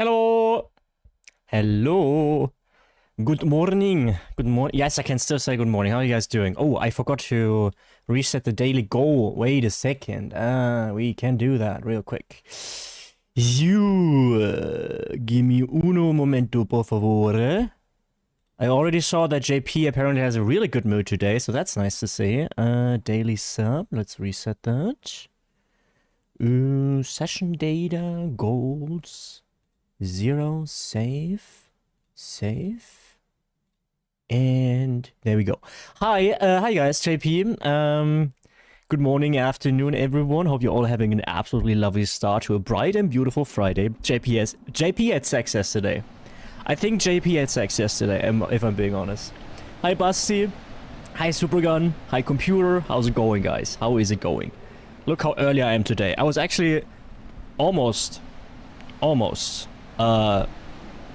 Hello. Hello. Good morning. Good morning. Yes, I can still say good morning. How are you guys doing? Oh, I forgot to reset the daily goal. Wait a second. We can do that real quick. Give me uno momento, por favor. I already saw that JP apparently has a really good mood today, so that's nice to see. Daily sub. Let's reset that. Session data, goals, 0, save, and there we go. Hi guys, JP. Good morning, afternoon, everyone. Hope you're all having an absolutely lovely start to a bright and beautiful Friday. JP had sex yesterday. I think JP had sex yesterday, if I'm being honest. Hi Basti. Hi Supergun. Hi computer. How's it going, guys? How is it going? Look how early I am today. I was actually almost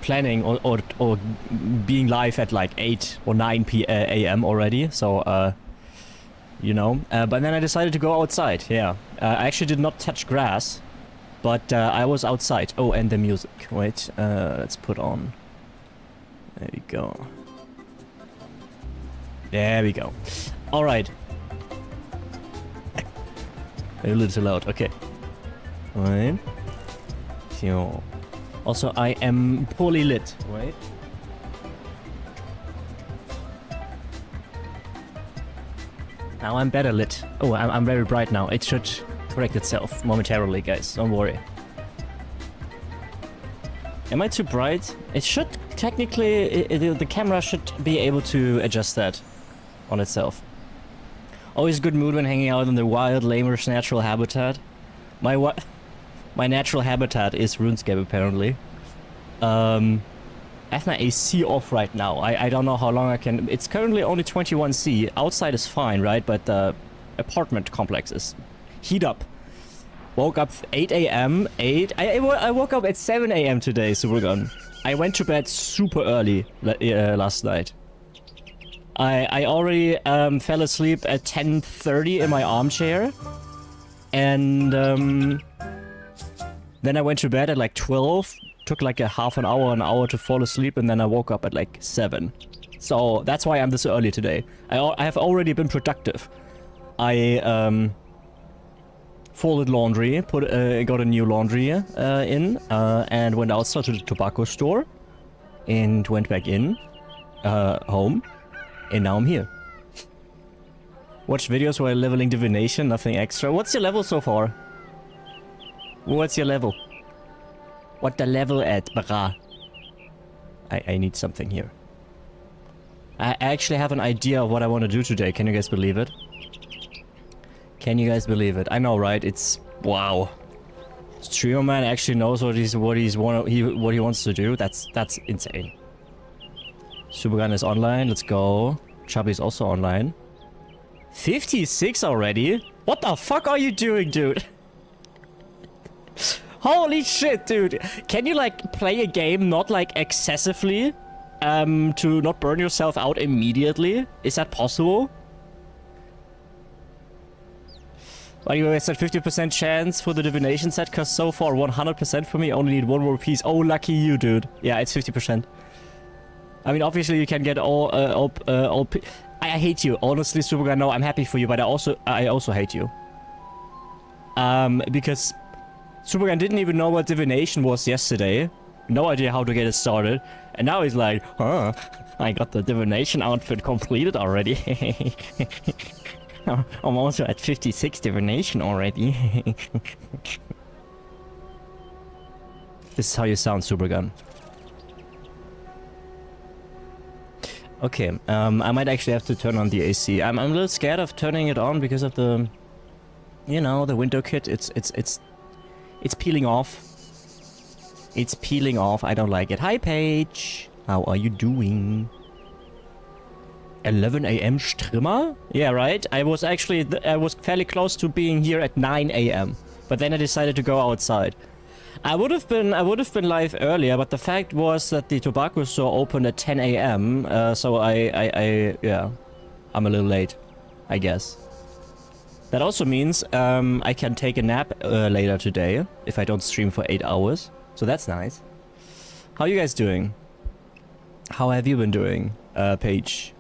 planning or being live at like 8 or 9 a.m. already. So, you know, but then I decided to go outside. Yeah, I actually did not touch grass, but I was outside. Oh, and the music. Wait, let's put on. There we go. There we go. All right. A little too loud. Okay. Right. So. Also, I am poorly lit. Wait. Now I'm better lit. Oh, I'm very bright now. It should correct itself momentarily, guys. Don't worry. Am I too bright? It should technically... the camera should be able to adjust that on itself. Always good mood when hanging out in the wild, lamers natural habitat. My natural habitat is Runescape, apparently. I have my AC off right now. I don't know how long I can... It's currently only 21°C. Outside is fine, right? But the apartment complex is heat up. Woke up 8 a.m. I woke up at 7 a.m. today, Supergun. I went to bed super early last night. I already fell asleep at 10:30 in my armchair. And then I went to bed at like 12. Took like a half an hour to fall asleep, and then I woke up at like 7. So that's why I'm this early today. I have already been productive. I folded laundry, got a new laundry in, and went outside to the tobacco store, and went back in, home, and now I'm here. Watch videos while leveling divination, nothing extra. What's your level so far? What's your level? What the level at, brah? I need something here. I actually have an idea of what I want to do today. Can you guys believe it? Can you guys believe it? I know, right? It's... wow. Streamer man actually knows what he wants to do. That's insane. Supergun is online. Let's go. Chubby is also online. 56 already? What the fuck are you doing, dude? Holy shit, dude. Can you, like, play a game not, like, excessively? To not burn yourself out immediately? Is that possible? By the way, I said 50% chance for the divination set, cause so far 100% for me, only need one more piece. Oh, lucky you, dude. Yeah, it's 50%. I mean, obviously you can get all I hate you. Honestly, Superguy, no, I'm happy for you, but I also hate you. Because Superguy didn't even know what divination was yesterday. No idea how to get it started. And now he's like, huh, I got the divination outfit completed already. I'm also at 56 divination already. This is how you sound, Supergun. Okay, I might actually have to turn on the AC. I'm a little scared of turning it on because of the, you know, the window kit. It's peeling off. It's peeling off. I don't like it. Hi, Paige. How are you doing? 11 a.m. Strimmer? Yeah, right. I was fairly close to being here at 9 a.m. But then I decided to go outside. I would have been live earlier, but the fact was that the tobacco store opened at 10 a.m. So yeah, I'm a little late, I guess. That also means I can take a nap later today if I don't stream for 8 hours. So that's nice. How you guys doing? How have you been doing, Paige?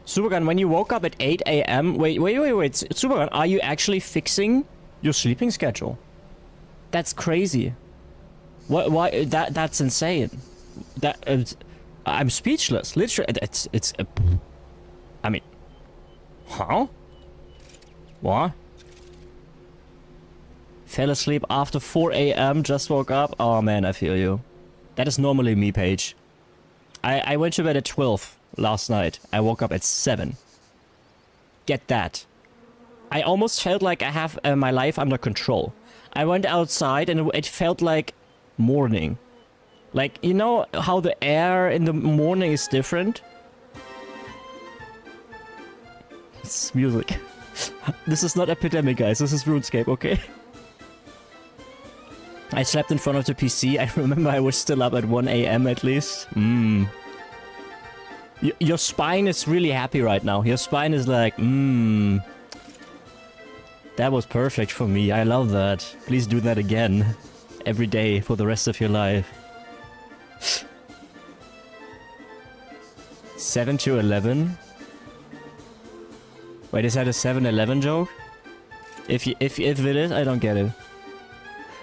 Supergun, when you woke up at 8 a.m. Wait. Supergun, are you actually fixing your sleeping schedule? That's crazy. Why? That's insane. I'm speechless. Literally, I mean, huh? What? Fell asleep after 4 a.m. Just woke up. Oh man, I feel you. That is normally me, Paige. I went to bed at 12 last night. I woke up at 7. Get that. I almost felt like I have my life under control. I went outside and it felt like morning. Like, you know how the air in the morning is different? It's music. This is not Epidemic, guys. This is RuneScape, okay? I slept in front of the PC. I remember I was still up at 1 a.m. at least. Your spine is really happy right now. Your spine is like, That was perfect for me. I love that. Please do that again. Every day for the rest of your life. 7 to 11? Wait, is that a 7-11 joke? If it is, I don't get it.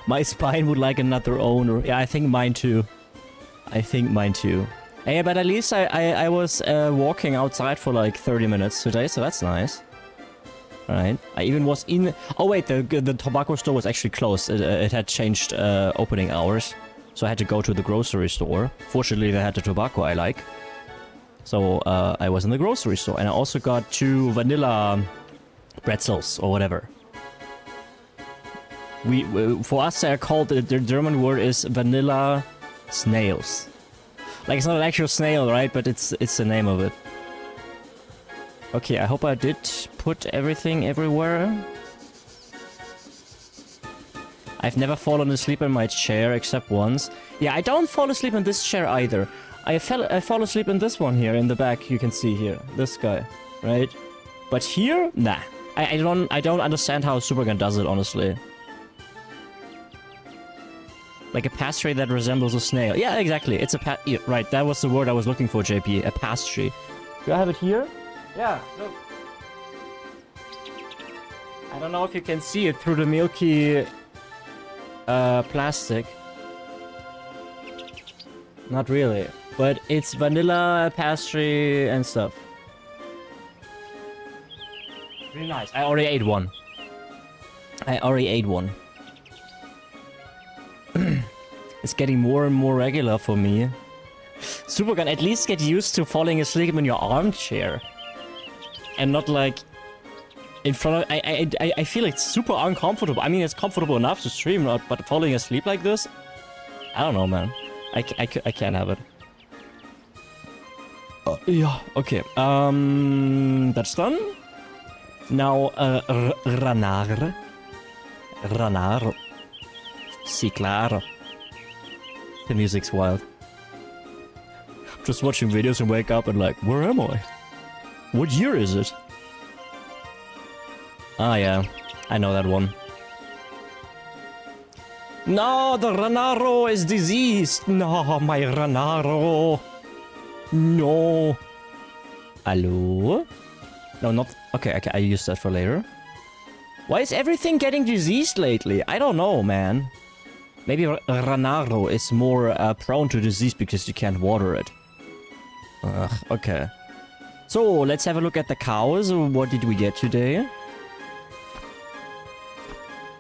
My spine would like another owner. Yeah, I think mine too. Hey, but at least I was walking outside for like 30 minutes today, so that's nice. Alright. I even was in... Oh wait, the tobacco store was actually closed. It had changed opening hours. So I had to go to the grocery store. Fortunately, they had the tobacco I like. So I was in the grocery store. And I also got 2 vanilla pretzels or whatever. For us, they're called... The German word is vanilla Snails. Like, it's not an actual snail, right? But it's the name of it. Okay, I hope I did put everything everywhere. I've never fallen asleep in my chair except once. Yeah, I don't fall asleep in this chair either. I fall asleep in this one here in the back. You can see here, this guy, right? But here, nah. I don't understand how Supergun does it, honestly. Like a pastry that resembles a snail. Yeah, exactly. It's a yeah, right. That was the word I was looking for, JP. A pastry. Do I have it here? Yeah. Look. I don't know if you can see it through the milky plastic. Not really, but it's vanilla, pastry, and stuff. Really nice. I already ate one. It's getting more and more regular for me. Supergun, at least get used to falling asleep in your armchair. And not like... in front of... I feel it's super uncomfortable. I mean, it's comfortable enough to stream, but falling asleep like this? I don't know, man. I can't have it. Yeah, okay. That's done. Now, ranar. Ranar. Sí, claro. The music's wild. Just watching videos and wake up and like, where am I? What year is it? Ah, yeah. I know that one. No, the Ranaro is diseased. No, my Ranaro. No. Hello? No, not... Okay, I use that for later. Why is everything getting diseased lately? I don't know, man. Maybe Ranaro is more prone to disease because you can't water it. Okay. So, let's have a look at the cows. What did we get today?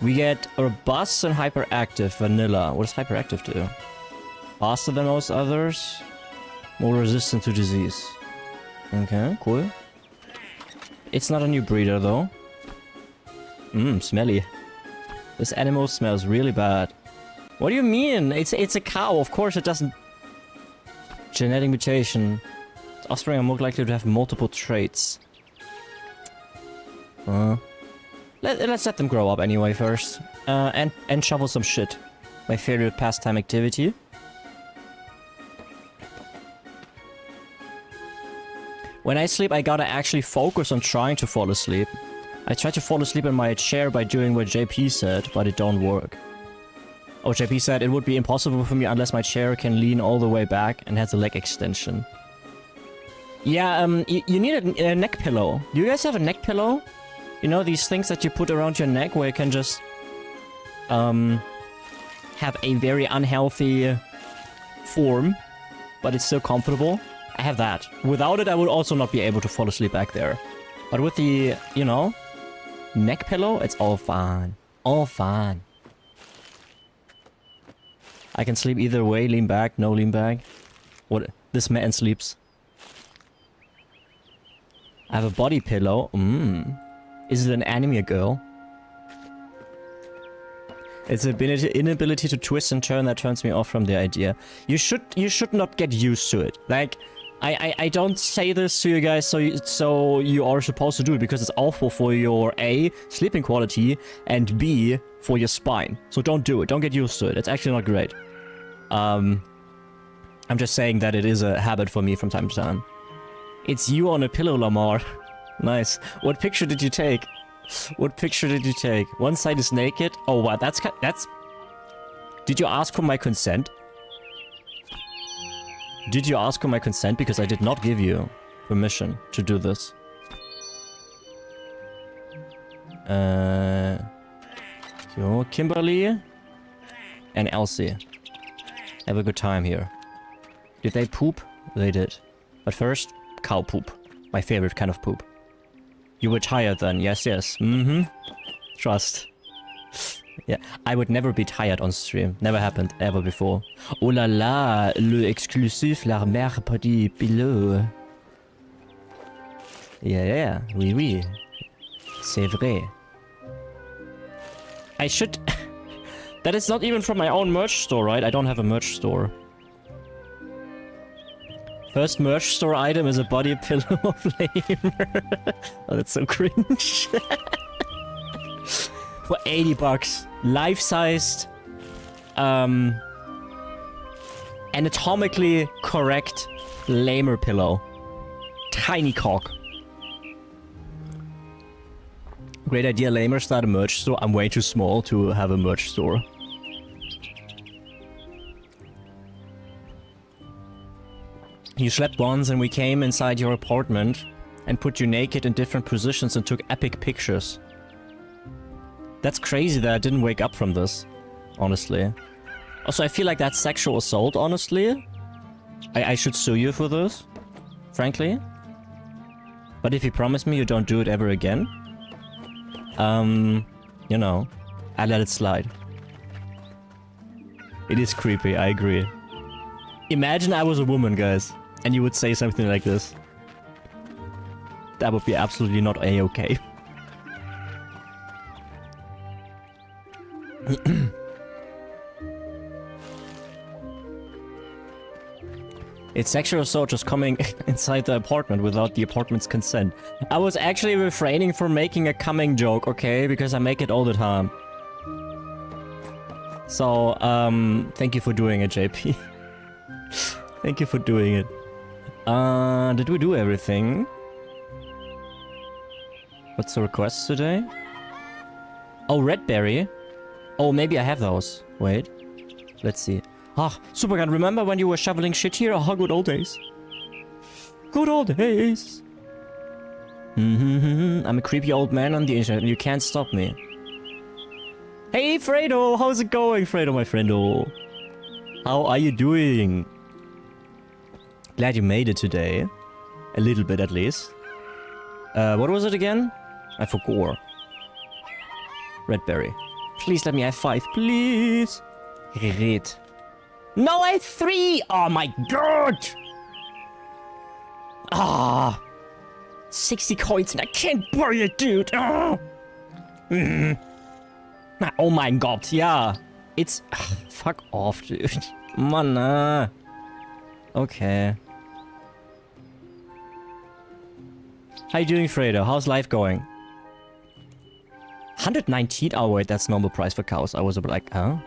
We get robust and hyperactive vanilla. What does hyperactive do? Faster than most others. More resistant to disease. Okay, cool. It's not a new breeder though. Smelly. This animal smells really bad. What do you mean? It's a cow. Of course it doesn't... Genetic mutation. Its offspring are more likely to have multiple traits. Let's let them grow up anyway first. And shovel some shit. My favorite pastime activity. When I sleep, I gotta actually focus on trying to fall asleep. I tried to fall asleep in my chair by doing what JP said, but it don't work. Oh, JP said it would be impossible for me unless my chair can lean all the way back and has a leg extension. Yeah, you need a neck pillow. Do you guys have a neck pillow? You know, these things that you put around your neck where you can just... have a very unhealthy form, but it's still comfortable. I have that. Without it, I would also not be able to fall asleep back there. But with the, you know, neck pillow, it's all fine. All fine. I can sleep either way, lean back, no lean back. What? This man sleeps. I have a body pillow. Is it an anime girl? It's an inability to twist and turn that turns me off from the idea. You should not get used to it. Like, I don't say this to you guys so you are supposed to do it because it's awful for your A, sleeping quality, and B, for your spine. So don't do it. Don't get used to it. It's actually not great. I'm just saying that it is a habit for me from time to time. It's you on a pillow, Lamar. Nice. What picture did you take? What picture did you take? One side is naked. Oh, wow. That's... Did you ask for my consent? Did you ask for my consent? Because I did not give you permission to do this. So, Kimberly and Elsie. Have a good time here. Did they poop? They did. But first, cow poop. My favorite kind of poop. You were tired then. Yes, yes. Trust. Yeah, I would never be tired on stream. Never happened ever before. Oh la la, le exclusif, la mère petit pilot. Yeah, oui, oui. C'est vrai. I should... That is not even from my own merch store, right? I don't have a merch store. First merch store item is a body pillow of Lamer. Oh, that's so cringe. For 80 bucks. Life-sized, anatomically correct Lamer pillow. Tiny cock. Great idea, Lamer. Start a merch store. I'm way too small to have a merch store. You slept once and we came inside your apartment and put you naked in different positions and took epic pictures. That's crazy that I didn't wake up from this, honestly. Also, I feel like that's sexual assault, honestly. I should sue you for this, frankly. But if you promise me you don't do it ever again, you know, I let it slide. It is creepy, I agree. Imagine I was a woman, guys, and you would say something like this. That would be absolutely not a-okay. It's sexual assault just coming inside the apartment without the apartment's consent. I was actually refraining from making a coming joke, okay? Because I make it all the time. So, thank you for doing it, JP. Thank you for doing it. Did we do everything? What's the request today? Oh, red berry. Oh, maybe I have those. Wait. Let's see. Ah, Supergun, remember when you were shoveling shit here? Oh, good old days. Good old days. I'm a creepy old man on the internet and you can't stop me. Hey, Fredo! How's it going, Fredo, my friendo? How are you doing? Glad you made it today. A little bit, at least. What was it again? I forgot. Red berry. Please let me have 5, please. Red. No, I have 3! Oh my god! Ah! 60 coins and I can't buy it, dude! Ah. Oh my god, yeah. It's... fuck off, dude. Man, okay. How you doing, Fredo? How's life going? 119? Oh wait, that's normal price for cows. I was a bit like, huh?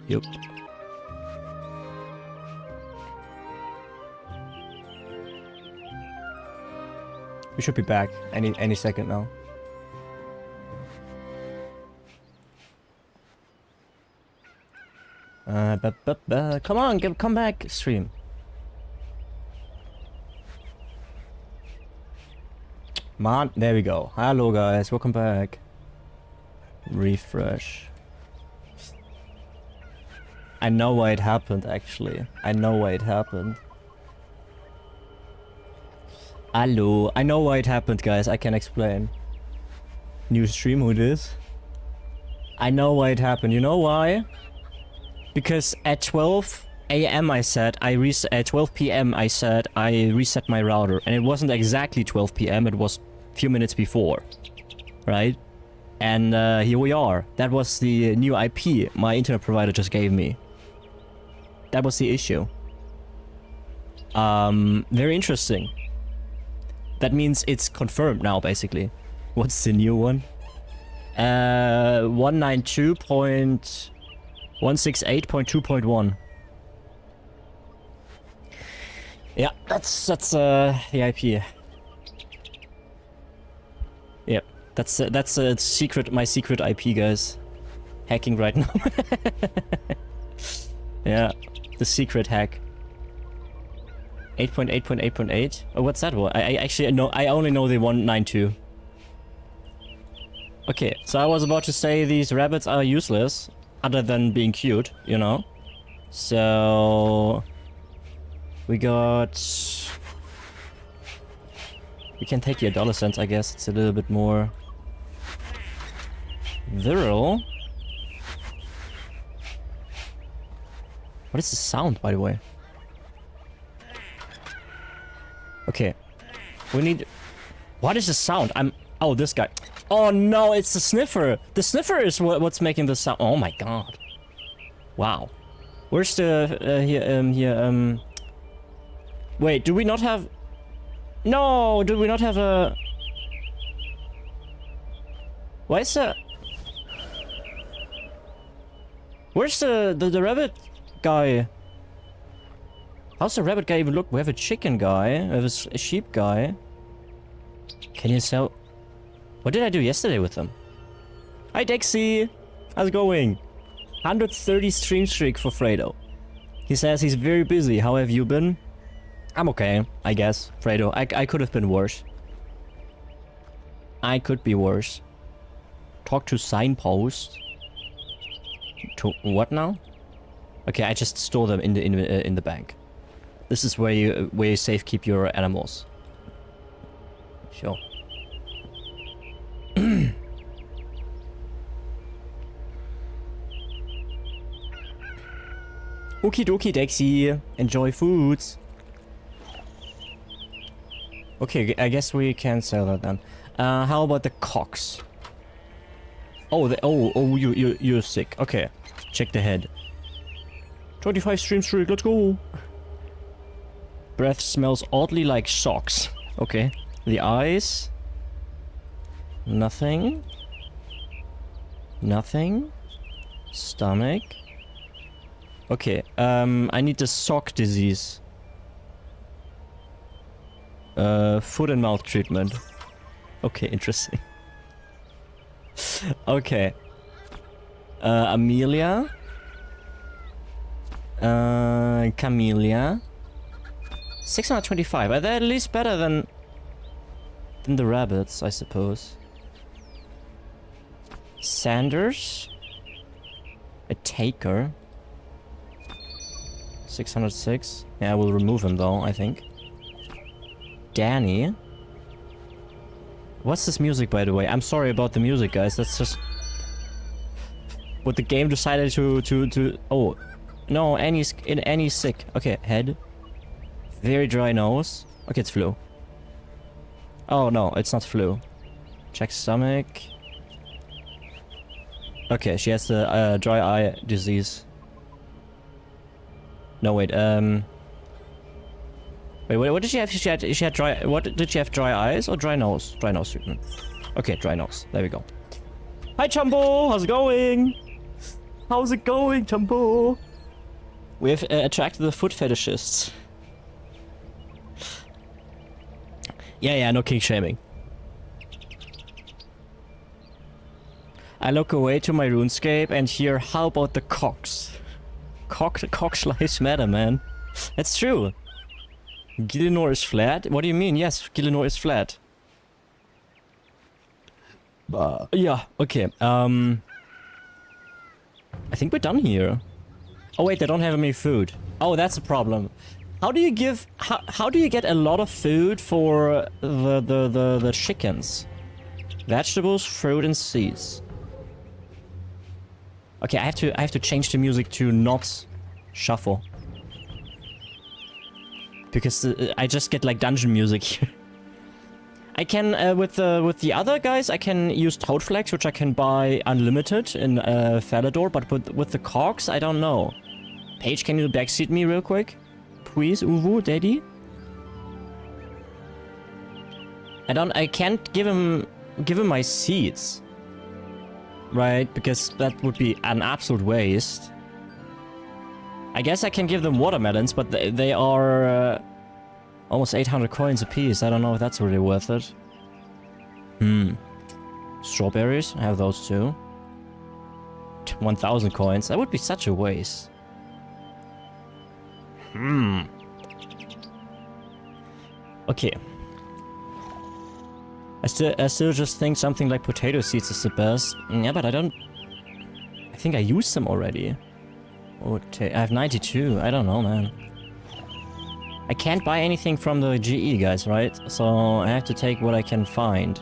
Yep. We should be back any second now. Come on, come back, stream. Man, there we go. Hello guys, welcome back. Refresh. I know why it happened, actually. I know why it happened. Hello. I know why it happened, guys. I can explain. New stream, who it is? I know why it happened. You know why? Because at 12 AM I said, at 12 PM I said I reset my router. And it wasn't exactly 12 PM, it was a few minutes before. Right? And here we are. That was the new IP my internet provider just gave me. That was the issue. Very interesting. That means it's confirmed now, basically. What's the new one? 192.168.2.1. Yeah, that's the IP. Yep, that's a secret, my secret IP, guys. Hacking right now. Yeah, the secret hack. 8.8.8.8. Oh, what's that one? I actually know. I only know the 192. Okay, so I was about to say these rabbits are useless, other than being cute, you know. So we got. We can take the adolescents, I guess. It's a little bit more virile. What is the sound, by the way? Okay, we need... What is the sound? Oh, this guy. Oh no, it's the sniffer. The sniffer is what's making the sound. Oh my god. Wow. Where's the... Wait, do we not have... No, do we not have a... Why is the... Where's the rabbit guy? How's the rabbit guy even look? We have a chicken guy. We have a sheep guy. Can you sell... What did I do yesterday with them? Hi, Dexy! How's it going? 130 stream streak for Fredo. He says he's very busy. How have you been? I'm okay, I guess. Fredo, I could have been worse. I could be worse. Talk to signpost. To what now? Okay, I just store them in the bank. This is where you safe keep your animals. Sure. Okie dokie, Dexy. Enjoy foods. Okay, I guess we can sell that then. How about the cocks? Oh, you're sick. Okay, check the head. 25 stream streak, let's go. Breath smells oddly like socks. Okay. The eyes. Nothing. Nothing. Stomach. Okay, I need the sock disease. Foot and mouth treatment. Okay, interesting. Okay. Amelia. Camellia. 625. Are they at least better than the rabbits, I suppose? Sanders. A taker. 606. Yeah, we'll remove him though, I think. Danny. What's this music, by the way? I'm sorry about the music, guys. That's just what the game decided to. Oh, no, Annie's sick. Okay, head. Very dry nose. Okay, it's flu. Oh no, it's not flu. Check stomach. Okay, she has the dry eye disease. No, wait. Wait, what did she have? She had dry. What did she have? Dry eyes or dry nose? Dry nose treatment. Okay, dry nose. There we go. Hi, Chumbo. How's it going? How's it going, Chumbo? We have attracted the foot fetishists. Yeah, no king shaming. I look away to my RuneScape and hear, how about the cocks? Cocks lives matter, man. That's true. Gillinor is flat? What do you mean? Yes, Gillinor is flat. Yeah, okay. I think we're done here. Oh wait, they don't have any food. Oh, that's a problem. How do you give... How do you get a lot of food for the chickens? Vegetables, fruit, and seeds. Okay, I have to change the music to not shuffle. Because I just get like dungeon music here. I can, with the other guys, I can use Toadflax, which I can buy unlimited in Falador, but with the cogs, I don't know. Paige, can you backseat me real quick? Please, Uwu, daddy? I can't give him my seeds. Right, because that would be an absolute waste. I guess I can give them watermelons, but they are almost 800 coins a piece. I don't know if that's really worth it. Strawberries, I have those too. 1000 coins, that would be such a waste. Okay. I still just think something like potato seeds is the best. Yeah, but I think I used them already. I have 92. I don't know, man. I can't buy anything from the GE guys, right? So I have to take what I can find.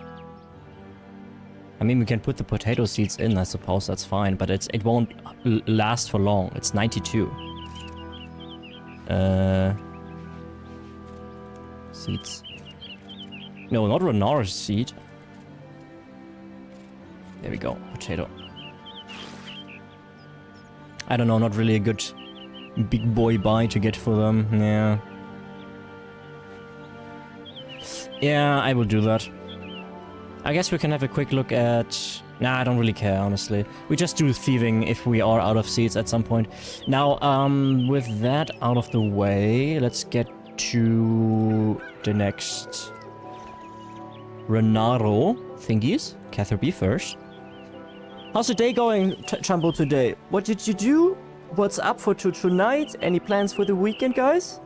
I mean, we can put the potato seeds in, I suppose. That's fine, but it won't last for long. It's 92. Seeds. No, not Renar's seed. There we go. Potato. I don't know, not really a good big boy buy to get for them. Yeah. Yeah, I will do that. I guess we can have a quick look at... Nah, I don't really care, honestly. We just do thieving if we are out of seeds at some point. Now, with that out of the way, let's get to the next Renaro thingies. Catherby first. How's the day going, Chumbo, today? What did you do? What's up for tonight? Any plans for the weekend, guys?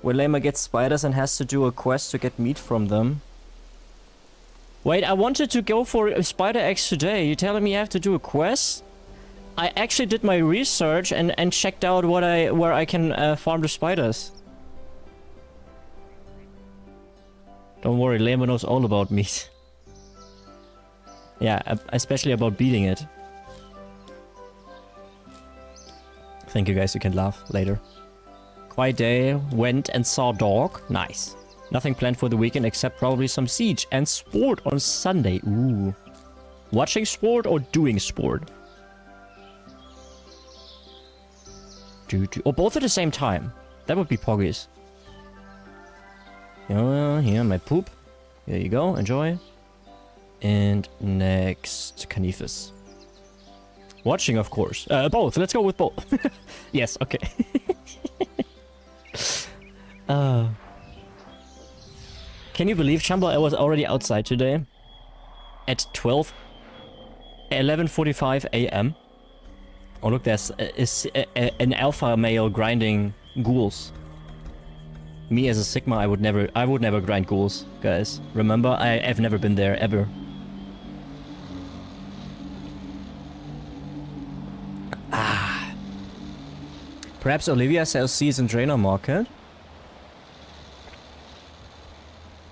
When Lama gets spiders and has to do a quest to get meat from them. Wait, I wanted to go for a spider eggs today. You telling me I have to do a quest? I actually did my research and checked out where I can farm the spiders. Don't worry, Lama knows all about meat. Yeah, especially about beating it. Thank you guys, you can laugh later. Quiet day, went and saw dog. Nice. Nothing planned for the weekend except probably some siege and sport on Sunday. Ooh. Watching sport or doing sport? Or both at the same time. That would be poggies. Here, my poop. There you go, enjoy. And next, Canifus. Watching, of course. Both, let's go with both. Yes, okay. Can you believe, Chumbo, I was already outside today? At 11:45 a.m. Oh look, there's an alpha male grinding ghouls. Me as a Sigma, I would never grind ghouls, guys. Remember, I've never been there, ever. Ah. Perhaps Olivia sells seeds in Draenor Market?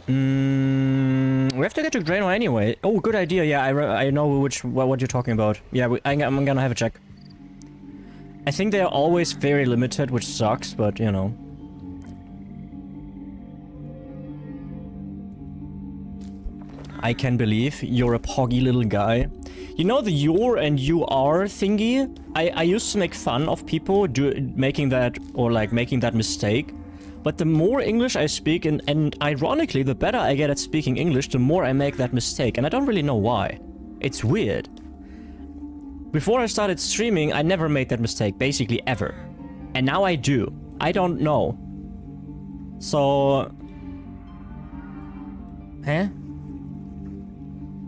We have to get to Draenor anyway. Oh, good idea. Yeah, I know what you're talking about. Yeah, I'm gonna have a check. I think they're always very limited, which sucks, but you know. I can believe you're a poggy little guy. You know the you're and you are thingy? I used to make fun of people making that mistake. But the more English I speak, and ironically, the better I get at speaking English, the more I make that mistake. And I don't really know why. It's weird. Before I started streaming, I never made that mistake, basically ever. And now I do. I don't know. So... Huh?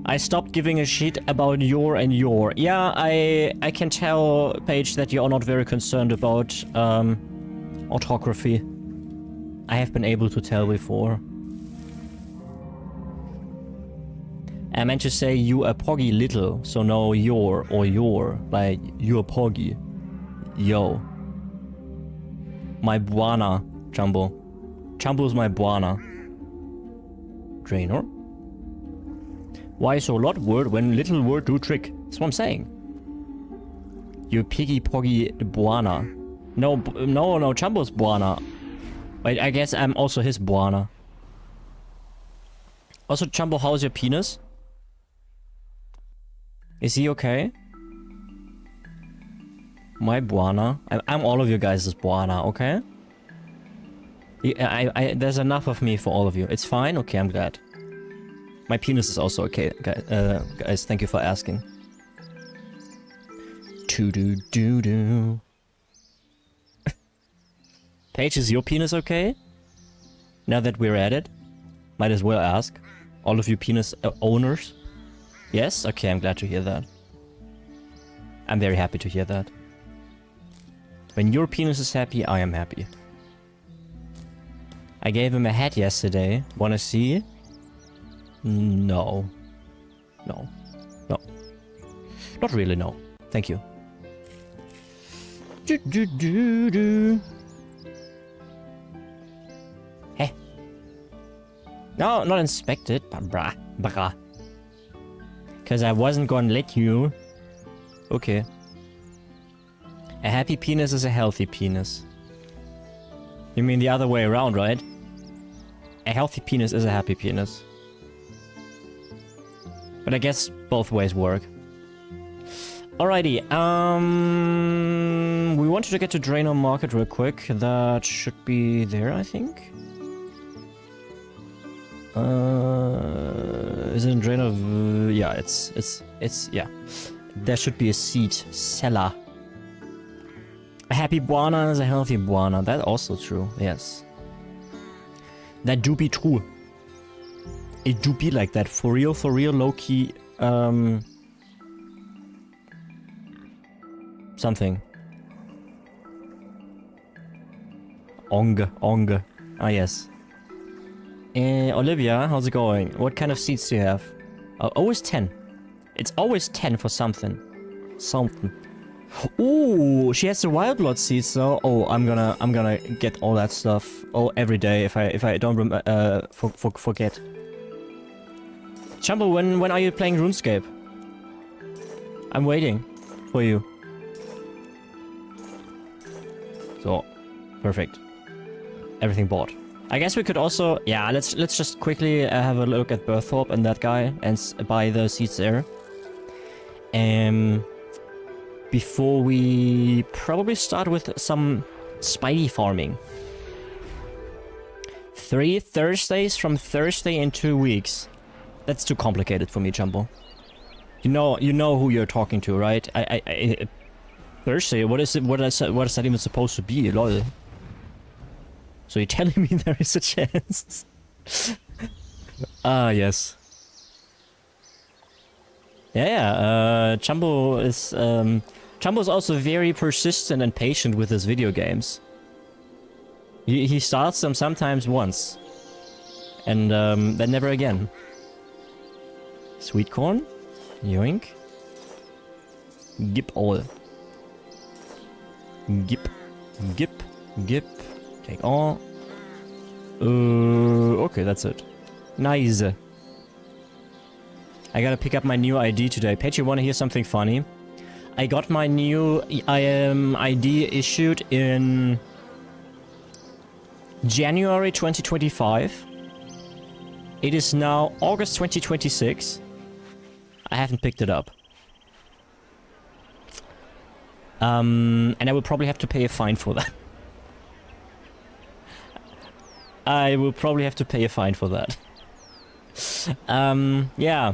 I stopped giving a shit about your and your. Yeah, I can tell, Paige, that you're not very concerned about orthography. I have been able to tell before. I meant to say you a poggy little, so no your or your, like you a poggy. Yo. My buana, Jumbo. Jumbo's my buana. Draenor? Why so lot word when little word do trick? That's what I'm saying. You piggy poggy buana. No, Jumbo's buana. Wait, I guess I'm also his buana. Also, Jumbo, how's your penis? Is he okay? My buana. I'm all of you guys' buana, okay? There's enough of me for all of you. It's fine? Okay, I'm glad. My penis is also okay, guys. Thank you for asking. Do-do-do-do. Paige, is your penis okay? Now that we're at it, might as well ask. All of you penis owners? Yes? Okay, I'm glad to hear that. I'm very happy to hear that. When your penis is happy, I am happy. I gave him a hat yesterday. Wanna see? No. No. No. Not really, no. Thank you. Do-do-do-do. Hey. No, not inspected. Brah. Brah. Because I wasn't gonna let you. Okay. A happy penis is a healthy penis. You mean the other way around, right? A healthy penis is a happy penis. But I guess both ways work. Alrighty, we wanted to get to Draenor Market real quick. That should be there, I think. Is it in Draenor? Yeah, it's yeah. There should be a seat. Cellar. A happy Buana is a healthy Buana. That's also true, yes. That do be true. It do be like that. For real, low-key, something. Onge. Ah, yes. Olivia, how's it going? What kind of seats do you have? Always 10. It's always 10 for something. Ooh, she has the wild blood seeds though. Oh, I'm gonna get all that stuff. Oh, every day if I don't forget. Jumbo, when are you playing RuneScape? I'm waiting for you. So, perfect. Everything bought. I guess we could also, yeah. Let's just quickly have a look at Berthorpe and that guy and buy the seeds there. Before we probably start with some Spidey farming. 3 Thursdays from Thursday in 2 weeks. That's too complicated for me, Jumbo. You know who you're talking to, right? I Thursday. What is it? What is that even supposed to be? Lol. So you're telling me there is a chance? Ah, yes. Yeah. Jumbo is also very persistent and patient with his video games. He starts them sometimes once, and then never again. Sweet corn, yoink. Gip all. Gip. Take all. Okay, that's it. Nice. I gotta pick up my new ID today. Paige, you wanna hear something funny? I got my new ID issued in January 2025. It is now August 2026. I haven't picked it up. And I will probably have to pay a fine for that. I will probably have to pay a fine for that. Yeah.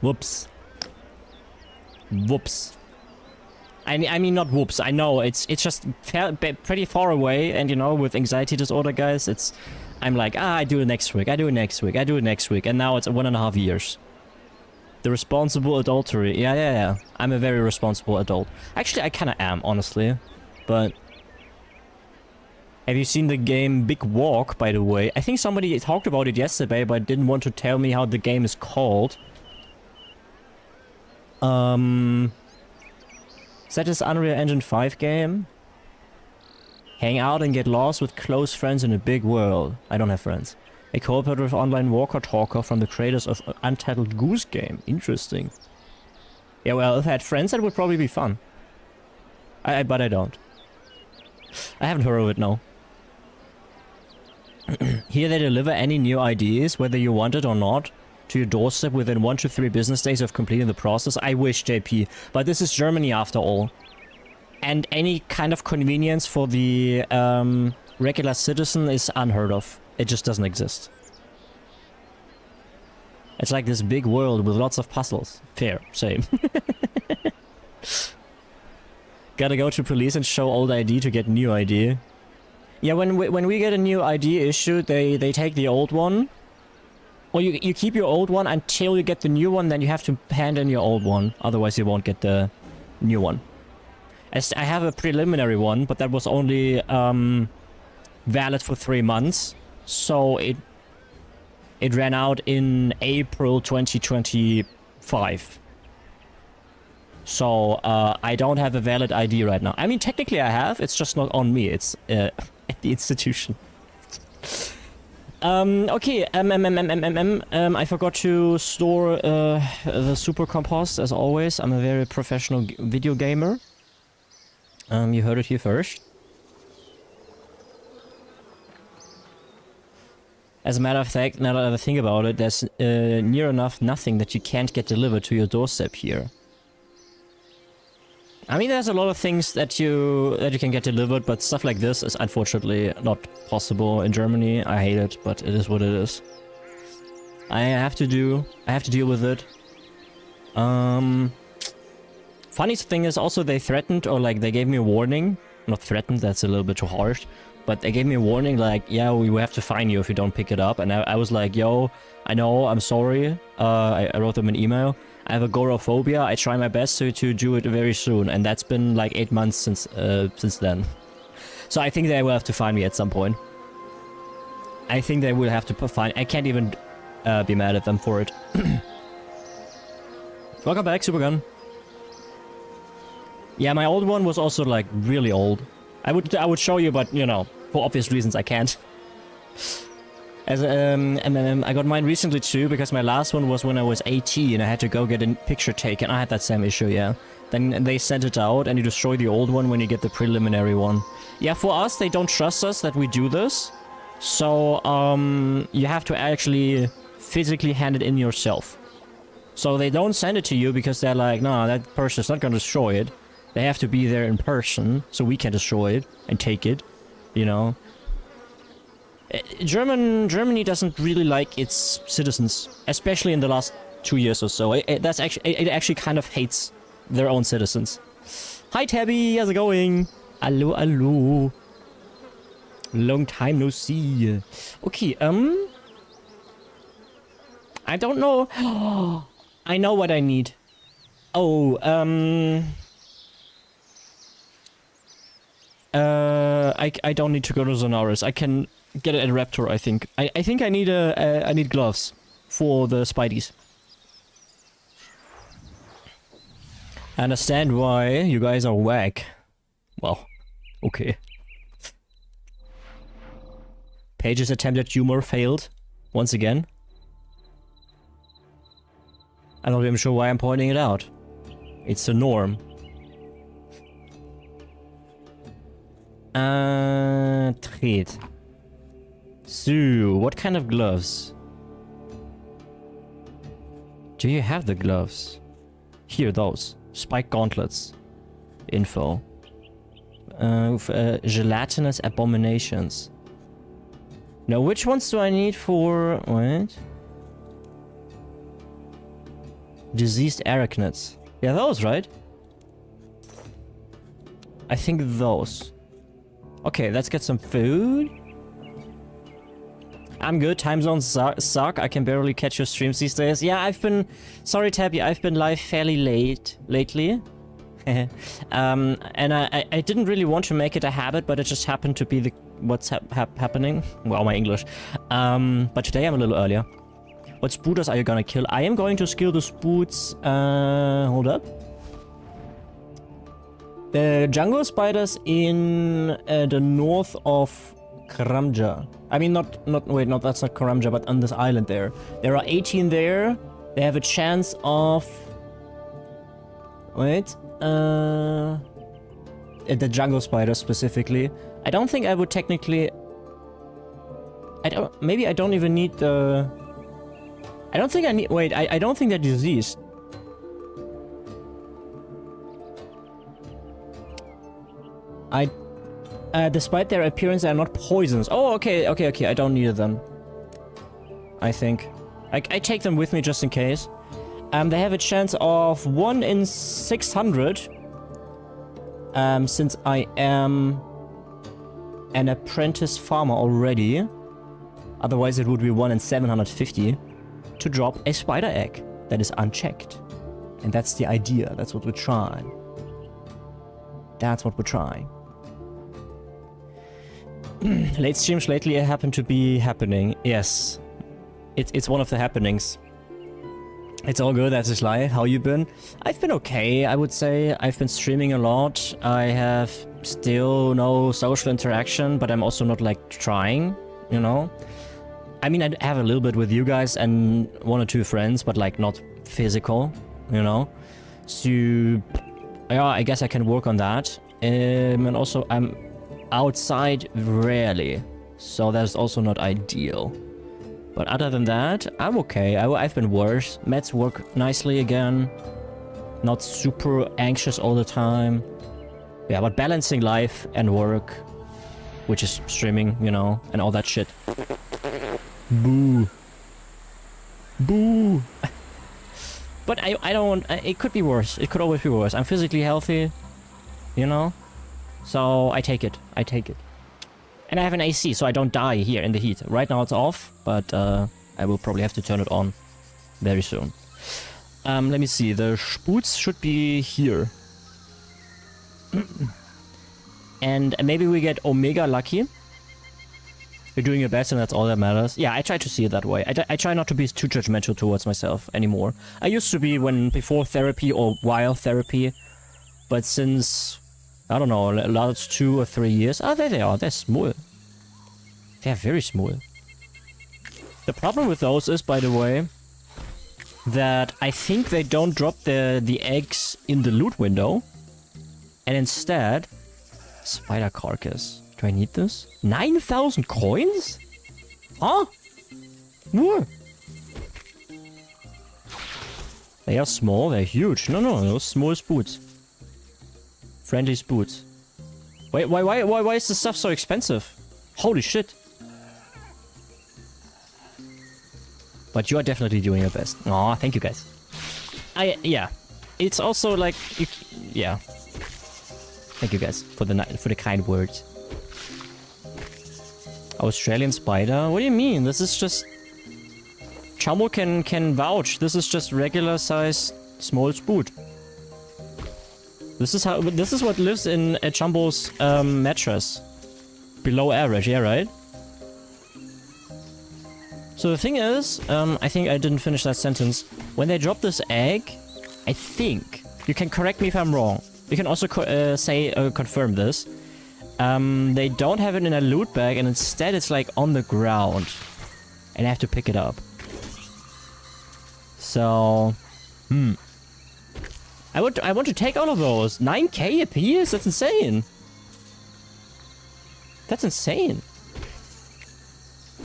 Whoops. I mean, not whoops. I know it's just pretty far away, and you know, with anxiety disorder, guys, I'm like, I do it next week, and now it's 1.5 years. The responsible adultery. Yeah. I'm a very responsible adult. Actually, I kind of am, honestly. But have you seen the game Big Walk, by the way? I think somebody talked about it yesterday, but didn't want to tell me how the game is called. Is that this Unreal Engine 5 game? Hang out and get lost with close friends in a big world. I don't have friends. A cooperative online walker-talker from the creators of Untitled Goose Game. Interesting. Yeah, well, if I had friends, that would probably be fun. But I don't. I haven't heard of it, no. Here they deliver any new ideas, whether you want it or not, to your doorstep within 1 to 3 business days of completing the process. I wish, JP, but this is Germany after all. And any kind of convenience for the regular citizen is unheard of. It just doesn't exist. It's like this big world with lots of puzzles. Fair, same. Gotta go to police and show old ID to get new ID. Yeah, when we get a new ID issued, they take the old one. Or you keep your old one until you get the new one, then you have to hand in your old one. Otherwise you won't get the new one. I have a preliminary one, but that was only valid for 3 months. So it ran out in April 2025. So I don't have a valid ID right now. I mean, technically I have, it's just not on me, it's at the institution. Okay, I forgot to store the super compost as always. I'm a very professional video gamer. You heard it here first. As a matter of fact, now that I think about it, there's near enough nothing that you can't get delivered to your doorstep here. I mean, there's a lot of things that you can get delivered, but stuff like this is unfortunately not possible in Germany. I hate it, but it is what it is. I have to deal with it. Funniest thing is also they threatened, or like they gave me a warning. Not threatened, that's a little bit too harsh. But they gave me a warning like, yeah, we will have to fine you if you don't pick it up. And I was like, yo, I know, I'm sorry. I wrote them an email. I have agoraphobia. I try my best to do it very soon. And that's been like 8 months since then. So I think they will have to fine me at some point. I think they will have to fine. I can't even be mad at them for it. Welcome back, Supergun. Yeah, my old one was also like really old. I would show you, but you know, for obvious reasons I can't. As I got mine recently too, because my last one was when I was 18 and I had to go get a picture taken. I had that same issue, yeah. Then they sent it out and you destroy the old one when you get the preliminary one. Yeah, for us, they don't trust us that we do this. So, you have to actually physically hand it in yourself. So they don't send it to you because they're like, no, that person's not gonna destroy it. They have to be there in person, so we can destroy it and take it, you know. Germany doesn't really like its citizens, especially in the last 2 years or so. It actually kind of hates their own citizens. Hi Tabby, how's it going? Hello, hello. Long time no see. Okay, I don't know. I know what I need. Oh, I don't need to go to Zonaris. I can get it at Raptor, I think. I think I need I need gloves for the Spideys. I understand why you guys are whack. Well, okay. Paige's attempt at humor failed once again. I'm not even sure why I'm pointing it out. It's a norm. Trade. So, what kind of gloves? Do you have the gloves? Here, those. Spike gauntlets. Info. Gelatinous abominations. Now, which ones do I need for... Wait. Diseased arachnids. Yeah, those, right? I think those. Okay, let's get some food. I'm good. Time zones suck. I can barely catch your streams these days. Yeah, I've been... Sorry, Tabby. I've been live fairly late lately. And I didn't really want to make it a habit, but it just happened to be what's happening. Well, my English. But today I'm a little earlier. What spooters are you gonna kill? I am going to skill the spoots. Hold up. The jungle spiders in the north of Karamja. I mean, wait, that's not Karamja, but on this island there. There are 18 there. They have a chance of... Wait. The jungle spiders specifically. I don't think I would technically... Maybe I don't even need the... I don't think I need... Wait, I don't think they're diseased. Despite their appearance, they are not poisons. Oh, okay. I don't need them. I think. I take them with me just in case. They have a chance of 1 in 600. Since I am an apprentice farmer already. Otherwise, it would be 1 in 750 to drop a spider egg that is unchecked. And that's the idea. That's what we're trying. That's what we're trying. Late streams lately happen to be happening. Yes. It's one of the happenings. It's all good, that's just life. How you been? I've been okay, I would say. I've been streaming a lot. I have still no social interaction, but I'm also not like trying, you know? I mean, I have a little bit with you guys and 1 or 2 friends, but like not physical, you know? So, yeah, I guess I can work on that. And also, I'm outside rarely, so that's also not ideal. But other than that, I'm okay. I've been worse. Meds work nicely again. Not super anxious all the time. Yeah, but balancing life and work, which is streaming, you know, and all that shit. Boo. Boo. But I don't want... It could be worse. It could always be worse. I'm physically healthy, you know? So I take it. I take it. And I have an AC, so I don't die here in the heat. Right now it's off, but I will probably have to turn it on very soon. Let me see. The Spoots should be here. And maybe we get Omega lucky. You're doing your best and that's all that matters. Yeah, I try to see it that way. I try not to be too judgmental towards myself anymore. I used to be before therapy or while therapy. But since... I don't know, last 2 or 3 years. Oh, there they are. They're small. They're very small. The problem with those is, by the way, that I think they don't drop the eggs in the loot window. And instead... Spider carcass. Do I need this? 9,000 coins? Huh? What? They are small, they're huge. No, those small spoots. Friendly spoots. Wait, why is this stuff so expensive? Holy shit. But you are definitely doing your best. Aw, thank you guys. Yeah. It's also like, yeah. Thank you guys for the kind words. Australian spider? What do you mean? This is just... Chumbo can vouch. This is just regular size small spoot. This is what lives in a Chumbo's mattress. Below average, yeah, right? So the thing is, I think I didn't finish that sentence. When they drop this egg, I think, you can correct me if I'm wrong. You can also confirm this. They don't have it in a loot bag and instead it's like on the ground. And I have to pick it up. So, I want to take all of those. 9k a piece? That's insane. That's insane.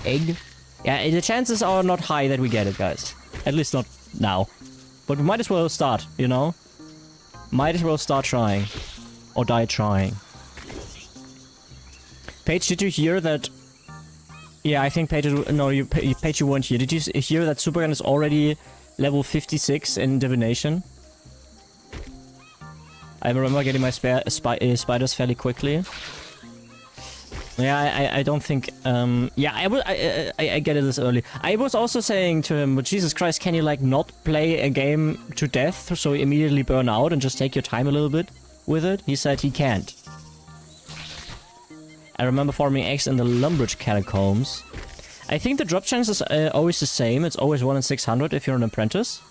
Egg. Yeah, the chances are not high that we get it, guys. At least not now. But we might as well start, you know? Might as well start trying. Or die trying. Paige, did you hear that... Yeah, I think Paige... No, Paige, you weren't here. Did you hear that Supergun is already level 56 in Divination? I remember getting my spiders fairly quickly. Yeah, I don't think... yeah, I get it this early. I was also saying to him, but Jesus Christ, can you like not play a game to death so you immediately burn out and just take your time a little bit with it? He said he can't. I remember farming eggs in the Lumbridge catacombs. I think the drop chance is always the same. It's always 1 in 600 if you're an apprentice.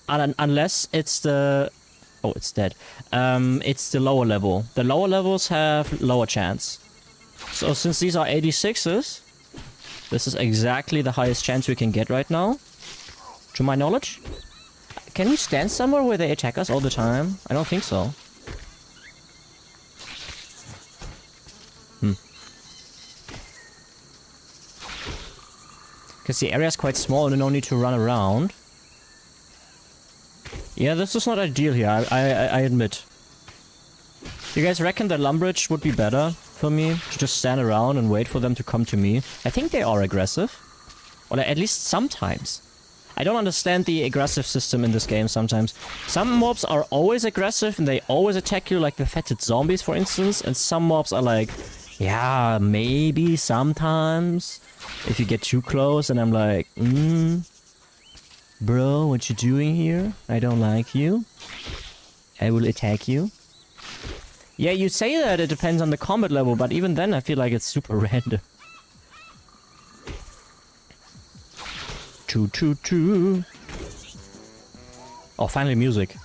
Unless it's the... Oh, it's dead. It's the lower level. The lower levels have lower chance. So since these are 86s, this is exactly the highest chance we can get right now. To my knowledge. Can we stand somewhere where they attack us all the time? I don't think so. Because the area is quite small and no need to run around. Yeah, this is not ideal here, I admit. You guys reckon that Lumbridge would be better for me? To just stand around and wait for them to come to me? I think they are aggressive. Or at least sometimes. I don't understand the aggressive system in this game sometimes. Some mobs are always aggressive and they always attack you, like the fetid zombies for instance. And some mobs are like, yeah, maybe sometimes. If you get too close and I'm like, bro, what you doing here? I don't like you. I will attack you. Yeah, you say that it depends on the combat level, but even then I feel like it's super random. Choo. Oh, finally music.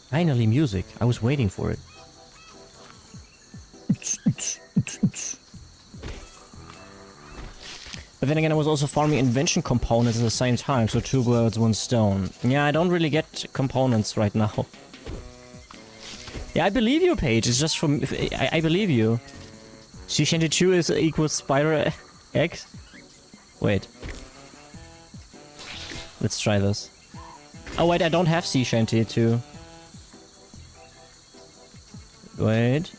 Finally music. I was waiting for it. But then again, I was also farming Invention components at the same time, so 2 birds, 1 stone. Yeah, I don't really get components right now. Yeah, I believe you, Paige. It's just from... I believe you. C22 is equals spider eggs? Wait. Let's try this. Oh wait, I don't have sea shanty too. Wait.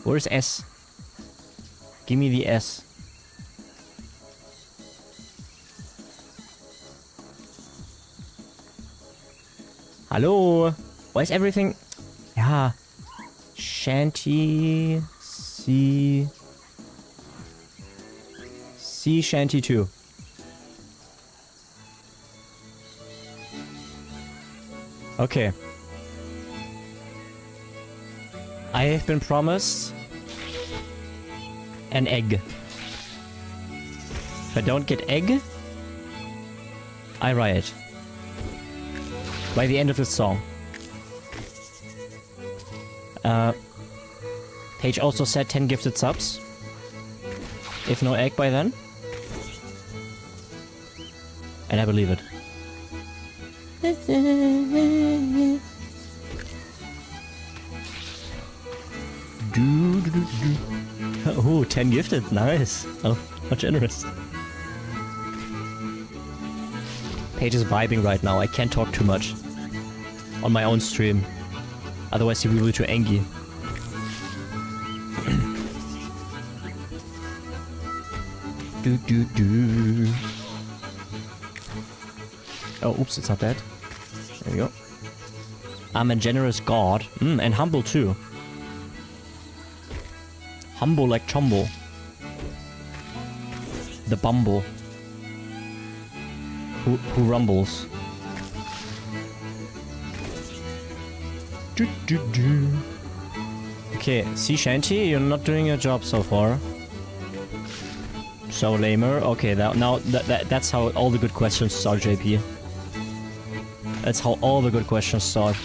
Where's S? Give me the S. Hello? Why is everything... Yeah. Shanty... Sea... Sea shanty 2. Okay. I have been promised an egg. If I don't get egg, I riot. By the end of this song. Paige also said 10 gifted subs. If no egg by then. And I believe it. Oh, 10 gifted. Nice. Oh, how generous. Paige is vibing right now. I can't talk too much. On my own stream. Otherwise he will be too angry. Oh, oops, it's not that. There we go. I'm a generous god. And humble too. Humble like Chumble. The Bumble. Who rumbles. Okay, sea shanty, you're not doing your job so far. So lamer. Okay, that's how all the good questions start, JP. That's how all the good questions start.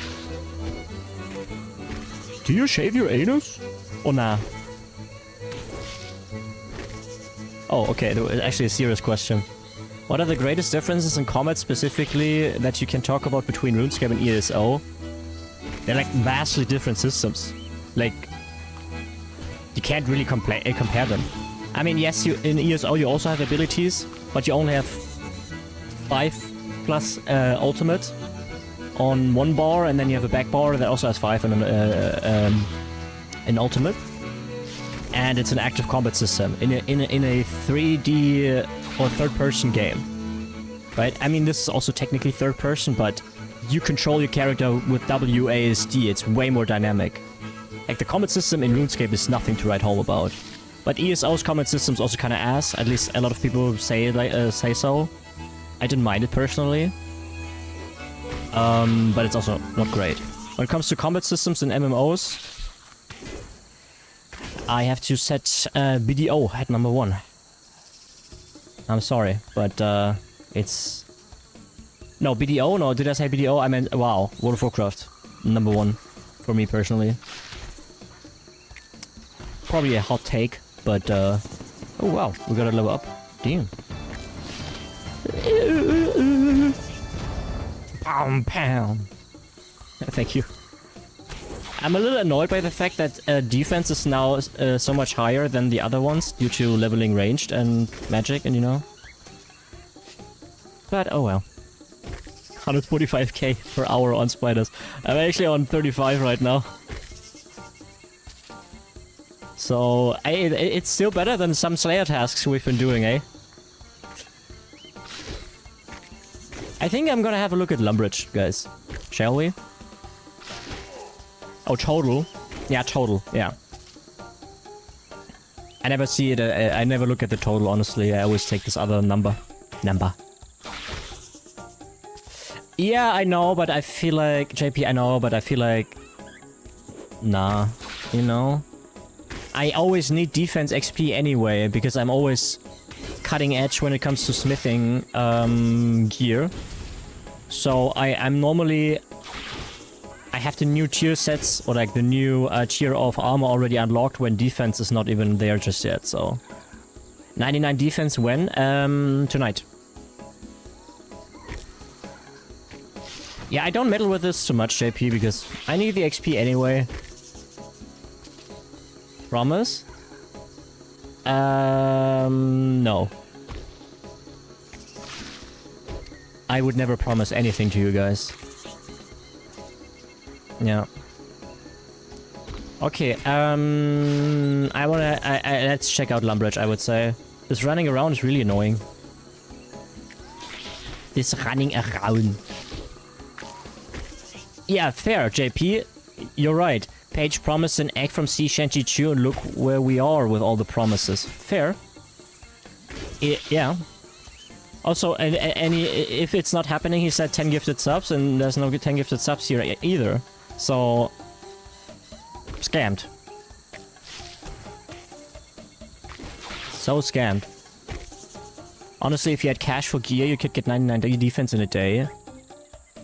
Do you shave your anus? Or nah? Oh, okay, actually a serious question. What are the greatest differences in combat specifically that you can talk about between RuneScape and ESO? They're like vastly different systems. Like, you can't really compare them. I mean, yes, in ESO you also have abilities, but you only have 5 plus ultimate on one bar, and then you have a back bar that also has 5 and an ultimate. And it's an active combat system in a 3D or third-person game, right? I mean, this is also technically third-person, but you control your character with WASD. It's way more dynamic. Like, the combat system in RuneScape is nothing to write home about. But ESO's combat system's also kind of ass. At least a lot of people say so. I didn't mind it personally. But it's also not great. When it comes to combat systems in MMOs, I have to set BDO at number 1. I'm sorry, but it's... No, BDO? No, did I say BDO? I meant, wow, World of Warcraft. Number 1 for me personally. Probably a hot take, but oh wow, we gotta level up. Damn. Pound. Thank you. I'm a little annoyed by the fact that defense is now so much higher than the other ones due to leveling ranged and magic, and you know. But oh well. 145k per hour on spiders. I'm actually on 35 right now. So it's still better than some Slayer tasks we've been doing, eh? I think I'm gonna have a look at Lumbridge, guys. Shall we? Oh, total? Yeah, total, yeah. I never see it, I never look at the total, honestly. I always take this other number. Yeah, I know, but I feel like... JP, I know, but I feel like... Nah, you know? I always need defense XP anyway, because I'm always cutting edge when it comes to smithing gear. So I'm normally... I have the new tier sets, or like the new tier of armor already unlocked when defense is not even there just yet, so... 99 defense when? Tonight. Yeah, I don't meddle with this too much, JP, because I need the XP anyway. Promise? No. I would never promise anything to you guys. Yeah. Okay, let's check out Lumbridge, I would say. This running around is really annoying. This running around. Yeah, fair, JP. You're right. Paige promised an egg from Sea Shanty Chu, and look where we are with all the promises. Fair. Yeah. Also, if it's not happening, he said 10 gifted subs, and there's no 10 gifted subs here either. So... scammed. So scammed. Honestly, if you had cash for gear, you could get 99 defense in a day.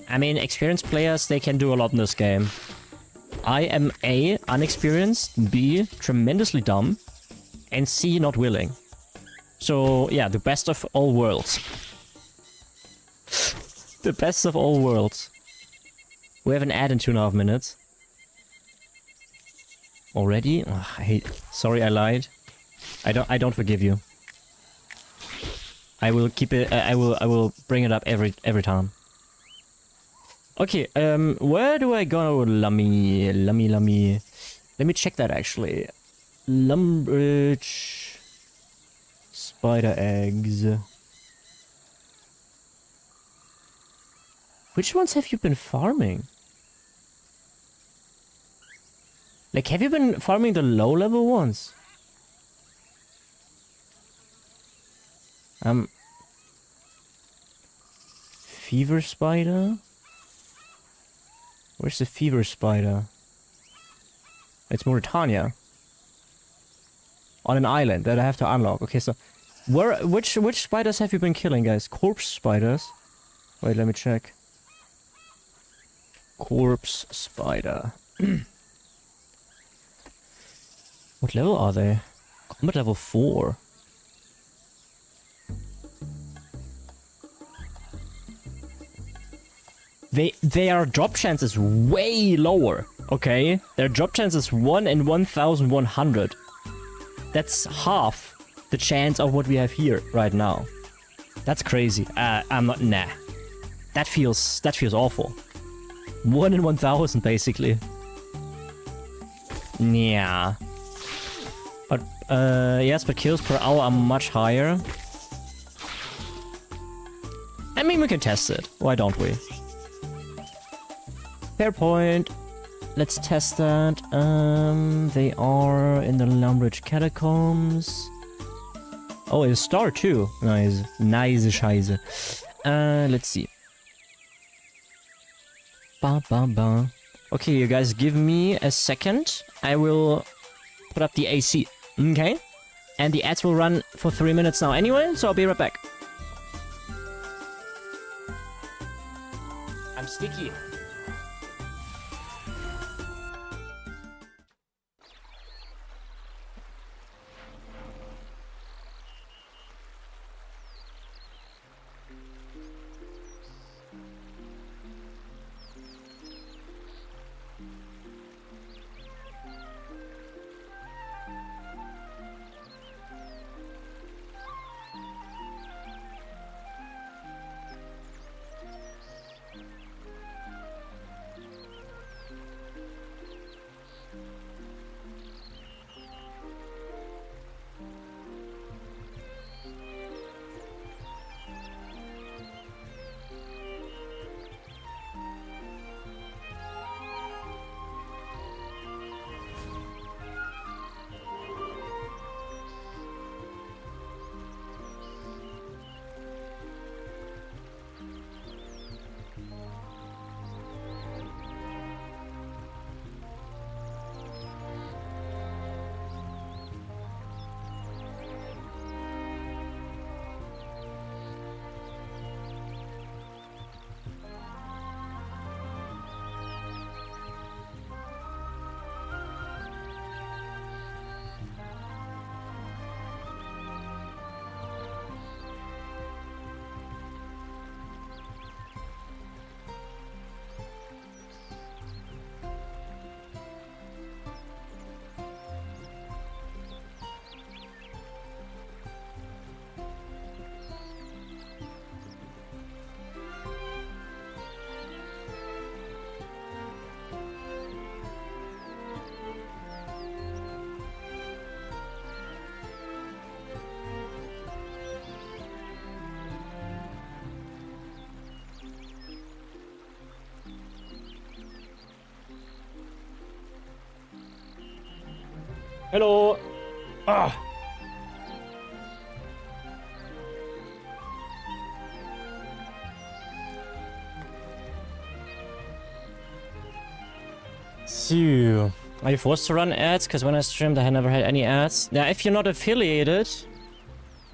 I mean, experienced players, they can do a lot in this game. I am A, unexperienced, B, tremendously dumb, and C, not willing. So, yeah, the best of all worlds. The best of all worlds. We have an ad in 2.5 minutes. Already? Ugh, I hate... Sorry, I lied. I don't forgive you. I will keep it... I will bring it up every time. Okay, where do I go? Lummy. Let me check that, actually. Lumbridge... Spider eggs. Which ones have you been farming? Like, have you been farming the low-level ones? Fever spider? Where's the fever spider? It's Mauritania. On an island that I have to unlock. Okay, so... Which spiders have you been killing, guys? Corpse spiders? Wait, let me check. Corpse spider. What level are they? Combat level 4. Their drop chance is way lower, okay? Their drop chance is 1 in 1,100. That's half the chance of what we have here right now. That's crazy. I'm not... Nah. That feels awful. 1 in 1,000, basically. Yeah. But, yes, but kills per hour are much higher. I mean, we can test it. Why don't we? Fair point. Let's test that. They are in the Lumbridge Catacombs. Oh, it's a star too. Nice. Nice Scheiße. Let's see. Ba ba ba. Okay, you guys give me a second. I will put up the AC. Okay? And the ads will run for 3 minutes now anyway, so I'll be right back. I'm sticky. Hello. Ah. So, are you forced to run ads? Because when I streamed, I had never had any ads. Now, if you're not affiliated,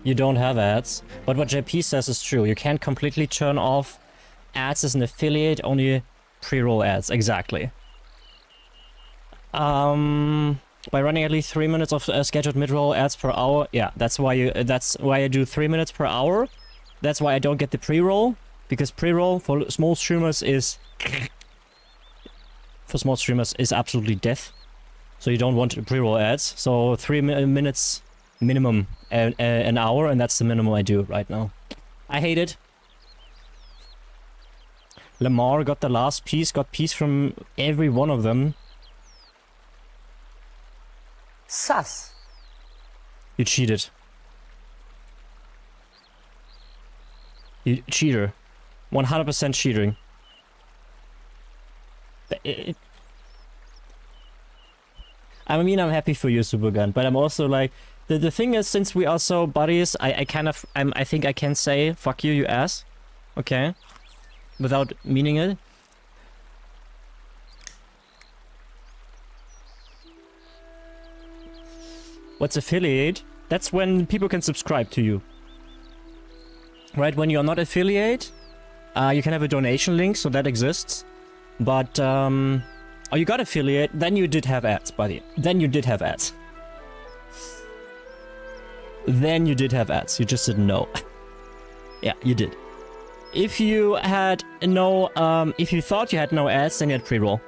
you don't have ads. But what JP says is true. You can't completely turn off ads as an affiliate, only pre-roll ads. Exactly. By running at least 3 minutes of scheduled mid-roll ads per hour. Yeah, that's why I do 3 minutes per hour. That's why I don't get the pre-roll, because pre-roll for small streamers is absolutely death. So you don't want pre-roll ads. So 3 minutes minimum an hour, and that's the minimum I do right now. I hate it. Lamar got the last piece, got piece from every one of them. Sus. You cheated. You cheater. 100% cheating. I mean, I'm happy for you, Supergun, but I'm also like, the thing is, since we are so buddies, I think I can say, fuck you, you ass. Okay? Without meaning it. What's affiliate? That's when people can subscribe to you. Right, when you're not affiliate, you can have a donation link, so that exists. But, oh, you got affiliate, then you did have ads, buddy. Then you did have ads. Then you did have ads, you just didn't know. Yeah, you did. If you had no, if you thought you had no ads, then you had pre-roll.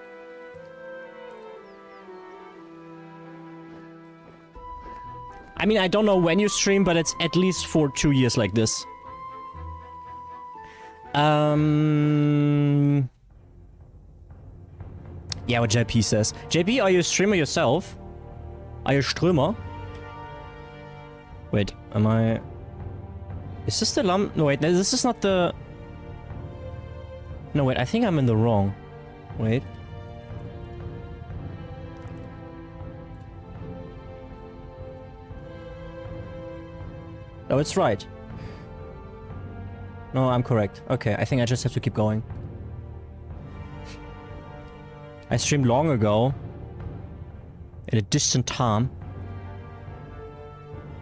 I mean, I don't know when you stream, but it's at least for 2 years like this. Yeah, what JP says. JP, are you a streamer yourself? Are you a streamer? Wait, am I... Is this the lump? No, wait, this is not the... No, wait, I think I'm in the wrong. Wait. Oh, it's right. No, I'm correct. Okay, I think I just have to keep going. I streamed long ago. At a distant time.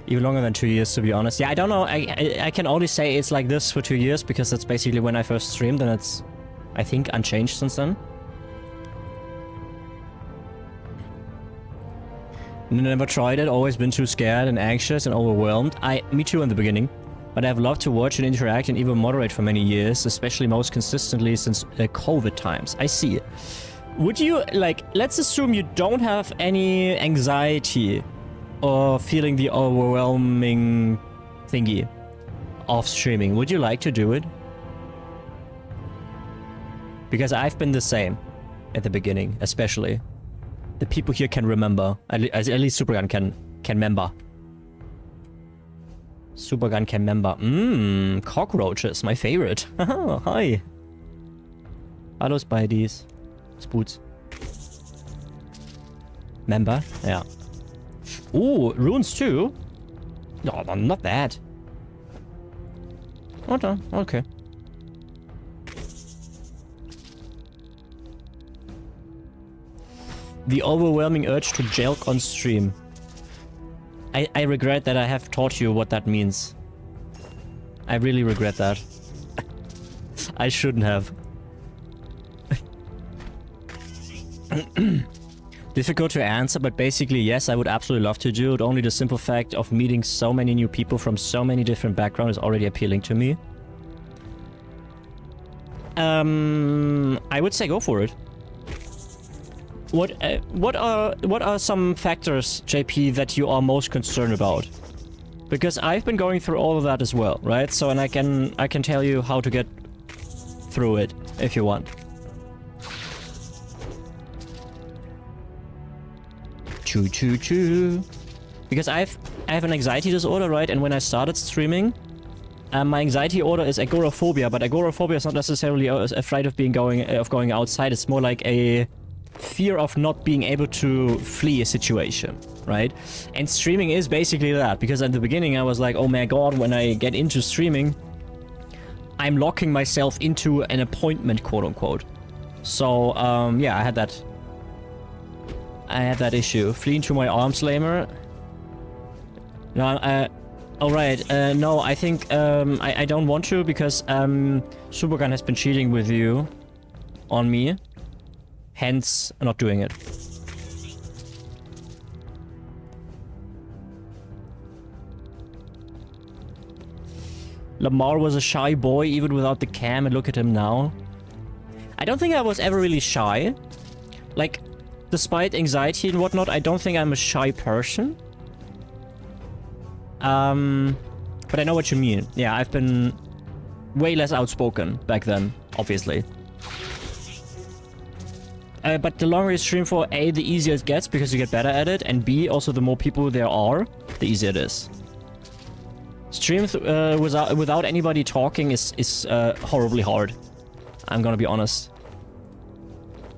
Even longer than 2 years, to be honest. Yeah, I don't know. I can only say it's like this for 2 years, because that's basically when I first streamed, and it's, I think, unchanged since then. Never tried it, always been too scared and anxious and overwhelmed. Me too in the beginning. But I've loved to watch and interact and even moderate for many years, especially most consistently since COVID times. I see. Would you, like, let's assume you don't have any anxiety or feeling the overwhelming thingy of streaming. Would you like to do it? Because I've been the same at the beginning, especially. The people here can remember. At least Supergun can remember. Supergun can remember. Cockroaches, my favorite. Hi. Hallo Spideys. Spoots. Member? Yeah. Ooh, runes too? No, not that. Okay. The overwhelming urge to jelk on stream. I regret that I have taught you what that means. I really regret that. I shouldn't have. Difficult to answer, but basically yes, I would absolutely love to do it. Only the simple fact of meeting so many new people from so many different backgrounds is already appealing to me. I would say go for it. What are some factors, JP, that you are most concerned about? Because I've been going through all of that as well, right? So, and I can tell you how to get through it if you want. Choo. Because I have an anxiety disorder, right? And when I started streaming, my anxiety order is agoraphobia, but agoraphobia is not necessarily afraid of going outside. It's more like a fear of not being able to flee a situation. right? And streaming is basically that, because at the beginning I was like, oh my god, when I get into streaming, I'm locking myself into an appointment, quote unquote. So, yeah, I had that issue. Flee into my arms lamer. No, alright, no, I think, I don't want to, because, Supergun has been cheating with you on me. Hence, I'm not doing it. Lamar was a shy boy even without the cam, and look at him now. I don't think I was ever really shy. Like, despite anxiety and whatnot, I don't think I'm a shy person. But I know what you mean. Yeah, I've been way less outspoken back then, obviously. But the longer you stream for, A, the easier it gets because you get better at it, and B, also the more people there are, the easier it is. Stream without anybody talking is horribly hard. I'm gonna be honest.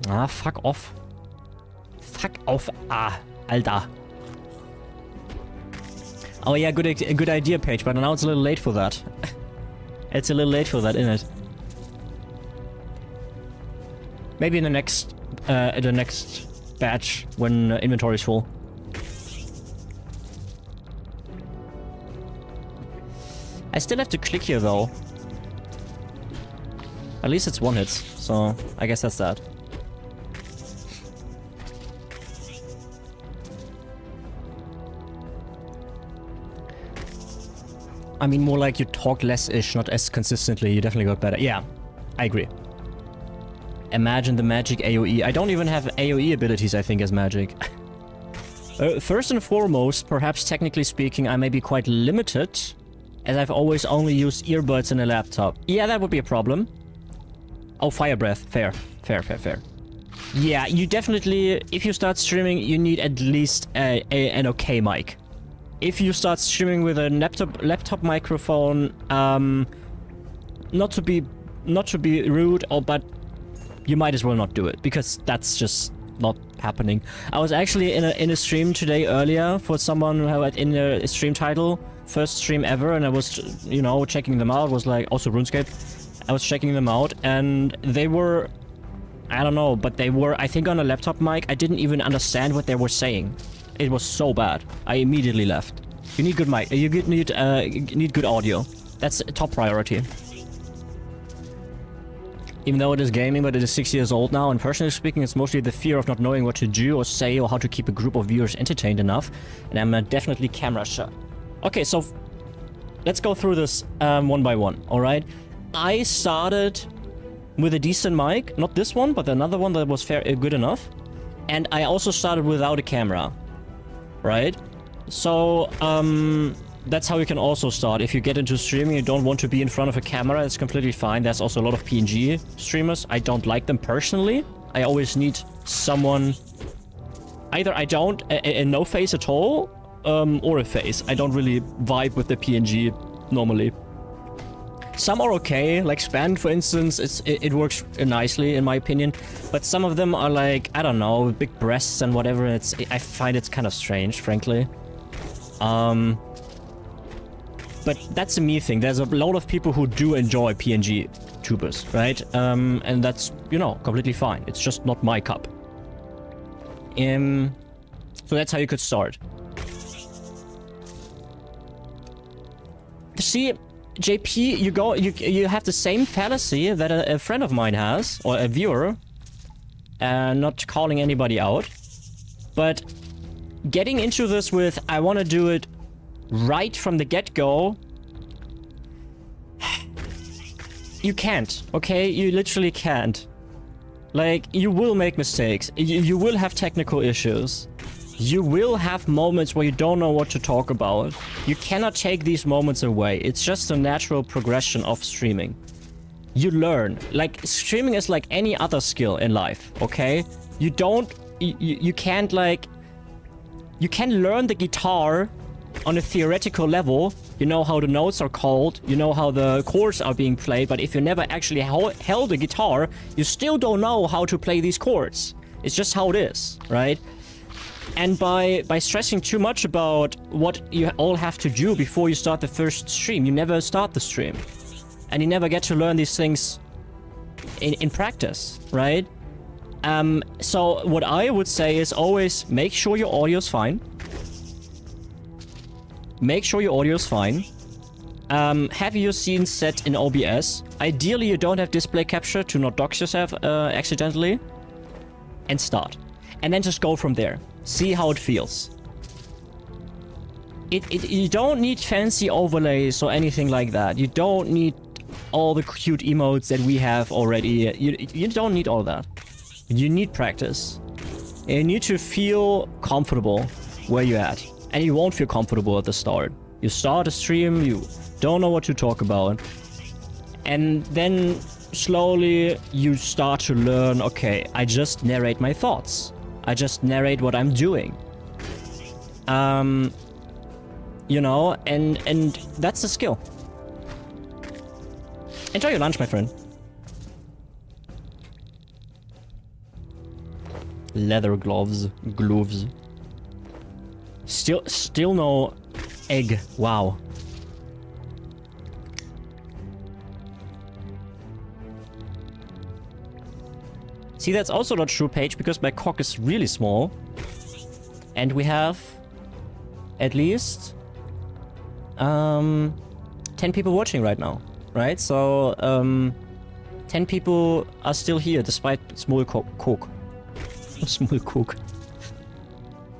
Ah, fuck off. Fuck off. Ah, Alter. Oh yeah, good idea, Paige, but now it's a little late for that. It's a little late for that, isn't it? Maybe in the next batch when inventory is full. I still have to click here though. At least it's one hit, so I guess that's that. I mean, more like you talk less-ish, not as consistently. You definitely got better. Yeah, I agree. Imagine the magic AoE. I don't even have AoE abilities, I think, as magic. First and foremost, perhaps technically speaking, I may be quite limited, as I've always only used earbuds in a laptop. Yeah, that would be a problem. Oh, fire breath. Fair. Fair, fair, fair. Yeah, you definitely, if you start streaming, you need at least an okay mic. If you start streaming with a laptop microphone, not to be rude, but you might as well not do it, because that's just not happening. I was actually in a stream today earlier for someone who had in a stream title, first stream ever, and I was, you know, checking them out. It was like also RuneScape. I was checking them out, and they were, I don't know, but they were, I think, on a laptop mic. I didn't even understand what they were saying. It was so bad. I immediately left. You need good mic. You need good audio. That's a top priority. Even though it is gaming, but it is 6 years old now, and personally speaking, it's mostly the fear of not knowing what to do or say or how to keep a group of viewers entertained enough. And I'm definitely camera shy. Okay, so let's go through this one by one, alright? I started with a decent mic. Not this one, but another one that was good enough. And I also started without a camera, right? So, that's how you can also start. If you get into streaming, you don't want to be in front of a camera, it's completely fine. There's also a lot of PNG streamers. I don't like them personally. I always need someone... Either I don't, a no face at all, or a face. I don't really vibe with the PNG normally. Some are okay, like Span, for instance, it works nicely in my opinion. But some of them are like, I don't know, big breasts and whatever. I find it's kind of strange, frankly. But that's a me thing. There's a lot of people who do enjoy PNG tubers, right? And that's, you know, completely fine. It's just not my cup. So that's how you could start. See, JP, you have the same fallacy that a friend of mine has, or a viewer, not calling anybody out, but getting into this with, I want to do it right from the get-go. You can't, okay? You literally can't. Like, you will make mistakes. You will have technical issues. You will have moments where you don't know what to talk about. You cannot take these moments away. It's just a natural progression of streaming. You learn. Like, streaming is like any other skill in life, okay? You can't, like... You can learn the guitar on a theoretical level. You know how the notes are called, you know how the chords are being played, but if you never actually held a guitar, you still don't know how to play these chords. It's just how it is, right? And by stressing too much about what you all have to do before you start the first stream, you never start the stream. And you never get to learn these things in practice, right? So what I would say is always make sure your audio is fine. Make sure your audio is fine. Have your scene set in OBS. Ideally, you don't have display capture to not dox yourself accidentally. And start. And then just go from there. See how it feels. You don't need fancy overlays or anything like that. You don't need all the cute emotes that we have already. You don't need all that. You need practice. You need to feel comfortable where you're at. And you won't feel comfortable at the start. You start a stream, you don't know what to talk about. And then slowly you start to learn, okay, I just narrate my thoughts. I just narrate what I'm doing. You know, and that's the skill. Enjoy your lunch, my friend. Leather gloves. Still no egg. Wow. See, that's also not true, Paige, because my cock is really small. And we have at least 10 people watching right now, right? So 10 people are still here despite small cock. Small cock.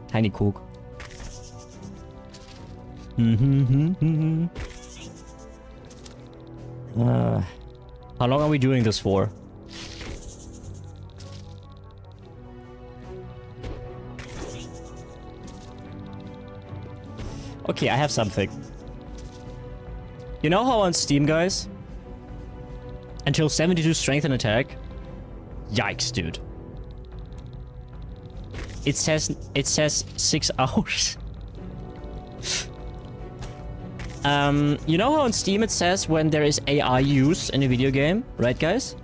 Tiny cock. How long are we doing this for? Okay, I have something. You know how on Steam, guys? Until 72 strength and attack? Yikes, dude. It says 6 hours. You know how on Steam it says when there is AI use in a video game, right, guys?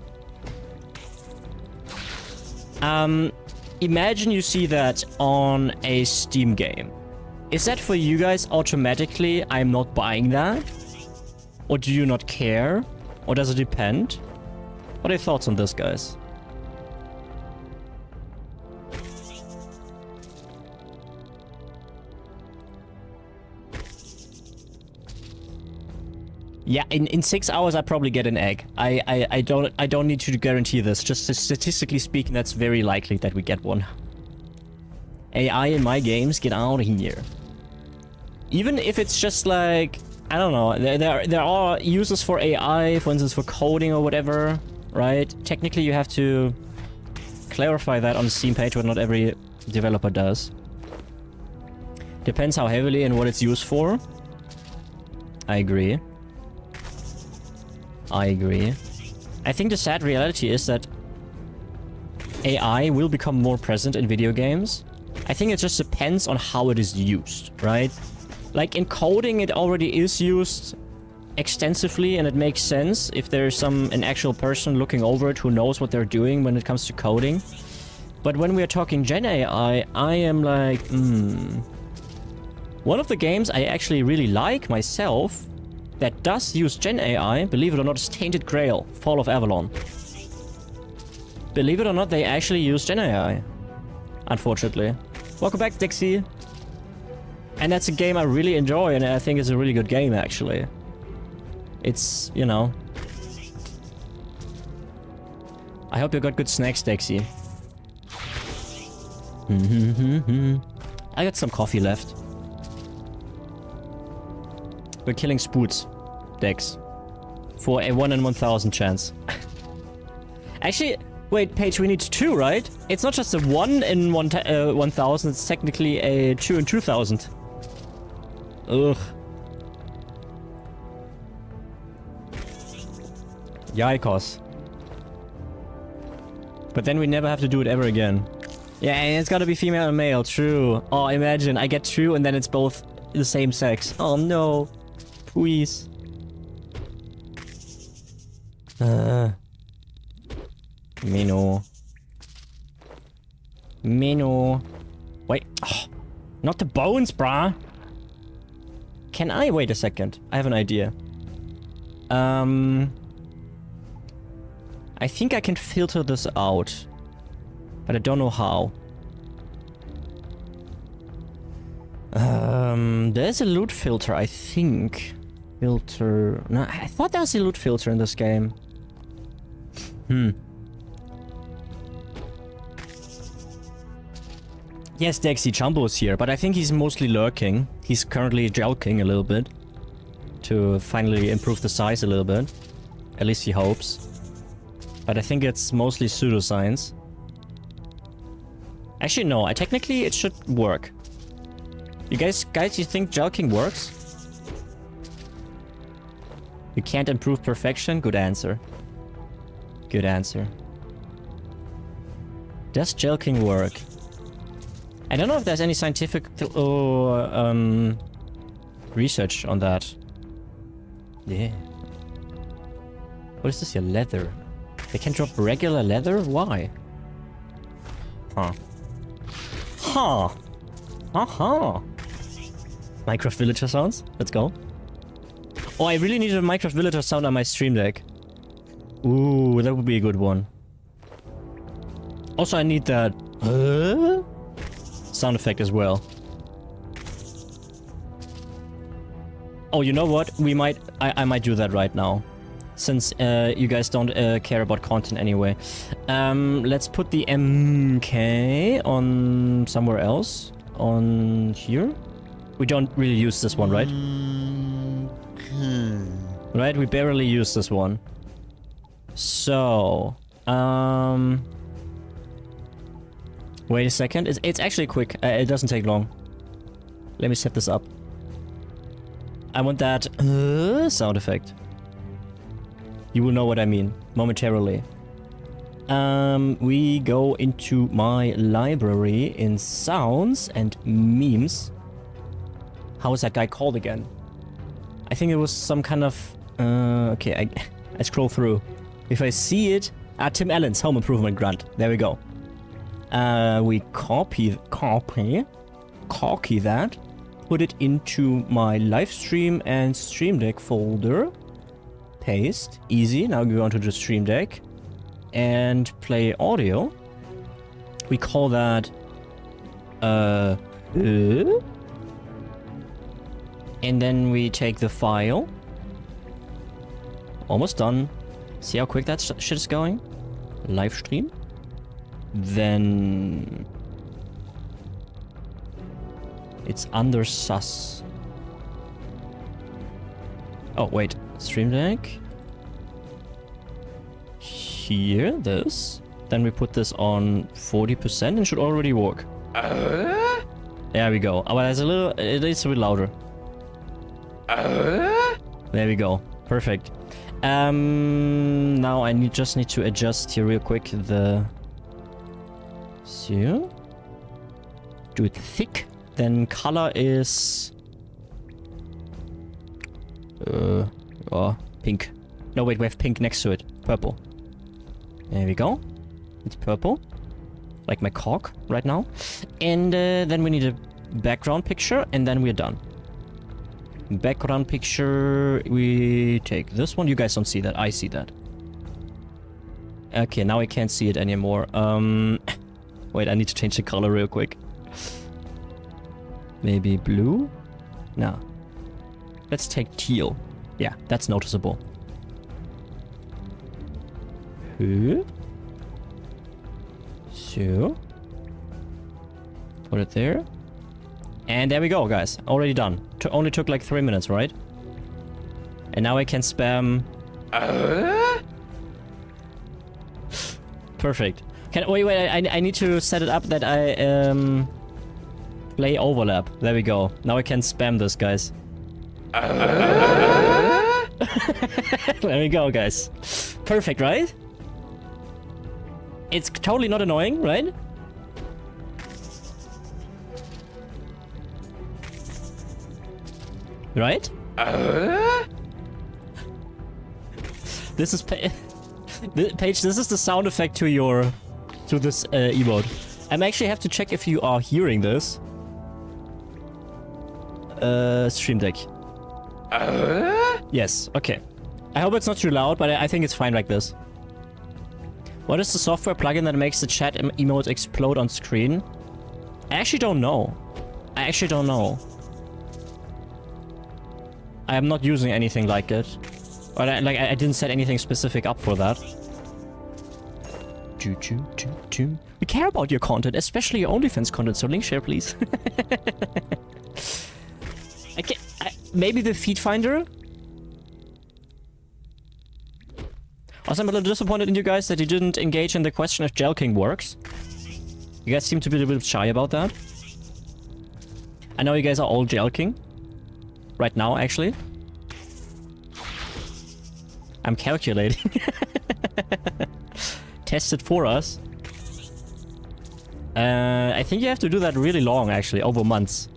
Imagine you see that on a Steam game. Is that for you guys automatically, I'm not buying that? Or do you not care? Or does it depend? What are your thoughts on this, guys? Yeah, in 6 hours I probably get an egg. I don't need to guarantee this. Just statistically speaking, that's very likely that we get one. AI in my games, get out of here. Even if it's just like, I don't know, there are uses for AI, for instance for coding or whatever, right? Technically you have to clarify that on the Steam page, but not every developer does. Depends how heavily and what it's used for. I agree. I think the sad reality is that AI will become more present in video games. I think it just depends on how it is used, right? Like in coding, it already is used extensively and it makes sense if there's an actual person looking over it who knows what they're doing when it comes to coding. But when we are talking Gen AI, I am like, One of the games I actually really like myself that does use Gen AI, believe it or not, is Tainted Grail, Fall of Avalon. Believe it or not, they actually use Gen AI. Unfortunately. Welcome back, Dixie. And that's a game I really enjoy, and I think it's a really good game, actually. It's, you know... I hope you got good snacks, Dixie. I got some coffee left. We're killing spoots, Dex. For a 1 in 1,000 chance. Actually, wait, Paige, we need 2, right? It's not just a 1 in 1,000, it's technically a 2 in 2,000. Ugh. Yikos. But then we never have to do it ever again. Yeah, and it's gotta be female and male, true. Oh, imagine, I get 2 and then it's both the same sex. Oh no. Please. Mino. Wait. Oh, not the bones, brah. Can I? Wait a second. I have an idea. I think I can filter this out. But I don't know how. There's a loot filter, I think. Filter... No, I thought there was a loot filter in this game. Yes, Dexy Jumbo's here, but I think he's mostly lurking. He's currently jelking a little bit. To finally improve the size a little bit. At least he hopes. But I think it's mostly pseudoscience. Actually, no. Technically, it should work. You guys, you think jelking works? You can't improve perfection? Good answer. Good answer. Does jelking work? I don't know if there's any scientific research on that. Yeah. What is this here? Leather. They can drop regular leather? Why? Huh. Huh. Aha. Minecraft villager sounds? Let's go. Oh, I really needed a Minecraft villager sound on my stream deck. Ooh, that would be a good one. Also, I need that sound effect as well. Oh, you know what? I might do that right now. Since you guys don't care about content anyway. Let's put the MK on somewhere else. On here? We don't really use this one, right? Right, we barely use this one. So, wait a second. It's actually quick. It doesn't take long. Let me set this up. I want that sound effect. You will know what I mean momentarily. We go into my library in sounds and memes. How is that guy called again? I think it was some kind of... okay, I scroll through. If I see it... Tim Allen's Home Improvement Grunt. There we go. We copy that. Put it into my live stream and stream deck folder. Paste. Easy. Now we go onto the stream deck. And play audio. We call that... And then we take the file. Almost done. See how quick that shit is going? Live stream. Then... It's under sus. Oh, wait. Stream deck. Here, this. Then we put this on 40% and it should already work. There we go. Oh, but it's a little... It needs to be louder. There we go. Perfect. Now I just need to adjust here real quick the... So... Do it thick. Then color is... Oh, pink. No, wait, we have pink next to it. Purple. There we go. It's purple. Like my cock right now. And then we need a background picture and then we're done. Background picture, we take this one. You guys don't see that. I see that. Okay, now I can't see it anymore. Wait, I need to change the color real quick. Maybe blue? No. Let's take teal. Yeah, that's noticeable. So. Put it there. And there we go, guys. Already done. Only took like 3 minutes, right? And now I can spam... Perfect. Wait, I need to set it up that I play overlap. There we go. Now I can spam this, guys. There we go, guys. Perfect, right? It's totally not annoying, right? Right? This is Paige, this is the sound effect to this emote. I actually have to check if you are hearing this. Stream Deck. Yes, okay. I hope it's not too loud, but I think it's fine like this. What is the software plugin that makes the chat emote explode on screen? I actually don't know. I actually don't know. I am not using anything like it. Or I didn't set anything specific up for that. We care about your content, especially your OnlyFans content, so link share, please. Maybe the feed finder? Also, I'm a little disappointed in you guys that you didn't engage in the question if jelking works. You guys seem to be a little bit shy about that. I know you guys are all jelking. Right now, actually. I'm calculating. Test it for us. I think you have to do that really long, actually, over months.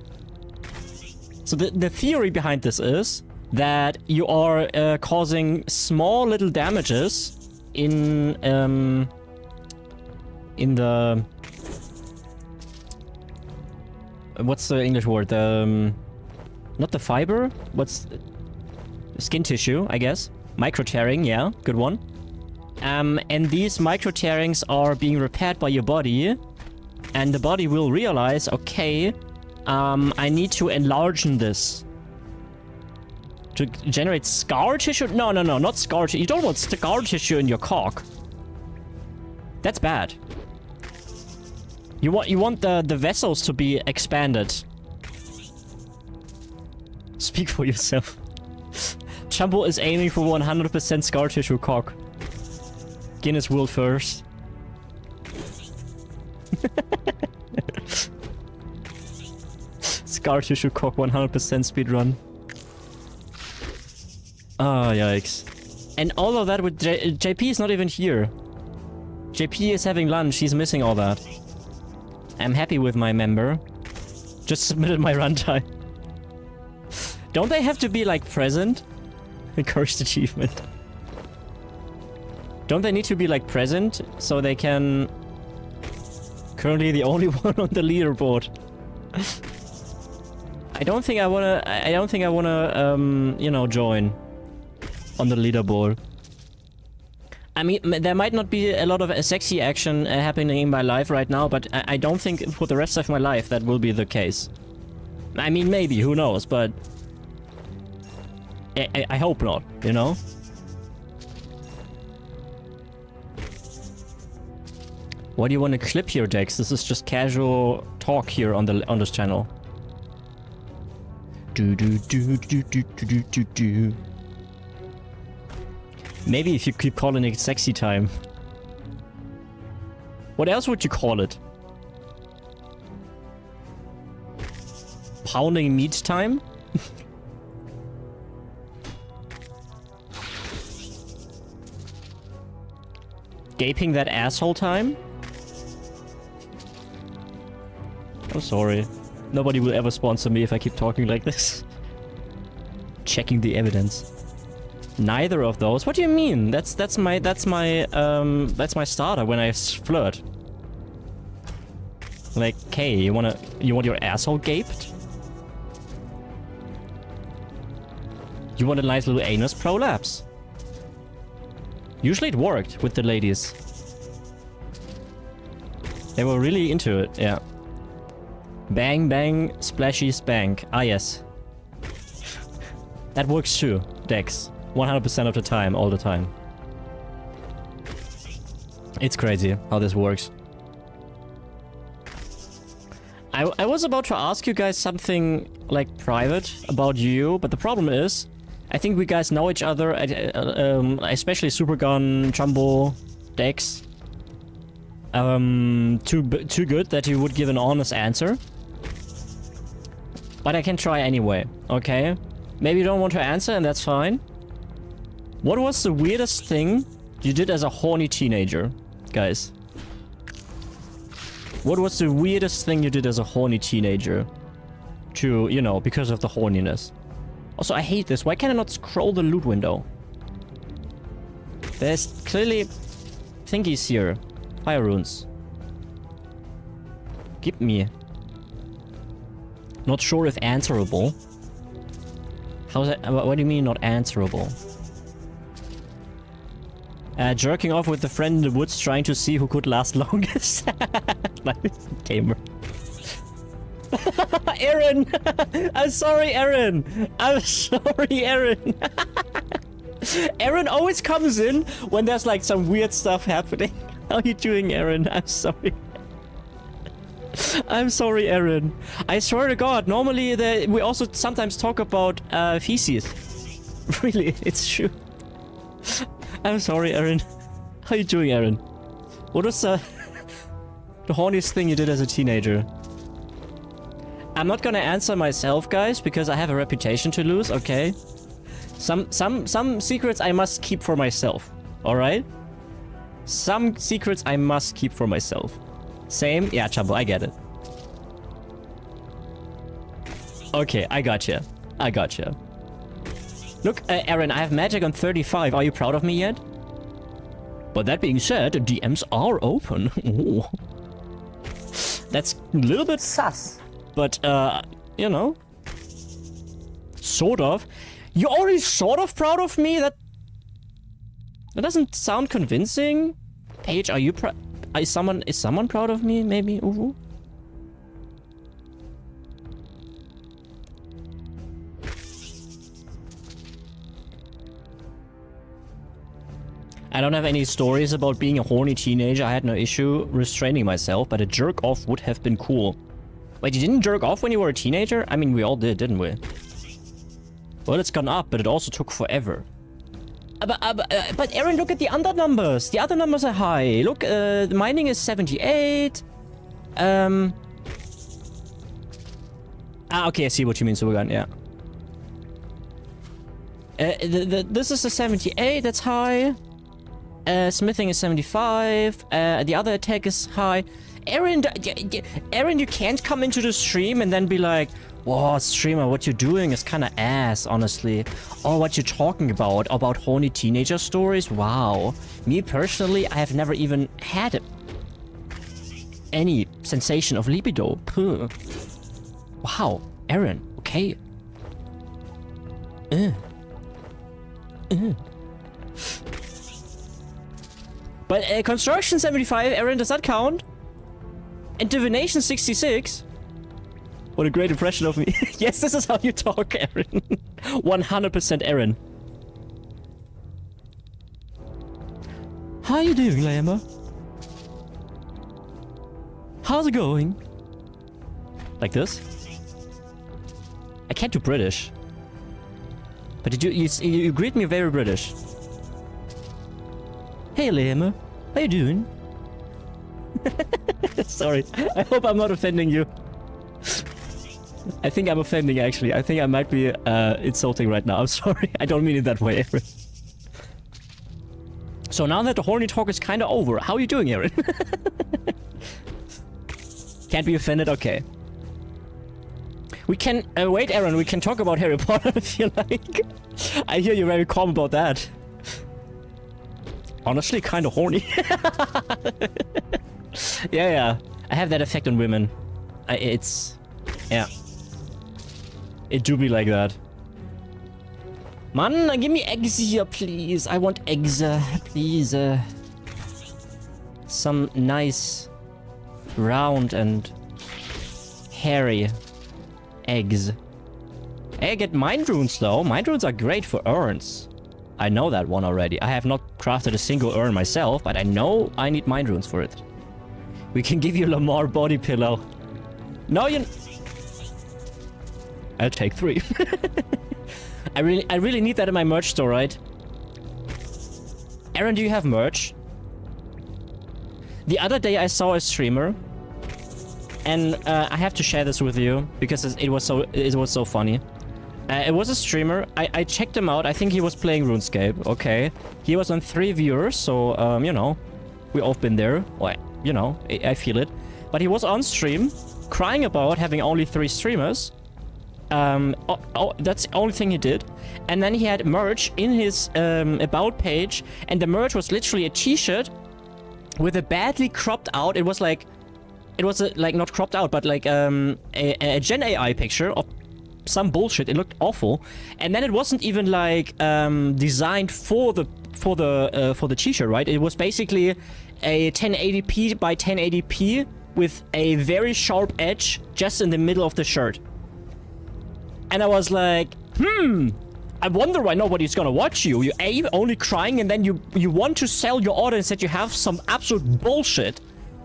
So the theory behind this is that you are causing small little damages in the... What's the English word? Not the fiber? What's... Skin tissue, I guess. Micro-tearing, yeah, good one. And these micro-tearings are being repaired by your body. And the body will realize, okay, I need to enlarge this. To generate scar tissue? No, not scar tissue. You don't want scar tissue in your cock. That's bad. You want the vessels to be expanded. Speak for yourself. Jumbo is aiming for 100% scar tissue cock. Guinness World first. Scar tissue cock 100% speedrun. Ah, yikes. And all of that with JP is not even here. JP is having lunch, he's missing all that. I'm happy with my member. Just submitted my runtime. Don't they have to be, like, present? Cursed achievement. Don't they need to be, like, present so they can... Currently the only one on the leaderboard. I don't think I wanna, you know, join on the leaderboard. I mean, there might not be a lot of sexy action happening in my life right now, but I don't think for the rest of my life that will be the case. I mean, maybe, who knows, but... I hope not, you know? Why do you want to clip here, Dex? This is just casual talk here on this channel. Maybe if you keep calling it sexy time. What else would you call it? Pounding meat time? Gaping that asshole time? I'm sorry. Nobody will ever sponsor me if I keep talking like this. Checking the evidence. Neither of those. What do you mean? That's my starter when I flirt. Like, okay, you want your asshole gaped? You want a nice little anus prolapse? Usually it worked with the ladies. They were really into it, yeah. Bang, bang, splashy, spank. Ah, yes. That works too, Dex. 100% of the time, all the time. It's crazy how this works. I was about to ask you guys something, like, private about you, but the problem is, I think we guys know each other, especially Supergun, Jumbo, Dex. Too good that you would give an honest answer. But I can try anyway, okay? Maybe you don't want to answer, and that's fine. What was the weirdest thing you did as a horny teenager, guys? What was the weirdest thing you did as a horny teenager? To, you know, because of the horniness. Also, I hate this. Why can I not scroll the loot window? There's clearly thingies here. Fire runes. Give me. Not sure if answerable. How's that? What do you mean not answerable? Jerking off with a friend in the woods trying to see who could last longest. Nice gamer. Aaron! I'm sorry, Aaron! I'm sorry, Aaron! Aaron always comes in when there's like some weird stuff happening. How are you doing, Aaron? I'm sorry. I'm sorry, Aaron. I swear to God, normally we also sometimes talk about feces. Really, it's true. I'm sorry, Aaron. How you doing, Aaron? What was the horniest thing you did as a teenager? I'm not gonna answer myself, guys, because I have a reputation to lose, okay? Some secrets I must keep for myself, alright? Some secrets I must keep for myself. Same? Yeah, Chabo, I get it. Okay, I gotcha. I gotcha. Look, Aaron, I have magic on 35. Are you proud of me yet? But that being said, DMs are open. Ooh. That's a little bit sus. But, you know. Sort of. You're already sort of proud of me? That doesn't sound convincing. Paige, are you proud? Is someone proud of me? Maybe? Ooh. I don't have any stories about being a horny teenager. I had no issue restraining myself, but a jerk off would have been cool. Wait, you didn't jerk off when you were a teenager? I mean, we all did, didn't we? Well, it's gone up, but it also took forever. But Aaron, look at the other numbers. The other numbers are high. Look, mining is 78. Okay, I see what you mean, Supergun, yeah. This is a 78, that's high. Smithing is 75. The other attack is high. Aaron, you can't come into the stream and then be like, whoa, streamer, what you're doing is kind of ass, honestly. Oh, what you're talking about horny teenager stories? Wow. Me personally, I have never even had any sensation of libido. Puh. Wow, Aaron, okay. But construction 75, Aaron, does that count? And divination 66? What a great impression of me. Yes, this is how you talk, Aaron. 100% Aaron. How you doing, Lama? How's it going? Like this? I can't do British. But you greet me very British. Hey, Lama. How you doing? Sorry. I hope I'm not offending you. I think I'm offending, actually. I think I might be insulting right now. I'm sorry. I don't mean it that way, Aaron. So now that the horny talk is kind of over, how are you doing, Aaron? Can't be offended? Okay. We can... wait, Aaron. We can talk about Harry Potter if you like. I hear you're very calm about that. Honestly, kind of horny. Yeah. I have that effect on women. Yeah. It do be like that. Man, give me eggs here, please. I want eggs, please. Some nice, round and hairy eggs. Hey, I get mind runes though. Mind runes are great for urns. I know that one already. I have not crafted a single urn myself, but I know I need mind runes for it. We can give you Lamar body pillow. No, you... I'll take 3. I really need that in my merch store, right? Aaron, do you have merch? The other day I saw a streamer, and I have to share this with you because it was so funny. It was a streamer. I checked him out. I think he was playing RuneScape. Okay, he was on 3 viewers, so you know, we all been there. Well, you know, I feel it. But he was on stream, crying about having only 3 streamers. That's the only thing he did. And then he had merch in his about page, and the merch was literally a t-shirt with a badly cropped out. It was like It was like not cropped out, but like a Gen AI picture of some bullshit. It looked awful, and then it wasn't even like designed for the t-shirt, right? It was basically a 1080p by 1080p with a very sharp edge just in the middle of the shirt. And I was like, I wonder why nobody's gonna watch you. You're only crying, and then you want to sell your audience that you have some absolute bullshit.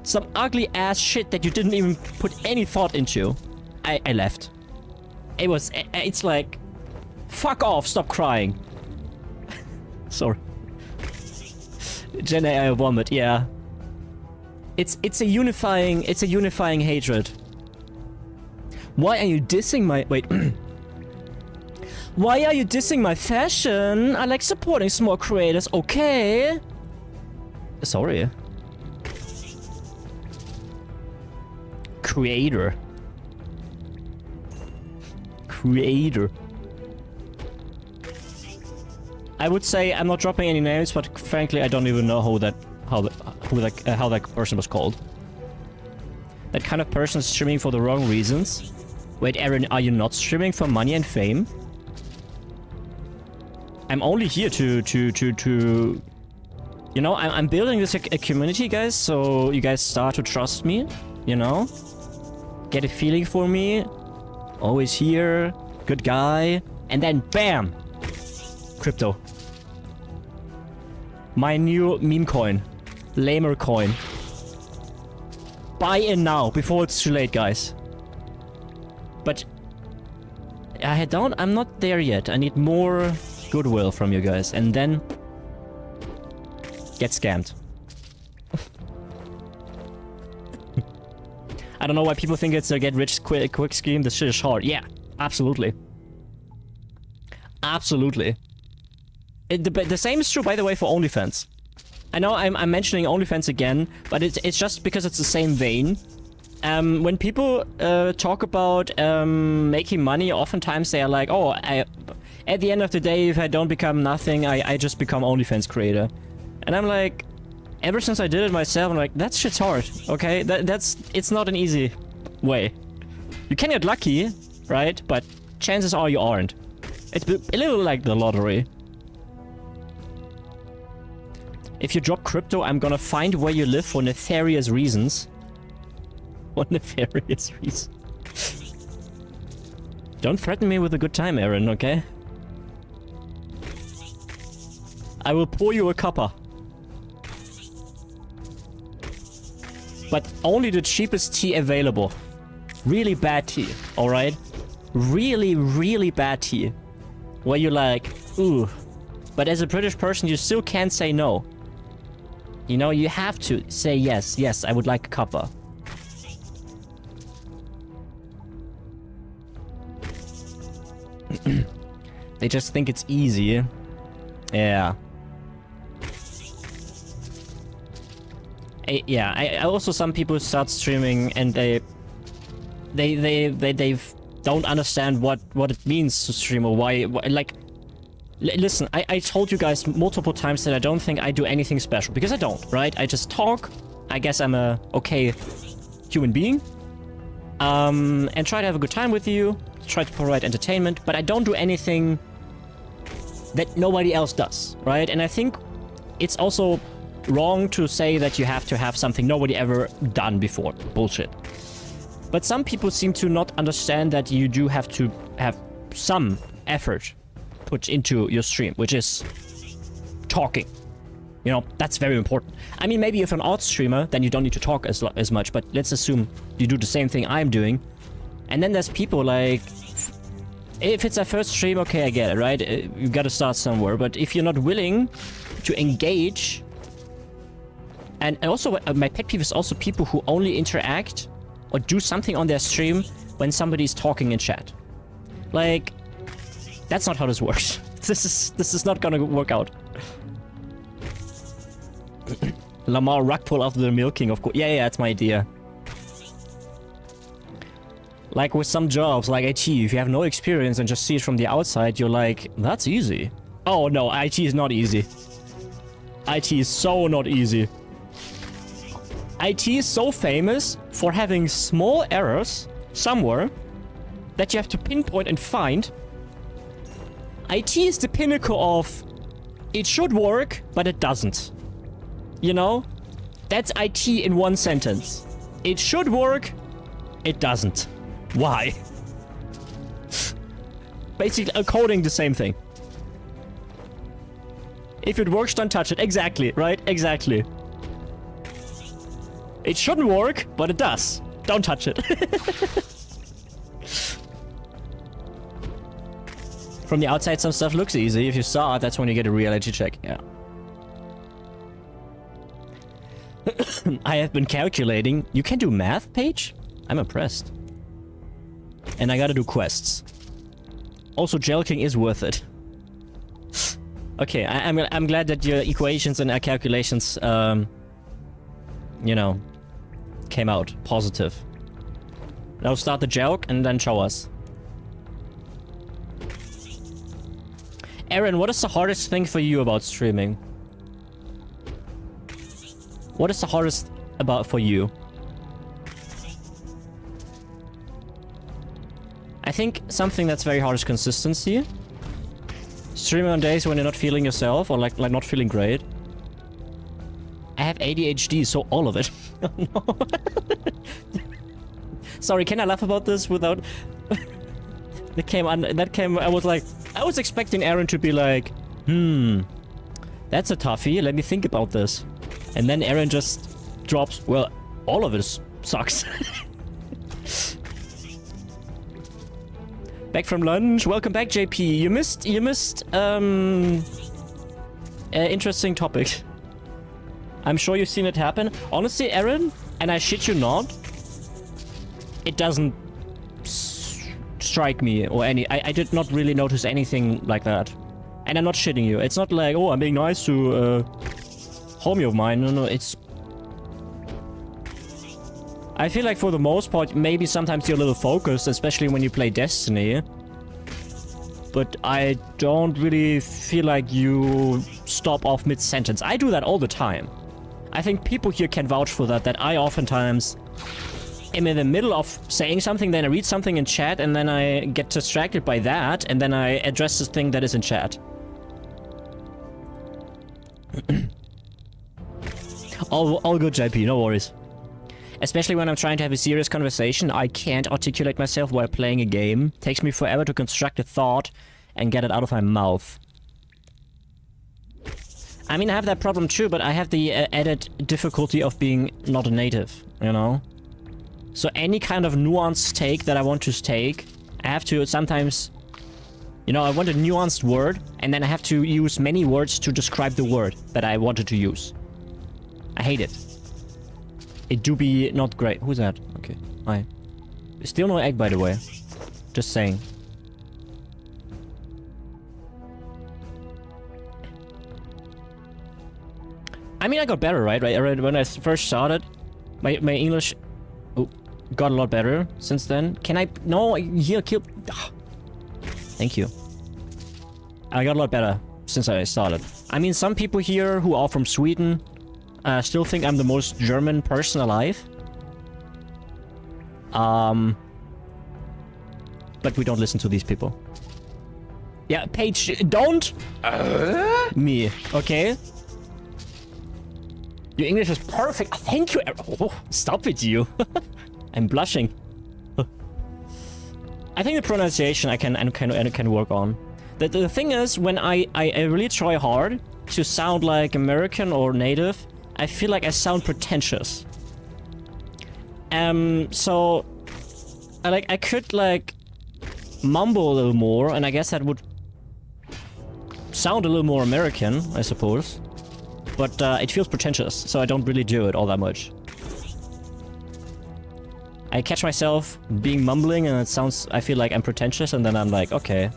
Some ugly ass shit that you didn't even put any thought into. I left. It's like, fuck off, stop crying. Sorry. Gen AI vomit, yeah. It's a unifying hatred. Why are you dissing my, wait. Why are you dissing my fashion? I like supporting small creators, okay? Sorry. Creator. I would say I'm not dropping any names, but frankly, I don't even know how that person was called. That kind of person is streaming for the wrong reasons. Wait, Aaron, are you not streaming for money and fame? I'm only here to you know, I'm building this a community, guys, so you guys start to trust me, you know? Get a feeling for me. Always here, good guy, and then BAM! Crypto. My new meme coin. Lamer coin. Buy in now, before it's too late, guys. But I'm not there yet. I need more goodwill from you guys, and then get scammed. I don't know why people think it's a get rich quick scheme. This shit is hard. Yeah, absolutely. Absolutely. The same is true, by the way, for OnlyFans. I know I'm mentioning OnlyFans again, but it's just because it's the same vein. When people talk about making money, oftentimes they are like, oh, at the end of the day, if I don't become nothing, I just become OnlyFans creator. And I'm like, ever since I did it myself, I'm like, that shit's hard, okay? It's not an easy way. You can get lucky, right? But chances are you aren't. It's a little like the lottery. If you drop crypto, I'm gonna find where you live for nefarious reasons. For nefarious reasons. Don't threaten me with a good time, Aaron, okay? I will pour you a cuppa. But only the cheapest tea available. Really bad tea, alright? Really, really bad tea. Where you're like, ooh. But as a British person, you still can't say no. You know, you have to say yes. Yes, I would like a cuppa. They just think it's easy. Yeah. I also, some people start streaming and they don't understand what it means to stream or why like. Listen, I told you guys multiple times that I don't think I do anything special, because I don't, right? I just talk. I guess I'm a okay human being. And try to have a good time with you, try to provide entertainment, but I don't do anything that nobody else does, right? And I think it's also wrong to say that you have to have something nobody ever done before. Bullshit. But some people seem to not understand that you do have to have some effort put into your stream, which is talking. You know, that's very important. I mean, maybe if you're an art streamer, then you don't need to talk as much, but let's assume you do the same thing I'm doing. And then there's people like, if it's a first stream, okay, I get it, right? You gotta start somewhere. But if you're not willing to engage, and also my pet peeve is also people who only interact or do something on their stream when somebody's talking in chat. Like, that's not how this works. This is not gonna work out. Lamar rug pull after the milking, of course. Yeah, that's my idea. Like with some jobs, like IT, if you have no experience and just see it from the outside, you're like, that's easy. Oh no, IT is not easy. IT is so not easy. IT is so famous for having small errors somewhere that you have to pinpoint and find. IT is the pinnacle of it should work, but it doesn't. You know? That's IT in one sentence. It should work, it doesn't. Why? Basically, coding the same thing. If it works, don't touch it. Exactly, right? Exactly. It shouldn't work, but it does. Don't touch it. From the outside, some stuff looks easy. If you saw it, that's when you get a reality check. Yeah. I have been calculating. You can do math, Paige? I'm impressed. And I gotta do quests. Also, jelking is worth it. Okay, I'm glad that your equations and calculations, you know, came out positive. Now start the jelk and then show us. Aaron, what is the hardest thing for you about streaming? What is the hardest about for you? I think something that's very hard is consistency. Streaming on days when you're not feeling yourself or like not feeling great. I have ADHD, so all of it. Oh, no. Sorry, can I laugh about this without... I was expecting Aaron to be like, that's a toughie, let me think about this. And then Aaron just drops, well, all of it sucks. Back from lunch. Welcome back, JP. You missed interesting topic. I'm sure you've seen it happen. Honestly, Aaron, and I shit you not, it doesn't strike me or I did not really notice anything like that. And I'm not shitting you. It's not like, oh, I'm being nice to homie of mine. No, it's... I feel like for the most part, maybe sometimes you're a little focused, especially when you play Destiny. But I don't really feel like you stop off mid-sentence. I do that all the time. I think people here can vouch for that I oftentimes am in the middle of saying something, then I read something in chat, and then I get distracted by that, and then I address the thing that is in chat. all good, JP, no worries. Especially when I'm trying to have a serious conversation, I can't articulate myself while playing a game. Takes me forever to construct a thought and get it out of my mouth. I mean, I have that problem too, but I have the added difficulty of being not a native, you know? So any kind of nuanced take that I want to take, I have to sometimes... You know, I want a nuanced word, and then I have to use many words to describe the word that I wanted to use. I hate it. It do be not great. Who's that? Okay. Hi. Still no egg, by the way. Just saying. I mean, I got better, right? When I first started, my English got a lot better since then. Can I... No, here, kill... Thank you. I got a lot better since I started. I mean, some people here who are from Sweden still think I'm the most German person alive. But we don't listen to these people. Yeah, Paige, don't... Me, okay? Your English is perfect. Thank you. Oh, stop it, you. I'm blushing. I think the pronunciation I can work on. The thing is, when I really try hard to sound like American or native, I feel like I sound pretentious. So I could like mumble a little more, and I guess that would sound a little more American, I suppose. But it feels pretentious, so I don't really do it all that much. I catch myself being mumbling, and it sounds... I feel like I'm pretentious, and then I'm like, okay.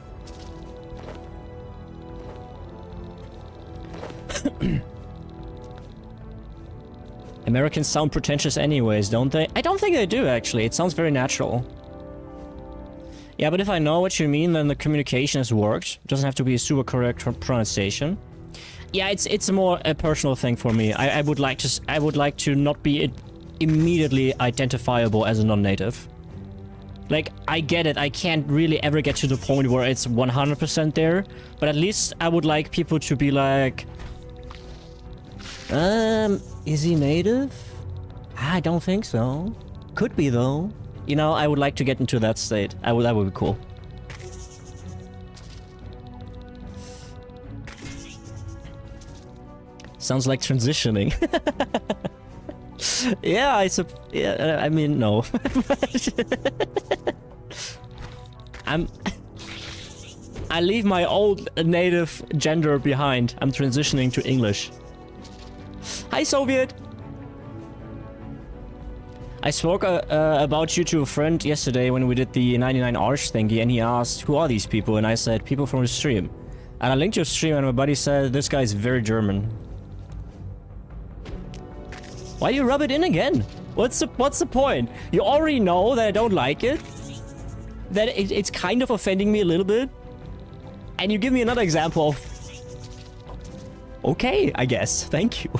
Americans sound pretentious anyways, don't they? I don't think they do, actually. It sounds very natural. Yeah, but if I know what you mean, then the communication has worked. It doesn't have to be a super correct pronunciation. Yeah, it's more a personal thing for me. I would like to not be immediately identifiable as a non-native. Like, I get it, I can't really ever get to the point where it's 100% there, but at least I would like people to be like, is he native? I don't think so. Could be though. You know, I would like to get into that state. That would be cool. Sounds like transitioning. Yeah, yeah, I mean, no. I leave my old native gender behind. I'm transitioning to English. Hi, Soviet! I spoke about you to a friend yesterday when we did the 99 Arch thingy, and he asked, who are these people? And I said, people from the stream. And I linked your stream, and my buddy said, this guy is very German. Why you rub it in again? What's the point? You already know that I don't like it. That it's kind of offending me a little bit. And you give me another example of... Okay, I guess. Thank you.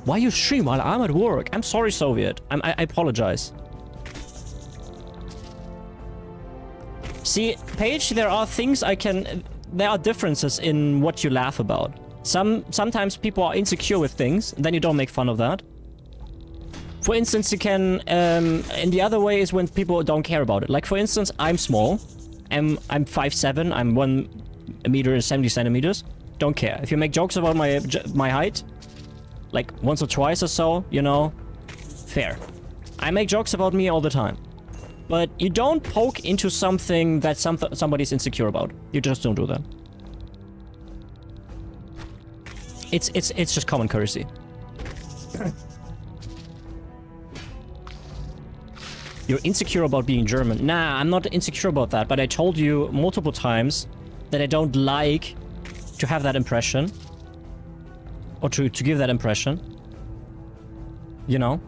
Why you stream while I'm at work? I'm sorry, Soviet. I apologize. See, Paige, there are things I can... There are differences in what you laugh about. Sometimes people are insecure with things, and then you don't make fun of that. For instance, you can... and the other way is when people don't care about it. Like, for instance, I'm small. I'm 5'7". I'm 1 meter and 70 centimeters. Don't care. If you make jokes about my height, like once or twice or so, you know, fair. I make jokes about me all the time. But you don't poke into something that somebody's insecure about. You just don't do that. It's just common courtesy. You're insecure about being German. Nah, I'm not insecure about that, but I told you multiple times that I don't like to have that impression. Or to give that impression. You know?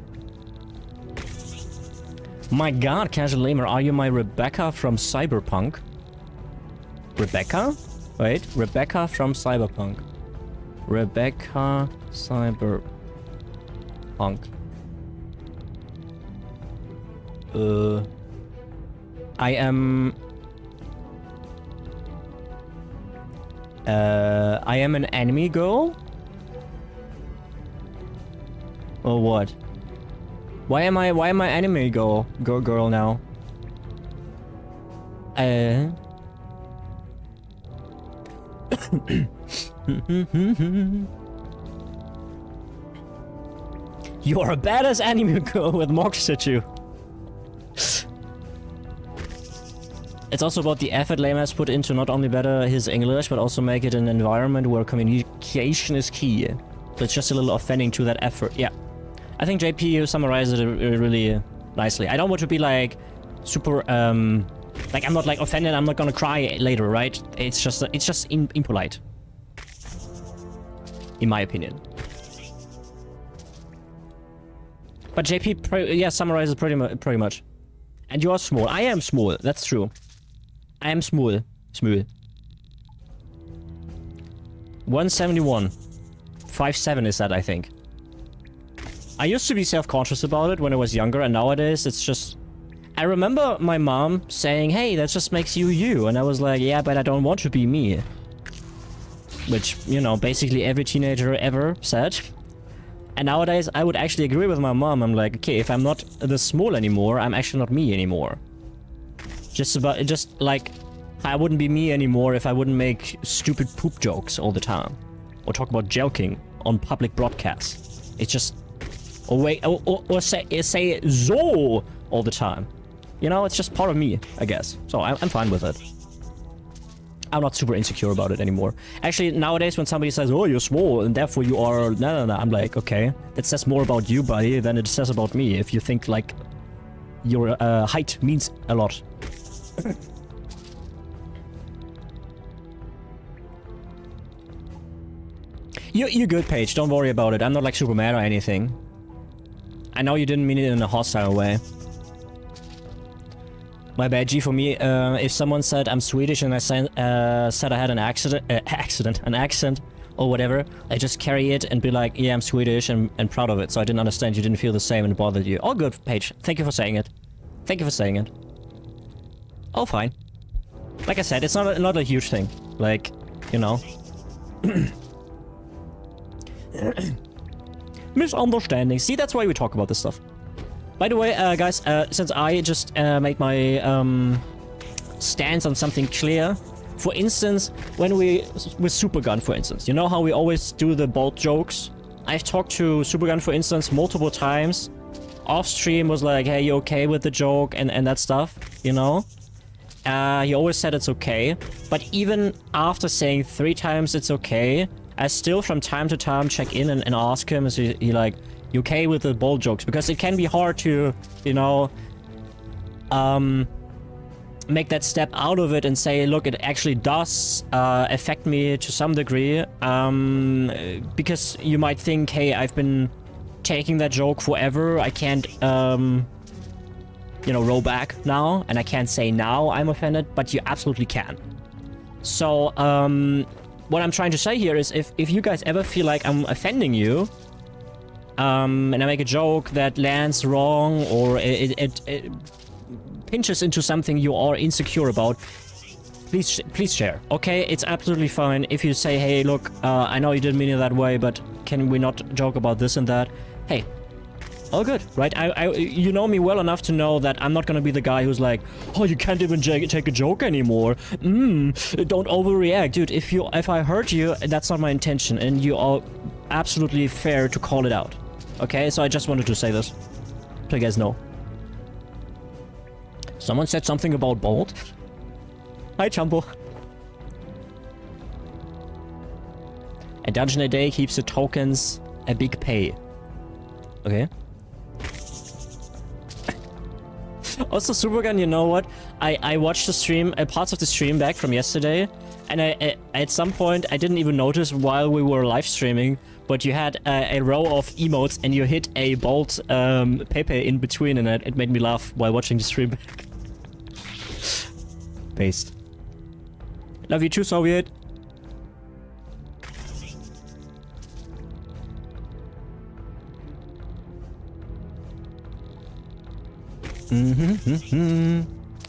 My god, Casual Lamer, are you my Rebecca from Cyberpunk? Rebecca? Wait, Rebecca from Cyberpunk. Rebecca Cyberpunk. I am an anime girl? Or what? Why am I anime girl now? You're a badass anime girl with Mox statue. It's also about the effort Lame has put into not only better his English, but also make it an environment where communication is key. So it's just a little offending to that effort. Yeah. I think JP summarized it really nicely. I don't want to be like super, like I'm not like offended, I'm not gonna cry later, right? It's just impolite. In my opinion. But JP, yeah, summarizes pretty much. And you are small. I am small, that's true. I am small. Small. 171. 5'7" is that, I think. I used to be self-conscious about it when I was younger, and nowadays it's just... I remember my mom saying, hey, that just makes you you. And I was like, yeah, but I don't want to be me. Which, you know, basically every teenager ever said. And nowadays I would actually agree with my mom. I'm like, okay, if I'm not this small anymore, I'm actually not me anymore. Just like, I wouldn't be me anymore if I wouldn't make stupid poop jokes all the time. Or talk about joking on public broadcasts. It's just... Or say so all the time. You know, it's just part of me, I guess. So I'm fine with it. I'm not super insecure about it anymore. Actually, nowadays when somebody says, oh, you're small, and therefore you are... No. I'm like, okay. That says more about you, buddy, than it says about me. If you think, like, your height means a lot. You're good, Paige. Don't worry about it. I'm not, like, super mad or anything. I know you didn't mean it in a hostile way. My bad, G. For me, if someone said I'm Swedish and I said I had an accent or whatever, I just carry it and be like, yeah, I'm Swedish and proud of it. So I didn't understand you didn't feel the same and it bothered you. All good, Paige. Thank you for saying it. Thank you for saying it. Oh, fine. Like I said, it's not a huge thing. Like, you know. Misunderstanding. See, that's why we talk about this stuff. By the way, guys, since I just made my stance on something clear, for instance, when with Supergun, for instance, you know how we always do the bold jokes? I've talked to Supergun, for instance, multiple times. Off stream was like, hey, you okay with the joke and that stuff, you know? He always said it's okay. But even after saying 3 times it's okay, I still from time to time check in and ask him, is he like, you okay with the bold jokes? Because it can be hard to, you know, make that step out of it and say, look, it actually does affect me to some degree. Because you might think, hey, I've been taking that joke forever. I can't, you know, roll back now. And I can't say now I'm offended, but you absolutely can. So, what I'm trying to say here is if you guys ever feel like I'm offending you, and I make a joke that lands wrong or it pinches into something you are insecure about, please share. Okay, it's absolutely fine if you say, hey, look, I know you didn't mean it that way, but can we not joke about this and that? Hey, all good, right? You know me well enough to know that I'm not gonna be the guy who's like, oh, you can't even take a joke anymore. Don't overreact, dude. If I hurt you, that's not my intention, and you are absolutely fair to call it out. Okay, so I just wanted to say this, so you guys know. Someone said something about bold. Hi, Champo. A dungeon a day keeps the tokens a big pay. Okay. Also, Supergun, you know what? I watched the stream, parts of the stream back from yesterday, and I at some point I didn't even notice while we were live streaming, but you had a row of emotes and you hit a bold Pepe in between, and it made me laugh while watching the stream back. Based. Love you too, Soviet.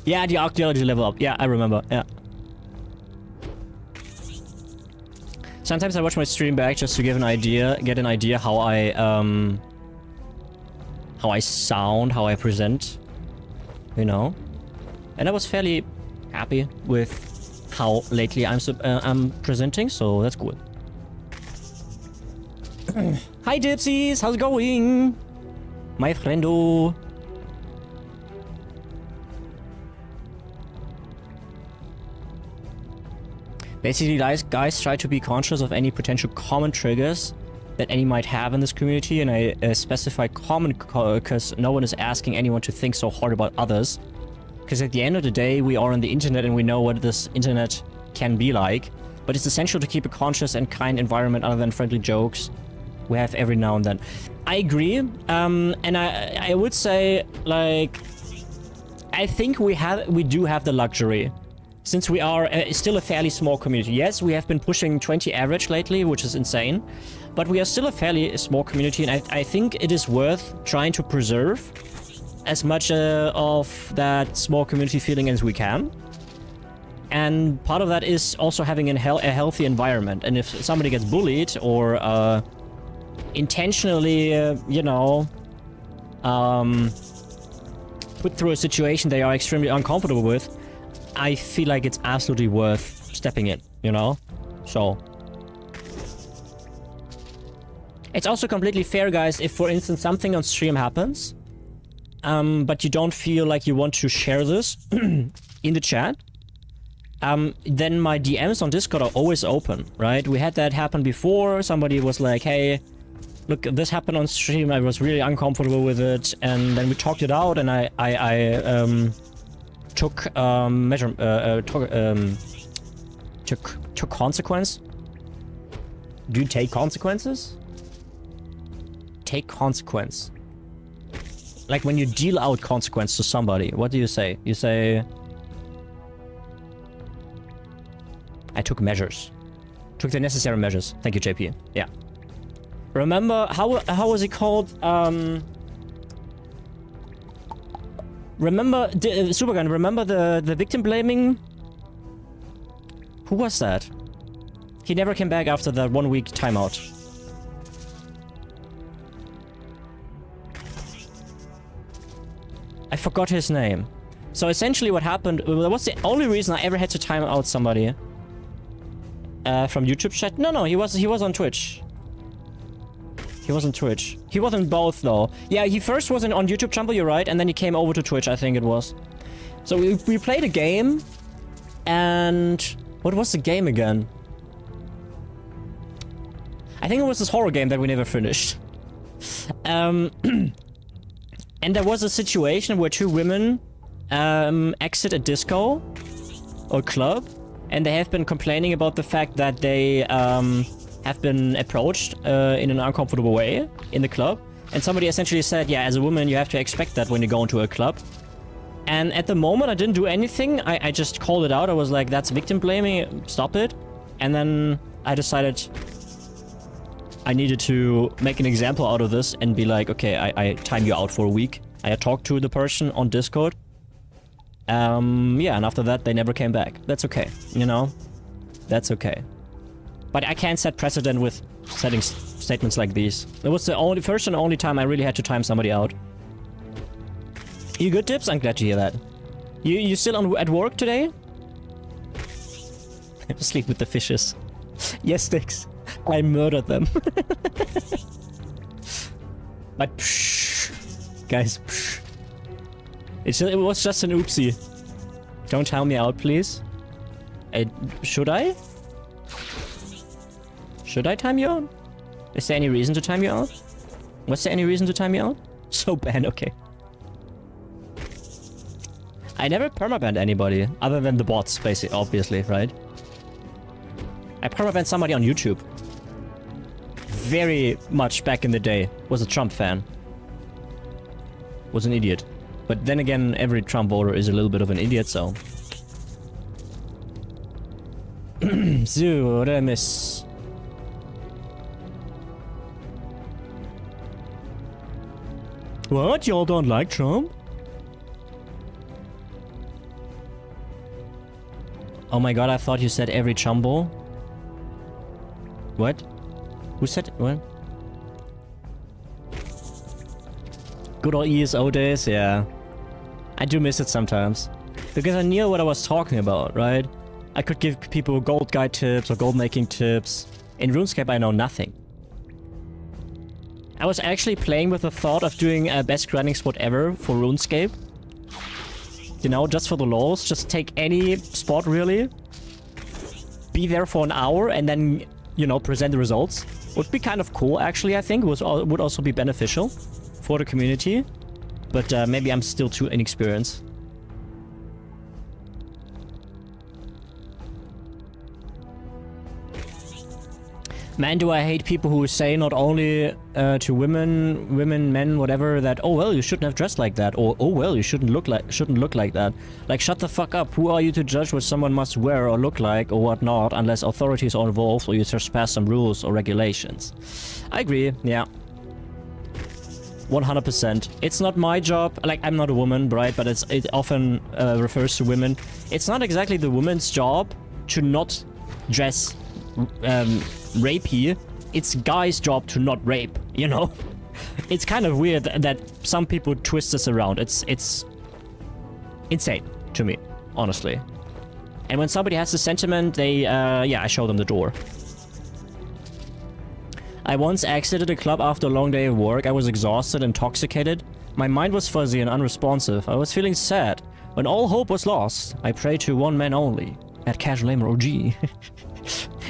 Yeah, the archaeology level up. Yeah, I remember. Yeah. Sometimes I watch my stream back just to get an idea how I sound, how I present, you know. And I was fairly happy with how lately I'm presenting, so that's good. Hi Dipsies, how's it going? My friendo. Basically, guys try to be conscious of any potential common triggers that any might have in this community, and I specify common because no one is asking anyone to think so hard about others. Because at the end of the day, we are on the internet and we know what this internet can be like. But it's essential to keep a conscious and kind environment other than friendly jokes we have every now and then. I agree. And I would say, like, I think we do have the luxury. Since we are still a fairly small community. Yes, we have been pushing 20 average lately, which is insane. But we are still a fairly small community, and I think it is worth trying to preserve as much of that small community feeling as we can. And part of that is also having a healthy environment. And if somebody gets bullied or intentionally, you know, put through a situation they are extremely uncomfortable with, I feel like it's absolutely worth stepping in, you know? So. It's also completely fair, guys, if, for instance, something on stream happens, but you don't feel like you want to share this in the chat, then my DMs on Discord are always open, right? We had that happen before. Somebody was like, hey, look, this happened on stream. I was really uncomfortable with it. And then we talked it out, and I took took consequence. Do you take consequences? Take consequence. Like when you deal out consequence to somebody, what do you say? You say, I took measures Took the necessary measures. Thank you, JP. Yeah. Remember, how was it called? Remember, Supergun, remember the victim blaming? Who was that? He never came back after the 1 week timeout. I forgot his name. So essentially what happened, that was the only reason I ever had to time out somebody. From YouTube chat? No, he was on Twitch. He was on Twitch. He wasn't both though. Yeah, he first was on YouTube channel, you're right, and then he came over to Twitch, I think it was. So we played a game, and what was the game again? I think it was this horror game that we never finished. And there was a situation where two women exit a disco or club, and they have been complaining about the fact that they have been approached in an uncomfortable way in the club. And somebody essentially said, yeah, as a woman, you have to expect that when you go into a club. And at the moment, I didn't do anything. I just called it out. I was like, that's victim blaming. Stop it. And then I decided I needed to make an example out of this and be like, okay, I time you out for a week. I talked to the person on Discord. Yeah, and after that, they never came back. That's okay, you know? That's okay. But I can't set precedent with setting statements like these. It was the first and only time I really had to time somebody out. You good, Tips? I'm glad to hear that. You still at work today? Sleep with the fishes. Yes, Sticks. I murdered them. But psh, guys, psh. It was just an oopsie. Don't tell me out, please. Should I? Should I time you out? Is there any reason to time you out? Was there any reason to time you out? So banned, okay. I never permabanned anybody, other than the bots, basically, obviously, right? I permabanned somebody on YouTube. Very much back in the day. Was a Trump fan. Was an idiot. But then again, every Trump voter is a little bit of an idiot, so... So, what did I miss? What? Y'all don't like Trump? Oh my god, I thought you said every chumbo. What? Who said what? Good old ESO days, yeah. I do miss it sometimes. Because I knew what I was talking about, right? I could give people gold guide tips or gold making tips. In RuneScape I know nothing. I was actually playing with the thought of doing a best grinding spot ever for RuneScape. You know, just for the lols, just take any spot really. Be there for an hour and then, you know, present the results. Would be kind of cool actually, I think. Would also be beneficial for the community. But maybe I'm still too inexperienced. Man, do I hate people who say not only to women, men, whatever, that oh well, you shouldn't have dressed like that, or oh well, you shouldn't look like that. Like, shut the fuck up. Who are you to judge what someone must wear or look like or whatnot, unless authorities are involved or you trespass some rules or regulations? I agree. Yeah. 100%. It's not my job. Like, I'm not a woman, right? But it often refers to women. It's not exactly the woman's job to not dress rapey. It's guys' job to not rape, you know? It's kind of weird that some people twist this around. It's insane to me, honestly. And when somebody has the sentiment, they, yeah, I show them the door. I once exited a club after a long day of work. I was exhausted, intoxicated. My mind was fuzzy and unresponsive. I was feeling sad. When all hope was lost, I prayed to one man only, at Casual Gamer OG.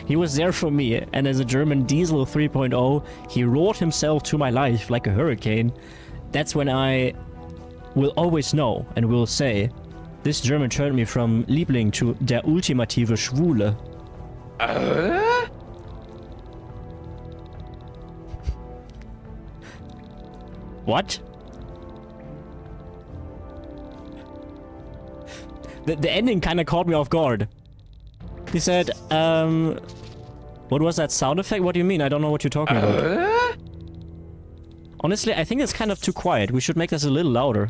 He was there for me, and as a German Diesel 3.0, he roared himself to my life like a hurricane. That's when I will always know and will say, this German turned me from Liebling to der ultimative Schwule. What? The ending kinda caught me off guard. He said, What was that sound effect? What do you mean? I don't know what you're talking about. Honestly, I think it's kind of too quiet. We should make this a little louder.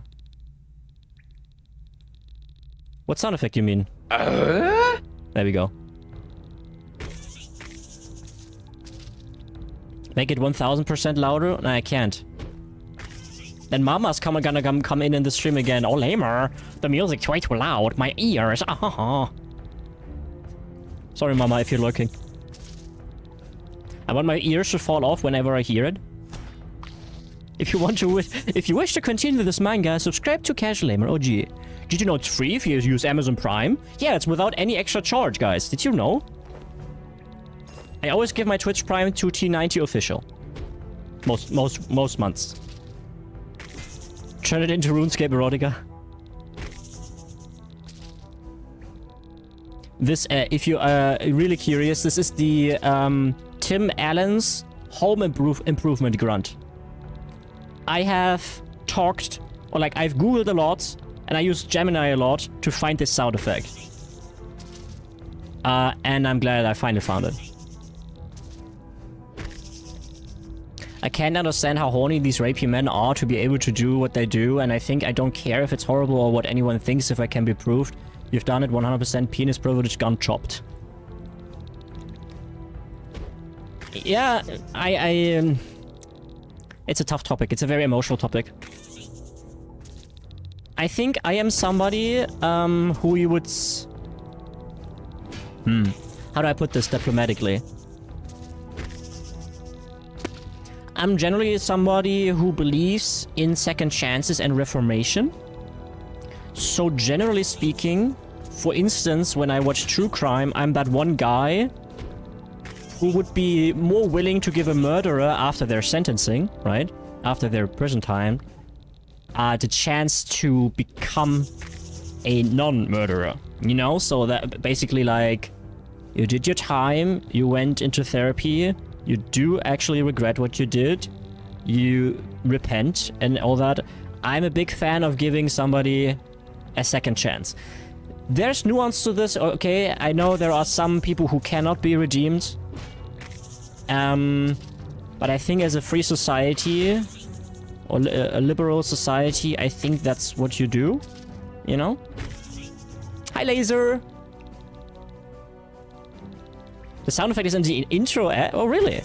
What sound effect you mean? There we go. Make it 1000% louder? No, I can't. Then Mama's gonna come in the stream again. Oh, lamer. The music's way too loud. My ears. Sorry, Mama, if you're looking. I want my ears to fall off whenever I hear it. If you wish to continue this manga, subscribe to Casual Lamer OG. Did you know it's free if you use Amazon Prime? Yeah, it's without any extra charge, guys. Did you know? I always give my Twitch Prime to T90 official. Most months. Turn it into RuneScape erotica. This, if you are really curious, this is the Tim Allen's home improvement grunt. I have talked, or like I've googled a lot, and I used Gemini a lot to find this sound effect. And I'm glad I finally found it. I can't understand how horny these rapey men are to be able to do what they do, and I think I don't care if it's horrible or what anyone thinks if I can be proved. You've done it 100%, penis privilege gun chopped. Yeah, it's a tough topic. It's a very emotional topic. I think I am somebody who you would... How do I put this diplomatically? I'm generally somebody who believes in second chances and reformation. So generally speaking, for instance, when I watch true crime, I'm that one guy who would be more willing to give a murderer after their sentencing, right? After their prison time, the chance to become a non-murderer, you know? So that basically, like, you did your time, you went into therapy, you do actually regret what you did, you repent and all that. I'm a big fan of giving somebody a second chance. There's nuance to this, okay? I know there are some people who cannot be redeemed. But I think as a free society, or a liberal society, I think that's what you do, you know? Hi, Laser! The sound effect is in the intro. Oh, really?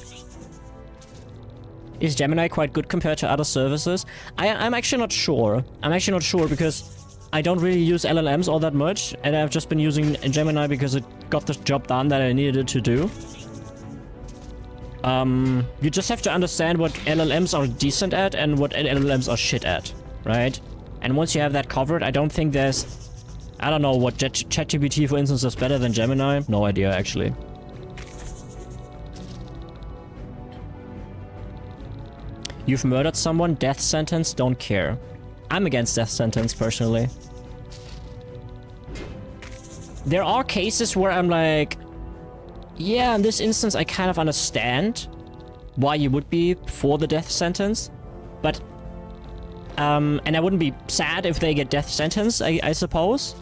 Is Gemini quite good compared to other services? I'm actually not sure. I'm actually not sure because I don't really use LLMs all that much, and I've just been using Gemini because it got the job done that I needed it to do. You just have to understand what LLMs are decent at and what LLMs are shit at, right? And once you have that covered, I don't think there's... I don't know what ChatGPT, for instance, is better than Gemini. No idea, actually. You've murdered someone, death sentence, don't care. I'm against death sentence, personally. There are cases where I'm like... Yeah, in this instance, I kind of understand why you would be for the death sentence. But... and I wouldn't be sad if they get death sentence, I suppose.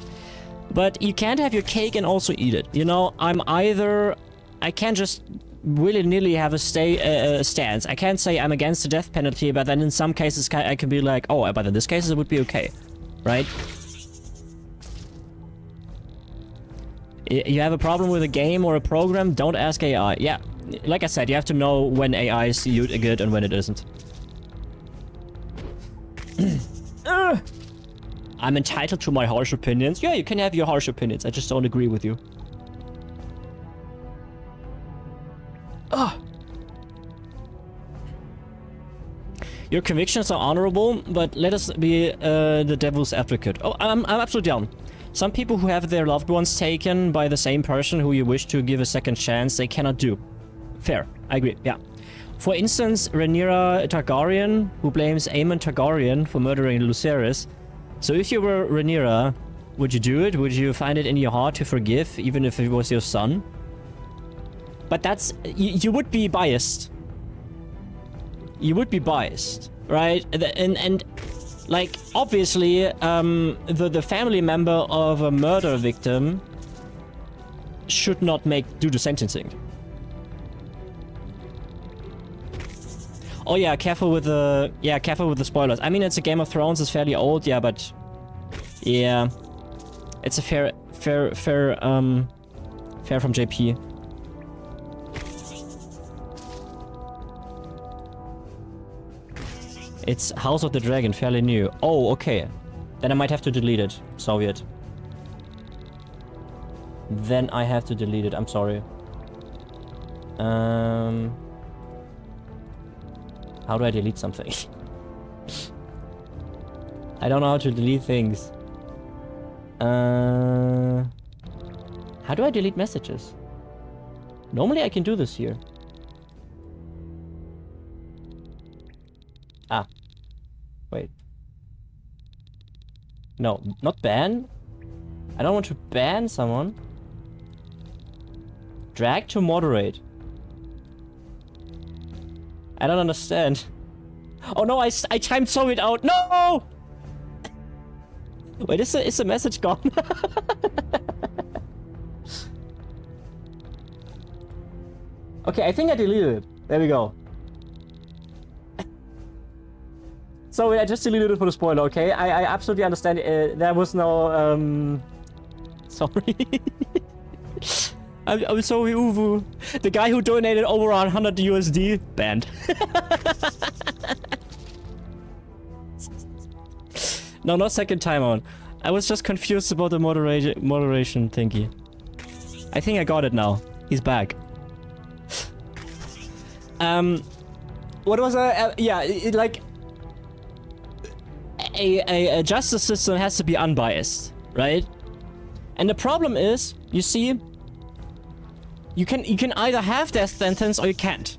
But you can't have your cake and also eat it. You know, I'm either... I can't just... willy-nilly have a stance. I can't say I'm against the death penalty, but then in some cases I can be like, oh, but in this case it would be okay, right? You have a problem with a game or a program, don't ask AI. Yeah, like I said, you have to know when AI is good and when it isn't. I'm entitled to my harsh opinions. Yeah, you can have your harsh opinions, I just don't agree with you. Your convictions are honorable, but let us be the devil's advocate. Oh, I'm absolutely down. Some people who have their loved ones taken by the same person who you wish to give a second chance, they cannot do. Fair, I agree, yeah. For instance, Rhaenyra Targaryen, who blames Aemon Targaryen for murdering Lucerys. So if you were Rhaenyra, would you do it? Would you find it in your heart to forgive, even if it was your son? But that's... you would be biased. You would be biased, right? And like, obviously, the family member of a murder victim should not do the sentencing. Oh yeah, careful with the spoilers. I mean, it's a Game of Thrones, it's fairly old, yeah, but yeah, it's a fair from JP. It's House of the Dragon, fairly new. Oh, okay. Then I might have to delete it. Soviet. Then I have to delete it. I'm sorry. How do I delete something? I don't know how to delete things. How do I delete messages? Normally I can do this here. Ah. Wait. No, not ban. I don't want to ban someone. Drag to moderate. I don't understand. Oh no, I timed Soviet out. No! Wait, is the message gone? Okay, I think I deleted it. There we go. So I just deleted it for the spoiler, okay? I absolutely understand. There was no, sorry. I'm sorry, Uwu. The guy who donated over 100 USD, banned. No, not second time on. I was just confused about the moderation thingy. I think I got it now. He's back. What was yeah, like... A justice system has to be unbiased, right? And the problem is, you see, you can either have death sentence or you can't.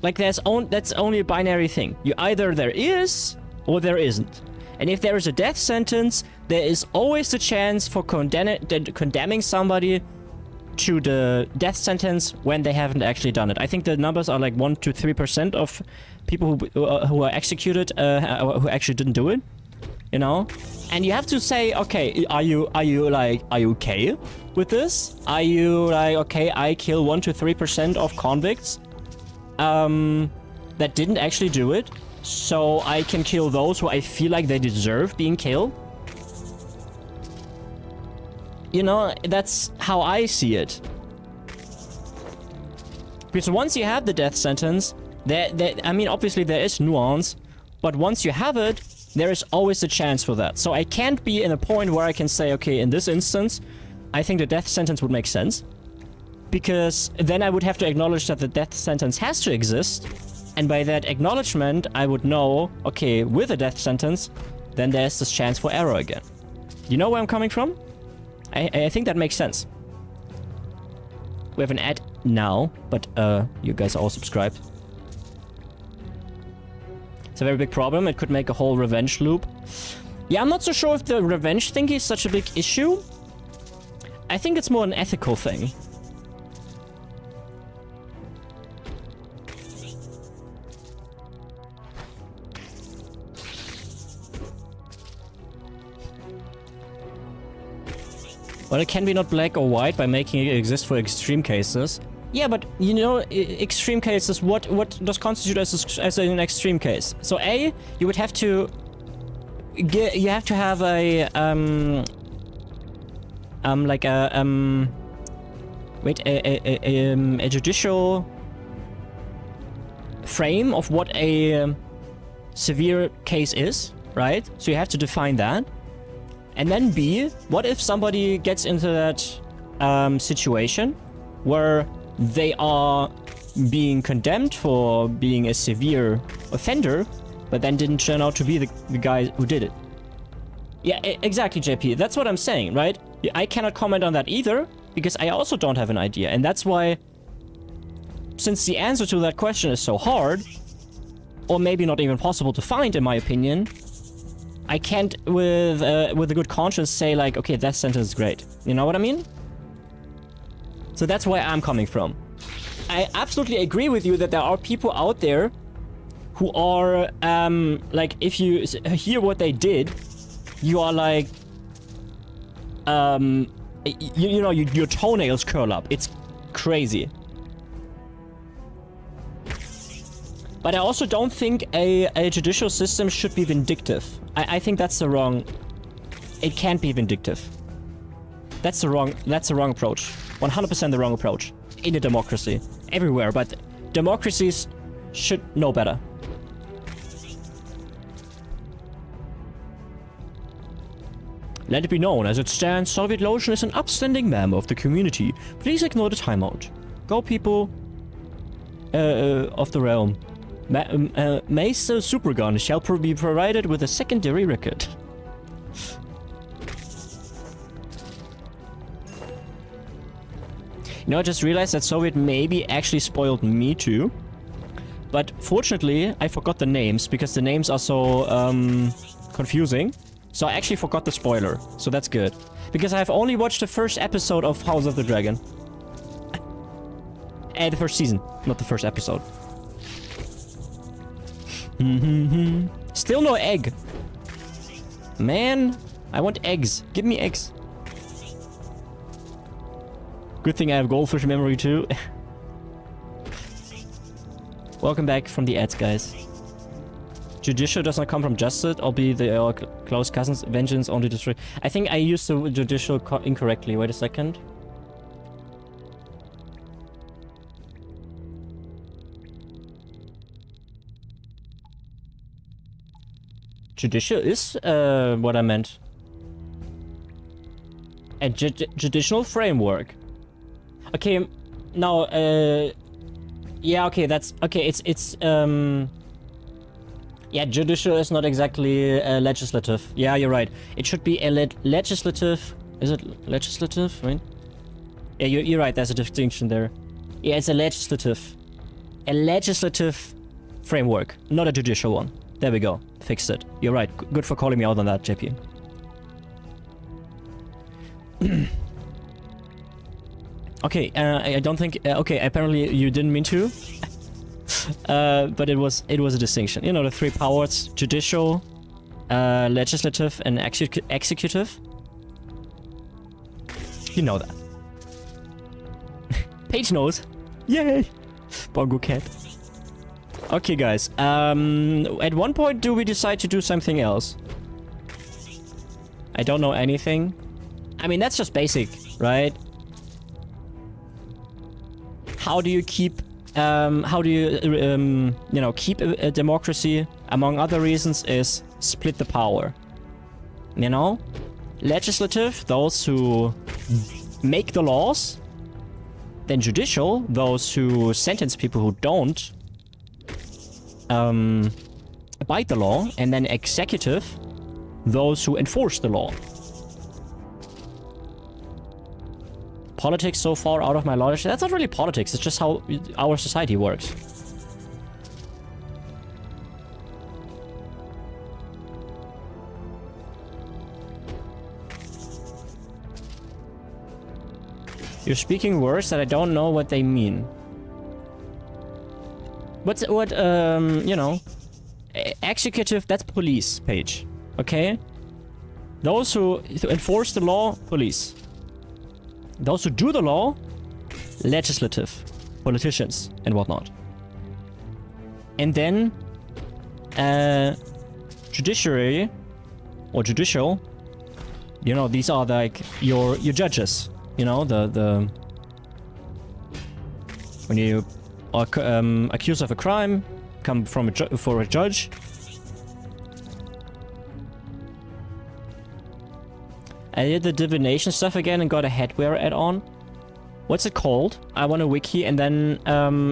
Like that's only a binary thing. You either there is or there isn't. And if there is a death sentence, there is always the chance for condemning somebody to the death sentence when they haven't actually done it. I think the numbers are like 1 to 3% of people who are executed who actually didn't do it. You know, and you have to say, okay, are you okay with this? Are you like, okay, I kill 1 to 3% of convicts that didn't actually do it, so I can kill those who I feel like they deserve being killed? You know, that's how I see it. Because once you have the death sentence, I mean, obviously there is nuance, but once you have it, there is always a chance for that. So I can't be in a point where I can say, okay, in this instance, I think the death sentence would make sense. Because then I would have to acknowledge that the death sentence has to exist. And by that acknowledgement, I would know, okay, with a death sentence, then there's this chance for error again. You know where I'm coming from? I think that makes sense. We have an ad now, but you guys are all subscribed. It's a very big problem. It could make a whole revenge loop. Yeah, I'm not so sure if the revenge thing is such a big issue. I think it's more an ethical thing. Well, it can be not black or white by making it exist for extreme cases. Yeah, but you know, extreme cases, what does constitute as an extreme case? So A, you would have to have a a judicial frame of what a severe case is, right? So you have to define that. And then B, what if somebody gets into that situation where they are being condemned for being a severe offender, but then didn't turn out to be the guy who did it? Yeah, exactly, JP. That's what I'm saying, right? I cannot comment on that either, because I also don't have an idea. And that's why, since the answer to that question is so hard, or maybe not even possible to find, in my opinion, I can't, with a good conscience, say like, okay, that sentence is great. You know what I mean? So that's where I'm coming from. I absolutely agree with you that there are people out there who are, like, if you hear what they did, you are like, you know, your toenails curl up. It's crazy. But I also don't think a judicial system should be vindictive. I think that's the wrong... It can't be vindictive. That's the wrong approach. 100% the wrong approach. In a democracy. Everywhere, but democracies should know better. Let it be known, as it stands, Soviet Lotion is an upstanding member of the community. Please ignore the timeout. Go, people of the realm. Mace Supergun shall be provided with a secondary record. You know, I just realized that Soviet maybe actually spoiled me too. But fortunately, I forgot the names because the names are so confusing. So I actually forgot the spoiler. So that's good. Because I have only watched the first episode of House of the Dragon. And the first season, not the first episode. Still no egg. Man, I want eggs. Give me eggs. Good thing I have goldfish memory too. Welcome back from the ads, guys. Judicial does not come from justice, albeit they are close cousins. Vengeance only destroy. I think I used the judicial incorrectly. Wait a second. Judicial is what I meant. A judicial framework. Okay, now, yeah, okay, that's, okay, it's, yeah, judicial is not exactly legislative. Yeah, you're right. It should be a legislative, is it legislative, right? Yeah, you're right, there's a distinction there. Yeah, it's a legislative framework, not a judicial one. There we go, fixed it. You're right, good for calling me out on that, JP. Okay, I don't think... okay, apparently you didn't mean to. But it was a distinction. You know, the three powers. Judicial, legislative, and executive. You know that. Paige knows. Yay! Bongo cat. Okay, guys. At one point, do we decide to do something else? I don't know anything. I mean, that's just basic, right? How do you keep, you know, keep a democracy? Among other reasons is split the power. You know? Legislative, those who make the laws. Then judicial, those who sentence people who don't abide the law. And then executive, those who enforce the law. Politics so far out of my knowledge. That's not really politics, it's just how our society works. You're speaking words that I don't know what they mean. You know, executive, that's police, Paige. Okay? Those who enforce the law, police. Those who do the law, legislative, politicians, and whatnot. And then, judiciary, or judicial, you know, these are like your judges. You know, when you are accused of a crime, come from for a judge. I did the divination stuff again and got a headwear add-on. What's it called? I want a wiki and then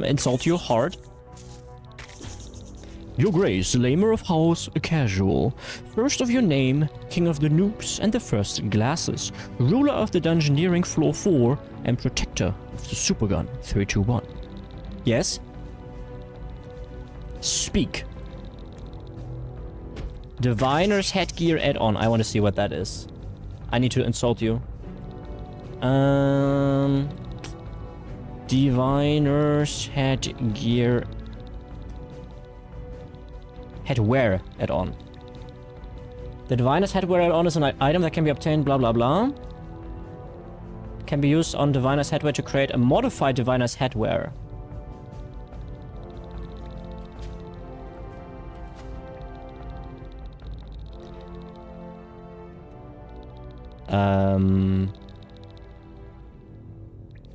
insult you hard. Your Grace, Lamer of House Casual. First of your name, King of the Noobs and the First Glasses. Ruler of the Dungeoneering Floor 4 and Protector of the Supergun 321. Yes? Speak. Diviner's Headgear add-on. I want to see what that is. I need to insult you. Diviner's Headgear. Headwear add-on. The Diviner's Headwear add-on is an item that can be obtained blah blah blah. Can be used on Diviner's Headwear to create a modified Diviner's Headwear.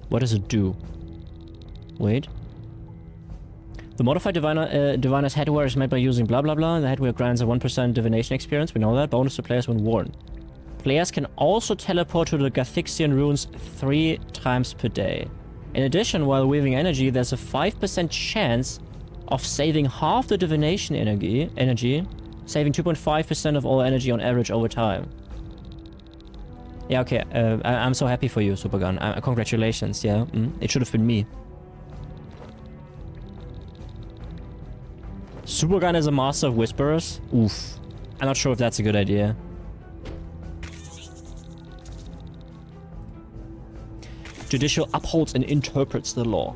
What does it do? Wait. The modified diviner's headwear is made by using blah blah blah. The headwear grants a 1% divination experience. We know that. Bonus to players when worn. Players can also teleport to the Gathixian runes 3 times per day. In addition, while weaving energy, there's a 5% chance of saving half the divination energy, saving 2.5% of all energy on average over time. Yeah, okay. I'm so happy for you, Supergun. Congratulations, yeah. It should have been me. Supergun is a master of whisperers? Oof. I'm not sure if that's a good idea. Judicial upholds and interprets the law.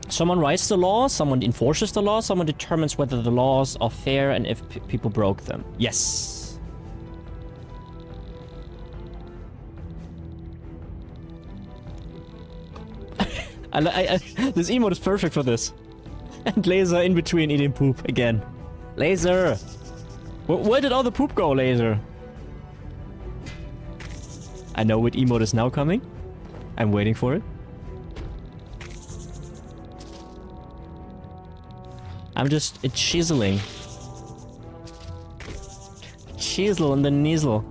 Someone writes the law, someone enforces the law, someone determines whether the laws are fair and if people broke them. Yes. This emote is perfect for this. And Laser in between eating poop again. Laser! Where did all the poop go, Laser? I know what emote is now coming. I'm waiting for it. I'm just chiseling. Chisel on the nizzle.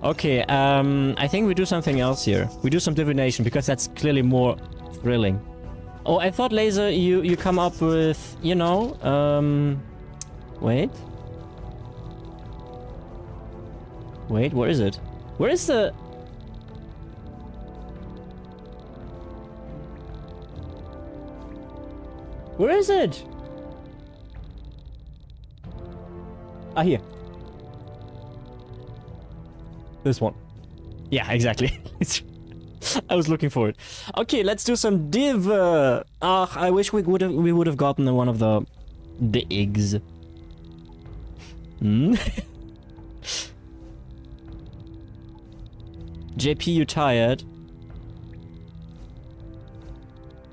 Okay, I think we do something else here. We do some divination because that's clearly more thrilling. Oh, I thought, Laser, you come up with, you know, wait. Wait, where is it? Where is the... Where is it? Ah, here. This one. Yeah, exactly. I was looking for it. Okay, let's do some div. I wish we would have gotten one of the eggs. Hmm. JP, you tired?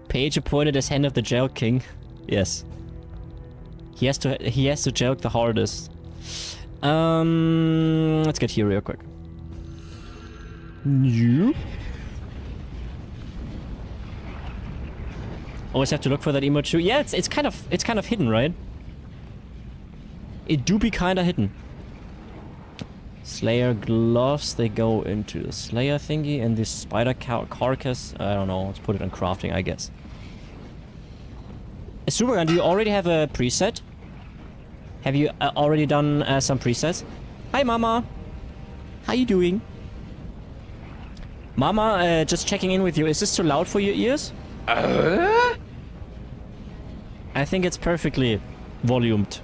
Page appointed as hand of the Jelk King. Yes. He has to jelk the hardest. Let's get here real quick. You? Always have to look for that emote too. Yeah, it's kind of hidden, right? It do be kinda hidden. Slayer gloves, they go into the Slayer thingy, and this spider carcass, I don't know, let's put it on crafting, I guess. Supergun, do you already have a preset? Have you already done some presets? Hi, Mama! How you doing? Mama, just checking in with you. Is this too loud for your ears? I think it's perfectly volumed.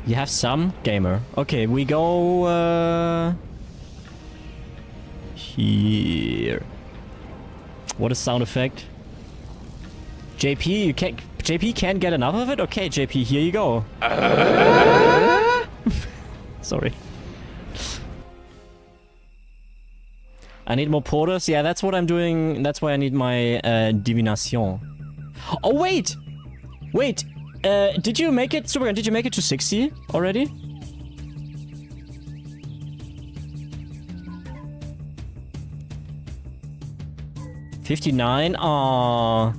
You have some? Gamer. Okay, we go... here. What a sound effect. JP, JP can't get enough of it? Okay, JP, here you go. Sorry. I need more porters. Yeah, that's what I'm doing. That's why I need my divination. Oh, wait! Wait! Did you make it, Supergun, did you make it to 60 already? $59? Aww.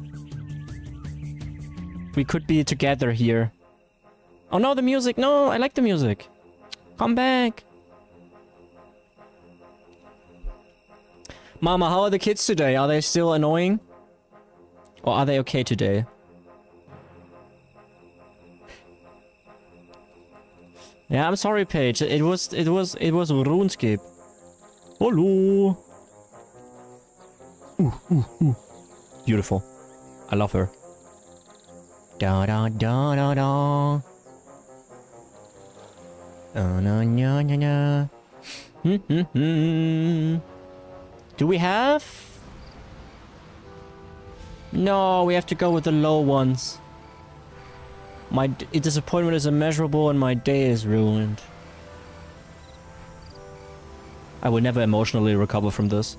We could be together here. Oh no, the music! No, I like the music. Come back. Mama, how are the kids today? Are they still annoying? Or are they okay today? Yeah, I'm sorry, Paige. It was Runescape. Hello. Ooh. Beautiful. I love her. Da da da da da. Na na na na. Do we have? No, we have to go with the low ones. My disappointment is immeasurable and my day is ruined. I will never emotionally recover from this.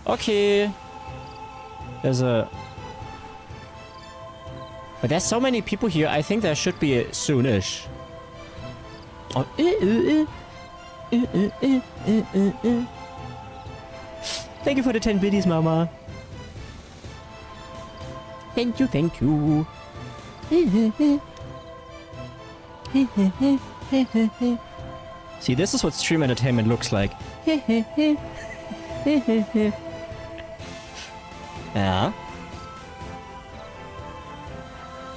Okay. There's a... But there's so many people here, I think there should be a soonish. Oh, Thank you for the 10 biddies, mama. Thank you, thank you. See, this is what stream entertainment looks like. Yeah.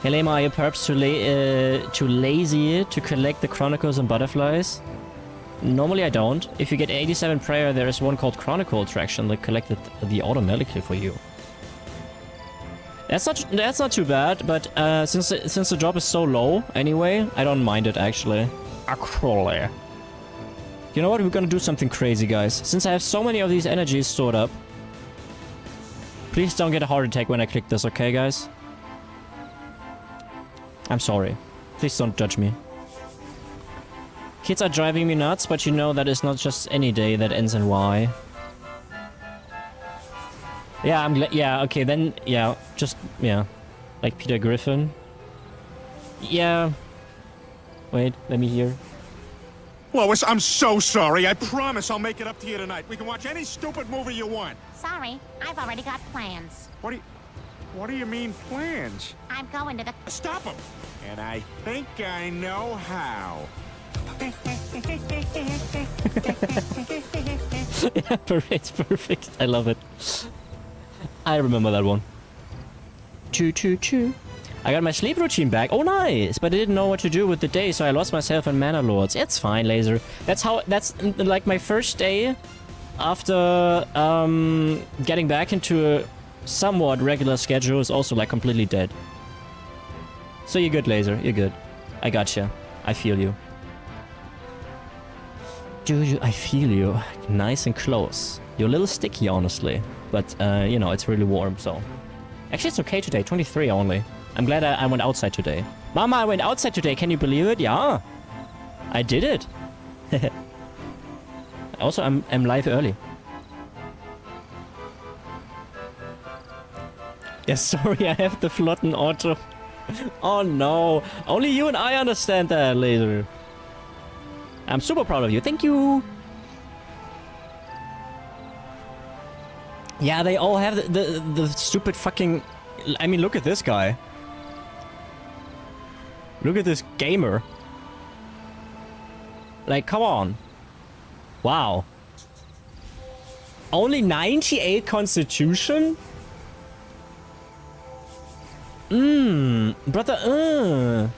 Helema, are you perhaps too lazy to collect the chronicles and butterflies? Normally I don't. If you get 87 prayer, there is one called Chronicle Attraction that collected the automatically for you. That's not too bad, but since the drop is so low anyway, I don't mind it actually. Actually. You know what? We're gonna do something crazy, guys. Since I have so many of these energies stored up, please don't get a heart attack when I click this, okay, guys? I'm sorry. Please don't judge me. Kids are driving me nuts, but you know that is not just any day that ends in Y. Yeah, I'm glad. Yeah, okay, then, yeah, just, yeah. Like Peter Griffin. Yeah. Wait, let me hear. Lois, I'm so sorry. I promise I'll make it up to you tonight. We can watch any stupid movie you want. Sorry, I've already got plans. What do you mean, plans? I'm going to the... Stop them! And I think I know how. Yeah, it's perfect. I love it. I remember that one. Choo choo choo. I got my sleep routine back. Oh, nice! But I didn't know what to do with the day, so I lost myself in Mana Lords. It's fine, Laser. That's like my first day after getting back into a somewhat regular schedule is also like completely dead. So you're good, Laser. You're good. I gotcha. I feel you. Dude, I feel you. Nice and close. You're a little sticky, honestly. But, you know, it's really warm, so... Actually, it's okay today. 23 only. I'm glad I went outside today. Mama, I went outside today. Can you believe it? Yeah. I did it. Also, I'm live early. Yeah, sorry, I have the Flotten auto. Oh no. Only you and I understand that, Laser. I'm super proud of you. Thank you. Yeah, they all have the stupid fucking... I mean, look at this guy. Look at this gamer. Like, come on. Wow. Only 98 constitution? Brother,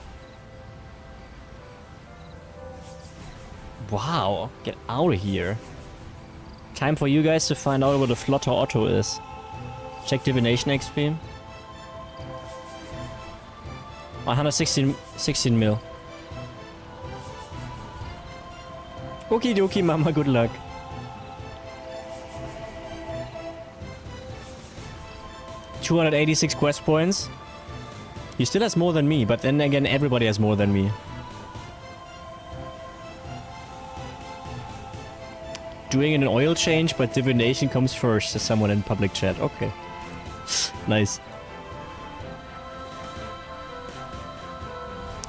Wow, get out of here. Time for you guys to find out what a Flotter Otto is. Check Divination XP. 116 mil. Okie dokie, mama, good luck. $286 quest points. He still has more than me, but then again, everybody has more than me. Doing an oil change, but divination comes first, says someone in public chat. Okay. Nice.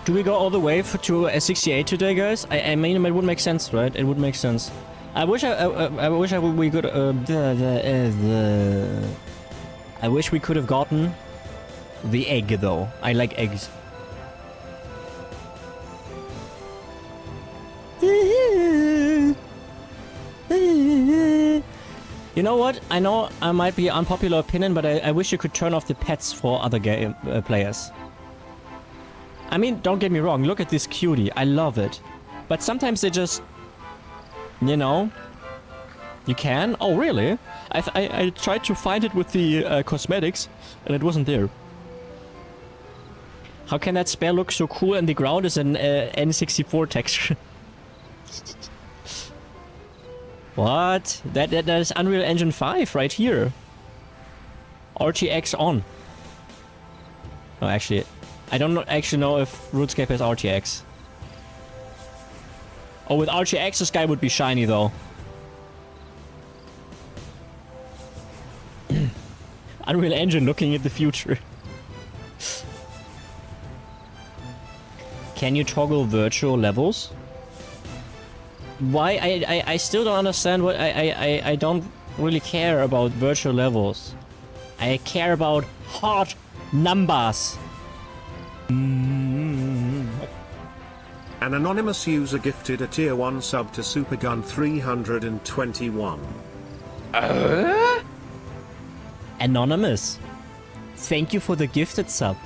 Do we go all the way to a 68 today, guys? I mean, it would make sense, right? It would make sense. I wish we could. I wish we could have gotten the egg, though. I like eggs. You know what? I know I might be unpopular opinion, but I wish you could turn off the pets for other game players. I mean, don't get me wrong. Look at this cutie. I love it. But sometimes they just... You know... You can? Oh, really? I tried to find it with the cosmetics, and it wasn't there. How can that spell look so cool and the ground is an N64 texture? What? That is Unreal Engine 5 right here. RTX on. No, actually, I don't actually know if RuneScape has RTX. Oh, with RTX, the sky would be shiny though. Unreal Engine looking at the future. Can you toggle virtual levels? Why? I still don't understand what... I don't really care about virtual levels. I care about hard numbers. An anonymous user gifted a tier 1 sub to Supergun 321. Anonymous. Thank you for the gifted sub.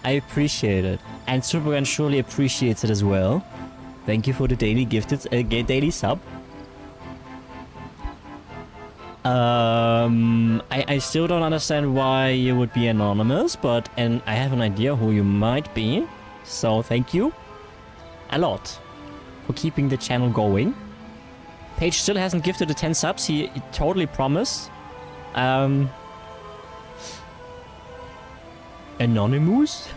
I appreciate it. And Supergun surely appreciates it as well. Thank you for the daily gifted daily sub. I still don't understand why you would be anonymous, but I have an idea who you might be. So thank you a lot for keeping the channel going. Paige still hasn't gifted the 10 subs. He totally promised. Anonymous?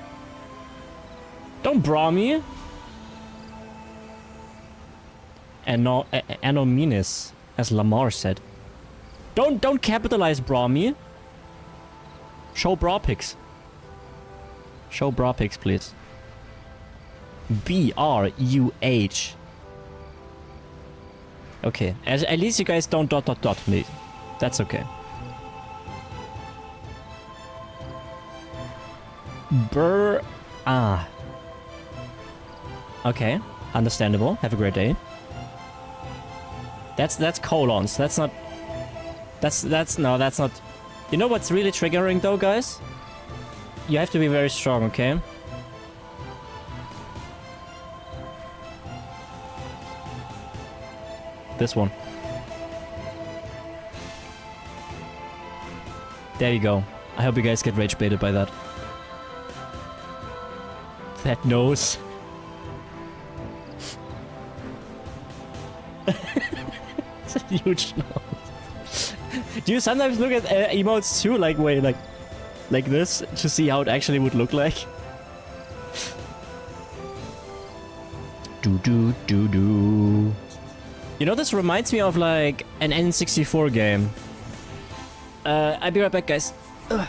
Don't bra me. Anonymous, as Lamar said. Don't capitalize bra me. Show bra pics. Show bra pics, please. BRUH. Okay, at least you guys don't ... me. That's okay. Okay, understandable. Have a great day. That's colons. That's not... That's not... You know what's really triggering though, guys? You have to be very strong, okay? This one. There you go. I hope you guys get rage baited by that. That nose. It's a huge nose. Do you sometimes look at emotes too, like wait, like this, to see how it actually would look like? Do. You know, this reminds me of like an N64 game. I'll be right back, guys. Ugh.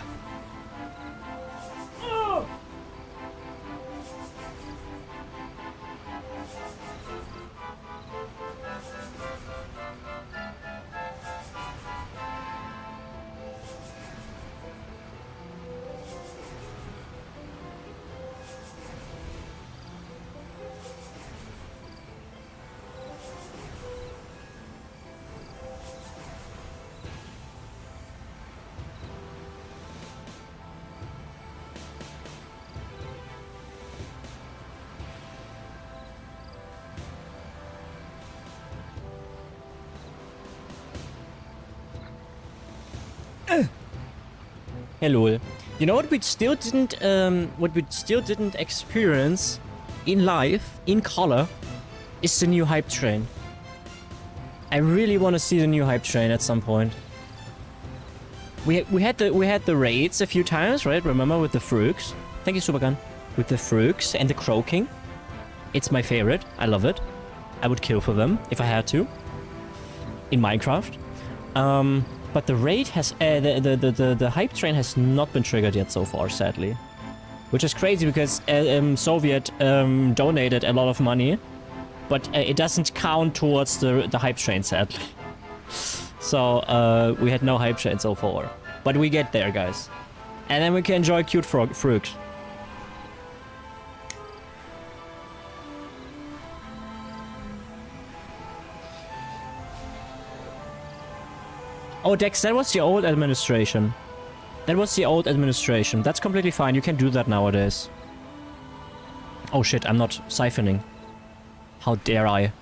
Hello. You know what we still didn't experience in life, in color, is the new hype train. I really want to see the new hype train at some point. We had the raids a few times, right? Remember, with the frugs? Thank you, Supergun. With the frugs and the croaking. It's my favorite. I love it. I would kill for them if I had to. In Minecraft. But the raid has... the hype train has not been triggered yet so far, sadly. Which is crazy because Soviet donated a lot of money. But it doesn't count towards the hype train, sadly. So we had no hype train so far. But we get there, guys. And then we can enjoy cute frugs. Oh, Dex, that was the old administration. That was the old administration. That's completely fine. You can do that nowadays. Oh shit, I'm not siphoning. How dare I?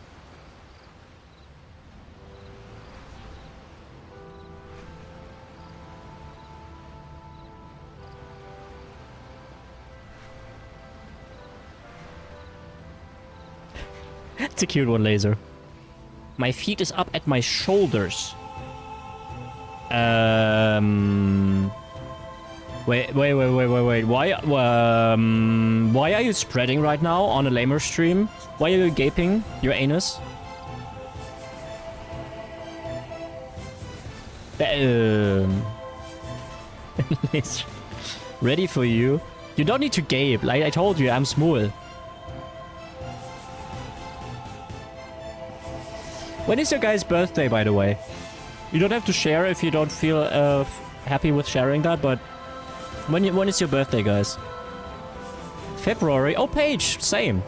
It's a cute one, Laser. My feet is up at my shoulders. Wait. Why are you spreading right now on a lamer stream? Why are you gaping your anus? Ready for you. You don't need to gape. Like I told you, I'm small. When is your guys' birthday, by the way? You don't have to share if you don't feel happy with sharing that, but when is your birthday, guys? February. Oh, Paige, same.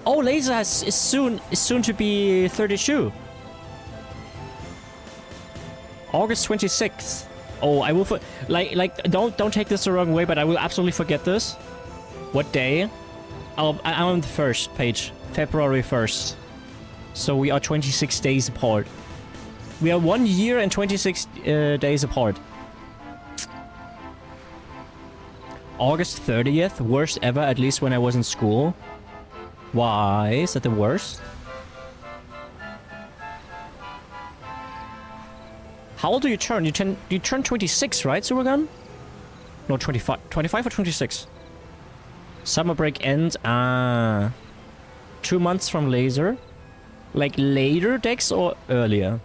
Oh, Laser is soon to be 32. August 26th. Oh, I will don't take this the wrong way, but I will absolutely forget this. What day? I'm on the 1st, Paige. February 1st. So we are 26 days apart. We are 1 year and 26 days apart. August 30th, worst ever, at least when I was in school. Why? Is that the worst? How old do you turn? You turn 26, right, Surugan? No, 25. 25 or 26? Summer break ends. 2 months from Laser. Like later, Dex, or earlier?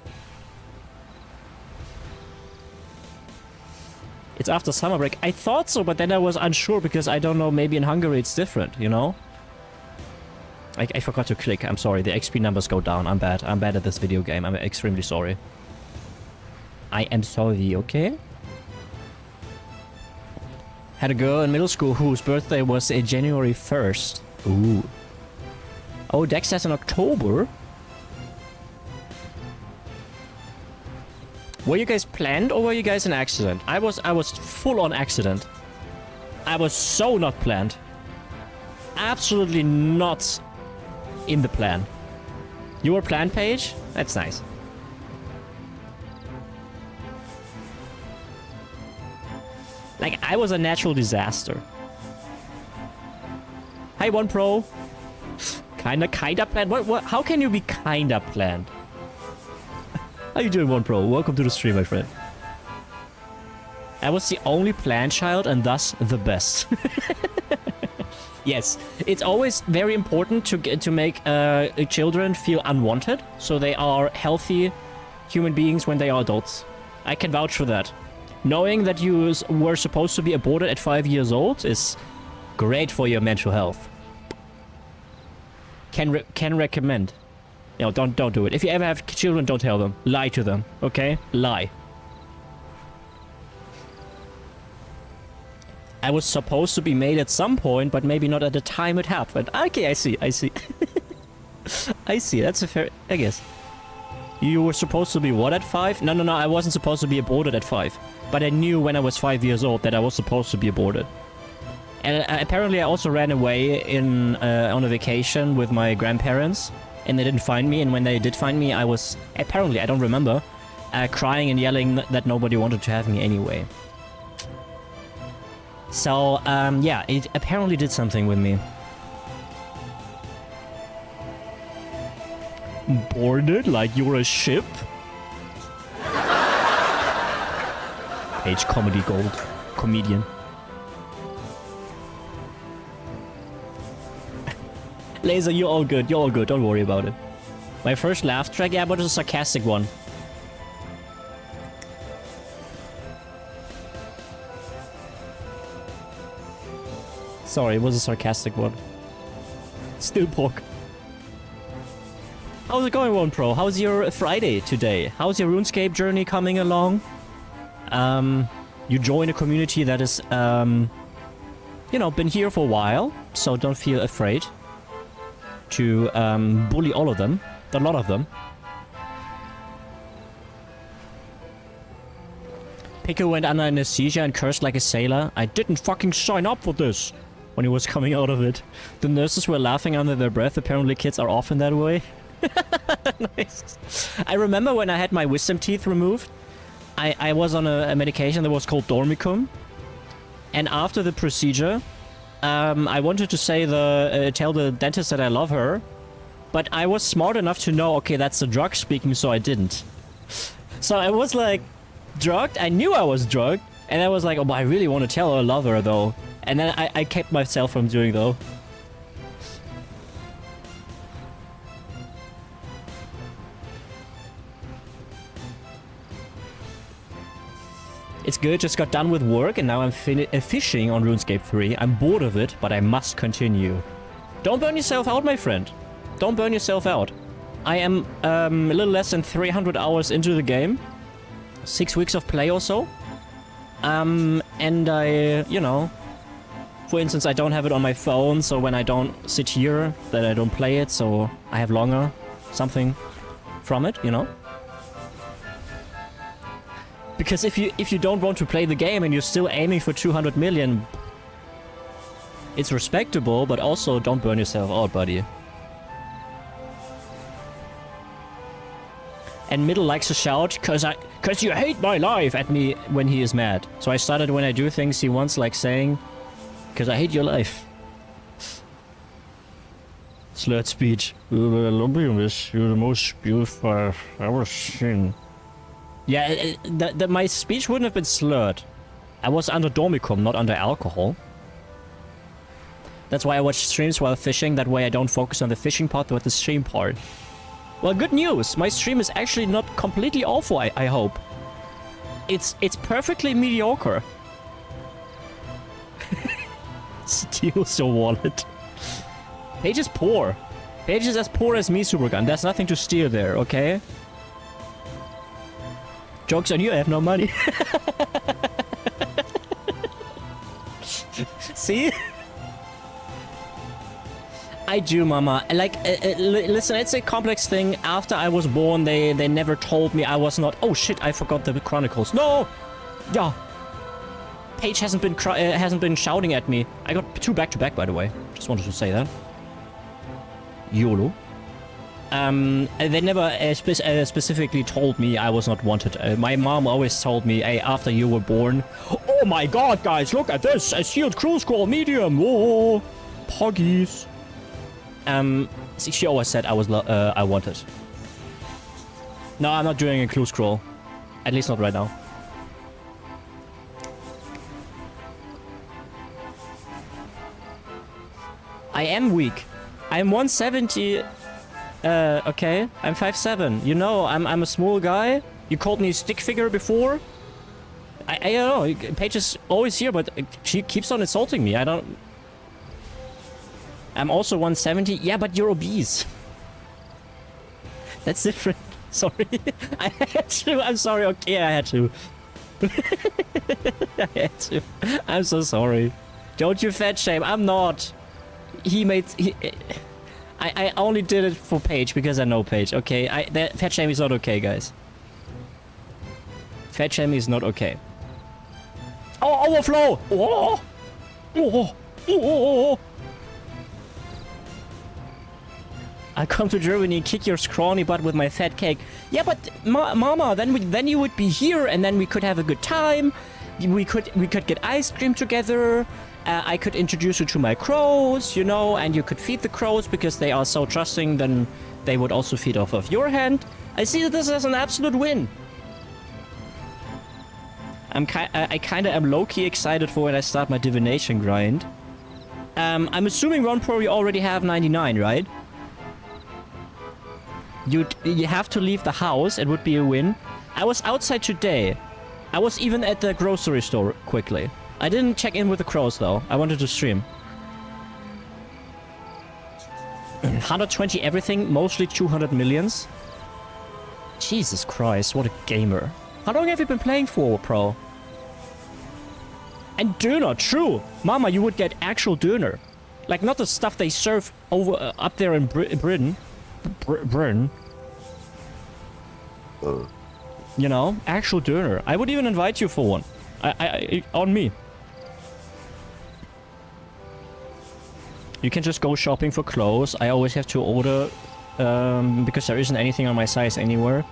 It's after summer break. I thought so, but then I was unsure because I don't know, maybe in Hungary it's different, you know? I forgot to click. I'm sorry. The XP numbers go down. I'm bad. I'm bad at this video game. I'm extremely sorry. I am sorry, okay? Had a girl in middle school whose birthday was January 1st. Ooh. Oh, Dex has in October. Were you guys planned or were you guys an accident? I was full on accident. I was so not planned. Absolutely not in the plan. You were planned, Paige? That's nice. Like, I was a natural disaster. Hi, One Pro. Kinda planned. What? How can you be kinda planned? How you doing, One Pro? Welcome to the stream, my friend. I was the only planned child and thus the best. Yes, it's always very important to make children feel unwanted, so they are healthy human beings when they are adults. I can vouch for that. Knowing that you were supposed to be aborted at 5 years old is great for your mental health. Can recommend. No, don't do it. If you ever have children, don't tell them. Lie to them, okay? Lie. I was supposed to be made at some point, but maybe not at the time it happened. Okay, I see. I see. That's a fair... I guess. You were supposed to be what at 5? No, I wasn't supposed to be aborted at 5. But I knew when I was 5 years old that I was supposed to be aborted. And apparently I also ran away on a vacation with my grandparents. And they didn't find me. And when they did find me, I was... Apparently, I don't remember. Crying and yelling that nobody wanted to have me anyway. So, yeah, it apparently did something with me. Boarded like you're a ship? Page comedy gold. Comedian. Laser, you're all good. You're all good. Don't worry about it. My first laugh track? Yeah, but it's a sarcastic one. Sorry, it was a sarcastic one. Still pork. How's it going, One Pro? How's your Friday today? How's your RuneScape journey coming along? You join a community that is, you know, been here for a while, so don't feel afraid to bully all of them, a lot of them. Pico went under anesthesia and cursed like a sailor. I didn't fucking sign up for this. When he was coming out of it. The nurses were laughing under their breath. Apparently kids are often that way. Nice. I remember when I had my wisdom teeth removed. I was on a medication that was called Dormicum. And after the procedure, I wanted to say tell the dentist that I love her. But I was smart enough to know, okay, that's the drug speaking, so I didn't. So I was like, drugged. I knew I was drugged. And I was like, oh, but I really want to tell her I love her, though. And then I kept myself from doing, though. It's good, just got done with work and now I'm fishing on RuneScape 3. I'm bored of it, but I must continue. Don't burn yourself out, my friend. Don't burn yourself out. I am a little less than 300 hours into the game. 6 weeks of play or so. And I, you know, for instance, I don't have it on my phone, so when I don't sit here, then I don't play it, so I have longer something from it, you know? Because if you don't want to play the game and you're still aiming for 200 million, it's respectable, but also don't burn yourself out, buddy. And Middle likes to shout, cause you hate my life at me when he is mad. So I started when I do things he wants, like saying, cause I hate your life. Slurred speech. I love you, miss. You're the most beautiful I've ever seen. Yeah, my speech wouldn't have been slurred. I was under Dormicum, not under alcohol. That's why I watch streams while fishing, that way I don't focus on the fishing part, but the stream part. Well, good news! My stream is actually not completely awful, I hope. It's perfectly mediocre. Steals your wallet. Paige is poor. Paige is as poor as me, Supergun. There's nothing to steal there, okay? Joke's on you, I have no money. See? I do, mama. Like, listen, it's a complex thing. After I was born, they never told me I was not... Oh, shit, I forgot the Chronicles. No! Yeah. Paige hasn't been shouting at me. I got 2 back-to-back, by the way. Just wanted to say that. YOLO. They never specifically told me I was not wanted. My mom always told me, hey, after you were born... Oh my god, guys, look at this! A sealed cruise crawl medium! Oh, poggies. She always said I was I wanted. No, I'm not doing a clue scroll. At least not right now. I am weak. I'm 170. Okay. I'm 5'7". You know, I'm a small guy. You called me a stick figure before. I don't know. Paige is always here, but she keeps on insulting me. I don't... I'm also 170. Yeah, but you're obese. That's different. Sorry. I had to. I'm sorry. Okay, I had to. I had to. I'm so sorry. Don't you fat shame. I'm not. I only did it for Paige because I know Paige. Okay, that fat shame is not okay, guys. Fat shame is not okay. Oh, overflow! Oh! Oh! Oh! I'll come to Germany and kick your scrawny butt with my fat cake. Yeah, but mama, then you would be here, and then we could have a good time. We could get ice cream together. I could introduce you to my crows, you know, and you could feed the crows because they are so trusting. Then they would also feed off of your hand. I see this as an absolute win. I kind of am low-key excited for when I start my divination grind. I'm assuming Ron Pro you already have 99, right? You have to leave the house. It would be a win. I was outside today. I was even at the grocery store quickly. I didn't check in with the crows though. I wanted to stream. 120 everything, mostly 200 millions. Jesus Christ, what a gamer. How long have you been playing for, Pro? And Döner, true. Mama, you would get actual Döner. Like, not the stuff they serve over up there in Britain. Britain. You know, actual Döner. I would even invite you for one. On me. You can just go shopping for clothes. I always have to order because there isn't anything on my size anywhere.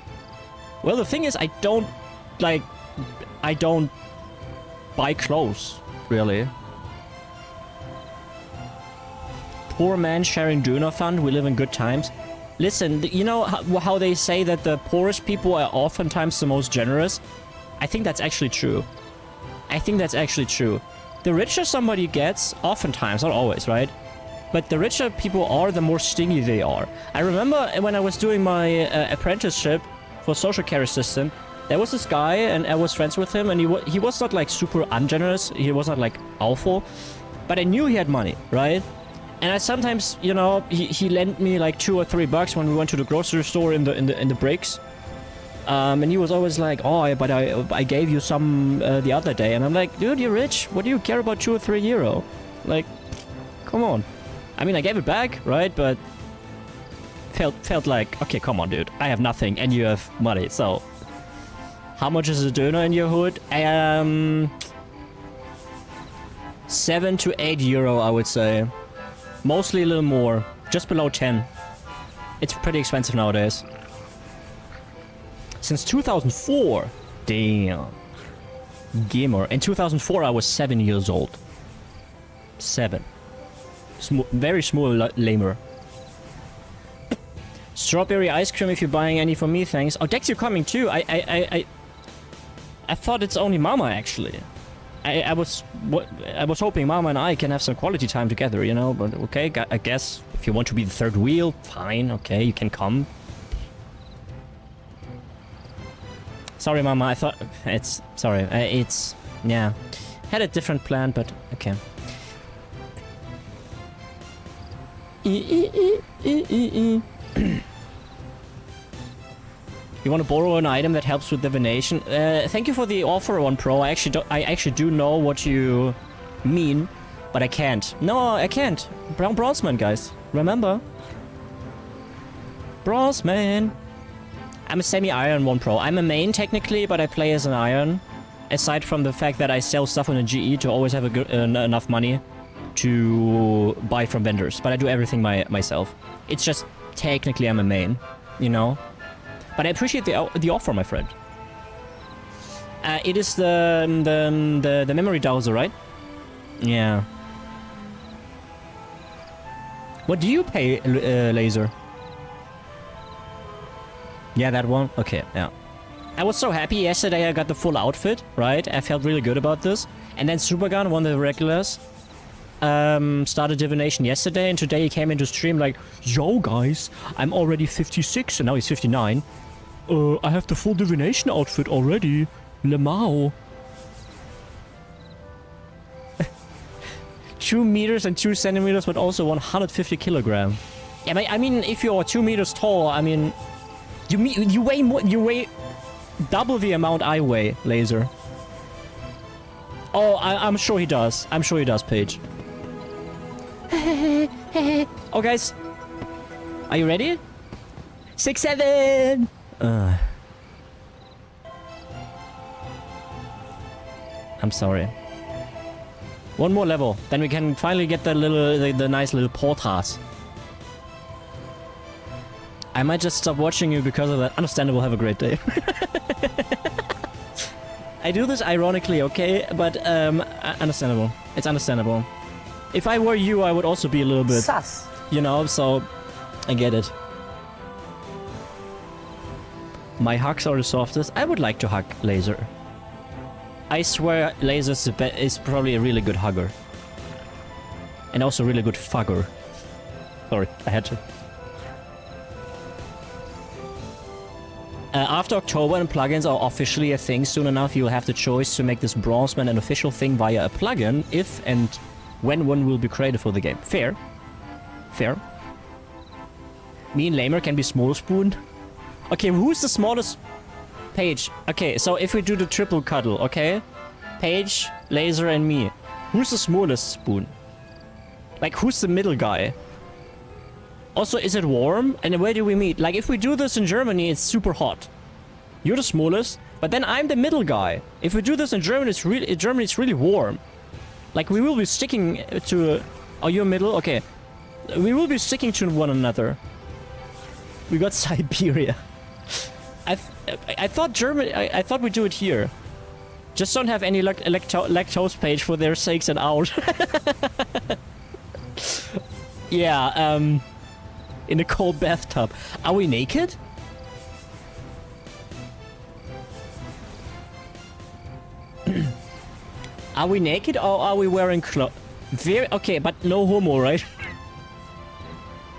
Well, the thing is, I don't buy clothes, really. Poor man sharing Döner fund. We live in good times. Listen, you know how they say that the poorest people are oftentimes the most generous? I think that's actually true. I think that's actually true. The richer somebody gets, oftentimes, not always, right? But the richer people are, the more stingy they are. I remember when I was doing my apprenticeship for social care assistant, there was this guy, and I was friends with him, and he was not like super ungenerous. He was not like awful, but I knew he had money, right? And I sometimes, you know, he lent me like $2 or $3 when we went to the grocery store in the breaks. And he was always like, oh, but I gave you some the other day. And I'm like, dude, you're rich. What do you care about 2 or 3 euro? Like, come on. I mean, I gave it back, right? But felt like, okay, come on, dude. I have nothing and you have money. So how much is a doner in your hood? 7 to 8 euro, I would say. Mostly a little more. Just below 10. It's pretty expensive nowadays. Since 2004. Damn. Gamer. In 2004, I was 7 years old. 7. Very small lamer. Strawberry ice cream if you're buying any for me, thanks. Oh, Dex, you're coming too. I thought it's only Mama, actually. I was hoping Mama and I can have some quality time together, you know, but okay, I guess if you want to be the third wheel, fine, okay, you can come. Sorry, Mama, I thought it's... Sorry, it's... Yeah. Had a different plan, but okay. You want to borrow an item that helps with divination? Thank you for the offer, One Pro. I actually do know what you mean, but I can't. No, I can't. Bronzeman, guys. Remember? Bronzeman. I'm a semi-iron One Pro. I'm a main technically, but I play as an iron. Aside from the fact that I sell stuff on a GE to always have a good, enough money to buy from vendors, but I do everything myself. It's just technically I'm a main, you know. But I appreciate the offer, my friend. It is the memory dowser, right? Yeah. What do you pay, Laser? Yeah, that one? Okay, yeah. I was so happy yesterday I got the full outfit, right? I felt really good about this. And then Supergun, one of the regulars, started divination yesterday, and today he came into stream like, yo guys, I'm already 56, and now he's 59. I have the full divination outfit already. Lemao. 2 meters and 2 centimeters, but also 150 kilogram. Yeah, but I mean, if you're 2 meters tall, I mean, you weigh more, you weigh double the amount I weigh, Laser. Oh, I'm sure he does. I'm sure he does, Paige. Oh, guys. Are you ready? 6, 7! I'm sorry. One more level, then we can finally get the nice little portas. I might just stop watching you because of that. Understandable, have a great day. I do this ironically, okay? But, understandable. It's understandable. If I were you, I would also be a little bit... Sus. You know, so... I get it. My hugs are the softest. I would like to hug Laser. I swear Laser is probably a really good hugger. And also a really good fugger. Sorry, I had to. After October and plugins are officially a thing, soon enough you'll have the choice to make this Bronzeman an official thing via a plugin, if and when one will be created for the game. Fair. Fair. Me and Lamer can be small spoon. Okay, who's the smallest? Paige. Okay, so if we do the triple cuddle, okay? Paige, Laser, and me. Who's the smallest spoon? Like, who's the middle guy? Also, is it warm? And where do we meet? Like, if we do this in Germany, it's super hot. You're the smallest, but then I'm the middle guy. If we do this in Germany, it's really warm. Like, we will be sticking to... Oh, you're middle? Okay. We will be sticking to one another. We got Siberia. I thought Germany... I thought we'd do it here. Just don't have any lactose page for their sakes and out. Yeah, in a cold bathtub. Are we naked? Are we naked or are we wearing clothes? Okay, but no homo, right?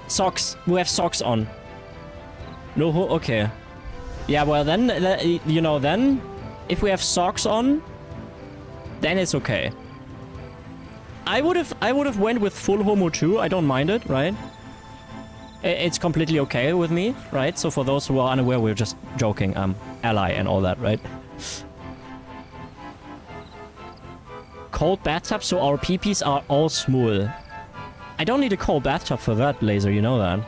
Socks. We have socks on. No okay. Yeah, well then, you know, then, if we have socks on, then it's okay. I would have went with full homo too. I don't mind it, right? It's completely okay with me, right? So for those who are unaware, we're just joking. Ally and all that, right? Cold bathtub, so our peepees are all smooth. I don't need a cold bathtub for that, Laser, you know that.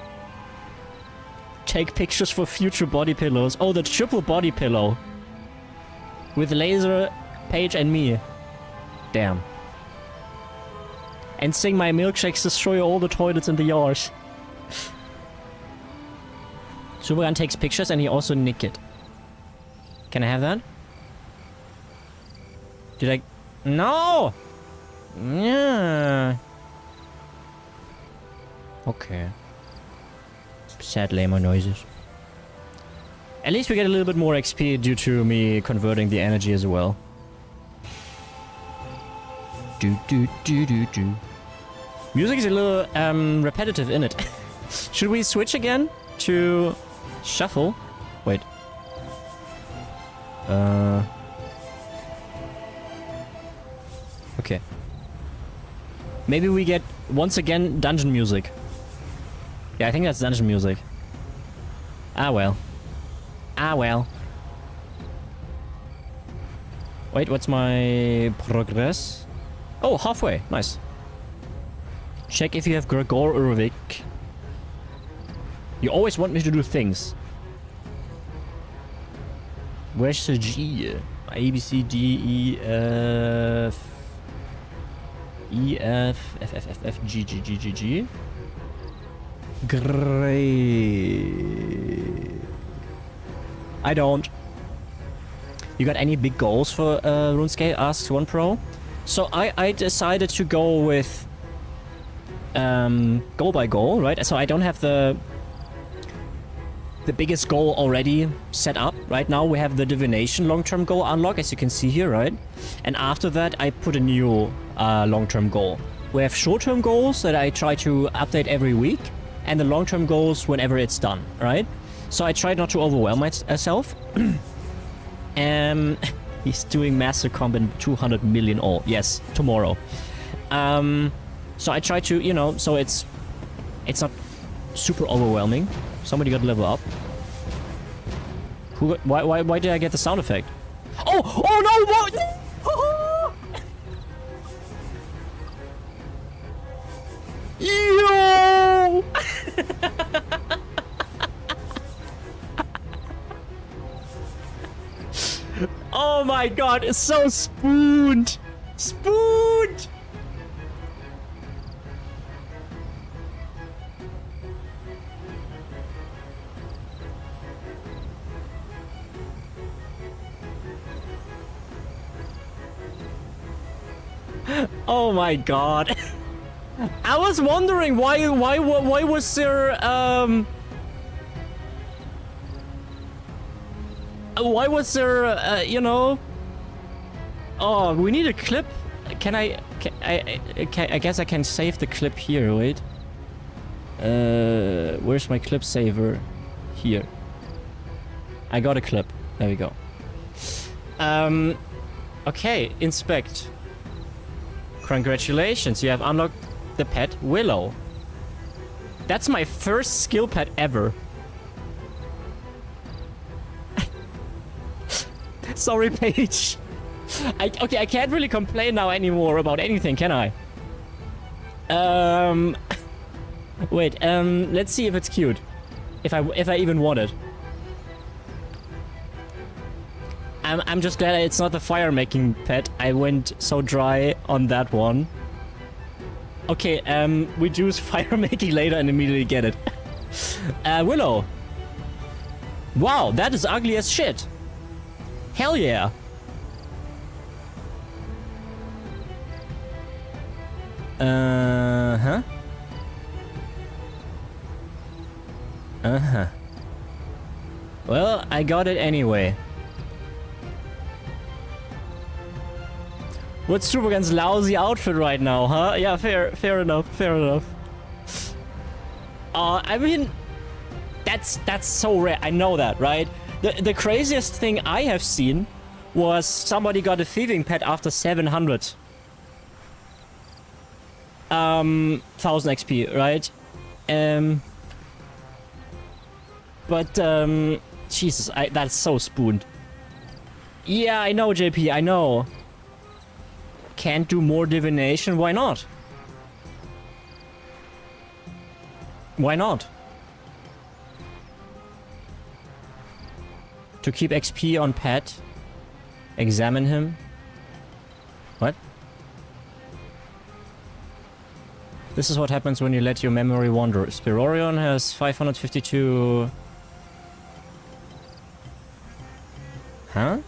Take pictures for future body pillows. Oh, the triple body pillow. With Laser, Paige, and me. Damn. And sing my milkshakes destroy all the toilets in the yards. Supergun takes pictures and he also nick it. Can I have that? Did I... No! Yeah. Okay. Sad lamer noises. At least we get a little bit more XP due to me converting the energy as well. Do do do do do. Music is a little repetitive in it. Should we switch again to shuffle? Wait. Okay. Maybe we get once again dungeon music. Yeah, I think that's dungeon music. Ah well. Ah well. Wait, what's my progress? Oh, halfway. Nice. Check if you have Gregor Urvik. You always want me to do things. Where's the G? A, B, C, D, E, F... E, F, F, F, F, F, G, G, G, G, G. Great. I don't. You got any big goals for RuneScape? Asks One Pro. So I decided to go with goal by goal, right? So I don't have the biggest goal already set up. Right now we have the divination long-term goal unlock, as you can see here, right? And after that I put a new long-term goal. We have short-term goals that I try to update every week, and the long-term goals whenever it's done, right? So I try not to overwhelm myself. He's doing Master Combat 200 million all. Yes, tomorrow. So I try to, you know, so it's not super overwhelming. Somebody got to level up. Who got, why did I get the sound effect? Oh no, what? Yo! Oh my god, it's so spooned! Spooned! Oh my god. I was wondering why was there why was there you know? Oh, we need a clip. I guess I can save the clip here, wait. Where's my clip saver? Here. I got a clip. There we go. Okay, inspect. Congratulations, you have unlocked the pet Willow. That's my first skill pet ever. Sorry, Paige. Okay, I can't really complain now anymore about anything, can I? Wait, let's see if it's cute. If I even want it. I'm just glad it's not the fire making pet. I went so dry on that one. Okay, we choose fire making later and immediately get it. Willow. Wow, that is ugly as shit. Hell yeah. Uh-huh. Uh-huh. Well, I got it anyway. What's Supergun's lousy outfit right now, huh? Yeah, fair enough, fair enough. I mean, that's so rare. I know that, right? The craziest thing I have seen was somebody got a thieving pet after 700. 1000 XP, right? But Jesus, that's so spooned. Yeah, I know, JP, I know. Can't do more divination? Why not? Why not? To keep XP on pet. Examine him. What? This is what happens when you let your memory wander. Spirorion has 552... Huh?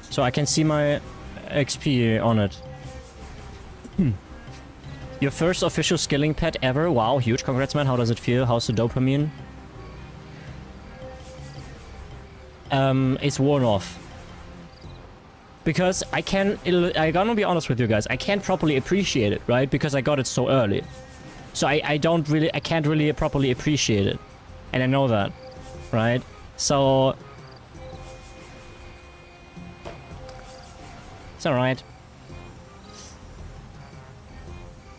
So I can see my XP on it. Your first official skilling pet ever? Wow, huge. Congrats, man. How does it feel? How's the dopamine? It's worn off. Because I gotta be honest with you guys, I can't properly appreciate it, right? Because I got it so early. So I can't really properly appreciate it. And I know that, right? So... It's alright.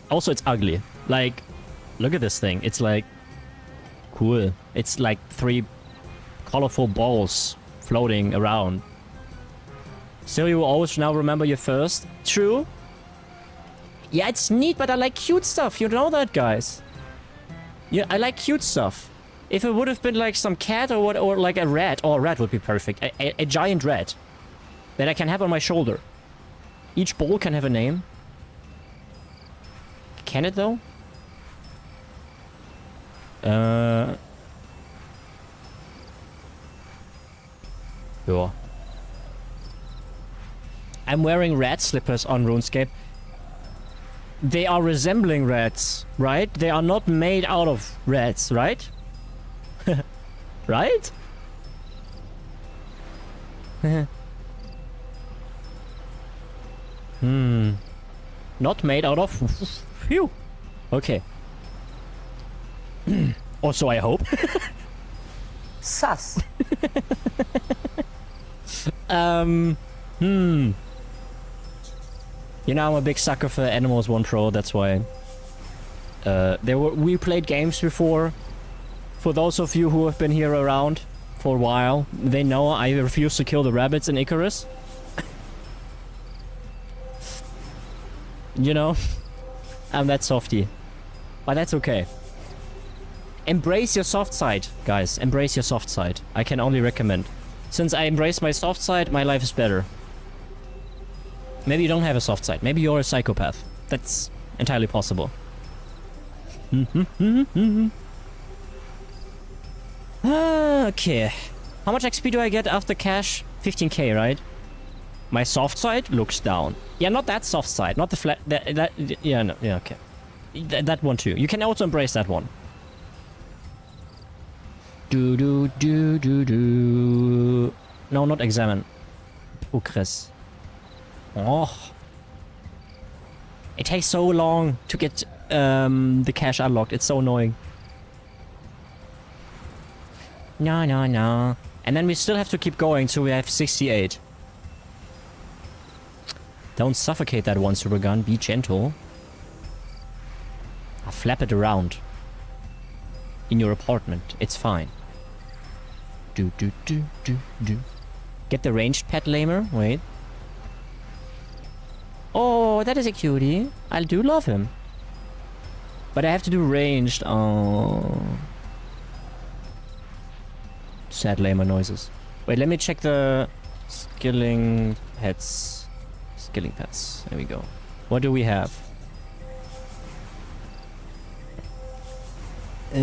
Also, it's ugly. Like, look at this thing. It's like... Cool. It's like 3 colorful balls floating around. Still, you will always now remember your first. True. Yeah, it's neat, but I like cute stuff. You know that, guys. Yeah, I like cute stuff. If it would have been like some cat or what, or like a rat. Oh, a rat would be perfect. A giant rat. That I can have on my shoulder. Each ball can have a name. Can it, though? Sure. I'm wearing rat slippers on RuneScape. They are resembling rats, right? They are not made out of rats, right? Right? Not made out of... Phew. Okay. Also, I hope. Sus. You know, I'm a big sucker for Animals 1 Pro, that's why. We played games before. For those of you who have been here around for a while, they know I refuse to kill the rabbits in Icarus. You know? I'm that softy. But that's okay. Embrace your soft side, guys. Embrace your soft side. I can only recommend. Since I embrace my soft side, my life is better. Maybe you don't have a soft side. Maybe you're a psychopath. That's entirely possible. Okay. How much XP do I get after cash? 15k, right? My soft side looks down. Yeah, not that soft side. Not the flat... yeah, no. Yeah, okay. That one too. You can also embrace that one. Do. No, not examine. Progress. Oh. It takes so long to get the cache unlocked. It's so annoying. No. And then we still have to keep going till we have 68. Don't suffocate that one, super gun. Be gentle. I'll flap it around. In your apartment. It's fine. Do. Get the ranged pet lamer. Wait. Oh, that is a cutie. I do love him. But I have to do ranged. Oh. Sad lamer noises. Wait, let me check the skilling pets. Skilling pets. There we go. What do we have? I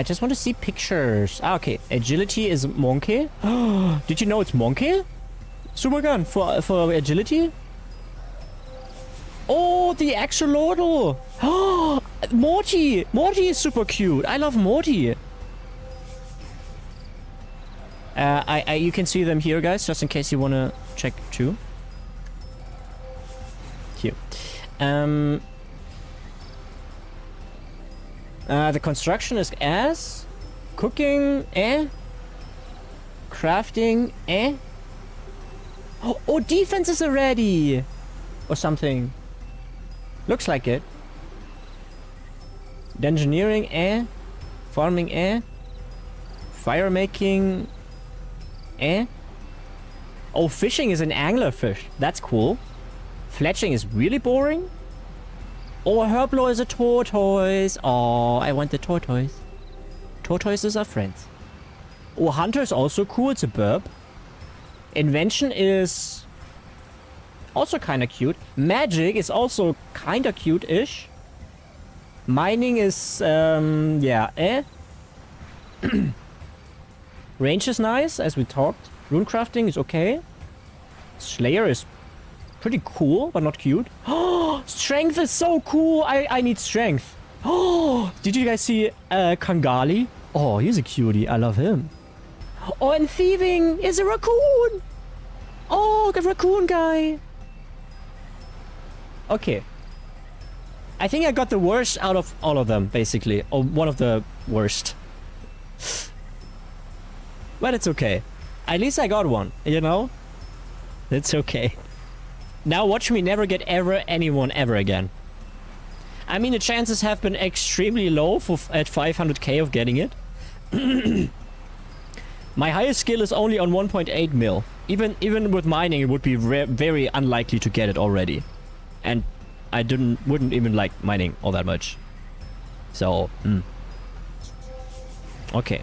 just want to see pictures. Ah, okay. Agility is monkey. Did you know it's monkey? Super gun for agility. Oh, the axolotl. Oh, Morty. Morty is super cute. I love Morty. You can see them here, guys, just in case you want to check too. Here. The construction is ass. Cooking, Crafting, Oh, defense is already! Or something. Looks like it. Engineering, eh? Farming, eh? Fire making, eh? Oh, fishing is an anglerfish. That's cool. Fletching is really boring. Oh, Herblo is a tortoise. Oh, I want the tortoise. Tortoises are friends. Oh, Hunter is also cool. It's a burp. Invention is also kind of cute. Magic is also kind of cute-ish. Mining is, yeah, eh? Range is nice, as we talked. Runecrafting is okay. Slayer is pretty cool, but not cute. Oh, strength is so cool. I need strength. Oh, did you guys see Kangali? Oh, he's a cutie. I love him. Oh, and thieving is a raccoon. Oh, the raccoon guy. Okay. I think I got the worst out of all of them, basically. Or one of the worst. But it's okay. At least I got one, you know? It's okay. Now watch me never get anyone ever again. I mean, the chances have been extremely low at 500k of getting it. My highest skill is only on 1.8 mil. Even with mining, it would be very unlikely to get it already. And I wouldn't even like mining all that much. So, okay.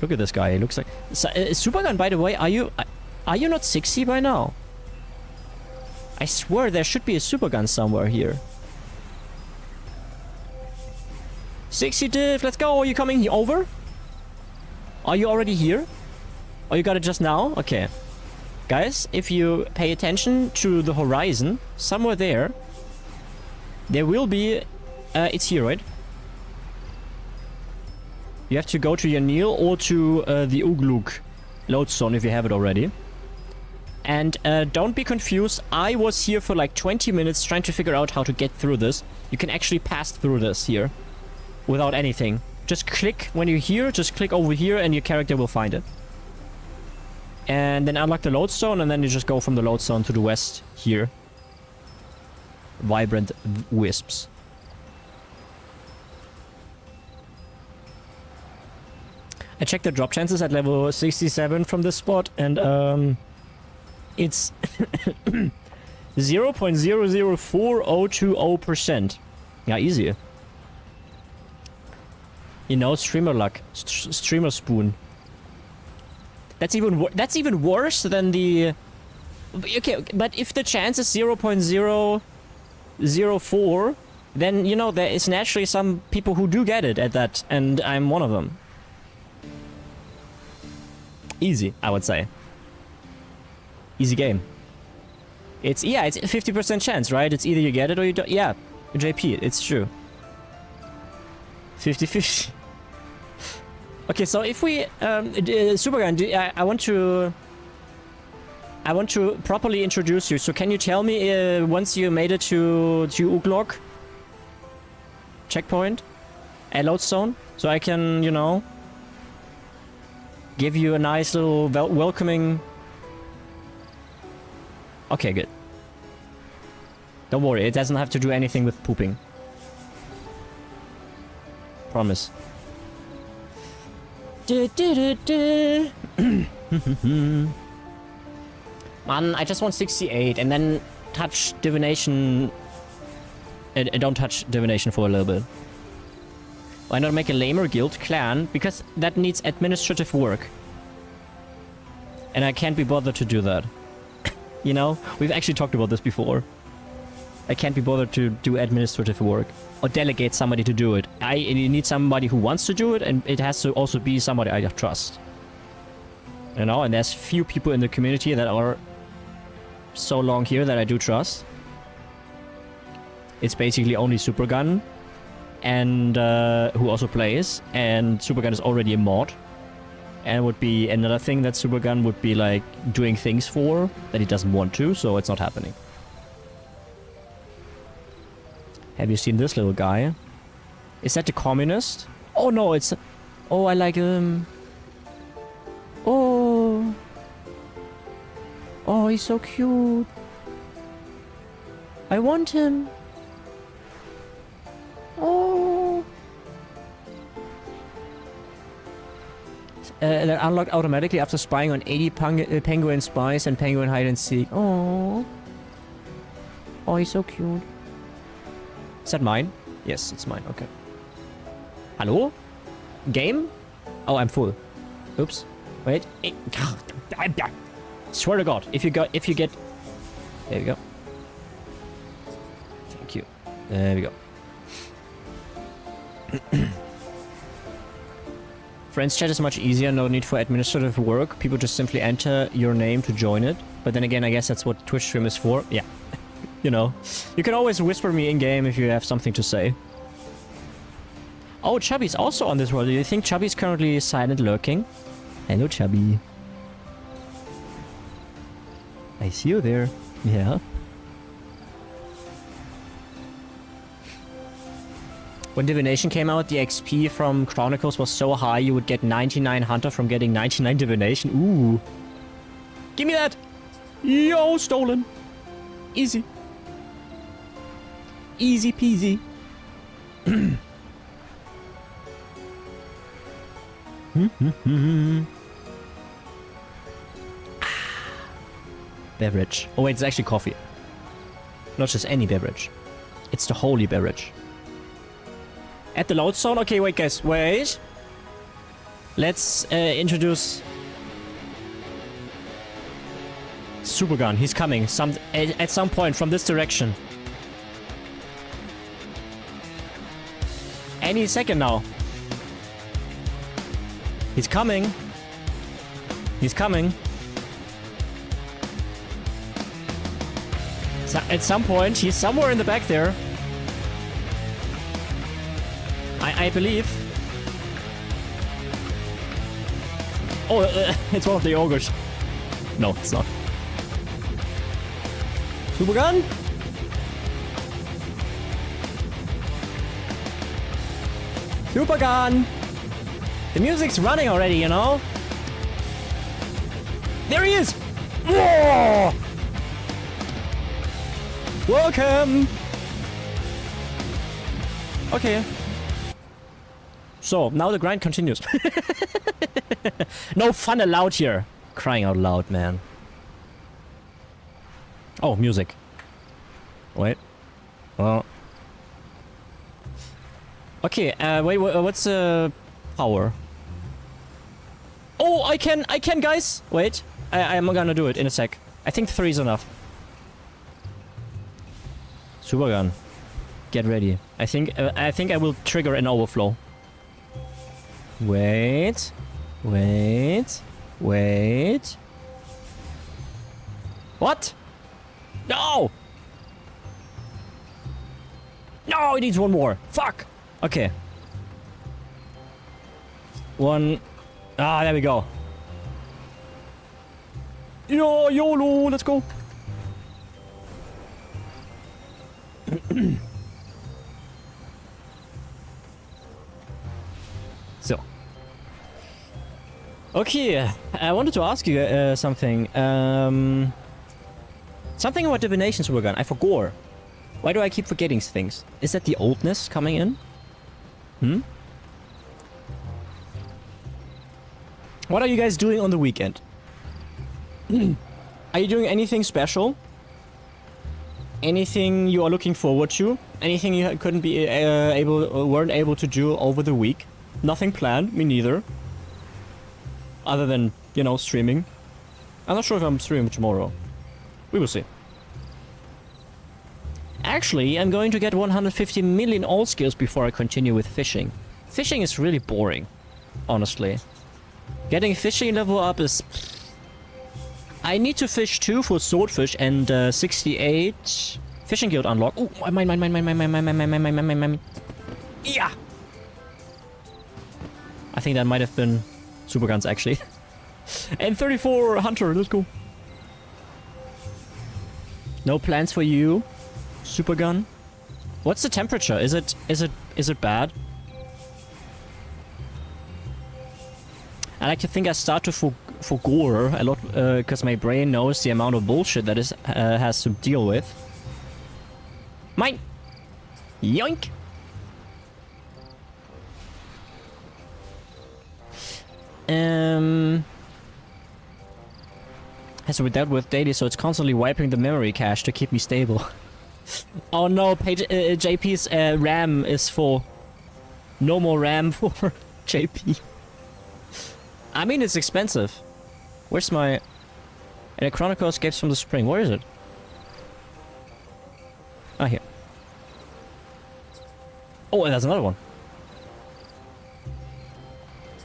Look at this guy. He looks like Supergun. By the way, are you not 60 by now? I swear there should be a Supergun somewhere here. 60 div. Let's go. Are you coming over? Are you already here? Oh, you got it just now? Okay. Guys, if you pay attention to the horizon, somewhere there will be... it's here, right? You have to go to Yanil or to the Ugluk lodestone if you have it already. And don't be confused. I was here for like 20 minutes trying to figure out how to get through this. You can actually pass through this here without anything. Just click when you're here, just click over here and your character will find it. And then unlock the lodestone and then you just go from the lodestone to the west here. Vibrant wisps. I checked the drop chances at level 67 from this spot and it's 0.004020%. Yeah, easy. You know, streamer luck. Streamer spoon. That's even worse than the... Okay, but if the chance is 0.004, then, you know, there is naturally some people who do get it at that, and I'm one of them. Easy, I would say. Easy game. It's, yeah, it's a 50% chance, right? It's either you get it or you don't. Yeah, JP, it's true. 50-50. Okay, so if we... Supergun, I want to properly introduce you. So can you tell me once you made it to Uglok checkpoint at lodestone, so I can, you know, give you a nice little welcoming... Okay, good. Don't worry, it doesn't have to do anything with pooping. Promise. Man, I just want 68 and then touch divination. Don't touch divination for a little bit. Why not make a lamer guild clan? Because that needs administrative work. And I can't be bothered to do that. You know? We've actually talked about this before. I can't be bothered to do administrative work. Or delegate somebody to do it. You need somebody who wants to do it, and it has to also be somebody I trust. You know? And there's few people in the community that are so long here that I do trust. It's basically only Supergun. And who also plays. And Supergun is already a mod. And would be another thing that Supergun would be like doing things for that he doesn't want to, so it's not happening. Have you seen this little guy? Is that the communist? Oh no, it's... Oh, I like him. Oh. Oh, he's so cute. I want him. Oh. That unlocked automatically after spying on 80 penguin spies and penguin hide and seek. Oh. Oh, he's so cute. Is that mine? Yes, it's mine. Okay. Hello? Game? Oh, I'm full. Oops. Wait. Swear to God, if you get... There we go. Thank you. There we go. Friends chat is much easier, no need for administrative work. People just simply enter your name to join it. But then again, I guess that's what Twitch stream is for. Yeah. You know. You can always whisper me in-game if you have something to say. Oh, Chubby's also on this world. Do you think Chubby's currently silent lurking? Hello, Chubby. I see you there. Yeah. When Divination came out, the XP from Chronicles was so high you would get 99 Hunter from getting 99 Divination. Ooh. Give me that! Yo, stolen. Easy. Easy peasy. Beverage. Oh wait, it's actually coffee. Not just any beverage. It's the holy beverage. At the load zone? Okay, wait guys, wait. Let's introduce Supergun. He's coming at some point from this direction. Any second now. He's coming. He's coming. So at some point, he's somewhere in the back there. I believe. Oh, it's one of the ogres. No, it's not. Supergun? Supergun! The music's running already, you know? There he is! Whoa! Welcome! Okay. So, now the grind continues. No fun allowed here. Crying out loud, man. Oh, music. Wait. Well. Okay, wait, what's power? Oh, I can, guys! Wait. I'm gonna do it in a sec. I think 3 is enough. Supergun. Get ready. I think I will trigger an overflow. Wait. Wait. Wait. What? No! No, it needs one more. Fuck! Okay. One. Ah, there we go. Yo, YOLO, let's go. So. Okay, I wanted to ask you something. Something about divination, Supergun. I forgot. Why do I keep forgetting things? Is that the oldness coming in? Hmm? What are you guys doing on the weekend? Are you doing anything special? Anything you are looking forward to? Anything you couldn't be weren't able to do over the week? Nothing planned, me neither. Other than, you know, streaming. I'm not sure if I'm streaming tomorrow. We will see. Actually, I'm going to get 150 million all skills before I continue with fishing. Fishing is really boring, honestly. Getting fishing level up is... I need to fish 2 for swordfish and 68 fishing guild unlock. Ooh, mine. Yeah! I think that might have been Superguns, actually. And 34 hunter, let's go. No plans for you, Supergun? What's the temperature? Is it bad? I like to think I start to gore a lot because my brain knows the amount of bullshit that is has to deal with. Mine! Yoink! Has to be dealt with daily, so it's constantly wiping the memory cache to keep me stable. Oh no, JP's RAM is full. No more RAM for JP. I mean, it's expensive. Where's my... And a Chronicle escapes from the spring. Where is it? Ah, here. Oh, and there's another one.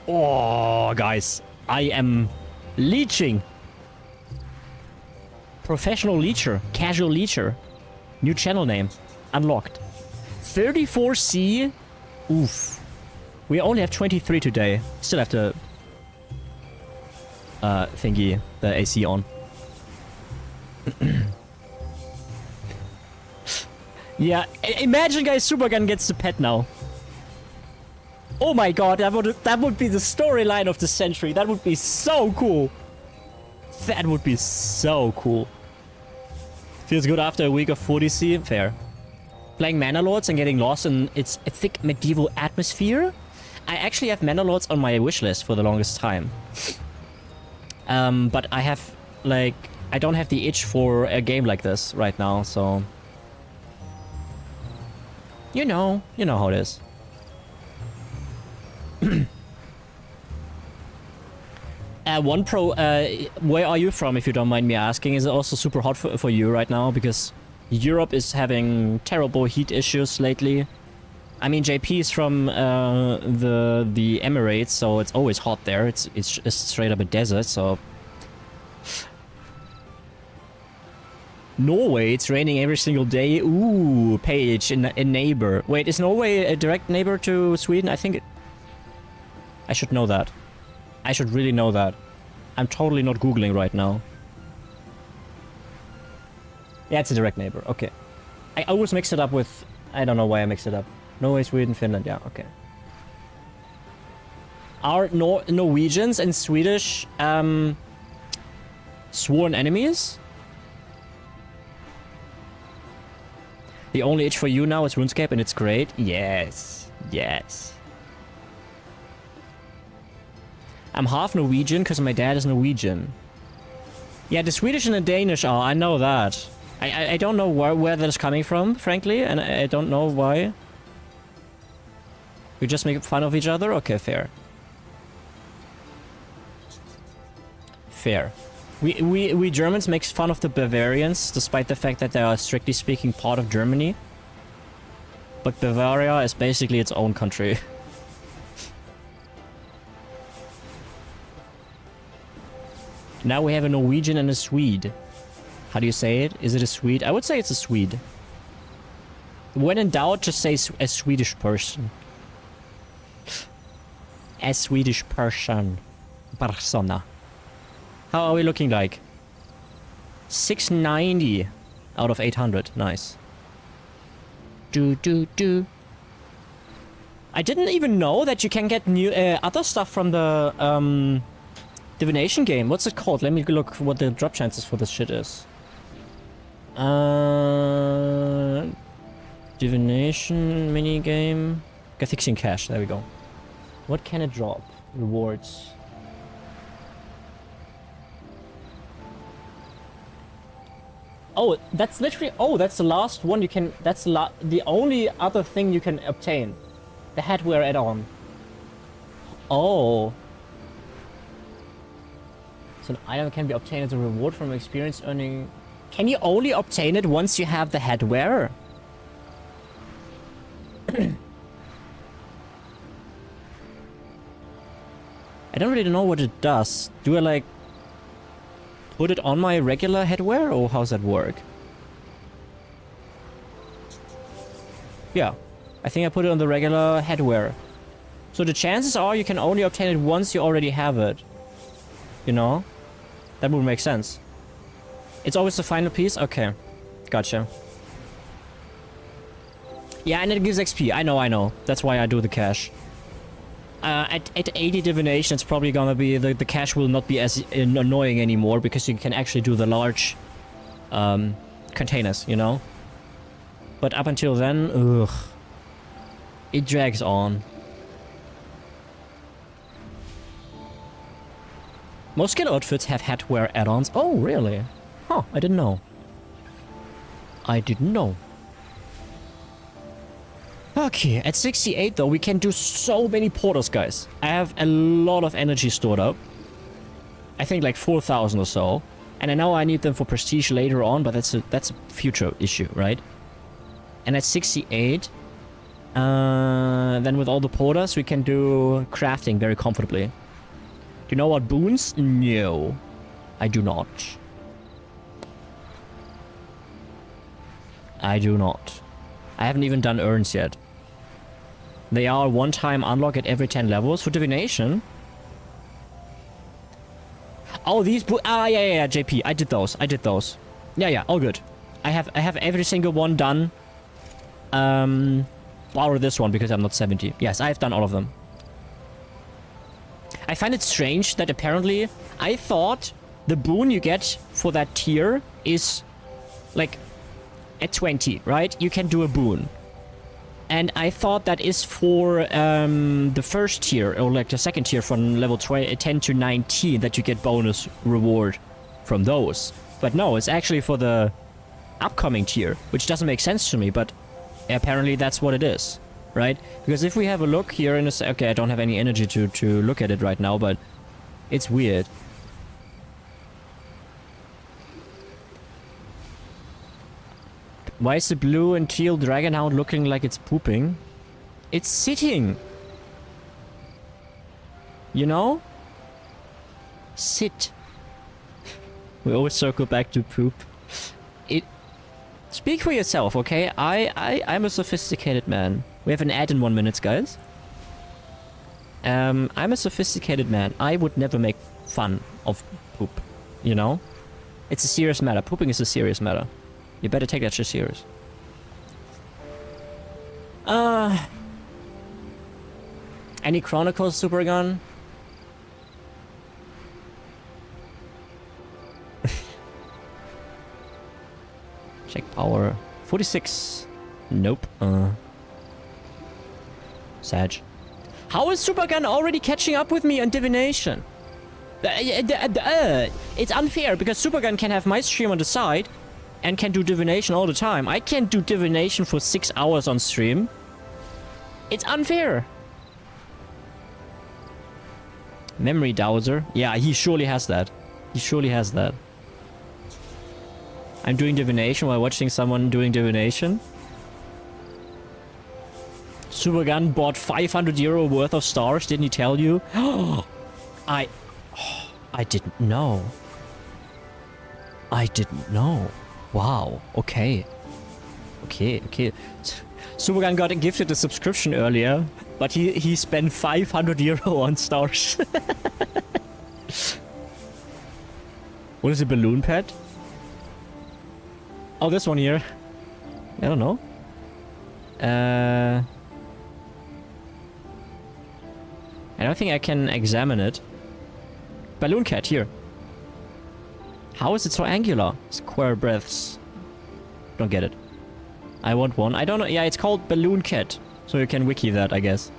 Oh, guys. I am leeching. Professional leecher. Casual leecher. New channel name. Unlocked. 34C. Oof. We only have 23 today. Still have to... thingy the AC on. Yeah, imagine guys, Supergun gets the pet now. Oh my god, that would be the storyline of the century. That would be so cool. That would be so cool. Feels good after a week of 40C. Fair. Playing Mana Lords and getting lost in its thick medieval atmosphere. I actually have Mana Lords on my wishlist for the longest time. But I have, like, I don't have the itch for a game like this right now, so... You know how it is. One Pro, where are you from, if you don't mind me asking? Is it also super hot for you right now? Because Europe is having terrible heat issues lately. I mean, JP is from the Emirates, so it's always hot there. It's just straight up a desert, so... Norway, it's raining every single day. Ooh, Paige, a neighbor. Wait, is Norway a direct neighbor to Sweden? I think... I should know that. I should really know that. I'm totally not Googling right now. Yeah, it's a direct neighbor. Okay. I always mix it up with... I don't know why I mix it up. Norway, Sweden, Finland. Yeah, okay. Are Norwegians and Swedish sworn enemies? The only itch for you now is RuneScape and it's great. Yes. Yes. I'm half Norwegian because my dad is Norwegian. Yeah, the Swedish and the Danish are. I know that. I don't know where that is coming from, frankly, and I don't know why. We just make fun of each other? Okay, fair. Fair. We Germans make fun of the Bavarians, despite the fact that they are strictly speaking part of Germany. But Bavaria is basically its own country. Now we have a Norwegian and a Swede. How do you say it? Is it a Swede? I would say it's a Swede. When in doubt, just say a Swedish person. A Swedish person. Persona. How are we looking like? 690 out of 800. Nice. Do. I didn't even know that you can get new other stuff from the divination game. What's it called? Let me look what the drop chances for this shit is. Divination minigame. Gathixian Cash. There we go. What can it drop? Rewards. Oh, that's literally... Oh, that's the last one you can... That's the only other thing you can obtain. The headwear add-on. Oh. So an item can be obtained as a reward from experience earning... Can you only obtain it once you have the headwear? I don't really know what it does. Do I, like... put it on my regular headwear, or how's that work? Yeah, I think I put it on the regular headwear. So the chances are you can only obtain it once you already have it. You know? That would make sense. It's always the final piece? Okay. Gotcha. Yeah, and it gives XP. I know. That's why I do the cash. At 80 divination, it's probably gonna be... The cash will not be as annoying anymore, because you can actually do the large containers, you know? But up until then, ugh. It drags on. Most skill outfits have headwear add-ons. Oh, really? Huh, I didn't know. I didn't know. Okay, at 68 though, we can do so many portals, guys. I have a lot of energy stored up. I think like 4,000 or so. And I know I need them for prestige later on, but that's a future issue, right? And at 68, then with all the portals, we can do crafting very comfortably. Do you know what boons? No, I do not. I do not. I haven't even done urns yet. They are one-time unlock at every 10 levels for divination. Oh, these yeah, JP. I did those. Yeah, all good. I have every single one done. Or this one because I'm not 70. Yes, I have done all of them. I find it strange that apparently I thought the boon you get for that tier is like at 20, right? You can do a boon. And I thought that is for the first tier, or like the second tier from level 10 to 19 that you get bonus reward from those. But no, it's actually for the upcoming tier, which doesn't make sense to me, but apparently that's what it is, right? Because if we have a look here in a okay, I don't have any energy to look at it right now, but it's weird. Why is the blue and teal dragonhound looking like it's pooping? It's sitting. You know? Sit. We always circle back to poop. Speak for yourself, okay? I'm a sophisticated man. We have an ad in 1 minute, guys. I'm a sophisticated man. I would never make fun of poop. You know? It's a serious matter. Pooping is a serious matter. You better take that shit serious. Any Chronicles, Supergun? Check power. 46. Nope. Sag. How is Supergun already catching up with me on divination? It's unfair because Supergun can have my stream on the side and can do divination all the time. I can't do divination for 6 hours on stream. It's unfair. Memory dowser. Yeah, he surely has that. He surely has that. I'm doing divination while watching someone doing divination. Supergun bought 500 euro worth of stars, didn't he tell you? I didn't know. I didn't know. Wow, okay. Okay. Supergun got gifted a subscription earlier, but he spent 500 euro on stars. What is a balloon pet? Oh, this one here. I don't know. I don't think I can examine it. Balloon cat here. How is it so angular? Square breaths. Don't get it. I want one. I don't know. Yeah, it's called Balloon Cat. So you can wiki that, I guess.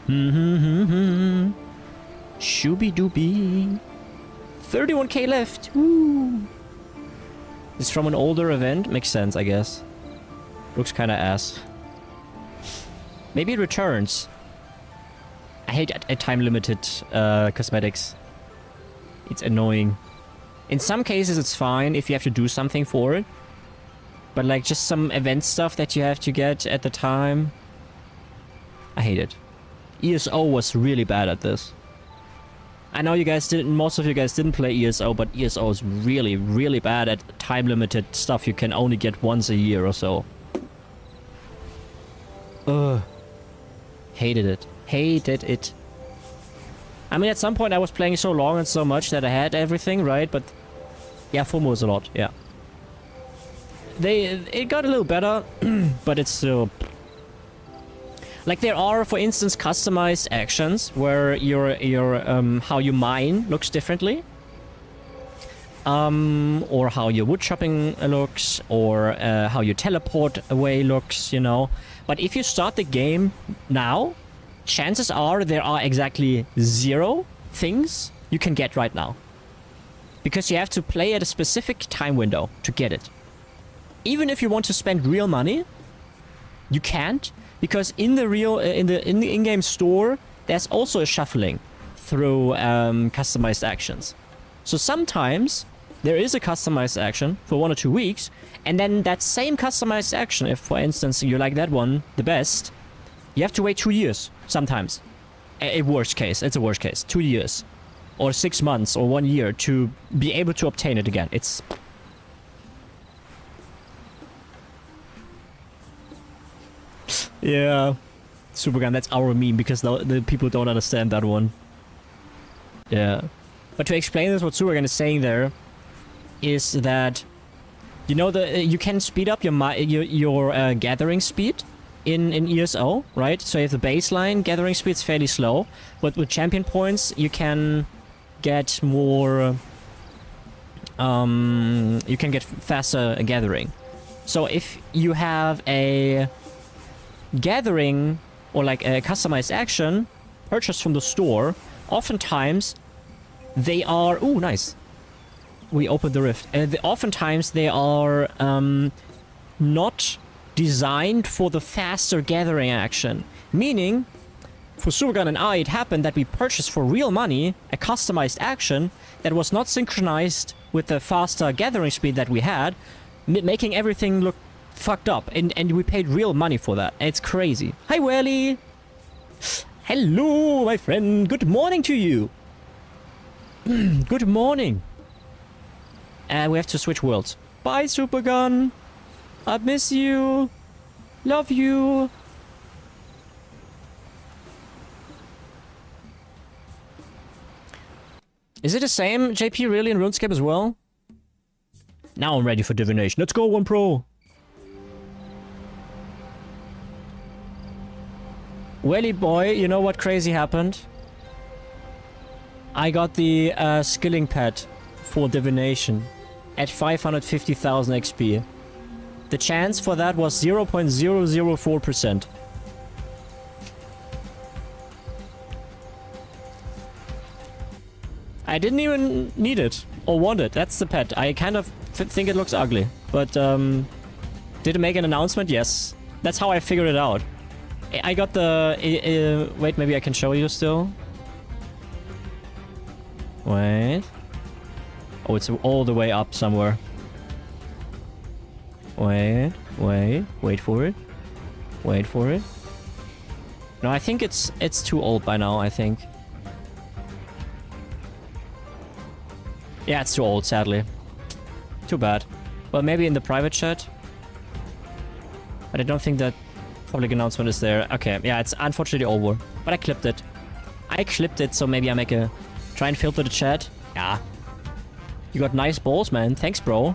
Shooby dooby. 31k left. Woo. It's from an older event. Makes sense, I guess. Looks kinda ass. Maybe it returns. I hate time-limited cosmetics. It's annoying. In some cases it's fine if you have to do something for it. But like just some event stuff that you have to get at the time. I hate it. ESO was really bad at this. I know you guys didn't, most of you guys didn't play ESO, but ESO is really, really bad at time-limited stuff you can only get once a year or so. Ugh. Hated it. Hated it. I mean, at some point I was playing so long and so much that I had everything, right? But yeah, FOMO is a lot, yeah. It got a little better, but it's still... Like there are, for instance, customized actions where your how you mine looks differently. or how your wood chopping looks, or how your teleport away looks, you know. But if you start the game now, chances are there are exactly 0 things you can get right now. Because you have to play at a specific time window to get it. Even if you want to spend real money, you can't, because in the in-game store, there's also a shuffling through customized actions. So sometimes there is a customized action for 1 or 2 weeks, and then that same customized action, if for instance you like that one the best, you have to wait 2 years sometimes. A worst case, it's a worst case, 2 years. Or 6 months or 1 year to be able to obtain it again. It's... yeah. Supergun, that's our meme, because the people don't understand that one. Yeah. But to explain this, what Supergun is saying there is that, you know, you can speed up your gathering speed in ESO, right? So you have the baseline gathering speed is fairly slow, but with champion points you can get more... you can get faster gathering. So if you have a gathering or like a customized action purchased from the store, oftentimes they are... ooh, nice. We opened the rift. Oftentimes they are not designed for the faster gathering action. Meaning, for Supergun and I, it happened that we purchased for real money a customized action that was not synchronized with the faster gathering speed that we had, making everything look fucked up. And we paid real money for that. It's crazy. Hi, Welly! Hello, my friend. Good morning to you. Good morning. And we have to switch worlds. Bye, Supergun. I miss you. Love you. Is it the same, JP, really, in RuneScape as well? Now I'm ready for divination. Let's go, 1 Pro. Welly boy, you know what crazy happened? I got the skilling pad for divination at 550,000 XP. The chance for that was 0.004%. I didn't even need it or want it. That's the pet. I kind of think it looks ugly. But did it make an announcement? Yes. That's how I figured it out. I got the... wait, maybe I can show you still. Wait. Oh, it's all the way up somewhere. Wait for it. Wait for it. No, I think it's too old by now, I think. Yeah, it's too old, sadly. Too bad. Well, maybe in the private chat. But I don't think that public announcement is there. Okay, yeah, it's unfortunately over. But I clipped it. So maybe I make a... try and filter the chat. Yeah. You got nice balls, man. Thanks, bro.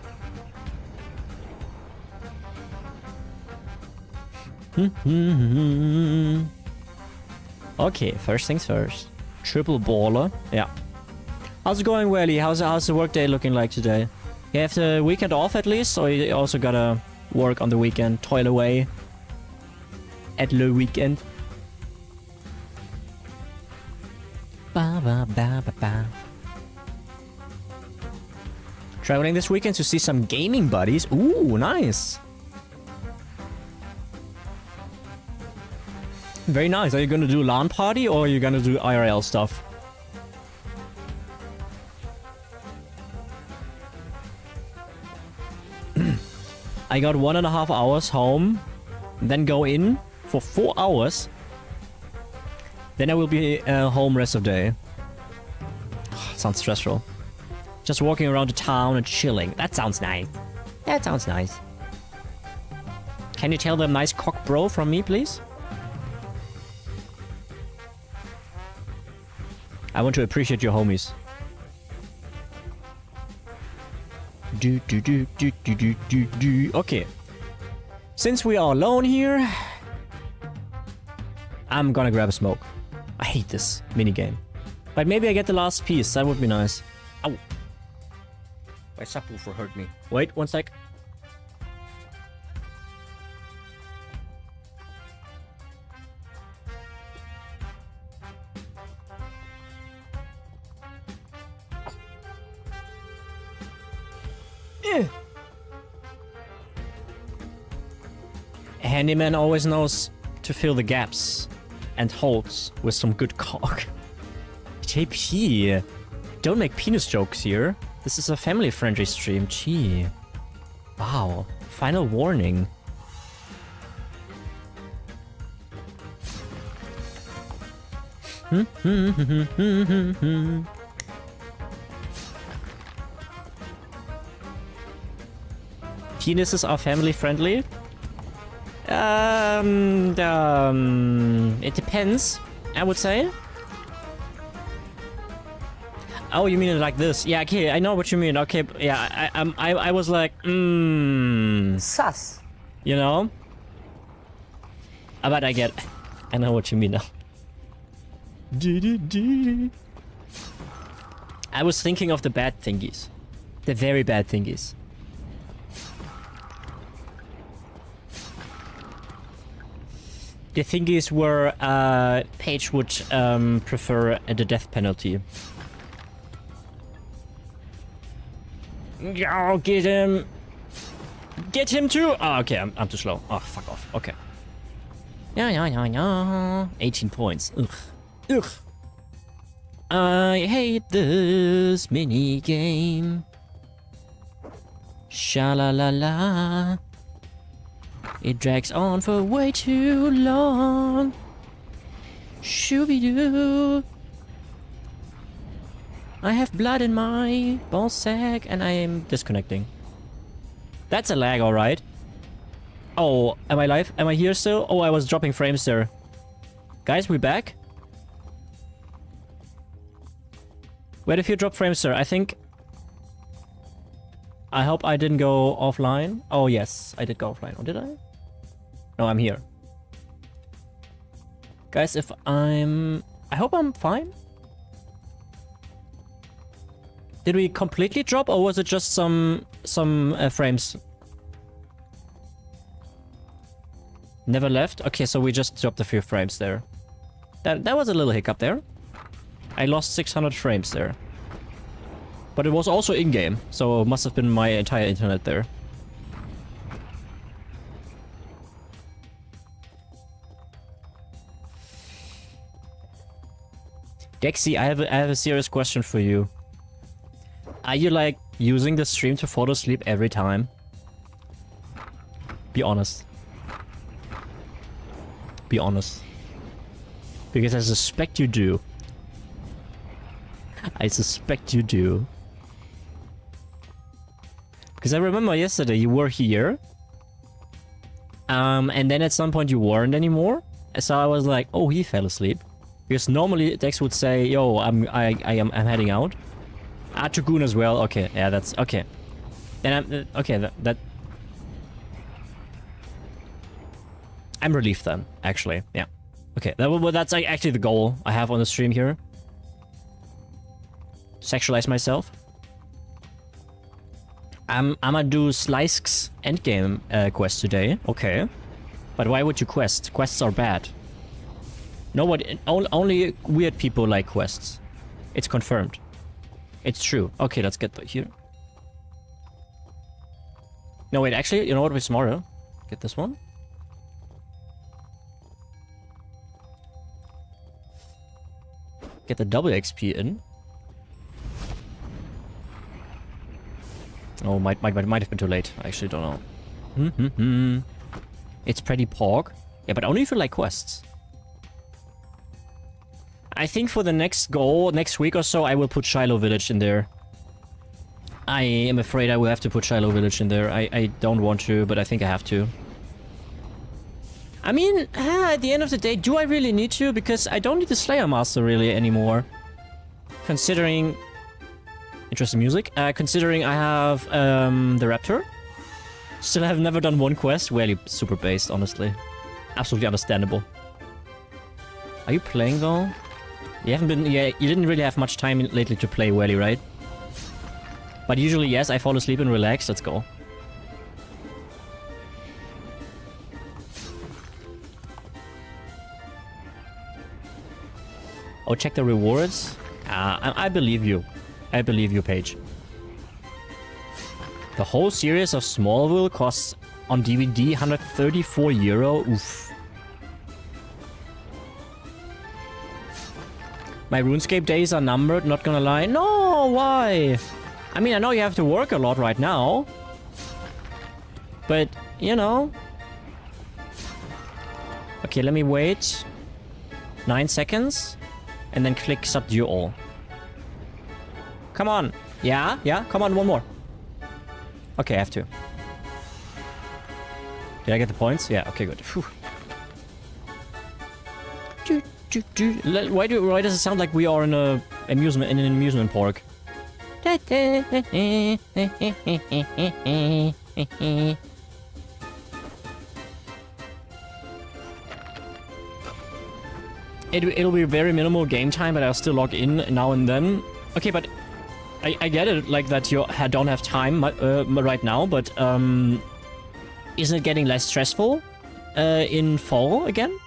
Okay, first things first. Triple baller. Yeah. How's it going, Welly? How's the workday looking like today? You have the weekend off at least, or you also gotta work on the weekend, toil away at the weekend? Ba ba ba ba ba. Traveling this weekend to see some gaming buddies. Ooh, nice. Very nice. Are you gonna do LAN party or are you gonna do IRL stuff? I got 1.5 hours home, then go in for 4 hours. Then I will be home rest of day. Sounds stressful. Just walking around the town and chilling. That sounds nice. That sounds nice. Can you tell them nice cock bro from me, please? I want to appreciate your homies. Okay. Since we are alone here, I'm gonna grab a smoke. I hate this minigame. But maybe I get the last piece. That would be nice. Ow. My subwoofer hurt me. Wait, one sec. Handyman always knows to fill the gaps and holes with some good cock. JP, don't make penis jokes here. This is a family-friendly stream. Gee. Wow. Final warning. Penises are family-friendly? It depends, I would say. Oh, you mean it like this? Yeah, okay, I know what you mean. Okay, yeah, I was like, Sus. you know? But I know what you mean now. I was thinking of the bad thingies. The very bad thingies. The thingies where Paige would prefer the death penalty. Oh, get him! Get him too! Oh, okay, I'm too slow. Oh, fuck off. Okay. Yeah. 18 points. Ugh. Ugh. I hate this mini game. Sha-la-la-la. It drags on for way too long. Shooby-doo. I have blood in my ball sack and I am disconnecting. That's a lag, alright. Oh, am I live? Am I here still? Oh, I was dropping frames there. Guys, we back? Where did you drop frames, sir? I think... I hope I didn't go offline. Oh, yes, I did go offline. Oh, did I? No, I'm here. Guys, if I'm... I hope I'm fine. Did we completely drop or was it just some frames? Never left? Okay, so we just dropped a few frames there. That was a little hiccup there. I lost 600 frames there. But it was also in-game, so it must have been my entire internet there. Dexy, I have a serious question for you. Are you like using the stream to fall asleep every time? Be honest. Be honest. Because I suspect you do. I suspect you do. Because I remember yesterday you were here. And then at some point you weren't anymore. So I was like, oh, he fell asleep. Because normally Dex would say, yo, I'm heading out. Dragoon as well. Okay, yeah, that's okay. Then okay. That I'm relieved then. Actually, yeah. Okay, that's like actually the goal I have on the stream here. Sexualize myself. I'm gonna do Slice's endgame quest today. Okay, but why would you quest? Quests are bad. Nobody, only weird people like quests. It's confirmed. It's true. Okay, let's get here. No, wait, actually, you know what? We're smarter. Get this one. Get the double XP in. Oh, might have been too late. I actually don't know. It's pretty pork. Yeah, but only if you like quests. I think for the next goal, next week or so, I will put Shiloh Village in there. I am afraid I will have to put Shiloh Village in there. I don't want to, but I think I have to. I mean, at the end of the day, do I really need to? Because I don't need the Slayer Master really anymore. Considering... Interesting music. Considering I have the Raptor. Still have never done one quest. Really super based, honestly. Absolutely understandable. Are you playing though? You haven't been... Yeah, you didn't really have much time lately to play Welly, right? But usually, yes, I fall asleep and relax. Let's go. Oh, check the rewards. I believe you. I believe you, Paige. The whole series of Smallville costs on DVD 134 euro. Oof. My RuneScape days are numbered, not gonna lie. No, why? I mean, I know you have to work a lot right now. But, you know. Okay, let me wait 9 seconds. And then click subdue all. Come on. Yeah, yeah, come on, one more. Okay, I have to. Did I get the points? Yeah, okay, good. Whew. Why does it sound like we are in an amusement park? It'll be very minimal game time, but I'll still log in now and then. Okay, but I get it, like that you don't have time right now, but isn't it getting less stressful in fall again?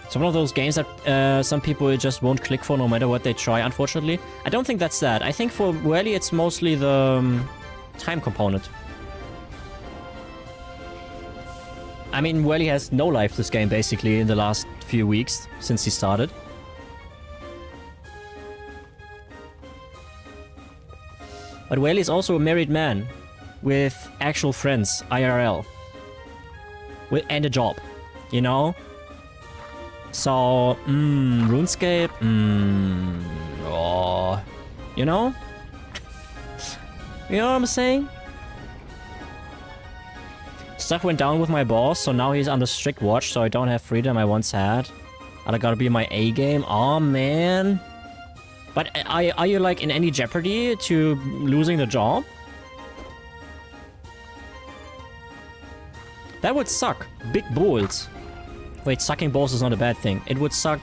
It's one of those games that some people just won't click for no matter what they try, unfortunately. I don't think that's that. I think for Welly it's mostly the time component. I mean, Welly has no life this game, basically, in the last few weeks since he started. But Welly is also a married man with actual friends, IRL. And a job, you know? So, RuneScape, oh, you know? You know what I'm saying? Stuff went down with my boss, so now he's under strict watch, so I don't have freedom I once had. And I gotta be in my A game. Oh man. But are you like in any jeopardy to losing the job? That would suck. Big balls. Wait, sucking balls is not a bad thing. It would suck,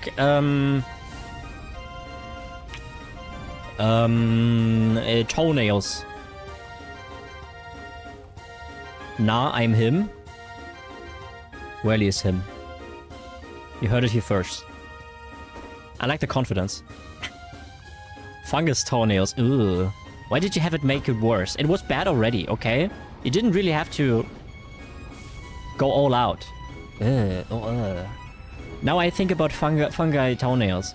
toenails. Nah, I'm him. Welly is him. You heard it here first. I like the confidence. Fungus toenails. Ugh. Why did you have it make it worse? It was bad already, okay? You didn't really have to go all out. Now I think about fungi toenails.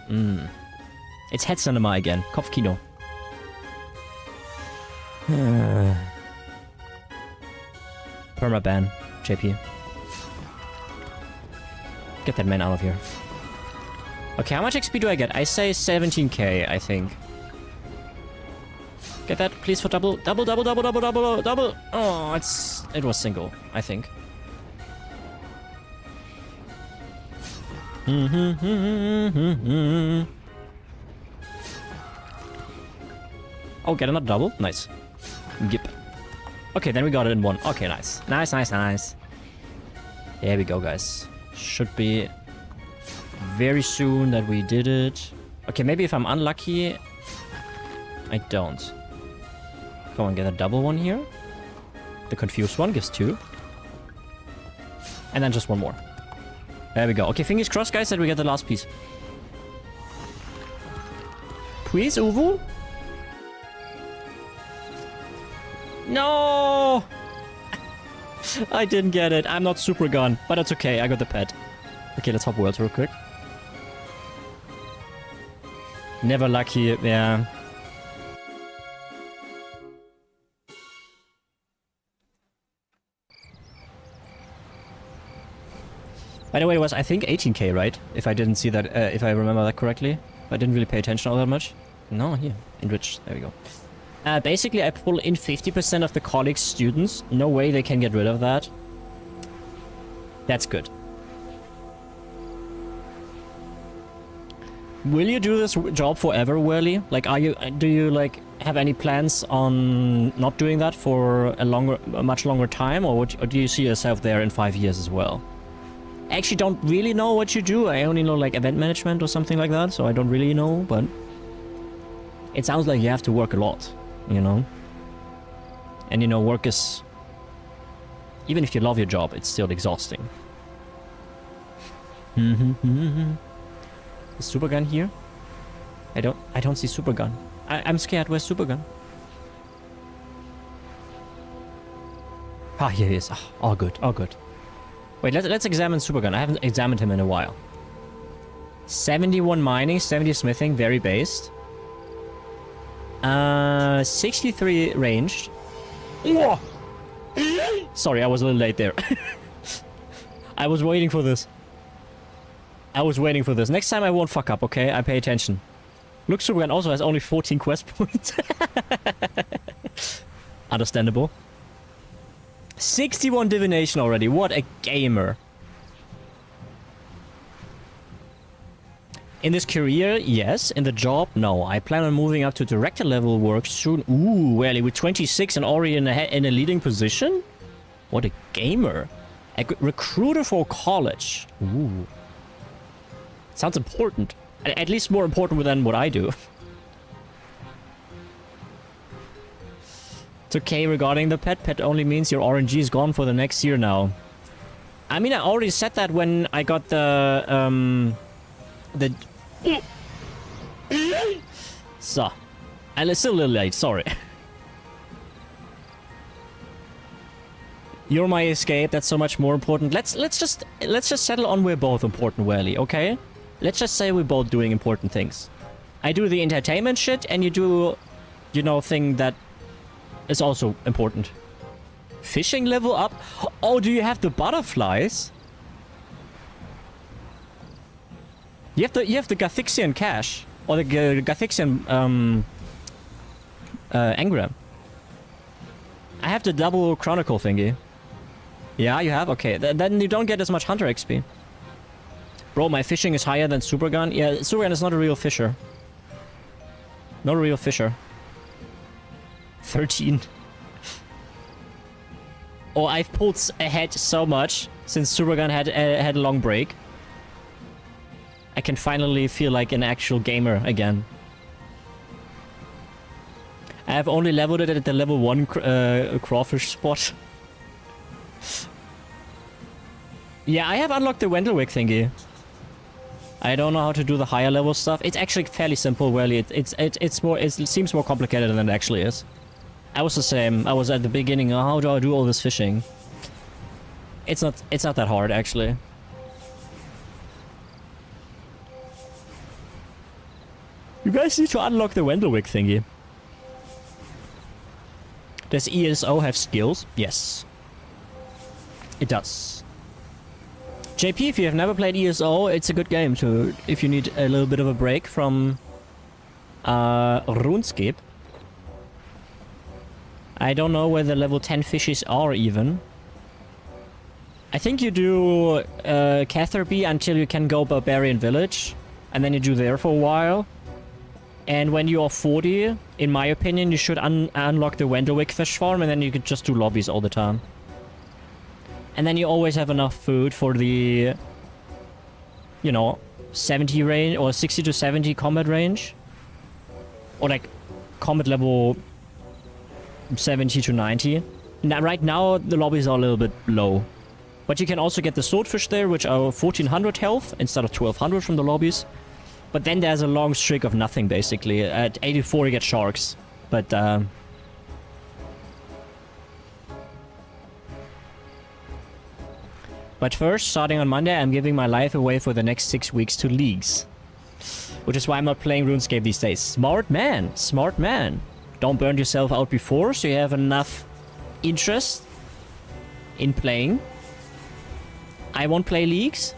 It's head cinema again. Kopfkino. Permaban, JP. Get that man out of here. Okay, how much XP do I get? I say 17k, I think. Get that, please, for double. Double. Oh, it was single, I think. Oh, get another double? Nice. Yep. Okay, then we got it in one. Okay, nice. Nice. There we go, guys. Should be very soon that we did it. Okay, maybe if I'm unlucky, I don't. Come on, get a double one here. The confused one gives 2. And then just one more. There we go. Okay, fingers crossed, guys, that we get the last piece. Please, Uwu? No! I didn't get it. I'm not super gun, but it's okay. I got the pet. Okay, let's hop worlds real quick. Never lucky, yeah. By the way, it was, I think, 18k, right? If I didn't see that, if I remember that correctly. I didn't really pay attention all that much. No, here. Enriched. There we go. Basically, I pull in 50% of the college students. No way they can get rid of that. That's good. Will you do this job forever, Welly? Like, do you, like, have any plans on not doing that for a much longer time? Or do you see yourself there in 5 years as well? I actually don't really know what you do. I only know, like, event management or something like that. So I don't really know, but it sounds like you have to work a lot, you know? And you know, work is... Even if you love your job, it's still exhausting. Is Supergun here? I don't see Supergun. I'm scared. Where's Supergun? Ah, here he is. Oh, all good, all good. Wait, let's examine Supergun. I haven't examined him in a while. 71 mining, 70 smithing, very based. 63 ranged. Whoa! Sorry, I was a little late there. I was waiting for this. Next time I won't fuck up, okay? I pay attention. Look, Supergun also has only 14 quest points. Understandable. 61 divination already. What a gamer. In this career, yes. In the job, no. I plan on moving up to director level work soon. Ooh, really? With 26 and already in a leading position? What a gamer. A recruiter for college. Ooh. Sounds important. At least more important than what I do. It's okay regarding the pet. Pet only means your RNG is gone for the next year now. I mean, I already said that when I got the so, and it's still a little late, sorry. You're my escape, that's so much more important. Let's just settle on we're both important, Wally, okay? Let's just say we're both doing important things. I do the entertainment shit and you do, you know, thing that is also important. Fishing level up? Oh, do you have the butterflies? You have the Gathixian cache or the Gathixian engram. I have the double chronicle thingy. Yeah, you have? Okay, then you don't get as much hunter XP. Bro, my fishing is higher than Supergun. Yeah, Supergun is not a real fisher. Not a real fisher. 13. Oh, I've pulled ahead so much since Supergun had a long break. I can finally feel like an actual gamer again. I have only leveled it at the level 1 crawfish spot. Yeah, I have unlocked the Wendelwick thingy. I don't know how to do the higher level stuff. It's actually fairly simple, really. It seems more complicated than it actually is. I was the same. I was at the beginning, oh, how do I do all this fishing? It's not that hard, actually. You guys need to unlock the Wendelwick thingy. Does ESO have skills? Yes. It does. JP, if you have never played ESO, it's a good game to if you need a little bit of a break from Runescape. I don't know where the level 10 fishes are even. I think you do Catherby until you can go Barbarian Village. And then you do there for a while. And when you are 40, in my opinion, you should unlock the Wendelwick fish farm. And then you could just do lobbies all the time. And then you always have enough food for the, you know, 70 range or 60 to 70 combat range. Or like combat level 70 to 90. Now, right now, the lobbies are a little bit low. But you can also get the swordfish there, which are 1400 health instead of 1200 from the lobbies. But then there's a long streak of nothing, basically. At 84, you get sharks. But, But first, starting on Monday, I'm giving my life away for the next 6 weeks to leagues. Which is why I'm not playing RuneScape these days. Smart man. Smart man. Don't burn yourself out before, so you have enough interest in playing. I won't play leagues.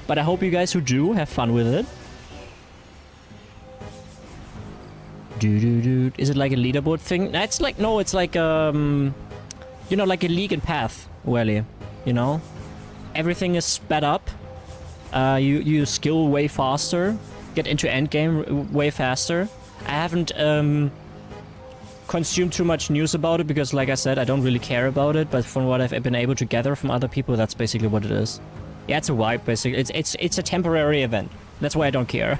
But I hope you guys who do have fun with it. Is it like a leaderboard thing? It's like, no, it's like, you know, like a league and path, Welly. You know? Everything is sped up. You skill way faster. Get into endgame way faster. I haven't consumed too much news about it because, like I said, I don't really care about it. But from what I've been able to gather from other people, that's basically what it is. Yeah, it's a wipe, basically. It's a temporary event. That's why I don't care.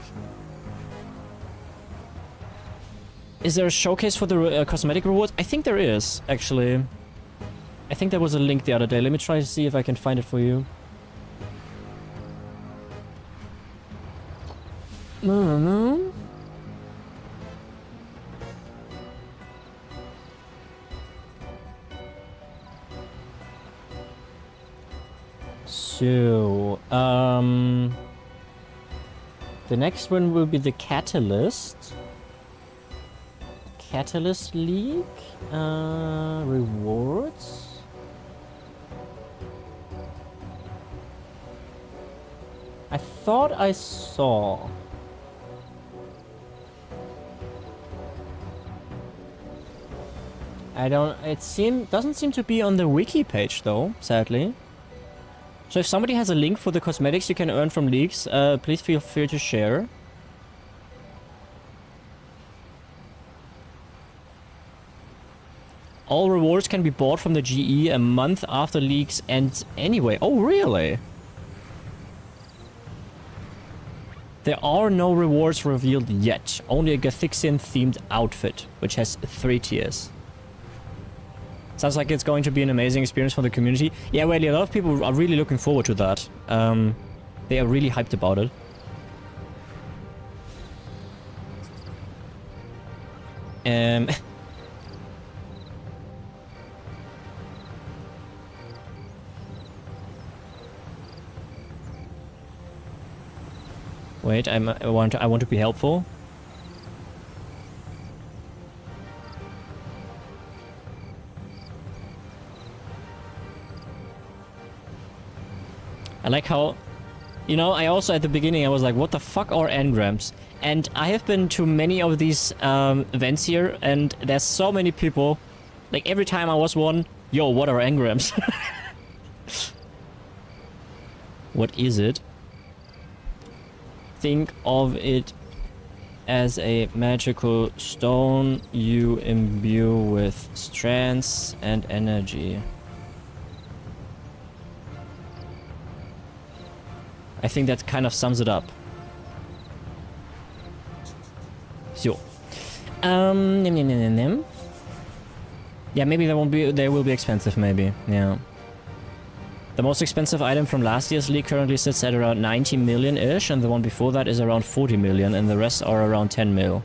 Is there a showcase for the cosmetic rewards? I think there is, actually. I think there was a link the other day. Let me try to see if I can find it for you. No. So, the next one will be the Catalyst. Catalyst League? Rewards? I thought I saw... doesn't seem to be on the wiki page though, sadly. So if somebody has a link for the cosmetics you can earn from leagues, please feel free to share. All rewards can be bought from the GE a month after leagues ends anyway. Oh, really? There are no rewards revealed yet. Only a Gathixian-themed outfit, which has 3 tiers. Sounds like it's going to be an amazing experience for the community. Yeah, well, a lot of people are really looking forward to that. They are really hyped about it. Wait, I want to be helpful. I like how, you know, I also at the beginning I was like, what the fuck are engrams? And I have been to many of these events here, and there's so many people. Like every time I was one, yo, what are engrams? What is it? Think of it as a magical stone you imbue with strands and energy. I think that kind of sums it up. So, yeah, maybe they will be expensive, maybe. Yeah. The most expensive item from last year's league currently sits at around 90 million-ish, and the one before that is around 40 million, and the rest are around 10 mil.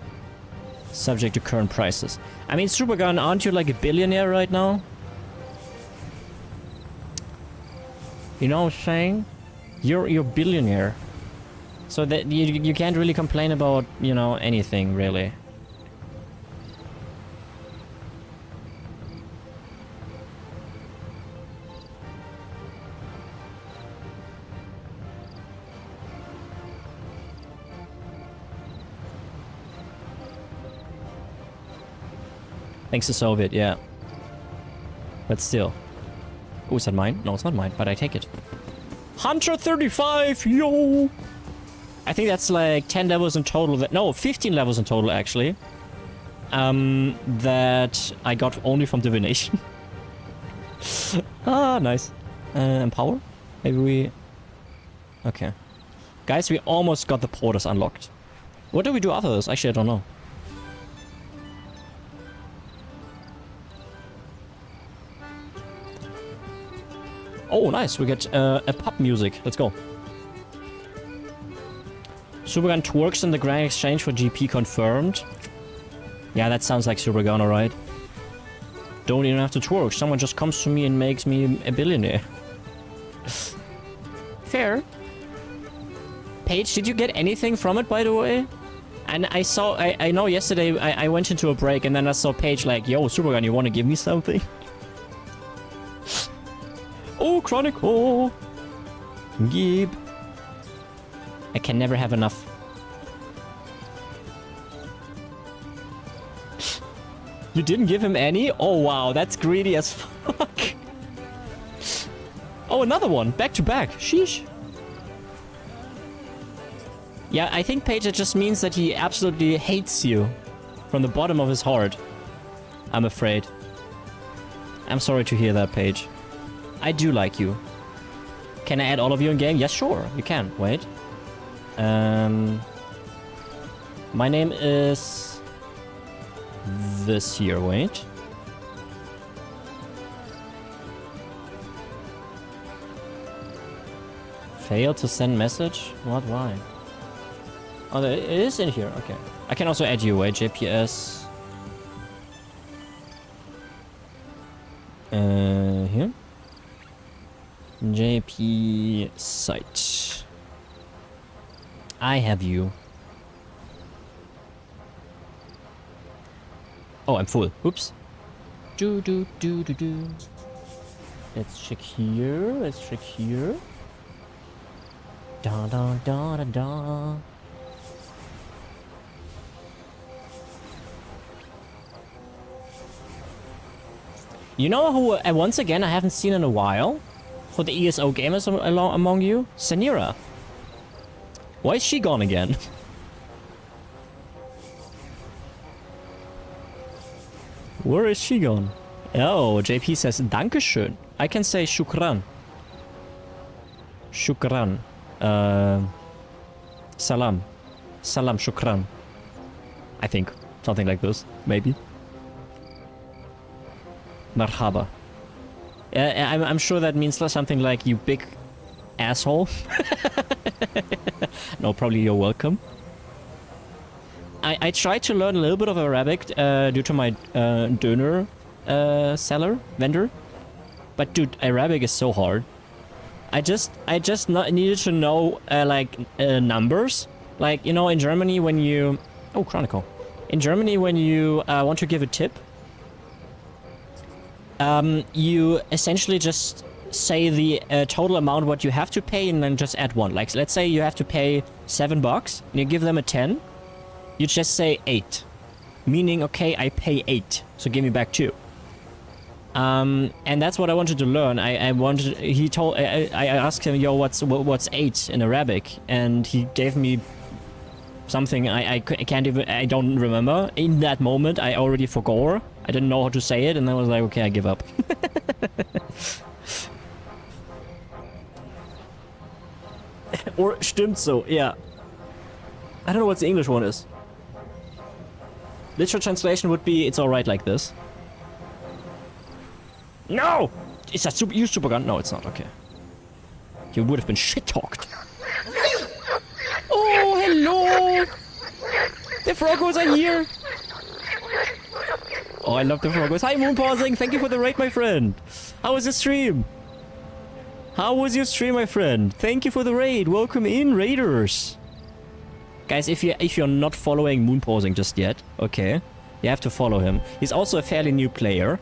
Subject to current prices. I mean, Supergun, aren't you like a billionaire right now? You know what I'm saying? You're a billionaire. So that you can't really complain about, you know, anything, really. Thanks to Soviet, yeah. But still. Oh, is that mine? No, it's not mine, but I take it. 135, yo! I think that's like 10 levels in total. No, 15 levels in total, actually. That I got only from divination. Ah, nice. Empower? Maybe we... Okay. Guys, we almost got the portals unlocked. What do we do after this? Actually, I don't know. Oh, nice. We get a pop music. Let's go. Supergun twerks in the grand exchange for GP confirmed. Yeah, that sounds like Supergun, alright. Don't even have to twerk. Someone just comes to me and makes me a billionaire. Fair. Paige, did you get anything from it, by the way? And I saw... I know yesterday I went into a break and then I saw Paige like, yo, Supergun, you want to give me something? Oh, Chronicle! Gib. I can never have enough. You didn't give him any? Oh, wow, that's greedy as fuck. Oh, another one. Back to back. Sheesh. Yeah, I think Paige, it just means that he absolutely hates you. From the bottom of his heart. I'm afraid. I'm sorry to hear that, Paige. I do like you. Can I add all of you in game? Yes, sure. You can. Wait. My name is... this here, wait. Failed to send message? What, why? Oh, it is in here, okay. I can also add you, wait, JPS. Here. JP site. I have you. Oh, I'm full. Oops. Do. Let's check here. Let's check here. Da. You know who, once again, I haven't seen in a while? For the ESO gamers among you? Sanira. Why is she gone again? Where is she gone? Oh, JP says Dankeschön. I can say Shukran. Shukran. Salam. Salam Shukran. I think. Something like this. Maybe. Marhaba. I'm sure that means something like you big asshole. No, probably you're welcome. I tried to learn a little bit of Arabic due to my döner vendor. But dude, Arabic is so hard. I just needed to know numbers. Like, you know, in Germany when you... Oh, Chronicle. In Germany when you want to give a tip, you essentially just say the total amount what you have to pay and then just add 1. Like, let's say you have to pay $7 and you give them a 10. You just say 8. Meaning, okay, I pay 8, so give me back 2. And that's what I wanted to learn. I asked him, yo, what's 8 in Arabic? And he gave me something I don't remember. In that moment, I already forgot. I didn't know how to say it, and I was like, okay, I give up. Or stimmt so, yeah. I don't know what the English one is. Literal translation would be, it's alright like this. No! Is that you super gun? No, it's not, okay. You would have been shit-talked. Oh, hello! The Froggos are here! Oh, I love the Froggos. Hi, Moonpausing! Thank you for the raid, my friend! How was the stream? How was your stream, my friend? Thank you for the raid! Welcome in, raiders! Guys, if you're not following Moonpausing just yet, okay, you have to follow him. He's also a fairly new player.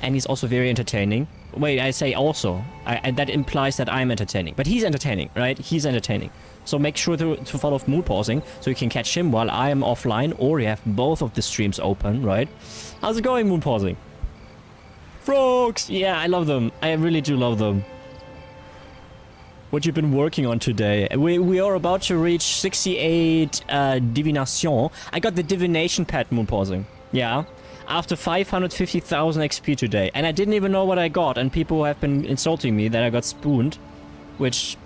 And he's also very entertaining. Wait, I say also. And that implies that I'm entertaining. But he's entertaining, right? He's entertaining. So make sure to follow Moonpausing so you can catch him while I am offline, or you have both of the streams open, right? How's it going, Moonpausing? Frogs! Yeah, I love them. I really do love them. What you've been working on today. We are about to reach 68 divination. I got the divination pet, Moonpausing. Yeah. After 550,000 XP today. And I didn't even know what I got. And people have been insulting me that I got spooned. Which...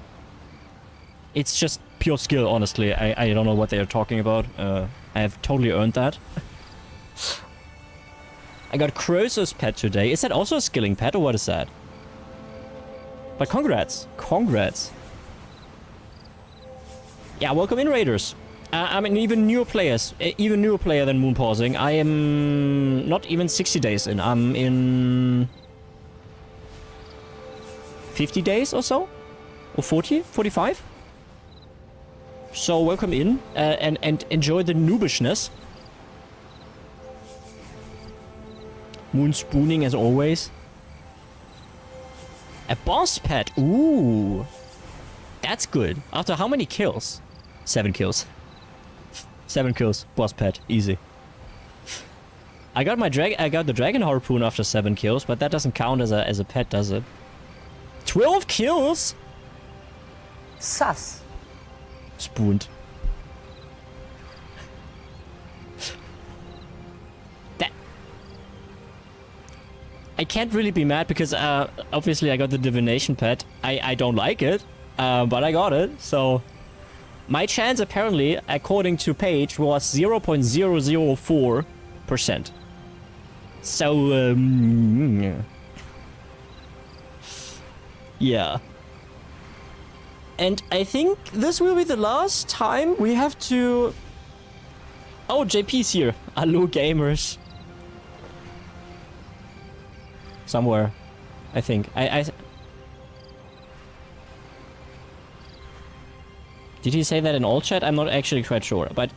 It's just pure skill, honestly. I don't know what they're talking about. I have totally earned that. I got Croesus pet today. Is that also a skilling pet, or what is that? But congrats. Congrats. Yeah, welcome in, raiders. I'm an even newer player than Moonpausing. I am not even 60 days in. I'm in 50 days or so? Or 40? 45? So welcome in and enjoy the noobishness. Moon spooning as always. A boss pet. Ooh. That's good. After how many kills? 7 kills. 7 kills. Boss pet. Easy. I got the dragon harpoon after 7 kills, but that doesn't count as a pet, does it? 12 kills? Sus. Spooned. That... I can't really be mad because obviously I got the divination pet. I don't like it, but I got it, so... My chance apparently, according to Page, was 0.004%. So, yeah. And I think this will be the last time we have to... Oh, JP's here. Hello, gamers. Somewhere, I think. Did he say that in all chat? I'm not actually quite sure, but...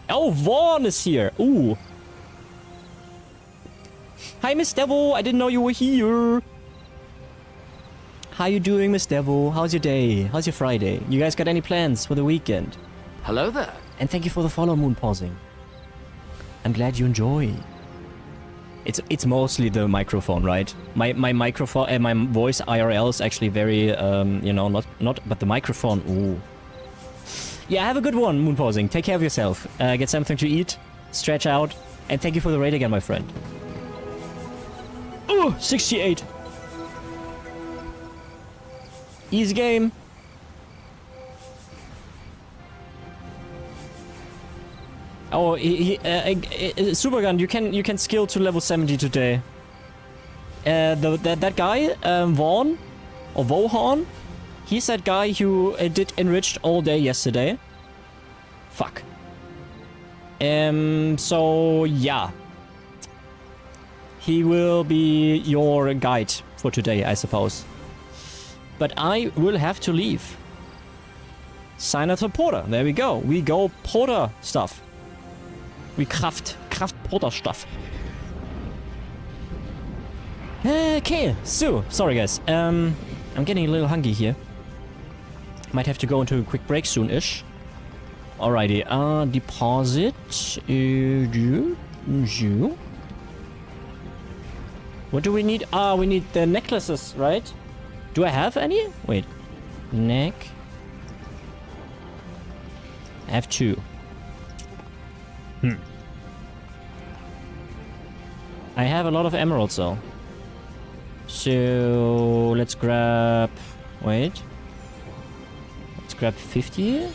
Oh, Vaughn is here! Ooh! Hi, Miss Devil! I didn't know you were here! How you doing, Miss Devil? How's your day? How's your Friday? You guys got any plans for the weekend? Hello there. And thank you for the follow, Moon Pausing. I'm glad you enjoy. It's mostly the microphone, right? My microphone and my voice IRL is actually very you know, not but the microphone. Ooh. Yeah, have a good one, Moon Pausing. Take care of yourself. Get something to eat, stretch out, and thank you for the raid again, my friend. Oh, 68. Easy game. Oh, Supergun, you can skill to level 70 today. That guy, Vaughn, or Vohan, he's that guy who did enriched all day yesterday. Fuck. So yeah. He will be your guide for today, I suppose. But I will have to leave. Sign up for Porter. There we go. We go Porter stuff. We craft Porter stuff. Okay, so sorry guys. I'm getting a little hungry here. Might have to go into a quick break soon-ish. Alrighty, deposit. What do we need? We need the necklaces, right? Do I have any? Wait. Neck. I have 2. I have a lot of emeralds though. So let's grab... Wait. Let's grab 50.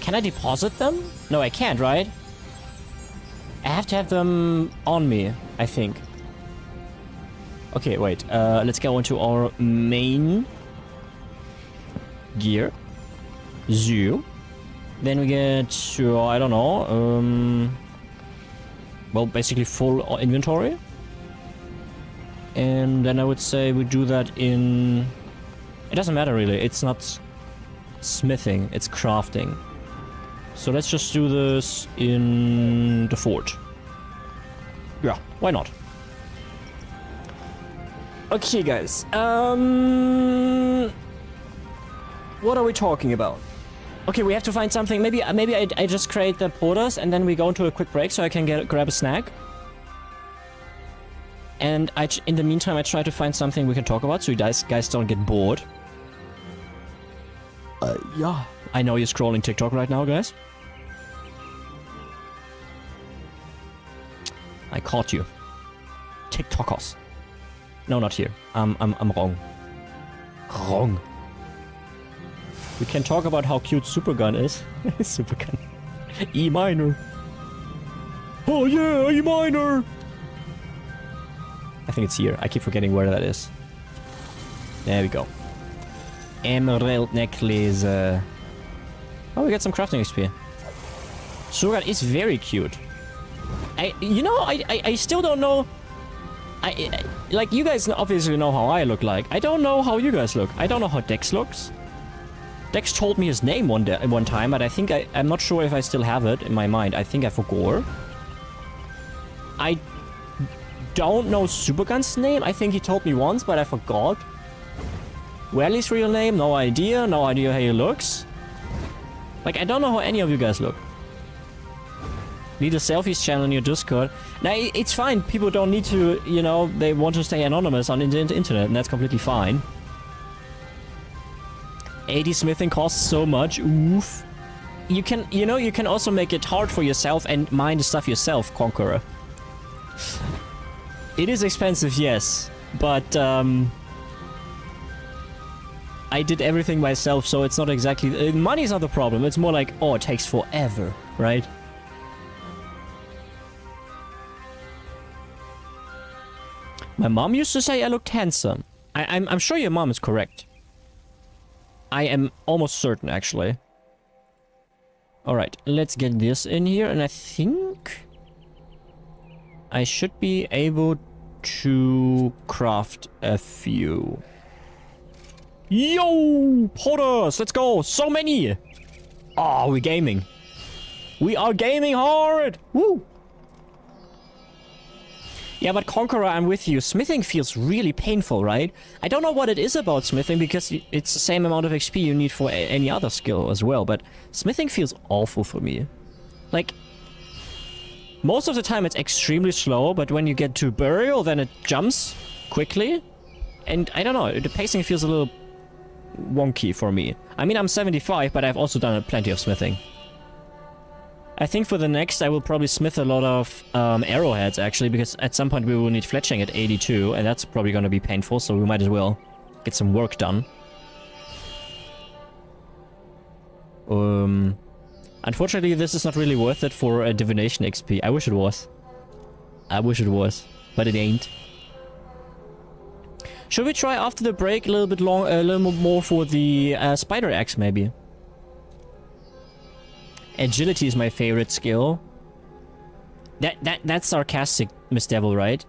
Can I deposit them? No, I can't, right? I have to have them on me, I think. Okay, wait. Let's go into our main gear. Zoo. Then we get to, I don't know, well, basically full inventory. And then I would say we do that in... It doesn't matter really, it's not smithing, it's crafting. So let's just do this in the fort. Yeah, why not? Okay guys, what are we talking about? Okay, we have to find something. Maybe I just create the porters and then we go into a quick break so I can grab a snack. And in the meantime, I try to find something we can talk about so you guys don't get bored. Yeah. I know you're scrolling TikTok right now, guys. I caught you. TikTokers. No, not here. I'm wrong. Wrong. We can talk about how cute Supergun is. Supergun. E minor. Oh yeah, E minor. I think it's here. I keep forgetting where that is. There we go. Emerald necklace. Oh, we got some crafting XP. Supergun is very cute. I still don't know. Like, you guys obviously know how I look like. I don't know how you guys look. I don't know how Dex looks. Dex told me his name one time, but I think I'm not sure if I still have it in my mind. I think I forgot. I don't know Supergun's name. I think he told me once, but I forgot. Welly's real name, no idea. No idea how he looks. Like, I don't know how any of you guys look. Need a selfies channel in your Discord. Now, it's fine. People don't need to, you know, they want to stay anonymous on the internet, and that's completely fine. 80 smithing costs so much. Oof. You can also make it hard for yourself and mine the stuff yourself, Conqueror. It is expensive, yes, but I did everything myself, so it's not exactly... money is not the problem. It's more like, oh, it takes forever, right? My mom used to say I looked handsome. I'm sure your mom is correct. I am almost certain, actually. Alright, let's get this in here, and I think I should be able to craft a few. Yo! Porters! Let's go! So many! Oh, we're gaming. We are gaming hard! Woo! Yeah, but Conqueror, I'm with you. Smithing feels really painful, right? I don't know what it is about smithing, because it's the same amount of XP you need for any other skill as well, but smithing feels awful for me. Like, most of the time it's extremely slow, but when you get to burial, then it jumps quickly. And I don't know, the pacing feels a little wonky for me. I mean, I'm 75, but I've also done plenty of smithing. I think for the next, I will probably smith a lot of arrowheads, actually, because at some point we will need fletching at 82, and that's probably going to be painful, so we might as well get some work done. Unfortunately, this is not really worth it for a divination XP. I wish it was. I wish it was, but it ain't. Should we try after the break a little more for the spider axe, maybe? Agility is my favorite skill. That's sarcastic, Miss Devil, right?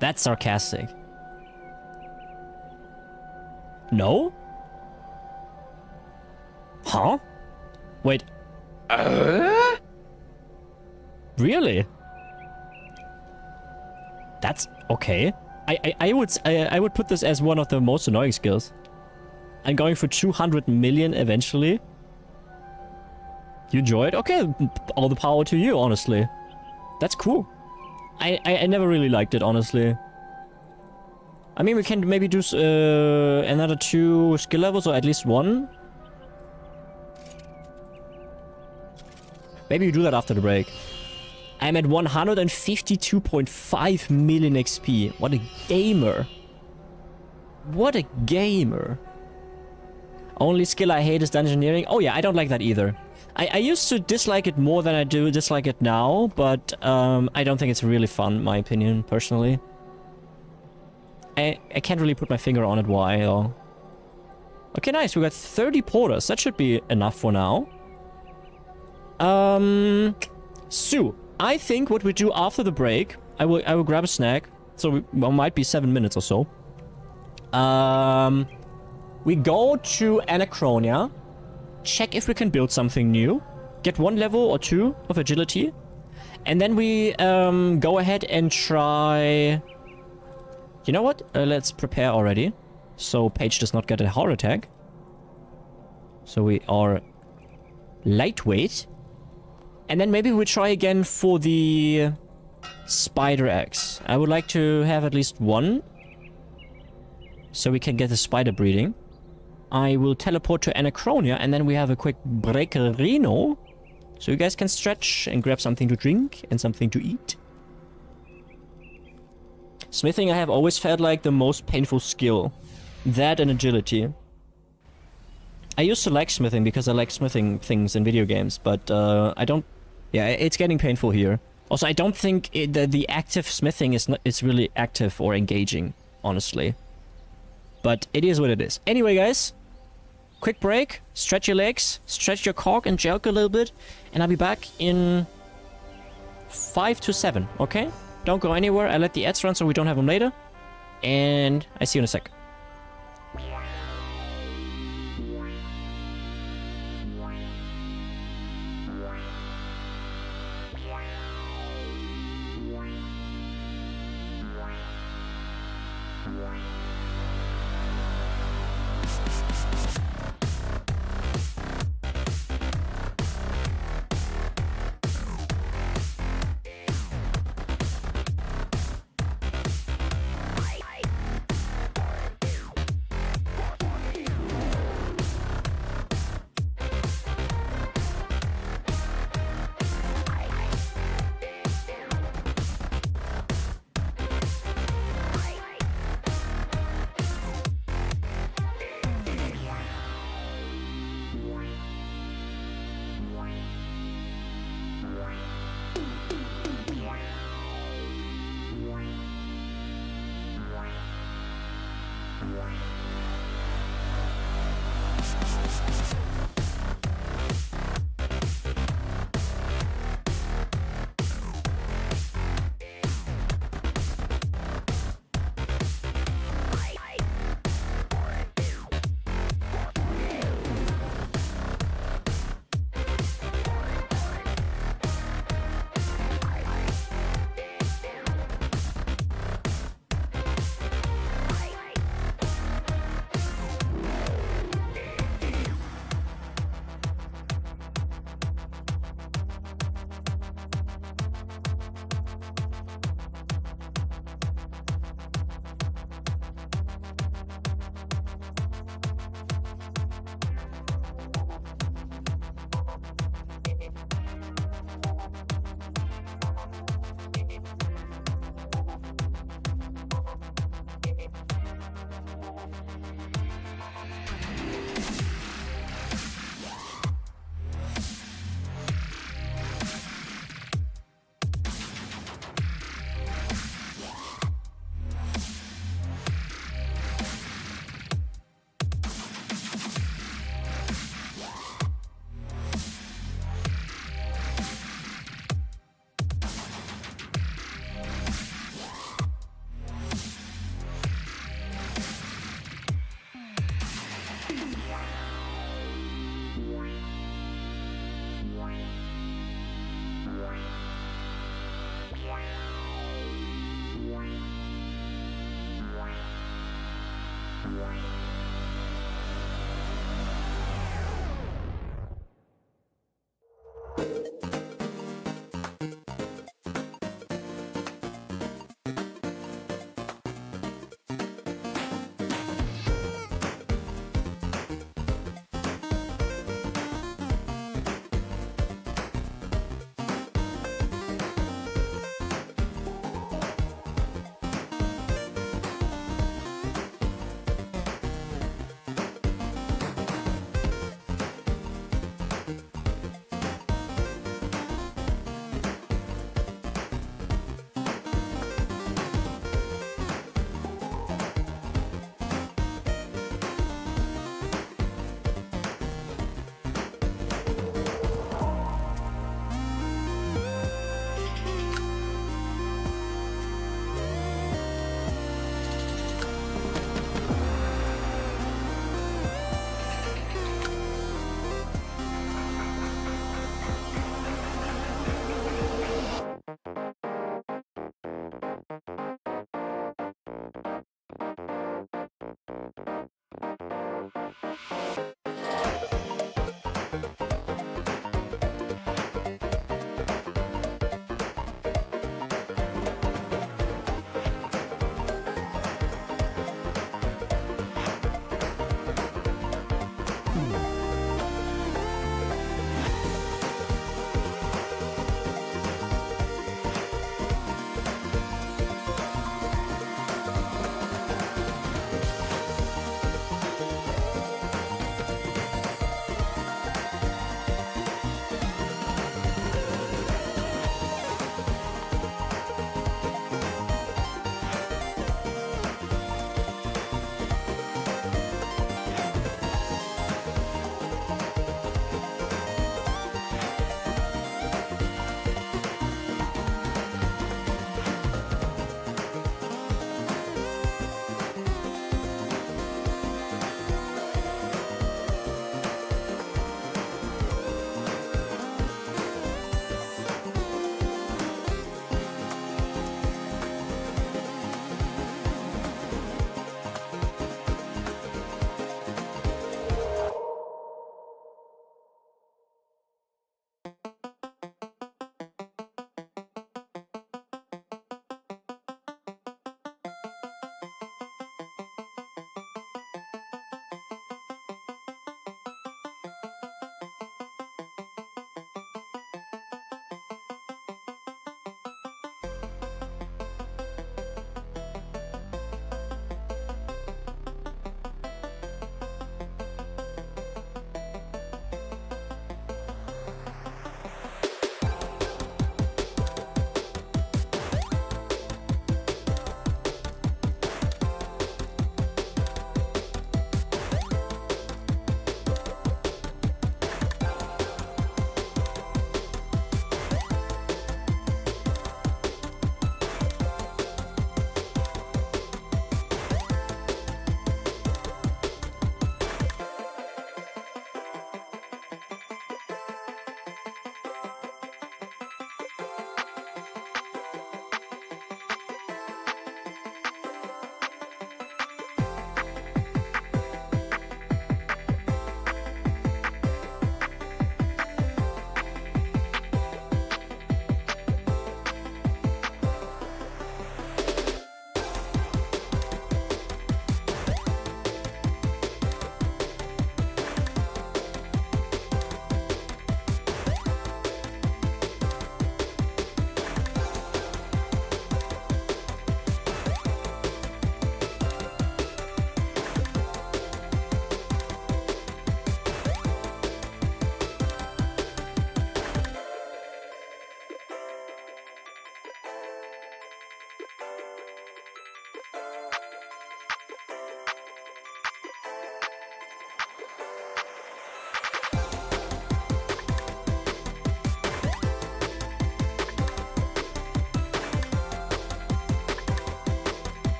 That's sarcastic. No? Huh? Wait. Really? That's okay. I would put this as one of the most annoying skills. I'm going for 200 million eventually. You enjoy it? Okay, all the power to you, honestly. That's cool. I never really liked it, honestly. I mean, we can maybe do another 2 skill levels, or at least 1. Maybe you do that after the break. I'm at 152.5 million XP. What a gamer. What a gamer. Only skill I hate is dungeoneering. Oh yeah, I don't like that either. I used to dislike it more than I do dislike it now, but I don't think it's really fun, in my opinion, personally. I can't really put my finger on it why, though. Okay, nice. We got 30 porters. That should be enough for now. So, I think what we do after the break, I will grab a snack. So we might be 7 minutes or so. We go to Anachronia, check if we can build something new, get 1 level or 2 of agility, and then we go ahead and try... You know what? Let's prepare already, so Paige does not get a heart attack. So we are lightweight. And then maybe we try again for the spider axe. I would like to have at least 1, so we can get the spider breeding. I will teleport to Anachronia, and then we have a quick breakerino, so you guys can stretch and grab something to drink and something to eat. Smithing I have always felt like the most painful skill. That and agility. I used to like smithing because I like smithing things in video games, but I don't... Yeah, it's getting painful here. Also, I don't think the active smithing is really active or engaging, honestly. But it is what it is. Anyway, guys, quick break, stretch your legs, stretch your cock and jerk a little bit, and I'll be back in 5 to 7, okay? Don't go anywhere. I let the ads run so we don't have them later. And I see you in a sec.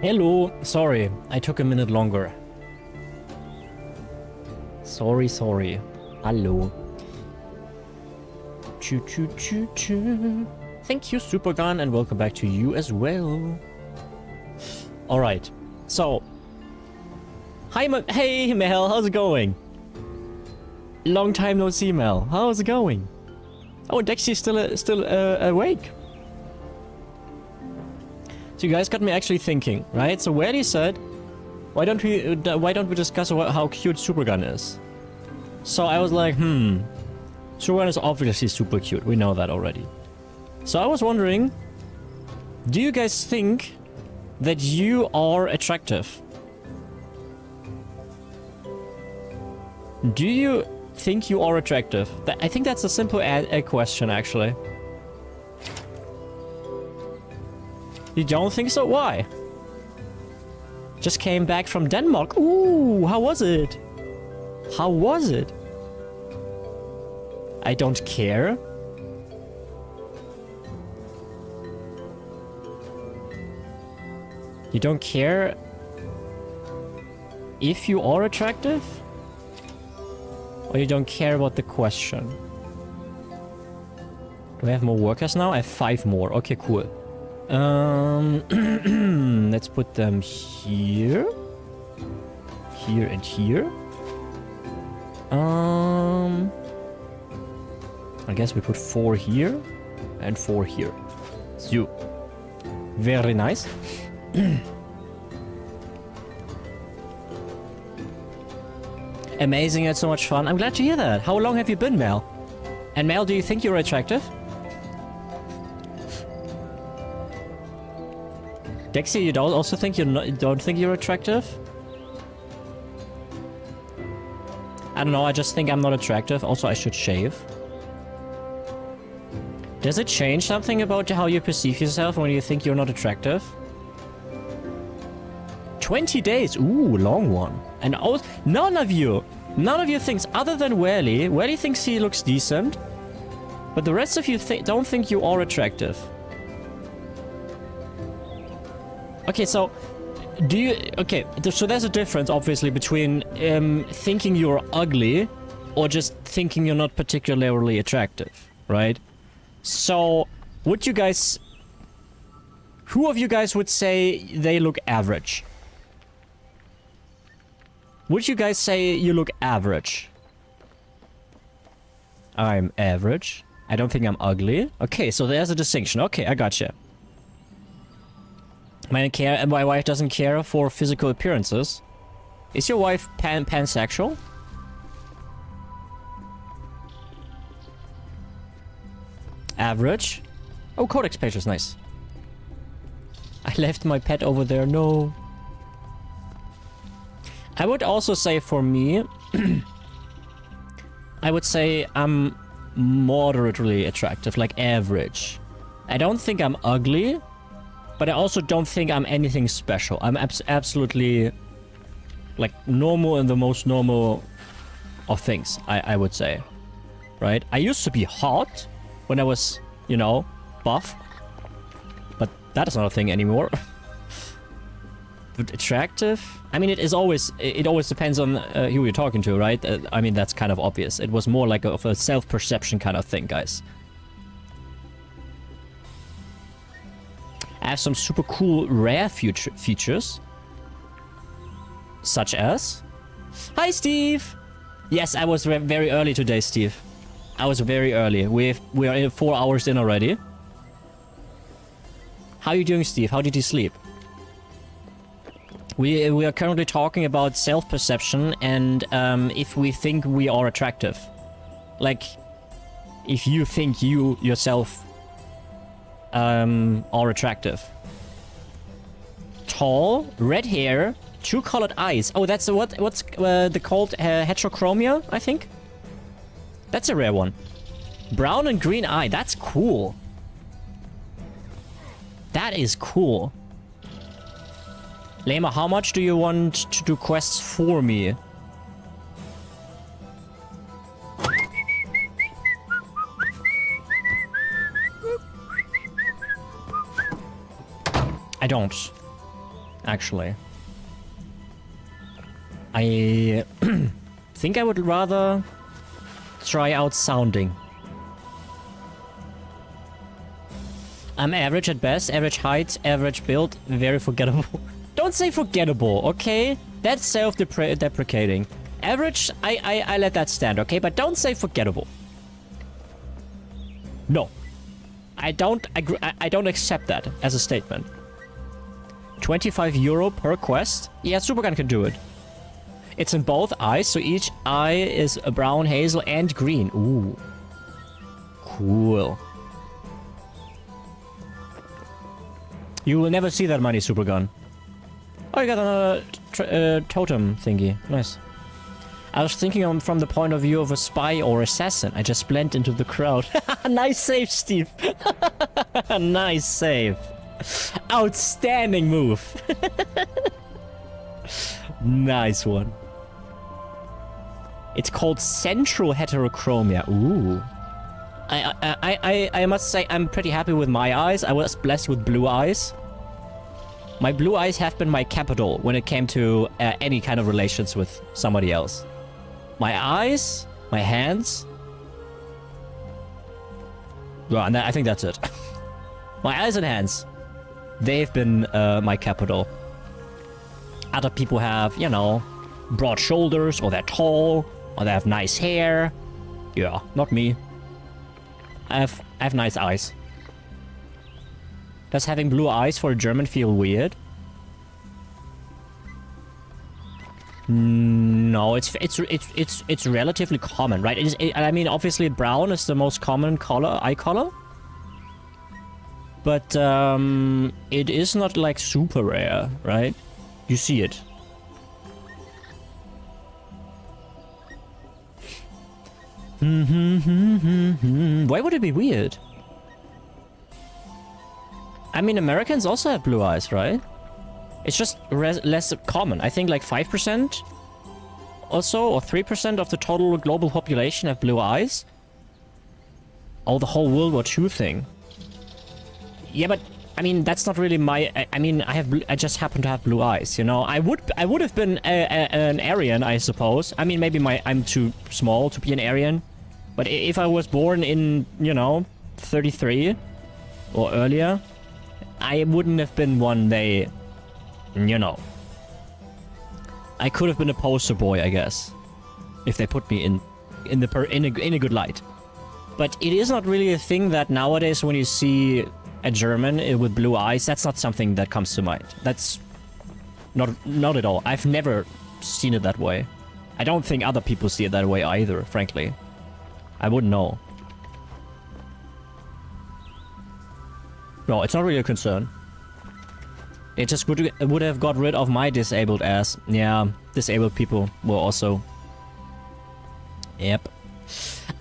Hello. Sorry, I took a minute longer. Sorry. Hello. Choo choo choo choo. Thank you, Supergun, and welcome back to you as well. Alright, so... Hi, hey, Mel, how's it going? Long time no see, Mel. How's it going? Oh, Dexy's still awake. So you guys got me actually thinking, right? So Welly said, why don't we discuss how cute Supergun is? So I was like, Supergun is obviously super cute. We know that already. So I was wondering, do you guys think that you are attractive? Do you think you are attractive? I think that's a simple question, actually. You don't think so? Why? Just came back from Denmark. Ooh, how was it? How was it? I don't care. You don't care if you are attractive? Or you don't care about the question? Do I have more workers now? I have 5 more. Okay, cool. Let's put them here. Here and here. I guess we put 4 here and 4 here. So, very nice. Amazing, it's so much fun. I'm glad to hear that. How long have you been, Mel? And Mel, do you think you're attractive? Dexy, you don't also think don't think you're attractive? I don't know, I just think I'm not attractive. Also, I should shave. Does it change something about how you perceive yourself when you think you're not attractive? 20 days! Ooh, long one. And none of you thinks, other than Welly thinks he looks decent, but the rest of you don't think you are attractive. Okay, so so there's a difference, obviously, between thinking you're ugly or just thinking you're not particularly attractive, right? So, who of you guys would say they look average? Would you guys say you look average? I'm average. I don't think I'm ugly. Okay, so there's a distinction. Okay, I gotcha. My wife doesn't care for physical appearances. Is your wife pansexual? Average. Oh, codex page is nice. I left my pet over there. No. I would also say for me, I would say I'm moderately attractive, like average. I don't think I'm ugly, but I also don't think I'm anything special. I'm absolutely like normal in the most normal of things, I would say. Right? I used to be hot when I was, you know, buff. But that is not a thing anymore. But attractive? I mean, it always depends on who you're talking to, right? I mean, that's kind of obvious. It was more like of a self-perception kind of thing, guys. I have some super cool rare features. Such as... Hi, Steve! Yes, I was very early today, Steve. I was very early. We are 4 hours in already. How are you doing, Steve? How did you sleep? We are currently talking about self-perception and if we think we are attractive. Like, if you think you yourself are attractive. Tall, red hair, 2 colored eyes. Oh, that's what's called heterochromia, I think. That's a rare one. Brown and green eye. That's cool. That is cool. Lema, how much do you want to do quests for me? I don't. actually. I think I would rather try out sounding. I'm average at best, average height, average build, very forgettable. Don't say forgettable, okay? That's self-deprecating. Average, I let that stand, okay? But don't say forgettable. No. I don't agree, I don't accept that as a statement. 25 euro per quest? Yeah, Supergun can do it. It's in both eyes, so each eye is a brown, hazel, and green. Ooh. Cool. You will never see that money, Supergun. Oh, you got another totem thingy. Nice. I was thinking from the point of view of a spy or assassin. I just blend into the crowd. Nice save, Steve. Nice save. Outstanding move. Nice one. It's called central heterochromia. Ooh. I must say I'm pretty happy with my eyes. I was blessed with blue eyes. My blue eyes have been my capital when it came to any kind of relations with somebody else. My eyes, my hands. Well, and I think that's it. My eyes and hands. They've been my capital. Other people have, you know, broad shoulders, or they're tall, or they have nice hair. Yeah, not me. I have nice eyes. Does having blue eyes for a German feel weird? No, it's relatively common, right? I mean, obviously brown is the most common color, eye color. But it is not like super rare, right? You see it. Why would it be weird? I mean, Americans also have blue eyes, right? It's just less common. I think like 5% or so, or 3% of the total global population have blue eyes. Oh, the whole World War II thing. Yeah, but I mean, that's not really my. I mean, I just happen to have blue eyes. You know, I would have been an Aryan, I suppose. I mean, maybe I'm too small to be an Aryan, but if I was born in, you know, 33 or earlier, I wouldn't have been one they, you know. I could have been a poster boy, I guess, if they put me in a good light. But it is not really a thing that nowadays when you see a German with blue eyes, that's not something that comes to mind. That's not at all. I've never seen it that way. I don't think other people see it that way either, frankly. I wouldn't know. No, it's not really a concern. It just would have got rid of my disabled ass. Yeah, disabled people were also... Yep.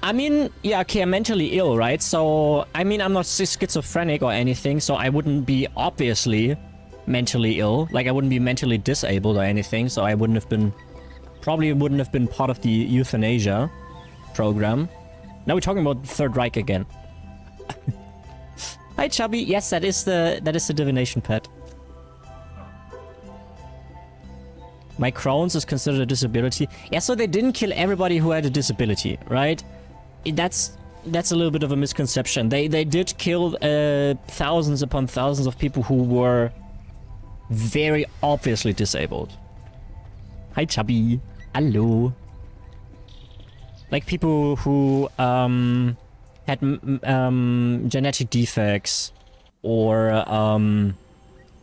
I mean, yeah, okay, I'm mentally ill, right? So, I mean, I'm not schizophrenic or anything, so I wouldn't be obviously mentally ill. Like, I wouldn't be mentally disabled or anything, so I wouldn't have been... Probably wouldn't have been part of the euthanasia program. Now we're talking about the Third Reich again. Hi, Chubby. Yes, that is the divination pet. My Crohn's is considered a disability. Yeah, so they didn't kill everybody who had a disability, right? That's a little bit of a misconception. They did kill thousands upon thousands of people who were very obviously disabled. Hi, Chubby. Hello. Like people who had genetic defects or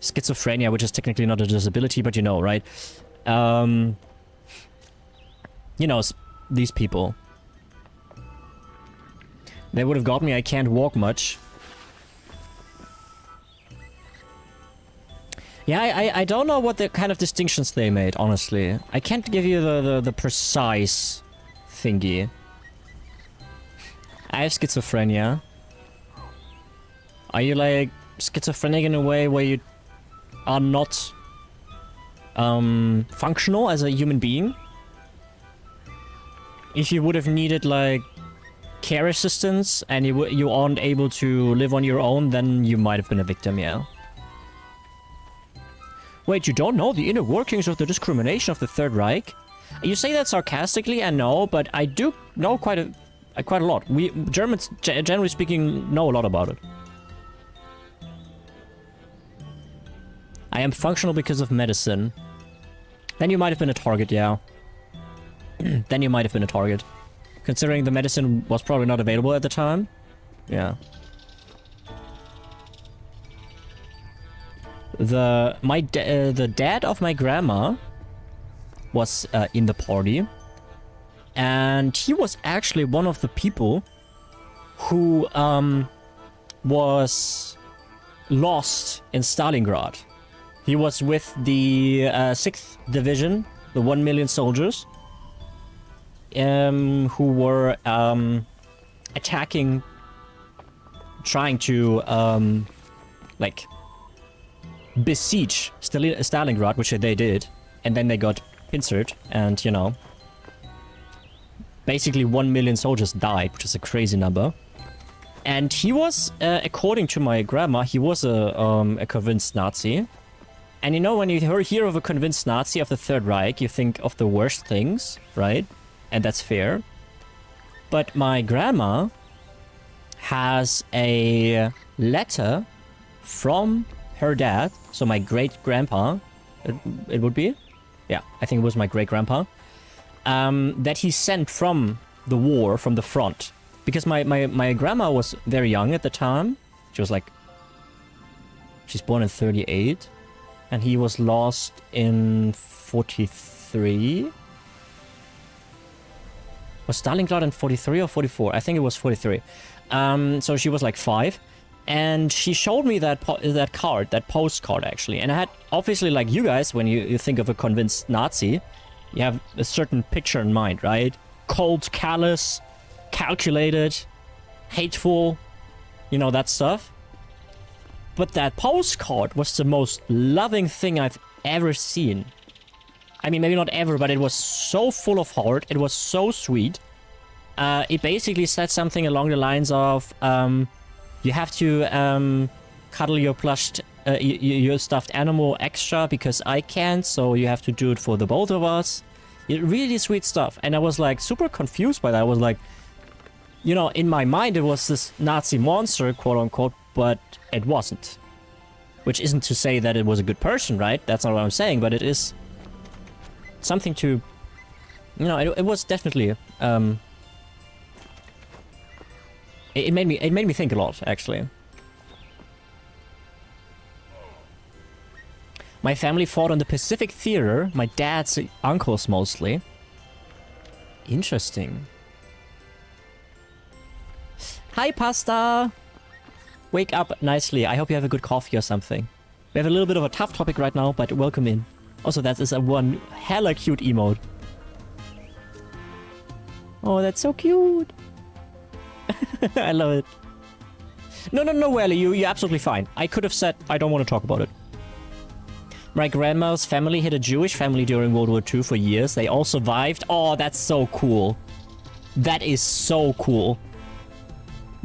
schizophrenia, which is technically not a disability, but you know, right? You know, these people. They would have got me. I can't walk much. Yeah, I don't know what the kind of distinctions they made, honestly. I can't give you the precise thingy. I have schizophrenia. Are you like schizophrenic in a way where you are not functional as a human being? If you would have needed like care assistance and you aren't able to live on your own, then you might have been a victim, yeah. Wait, you don't know the inner workings of the discrimination of the Third Reich? You say that sarcastically, I know, but I do know quite a lot. We Germans, generally speaking, know a lot about it. I am functional because of medicine. Then you might have been a target, yeah. Then you might have been a target. Considering the medicine was probably not available at the time. Yeah. The dad of my grandma was in the party. And he was actually one of the people who was lost in Stalingrad. He was with the 6th Division, the 1 million soldiers, who were attacking, trying to like besiege Stalingrad, which they did, and then they got pincered, and you know, basically 1 million soldiers died, which is a crazy number. And he was, according to my grandma, he was a convinced Nazi. And you know, when you hear of a convinced Nazi of the Third Reich, you think of the worst things, right? And that's fair. But my grandma has a letter from her dad, so my great-grandpa, it would be? Yeah, I think it was my great-grandpa, that he sent from the war, from the front. Because my grandma was very young at the time. She was like... She's born in 38. And he was lost in 43. Was Stalingrad in 43 or 44? I think it was 43. So she was like 5. And she showed me that card, that postcard actually. And I had, obviously, like you guys, when you think of a convinced Nazi, you have a certain picture in mind, right? Cold, callous, calculated, hateful, you know, that stuff. But that postcard was the most loving thing I've ever seen. I mean, maybe not ever, but it was so full of heart. It was so sweet. It basically said something along the lines of, you have to cuddle your your stuffed animal extra because I can't, so you have to do it for the both of us. Really sweet stuff. And I was like super confused by that. I was like, you know, in my mind it was this Nazi monster, quote unquote, but it wasn't. Which isn't to say that it was a good person, right? That's not what I'm saying, but it is something to... You know, it was definitely... It made me think a lot, actually. My family fought on the Pacific Theater. My dad's uncles, mostly. Interesting. Hi, Pasta! Wake up nicely. I hope you have a good coffee or something. We have a little bit of a tough topic right now, but welcome in. Also, that is a one hella cute emote. Oh, that's so cute. I love it. No, Welly, you're absolutely fine. I could have said I don't want to talk about it. My grandma's family hid a Jewish family during World War II for years. They all survived. Oh, that's so cool. That is so cool.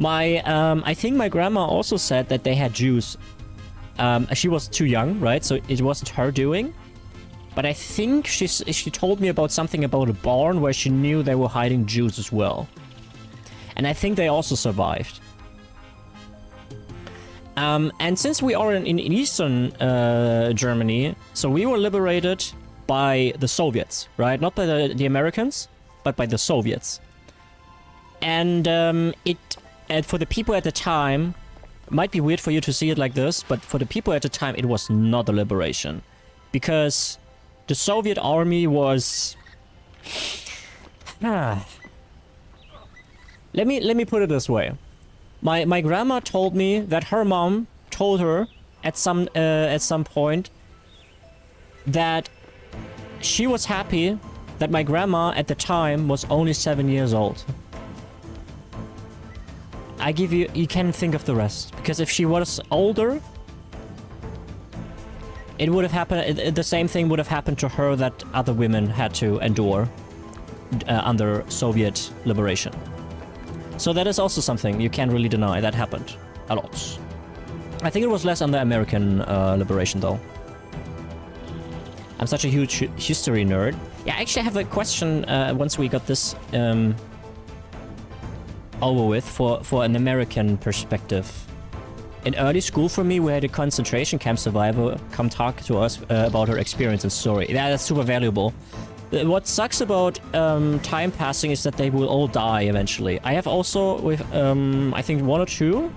I think my grandma also said that they had Jews. She was too young, right? So it wasn't her doing. But I think she told me about something about a barn where she knew they were hiding Jews as well. And I think they also survived. And since we are in Eastern Germany, so we were liberated by the Soviets, right? Not by the Americans, but by the Soviets. And for the people at the time, it might be weird for you to see it like this, but for the people at the time, it was not a liberation. Because the Soviet army was... Let me put it this way. My grandma told me that her mom told her at some point that she was happy that my grandma at the time was only 7 years old. I give you... You can think of the rest. Because if she was older, it would have happened... The same thing would have happened to her that other women had to endure under Soviet liberation. So that is also something you can't really deny. That happened a lot. I think it was less under American liberation, though. I'm such a huge history nerd. Yeah, I actually have a question once we got this over with for an American perspective. In early school for me, we had a concentration camp survivor come talk to us about her experience and story. Yeah, that's super valuable. What sucks about time passing is that they will all die eventually. I have also, with I think 1 or 2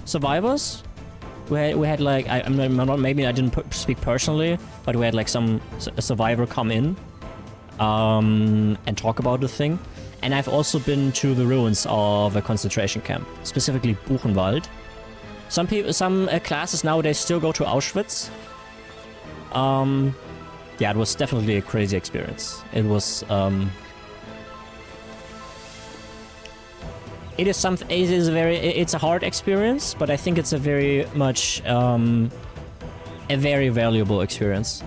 survivors, we had like, maybe I didn't speak personally, but we had like a survivor come in and talk about the thing. And I've also been to the ruins of a concentration camp, specifically Buchenwald. Some classes nowadays still go to Auschwitz. Yeah, it was definitely a crazy experience. It was, it's a hard experience, but I think it's a very much, a very valuable experience.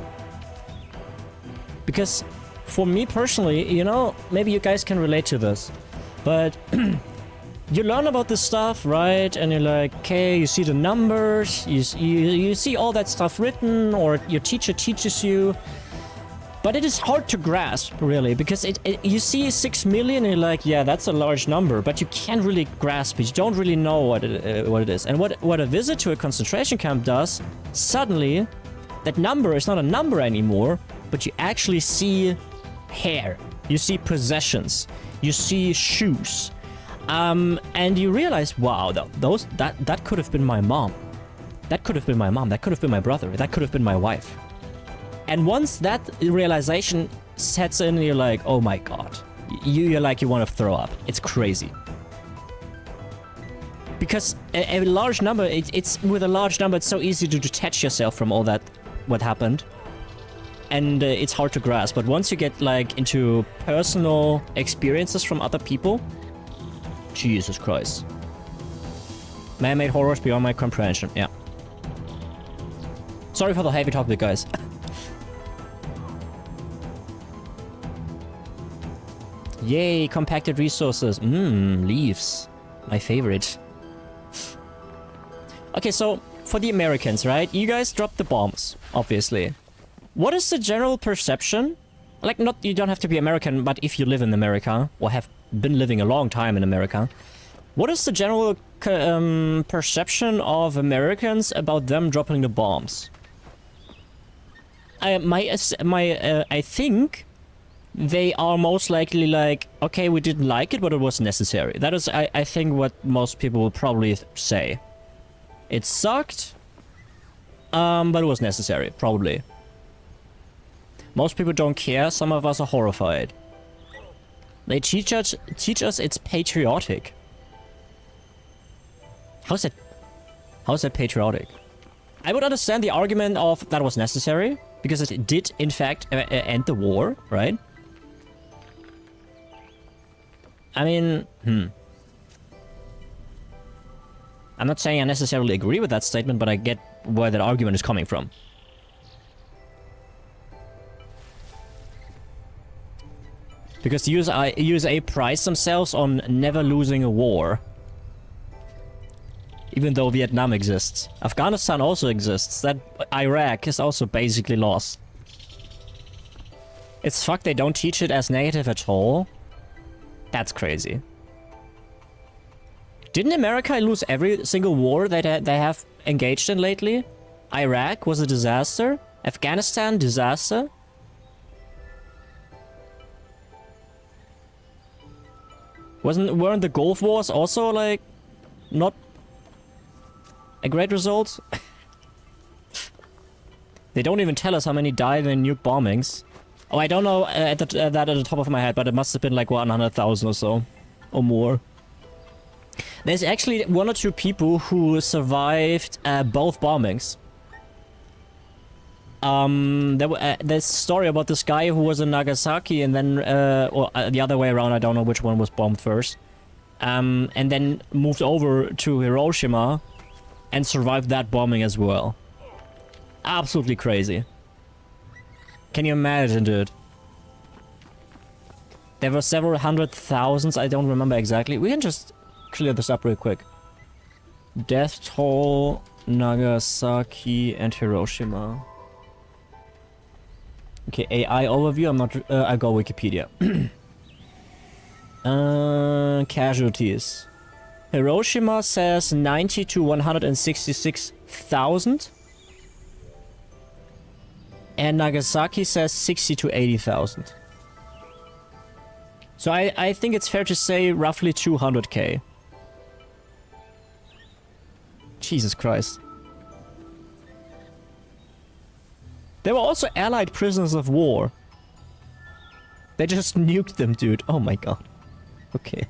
Because for me personally, you know, maybe you guys can relate to this, but you learn about this stuff, right? And you're like, okay, you see the numbers, you see all that stuff written, or your teacher teaches you. But it is hard to grasp, really, because you see 6 million and you're like, yeah, that's a large number, but you can't really grasp it. You don't really know what it is. And what a visit to a concentration camp does, suddenly, that number is not a number anymore, but you actually see hair, you see possessions, you see shoes, and you realize, wow, that could have been my mom. That could have been my mom. That could have been my brother. That could have been my wife. And once that realization sets in, you're like, oh my god. You're like, you want to throw up. It's crazy. Because a large number, with a large number, it's so easy to detach yourself from all that, what happened. And it's hard to grasp. But once you get like into personal experiences from other people, Jesus Christ. Man-made horrors beyond my comprehension, yeah. Sorry for the heavy topic, guys. Yay, compacted resources. Leaves. My favorite. Okay, so for the Americans, right? You guys dropped the bombs, obviously. What is the general perception? Like, not, you don't have to be American, but if you live in America, or have been living a long time in America, what is the general perception of Americans about them dropping the bombs? I think they are most likely like, okay, we didn't like it, but it was necessary. That is, I think, what most people will probably say. It sucked, but it was necessary, probably. Most people don't care, some of us are horrified. They teach us it's patriotic. How's that patriotic? I would understand the argument of that was necessary, because it did, in fact, end the war, right? I mean, I'm not saying I necessarily agree with that statement, but I get where that argument is coming from. Because the USA prides themselves on never losing a war. Even though Vietnam exists. Afghanistan also exists. That Iraq is also basically lost. It's fucked they don't teach it as negative at all. That's crazy. Didn't America lose every single war that they have engaged in lately? Iraq was a disaster. Afghanistan, disaster. Weren't the Gulf Wars also, like, not a great result? They don't even tell us how many died in nuke bombings. Oh, I don't know that at the top of my head, but it must have been like 100,000 or so. Or more. There's actually 1 or 2 people who survived both bombings. There's a story about this guy who was in Nagasaki and then, or the other way around, I don't know which one was bombed first. And then moved over to Hiroshima and survived that bombing as well. Absolutely crazy. Can you imagine, dude? There were several hundred thousands, I don't remember exactly. We can just clear this up real quick. Death toll, Nagasaki and Hiroshima. Okay, AI overview. I'm not. I go Wikipedia. Casualties. Hiroshima says 90 to 166,000. And Nagasaki says 60 to 80,000. So I think it's fair to say roughly 200k. Jesus Christ. There were also Allied prisoners of war. They just nuked them, dude. Oh my god. Okay.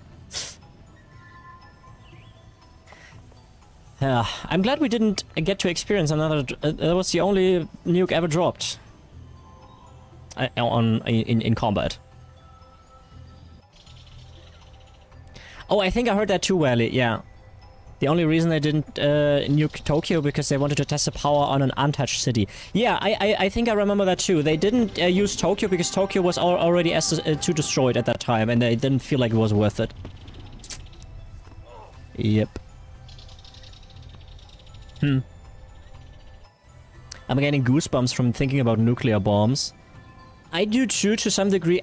I'm glad we didn't get to experience another... that was the only nuke ever dropped. In combat. Oh, I think I heard that too, Wally. Yeah. The only reason they didn't nuke Tokyo because they wanted to test the power on an untouched city. Yeah, I think I remember that too. They didn't use Tokyo because Tokyo was already too destroyed at that time, and they didn't feel like it was worth it. Yep. I'm getting goosebumps from thinking about nuclear bombs. I do too, to some degree.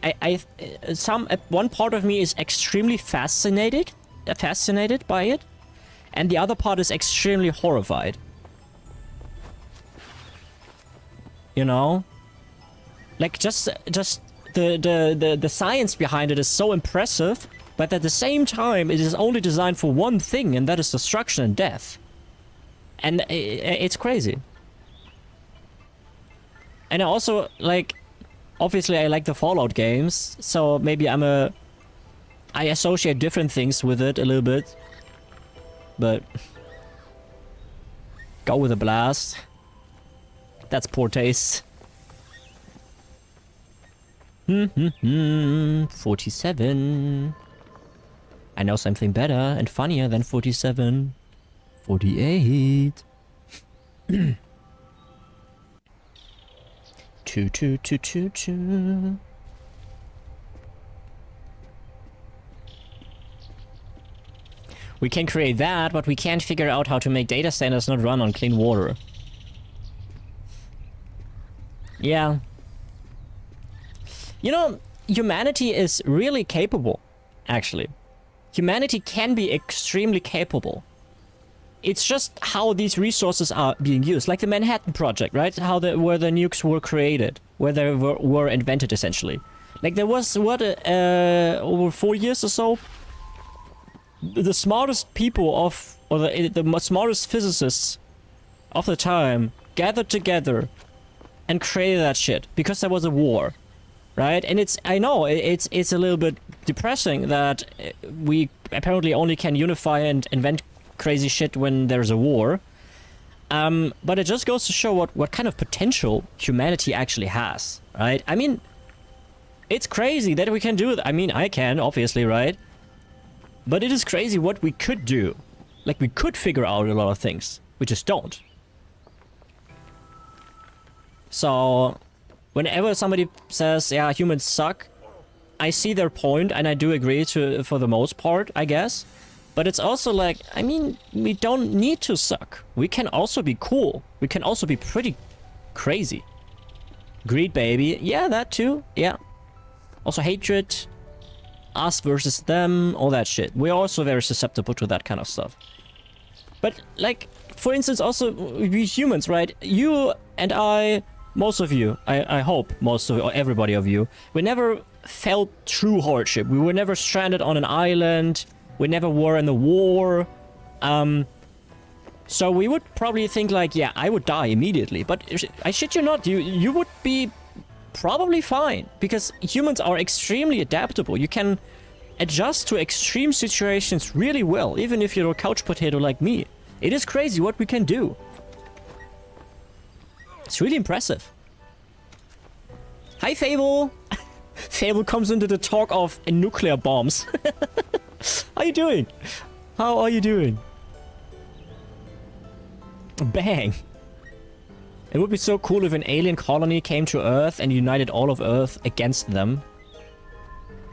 One part of me is extremely fascinated by it, and the other part is extremely horrified. You know, like just the science behind it is so impressive, but at the same time, it is only designed for one thing, and that is destruction and death. And it's crazy. And I also, like, obviously I like the Fallout games, so maybe I associate different things with it a little bit. But go with a blast. That's poor taste. 47. I know something better and funnier than 47. 48. 2. We can create that, but we can't figure out how to make data centers not run on clean water. Yeah. You know, humanity is really capable, actually. Humanity can be extremely capable. It's just how these resources are being used. Like the Manhattan Project, right? Where the nukes were created. Where they were invented, essentially. Like there was, over 4 years or so, the smartest people or the smartest physicists of the time gathered together and created that shit. Because there was a war. Right? And I know, it's a little bit depressing that we apparently only can unify and invent crazy shit when there's a war. But it just goes to show what kind of potential humanity actually has, right? I mean, it's crazy that we can do it. I mean, I can, obviously, right? But it is crazy what we could do. Like, we could figure out a lot of things. We just don't. So, whenever somebody says, yeah, humans suck, I see their point, and I do agree for the most part, I guess. But it's also like, I mean, we don't need to suck. We can also be cool. We can also be pretty crazy. Greed, baby. Yeah, that too. Yeah. Also hatred. Us versus them. All that shit. We're also very susceptible to that kind of stuff. But, like, for instance, also, we humans, right? You and I, most of you, I hope most of, or everybody of you, we never felt true hardship. We were never stranded on an island. We never were in a war. So we would probably think like, yeah, I would die immediately. But I shit you not, you would be probably fine. Because humans are extremely adaptable. You can adjust to extreme situations really well, even if you're a couch potato like me. It is crazy what we can do. It's really impressive. Hi, Fable! Fable comes into the talk of nuclear bombs. How you doing? How are you doing? Bang! It would be so cool if an alien colony came to Earth and united all of Earth against them.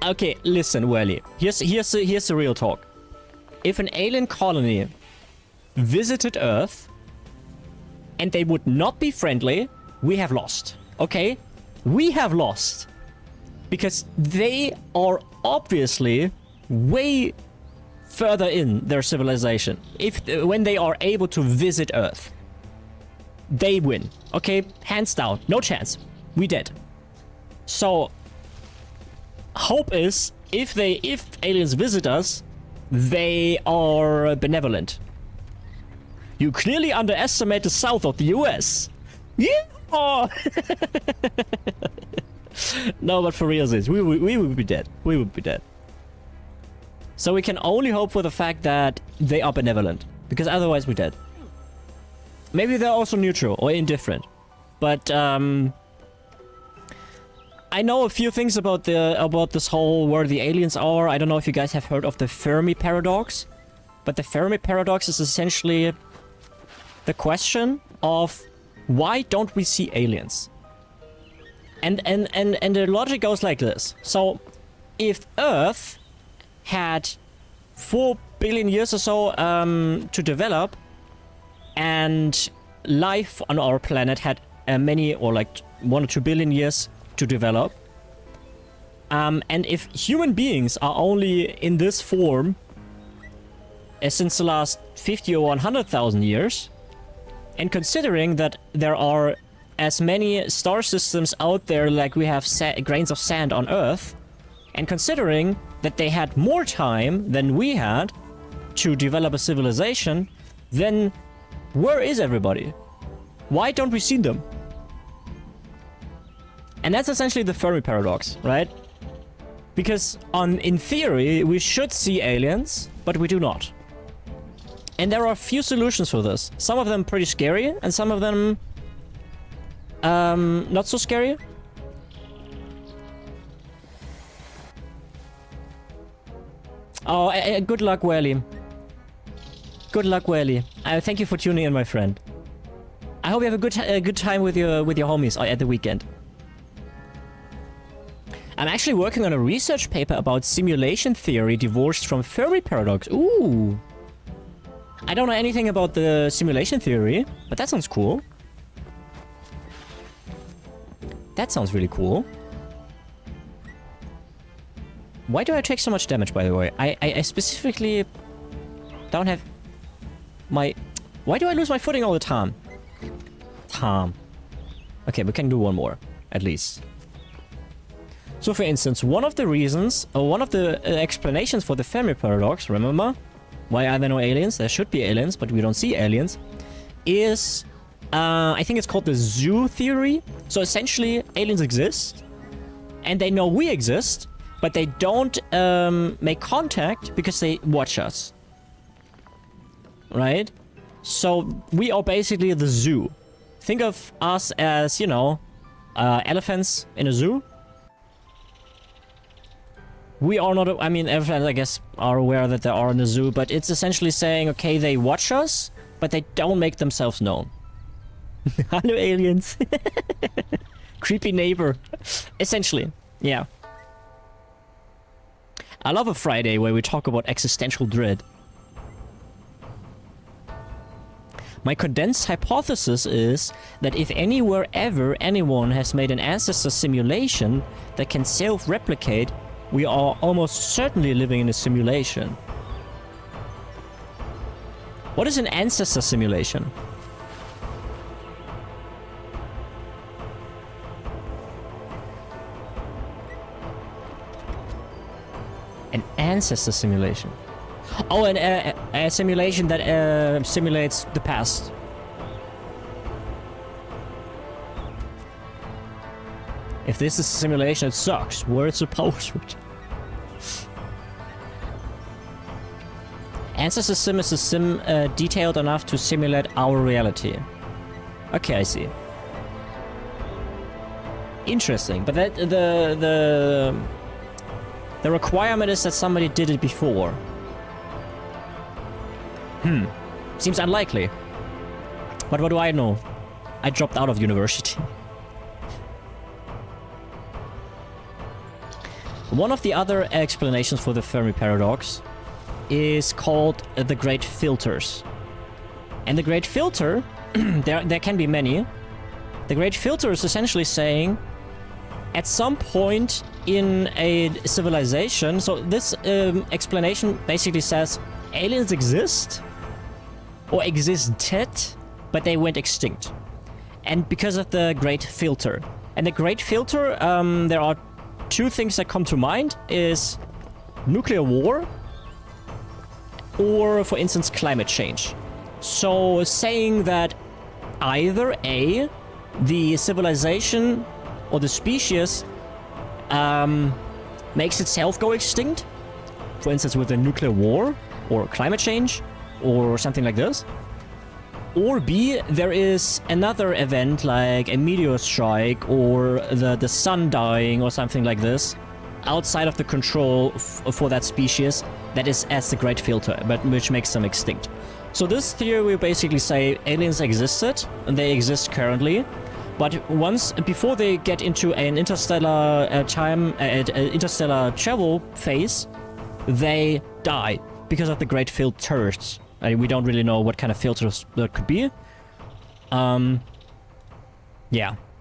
Okay, listen, Welly. Here's the real talk. If an alien colony visited Earth and they would not be friendly, we have lost. Okay? we have lost. Because they are obviously way further in their civilization. When they are able to visit Earth, they win. Okay, hands down, no chance. We dead. So, hope is if aliens visit us, they are benevolent. You clearly underestimate the south of the US. Yeah. No, but for real, we would be dead. We would be dead. So we can only hope for the fact that they are benevolent, because otherwise we're dead. Maybe they're also neutral or indifferent, but I know a few things about this whole where the aliens are. I don't know if you guys have heard of the Fermi paradox, but the Fermi paradox is essentially the question of why don't we see aliens? And the logic goes like this. So if Earth had 4 billion years or so to develop, and life on our planet had many, or like 1 or 2 billion years to develop, and if human beings are only in this form since the last 50 or 100,000 years, and considering that there are as many star systems out there like we have grains of sand on Earth, and considering that they had more time than we had to develop a civilization, then where is everybody? Why don't we see them? And that's essentially the Fermi paradox, right? Because in theory, we should see aliens, but we do not. And there are a few solutions for this. Some of them pretty scary, and some of them not so scary. Oh, good luck, Welly. Good luck, Welly. Thank you for tuning in, my friend. I hope you have a good time with your homies at the weekend. I'm actually working on a research paper about simulation theory divorced from Fermi paradox. Ooh. I don't know anything about the simulation theory, but that sounds cool. That sounds really cool. Why do I take so much damage, by the way? I specifically don't have my... Why do I lose my footing all the time? Okay, we can do one more, at least. So, for instance, one of the reasons, or one of the explanations for the Fermi paradox, remember? Why are there no aliens? There should be aliens, but we don't see aliens. Is, I think it's called the zoo theory. So, essentially, aliens exist, and they know we exist, but they don't make contact because they watch us. Right? So, we are basically the zoo. Think of us as, you know, elephants in a zoo. We are not, I mean, elephants, I guess, are aware that they are in the zoo, but it's essentially saying, okay, they watch us, but they don't make themselves known. Hello, aliens. Creepy neighbor. Essentially, yeah. I love a Friday where we talk about existential dread. My condensed hypothesis is that if anywhere ever anyone has made an ancestor simulation that can self-replicate, we are almost certainly living in a simulation. What is an ancestor simulation? An ancestor simulation. Oh, a simulation that simulates the past. If this is a simulation, it sucks. We're supposed to. Ancestor sim is a sim detailed enough to simulate our reality. Okay, I see. Interesting, but that the requirement is that somebody did it before. Seems unlikely. But what do I know? I dropped out of university. One of the other explanations for the Fermi paradox is called the Great Filters. And the Great Filter, there can be many. The Great Filter is essentially saying, at some point in a civilization, so this explanation basically says aliens exist or existed, but they went extinct. And because of the Great Filter. And the Great Filter, there are two things that come to mind, is nuclear war or, for instance, climate change. So saying that either A, the civilization or the species makes itself go extinct, for instance with a nuclear war or climate change or something like this, or B, there is another event like a meteor strike or the sun dying or something like this outside of the control for that species that is as the Great Filter, but which makes them extinct. So this theory will basically say aliens existed and they exist currently, but before they get into an interstellar interstellar travel phase, they die because of the Great Filters. We don't really know what kind of filters that could be. Yeah,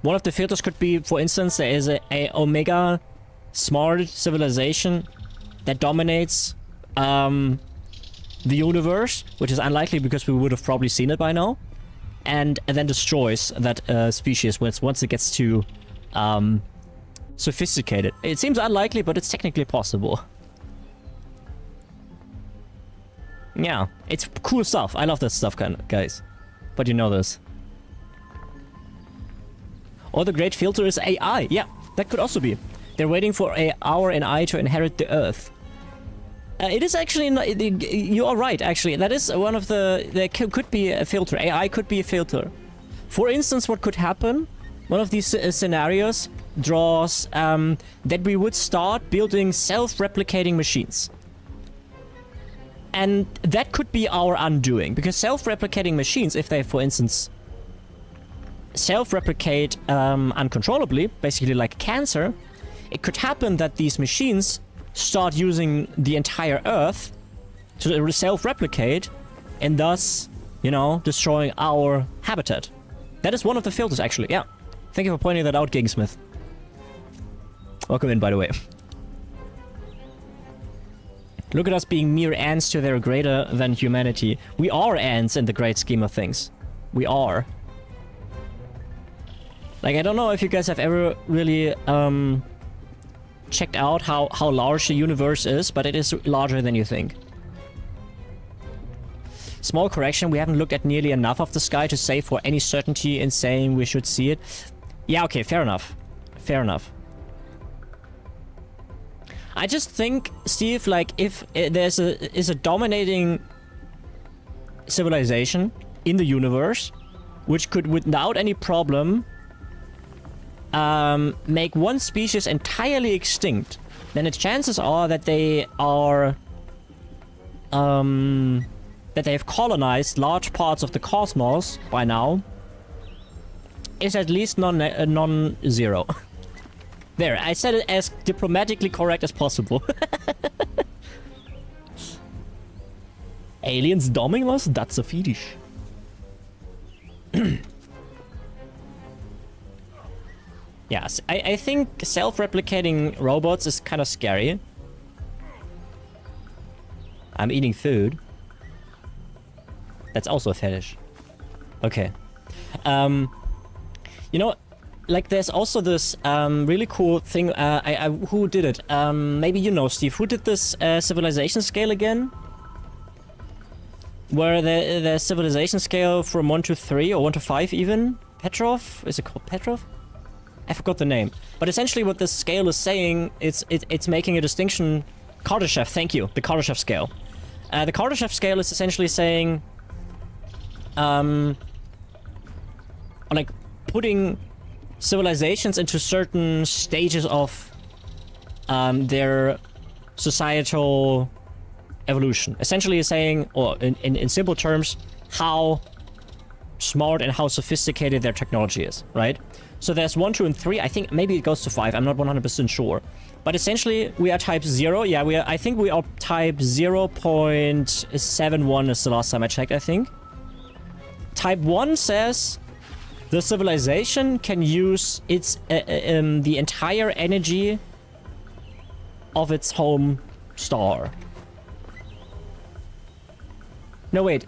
one of the filters could be, for instance, there is a Omega smart civilization that dominates the universe, which is unlikely because we would have probably seen it by now, and then destroys that species once it gets too sophisticated. It seems unlikely, but it's technically possible. Yeah, it's cool stuff. I love this stuff, guys. But you know this. Or the Great Filter is AI. Yeah, that could also be. They're waiting for our AI to inherit the Earth. It is actually... You are right, actually. That is one of the... There could be a filter. AI could be a filter. For instance, what could happen? One of these scenarios draws that we would start building self-replicating machines. And that could be our undoing, because self-replicating machines, if they, for instance, self-replicate uncontrollably, basically like cancer, it could happen that these machines start using the entire Earth to self-replicate, and thus, you know, destroying our habitat. That is one of the filters, actually, yeah. Thank you for pointing that out, Gigsmith. Welcome in, by the way. Look at us being mere ants to their greater than humanity. We are ants in the great scheme of things. We are. Like, I don't know if you guys have ever really checked out how large the universe is, but it is larger than you think. Small correction, we haven't looked at nearly enough of the sky to say for any certainty in saying we should see it. Yeah, okay, fair enough. Fair enough. I just think, Steve, like, if there's a dominating civilization in the universe, which could, without any problem, make one species entirely extinct, then the chances are that they are, that they have colonized large parts of the cosmos by now, is at least non-zero. There, I said it as diplomatically correct as possible. Aliens doming us? That's a fetish. Yes, I think self-replicating robots is kind of scary. I'm eating food. That's also a fetish. Okay. You know, like, there's also this really cool thing. Who did it? Maybe you know, Steve. Who did this civilization scale again? Where the civilization scale from 1 to 3 or 1 to 5 even? Petrov? Is it called Petrov? I forgot the name. But essentially what this scale is saying, it's making a distinction. Kardashev, thank you. The Kardashev scale. The Kardashev scale is essentially saying, like, putting civilizations into certain stages of their societal evolution. Essentially saying, or in simple terms, how smart and how sophisticated their technology is, right? So there's 1, 2, and 3. I think maybe it goes to 5. I'm not 100% sure. But essentially, we are type 0. Yeah, I think we are type 0.71 is the last time I checked, I think. Type 1 says the civilization can use its the entire energy of its home star. No, wait.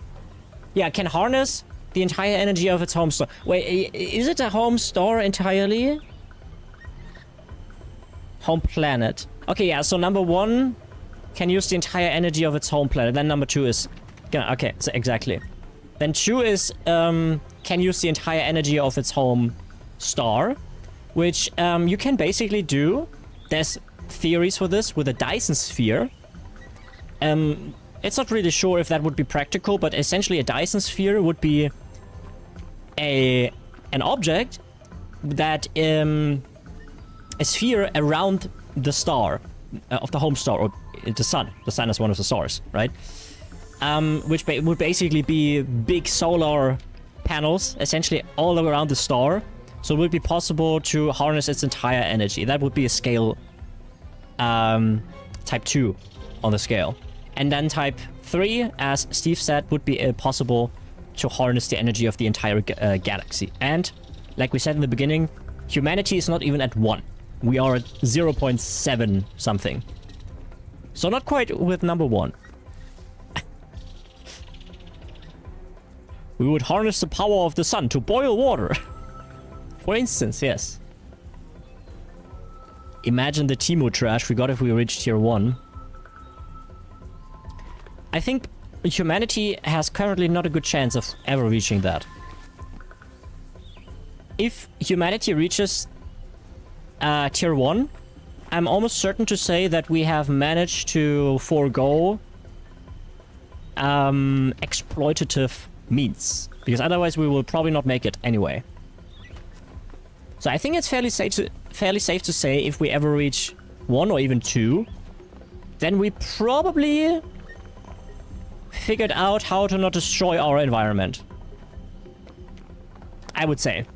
Yeah, can harness the entire energy of its home star. Wait, is it a home star entirely? Home planet. Okay, yeah, so number 1 can use the entire energy of its home planet. Then number 2 is... Yeah, okay, so exactly. Then 2 is... can use the entire energy of its home star. Which you can basically do. There's theories for this with a Dyson sphere. It's not really sure if that would be practical, but essentially a Dyson sphere would be an object that a sphere around the star of the home star, or the sun. The sun is one of the stars, right? Which would basically be big solar panels, essentially all around the star. So it would be possible to harness its entire energy. That would be a scale type 2 on the scale. And then type 3, as Steve said, would be possible to harness the energy of the entire galaxy. And, like we said in the beginning, humanity is not even at 1. We are at 0.7 something. So not quite with number 1. We would harness the power of the sun to boil water. For instance, yes. Imagine the Timo trash we got if we reached tier 1. I think humanity has currently not a good chance of ever reaching that. If humanity reaches tier 1, I'm almost certain to say that we have managed to forego exploitative means. Because otherwise we will probably not make it anyway. So I think it's fairly safe to say if we ever reach 1 or even 2, then we probably figured out how to not destroy our environment. I would say.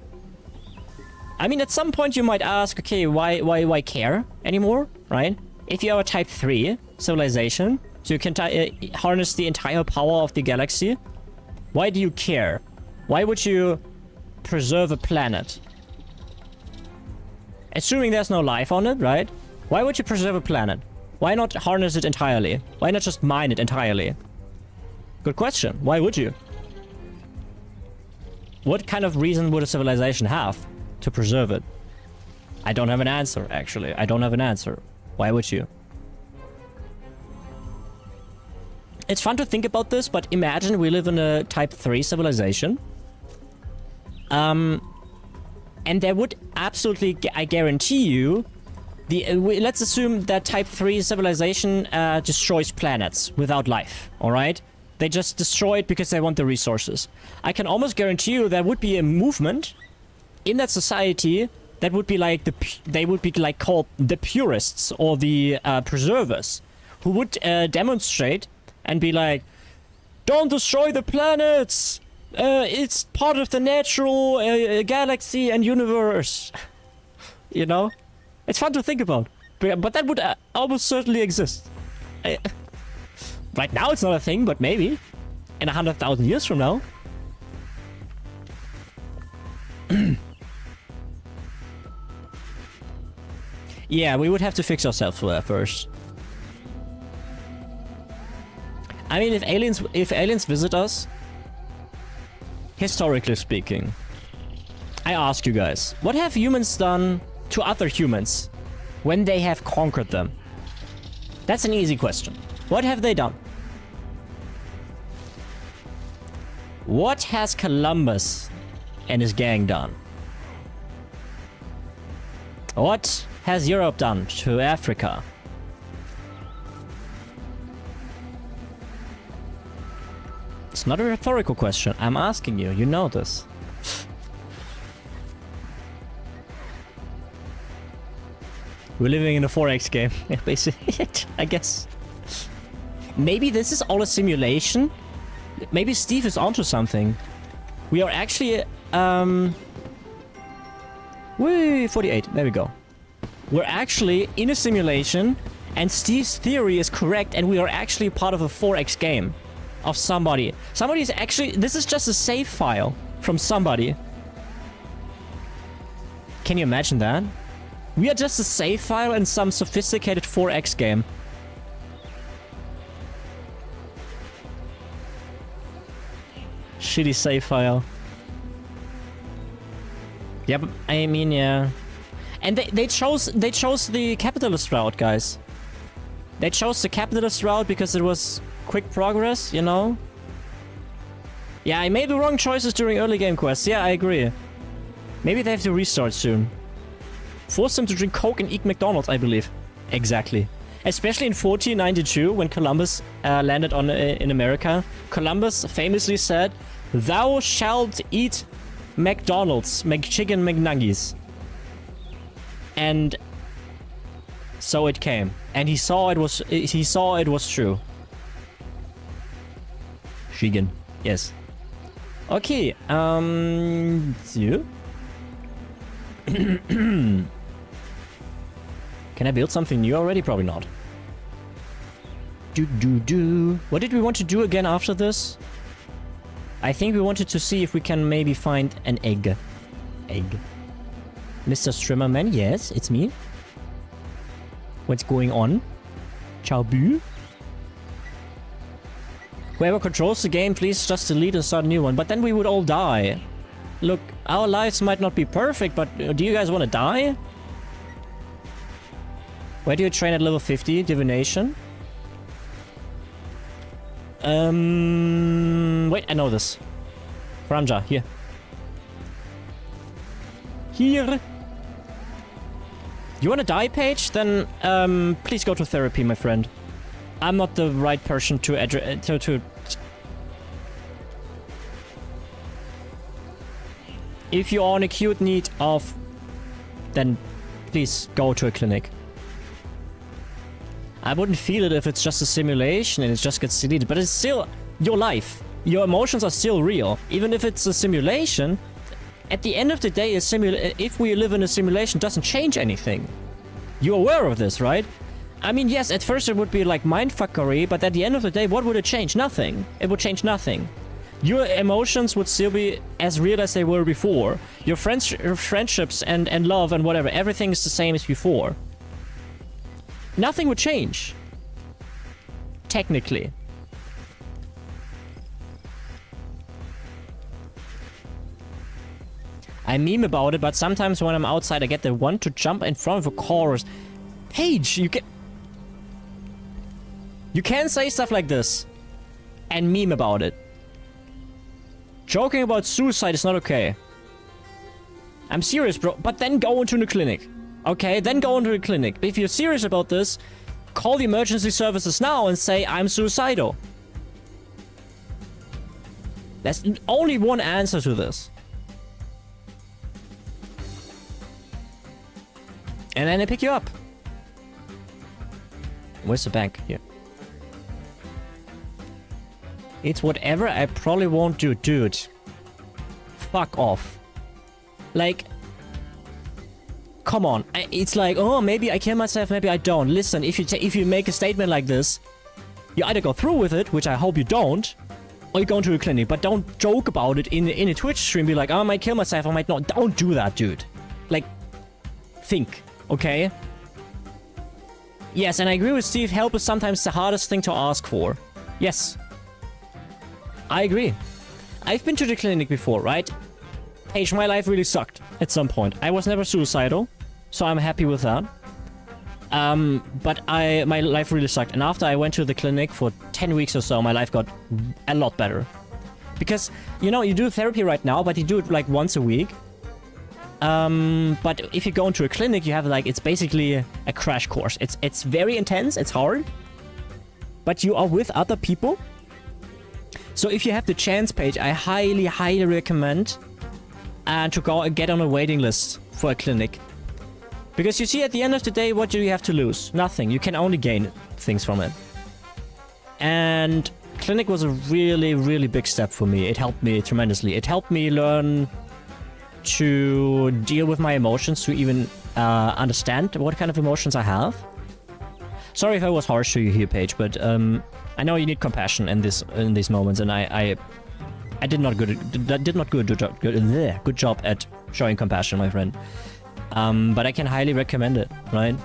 I mean, at some point you might ask, okay, why care anymore, right? If you are a type 3 civilization, so you can harness the entire power of the galaxy, why do you care? Why would you preserve a planet? Assuming there's no life on it, right? Why would you preserve a planet? Why not harness it entirely? Why not just mine it entirely? Good question. Why would you? What kind of reason would a civilization have to preserve it? I don't have an answer, actually. I don't have an answer. Why would you? It's fun to think about this, but imagine we live in a type 3 civilization. And there would absolutely, I guarantee you, let's assume that type 3 civilization destroys planets without life, alright? They just destroy it because they want the resources. I can almost guarantee you there would be a movement in that society that would be like they would be like called the purists or the preservers, who would demonstrate and be like, don't destroy the planets! It's part of the natural galaxy and universe. You know? It's fun to think about. But that would almost certainly exist. Right now it's not a thing, but maybe. In 100,000 years from now. Yeah, we would have to fix ourselves for that first. I mean, if aliens visit us, historically speaking, I ask you guys, what have humans done to other humans when they have conquered them? That's an easy question. What have they done? What has Columbus and his gang done? What has Europe done to Africa? It's not a rhetorical question. I'm asking you. You know this. We're living in a 4X game, basically, I guess. Maybe this is all a simulation? Maybe Steve is onto something. We are actually, whee, 48, there we go. We're actually in a simulation, and Steve's theory is correct, and we are actually part of a 4X game. Of somebody. Somebody is actually... This is just a save file from somebody. Can you imagine that? We are just a save file in some sophisticated 4X game. Shitty save file. Yeah, but I mean, yeah. And they chose the capitalist route, guys. They chose the capitalist route because it was quick progress, you know? Yeah, I made the wrong choices during early game quests. Yeah, I agree. Maybe they have to restart soon. Force them to drink Coke and eat McDonald's, I believe. Exactly. Especially in 1492, when Columbus landed in America. Columbus famously said, "Thou shalt eat McDonald's, McChicken, McNuggies." And so it came. And he saw it was true. Shigen. Yes. Okay, so. Can I build something new already? Probably not. What did we want to do again after this? I think we wanted to see if we can maybe find an egg. Mr. Strimmerman, yes, it's me. What's going on? Ciao bu. Whoever controls the game, please just delete and start a new one. But then we would all die. Look, our lives might not be perfect, but do you guys want to die? Where do you train at level 50? Divination? Wait, I know this. Franja, here. Here. You want to die, Paige? Then, please go to therapy, my friend. I'm not the right person to If you are in acute need of, then please go to a clinic. I wouldn't feel it if it's just a simulation and it just gets deleted, but it's still your life. Your emotions are still real. Even if it's a simulation, at the end of the day, if we live in a simulation, it doesn't change anything. You're aware of this, right? I mean, yes, at first it would be like mindfuckery, but at the end of the day, what would it change? Nothing. It would change nothing. Your emotions would still be as real as they were before. Your friendships and love and whatever, everything is the same as before. Nothing would change. Technically. I meme about it, but sometimes when I'm outside, I get the want to jump in front of a car. Paige, you can't say stuff like this and meme about it. Joking about suicide is not okay. I'm serious, bro. But then go into the clinic. Okay, then go into the clinic. If you're serious about this, call the emergency services now and say, I'm suicidal. There's only one answer to this. And then they pick you up. Where's the bank? Here. It's whatever I probably won't do. Dude. Fuck off. Like... Come on. It's like, oh, maybe I kill myself, maybe I don't. Listen, if you make a statement like this, you either go through with it, which I hope you don't, or you go into a clinic. But don't joke about it in a Twitch stream. Be like, oh, I might kill myself, I might not. Don't do that, dude. Like, think, okay? Yes, and I agree with Steve, help is sometimes the hardest thing to ask for. Yes. I agree. I've been to the clinic before, right? Paige, my life really sucked at some point. I was never suicidal, so I'm happy with that. But my life really sucked. And after I went to the clinic for 10 weeks or so, my life got a lot better. Because, you know, you do therapy right now, but you do it like once a week. But if you go into a clinic, you have like, it's basically a crash course. It's very intense, it's hard. But you are with other people. So if you have the chance, Paige, I highly, highly recommend to go and get on a waiting list for a clinic. Because you see, at the end of the day, what do you have to lose? Nothing. You can only gain things from it. And clinic was a really, really big step for me. It helped me tremendously. It helped me learn to deal with my emotions, to even understand what kind of emotions I have. Sorry if I was harsh to you here, Paige, but I know you need compassion in these moments, and I did not good job at showing compassion, my friend. But I can highly recommend it, right?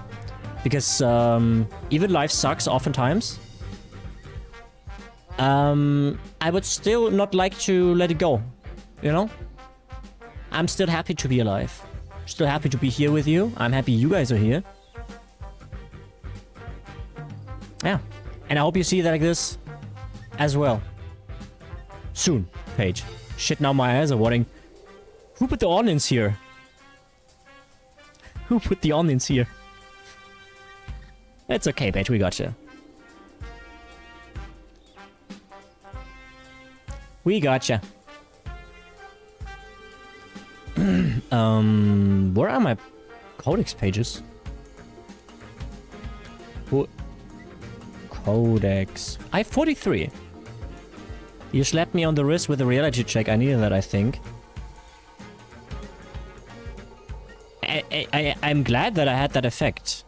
Because even life sucks oftentimes. I would still not like to let it go, you know? I'm still happy to be alive. Still happy to be here with you. I'm happy you guys are here. Yeah. And I hope you see that like this as well. Soon, Paige. Shit, now my eyes are watering. Who put the onions here? Who put the onions here? It's okay, Paige, we got you. We gotcha. Where are my codex pages? Codex. I have 43. You slapped me on the wrist with a reality check. I needed that, I think. I'm glad that I had that effect.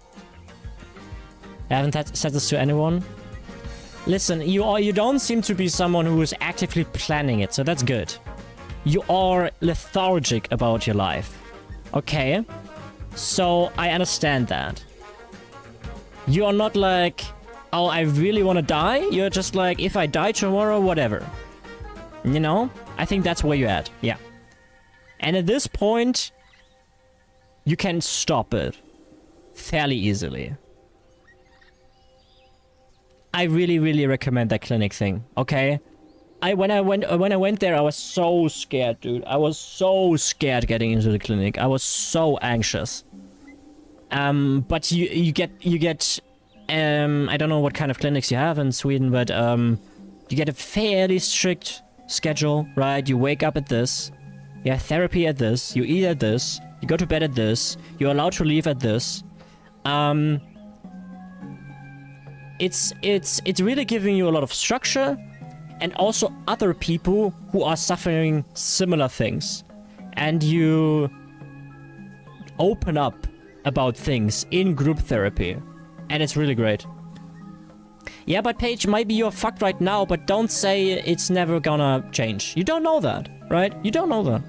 I haven't said this to anyone. Listen, you don't seem to be someone who is actively planning it, so that's good. You are lethargic about your life. Okay? So, I understand that. You are not like, oh, I really want to die. You're just like, if I die tomorrow, whatever. You know? I think that's where you're at. Yeah. And at this point, you can stop it fairly easily. I really, really recommend that clinic thing, okay? When I went there, I was so scared, dude. I was so scared getting into the clinic. I was so anxious. But you get I don't know what kind of clinics you have in Sweden, but you get a fairly strict schedule, right? You wake up at this, you have therapy at this, you eat at this, you go to bed at this, you're allowed to leave at this. It's really giving you a lot of structure, and also other people who are suffering similar things, and you open up about things in group therapy, and it's really great. Yeah, but Paige, maybe you're fucked right now, but don't say it's never gonna change. You don't know that, right? You don't know that.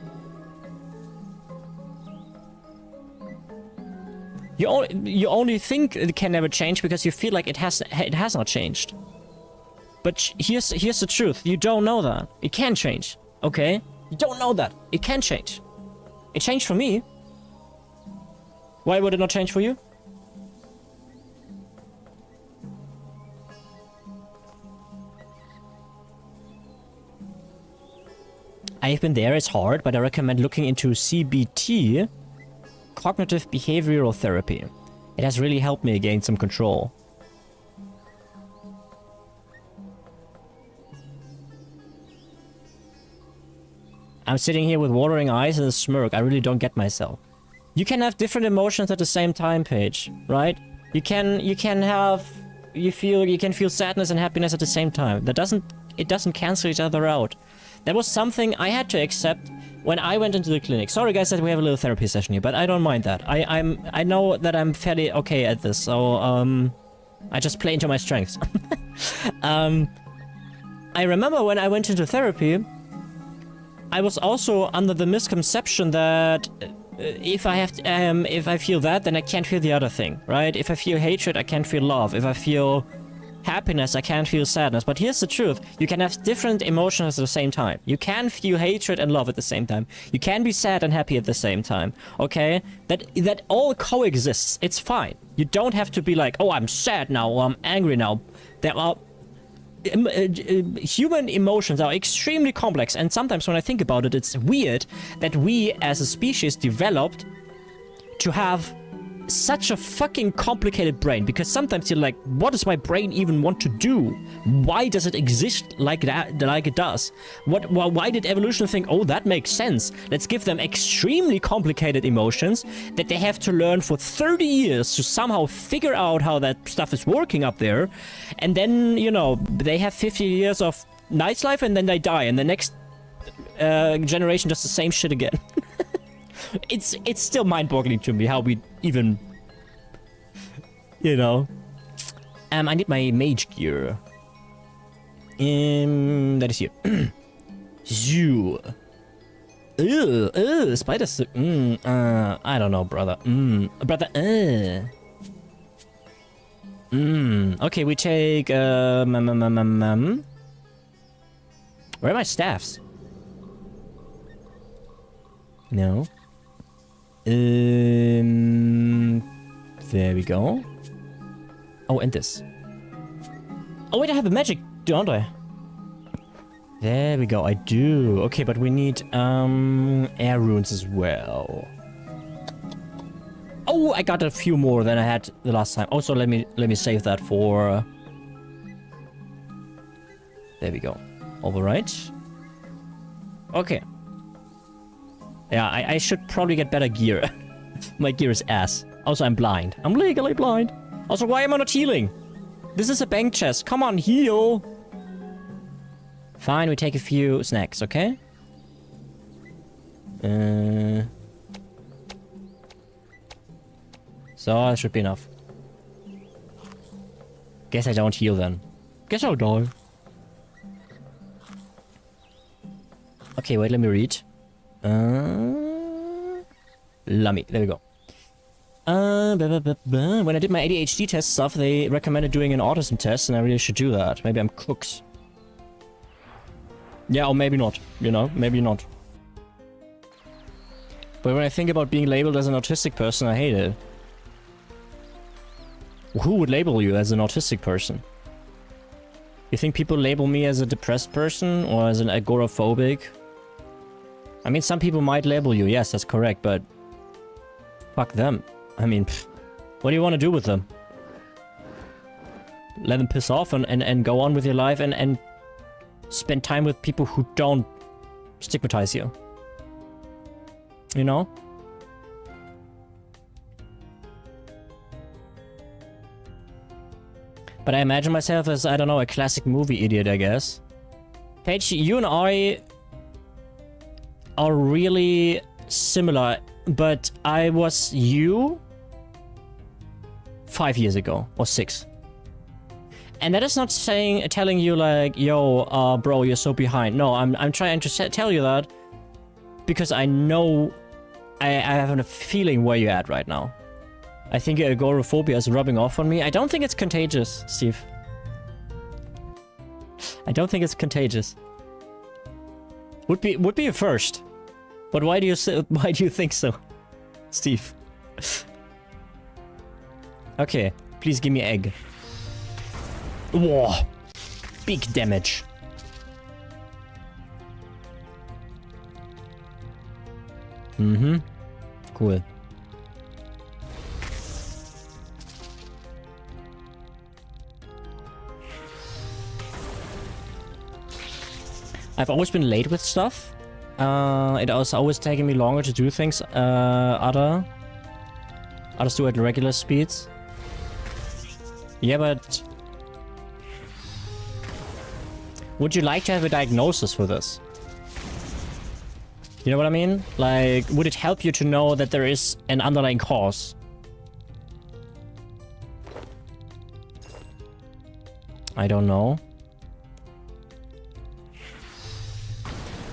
You only think it can never change because you feel like it has not changed. But here's the truth. You don't know that. It can change, okay? You don't know that. It can change. It changed for me. Why would it not change for you? I've been there, it's hard, but I recommend looking into CBT, Cognitive Behavioral Therapy. It has really helped me gain some control. I'm sitting here with watering eyes and a smirk. I really don't get myself. You can have different emotions at the same time, Paige, right? You can feel sadness and happiness at the same time. It doesn't cancel each other out. That was something I had to accept when I went into the clinic. Sorry guys that we have a little therapy session here, but I don't mind that. I know that I'm fairly okay at this, so I just play into my strengths. I remember when I went into therapy, I was also under the misconception that if I feel that, then I can't feel the other thing, right? If I feel hatred, I can't feel love. If I feel happiness, I can't feel sadness. But here's the truth. You can have different emotions at the same time. You can feel hatred and love at the same time. You can be sad and happy at the same time. Okay? That all coexists. It's fine. You don't have to be like, oh, I'm sad now, or I'm angry now. There are... human emotions are extremely complex, and sometimes when I think about it, it's weird that we as a species developed to have such a fucking complicated brain, because sometimes you're like, what does my brain even want to do? Why does it exist like that, like it does? Why did evolution think, oh, that makes sense, let's give them extremely complicated emotions that they have to learn for 30 years to somehow figure out how that stuff is working up there, and then, you know, they have 50 years of nice life and then they die, and the next generation does the same shit again. It's still mind-boggling to me how we even, you know. I need my mage gear. That is here. Zoo. Spiders. I don't know, brother. Brother. Okay, we take. Where are my staffs? No. There we go. Oh, and this. Oh wait, I have a magic, don't I? There we go, I do. Okay, but we need air runes as well. Oh, I got a few more than I had the last time. Also, let me save that for. There we go. All right. Okay. Yeah, I should probably get better gear. My gear is ass. Also, I'm blind. I'm legally blind. Also, why am I not healing? This is a bank chest. Come on, heal. Fine, we take a few snacks, okay? So, that should be enough. Guess I don't heal then. Guess I'll die. Okay, wait, let me read. Lummy, there we go. When I did my ADHD test stuff, they recommended doing an autism test, and I really should do that. Maybe I'm cooked. Yeah, or maybe not. You know, maybe not. But when I think about being labeled as an autistic person, I hate it. Who would label you as an autistic person? You think people label me as a depressed person or as an agoraphobic? I mean, some people might label you, yes, that's correct, but fuck them. I mean, what do you want to do with them? Let them piss off and go on with your life and spend time with people who don't stigmatize you. You know? But I imagine myself as, I don't know, a classic movie idiot, I guess. Paige, you and I are really similar, but I was you 5 years ago, or 6. And that is not telling you like, yo, bro, you're so behind. No, I'm trying to tell you that because I know I have a feeling where you're at right now. I think your agoraphobia is rubbing off on me. I don't think it's contagious, Steve. I don't think it's contagious. Would be a first. But why do you think so, Steve? Okay, please give me egg. Whoa, big damage. Cool. I've always been late with stuff. It was always taking me longer to do things. Others do it at regular speeds. Yeah, but would you like to have a diagnosis for this? You know what I mean? Like, would it help you to know that there is an underlying cause? I don't know.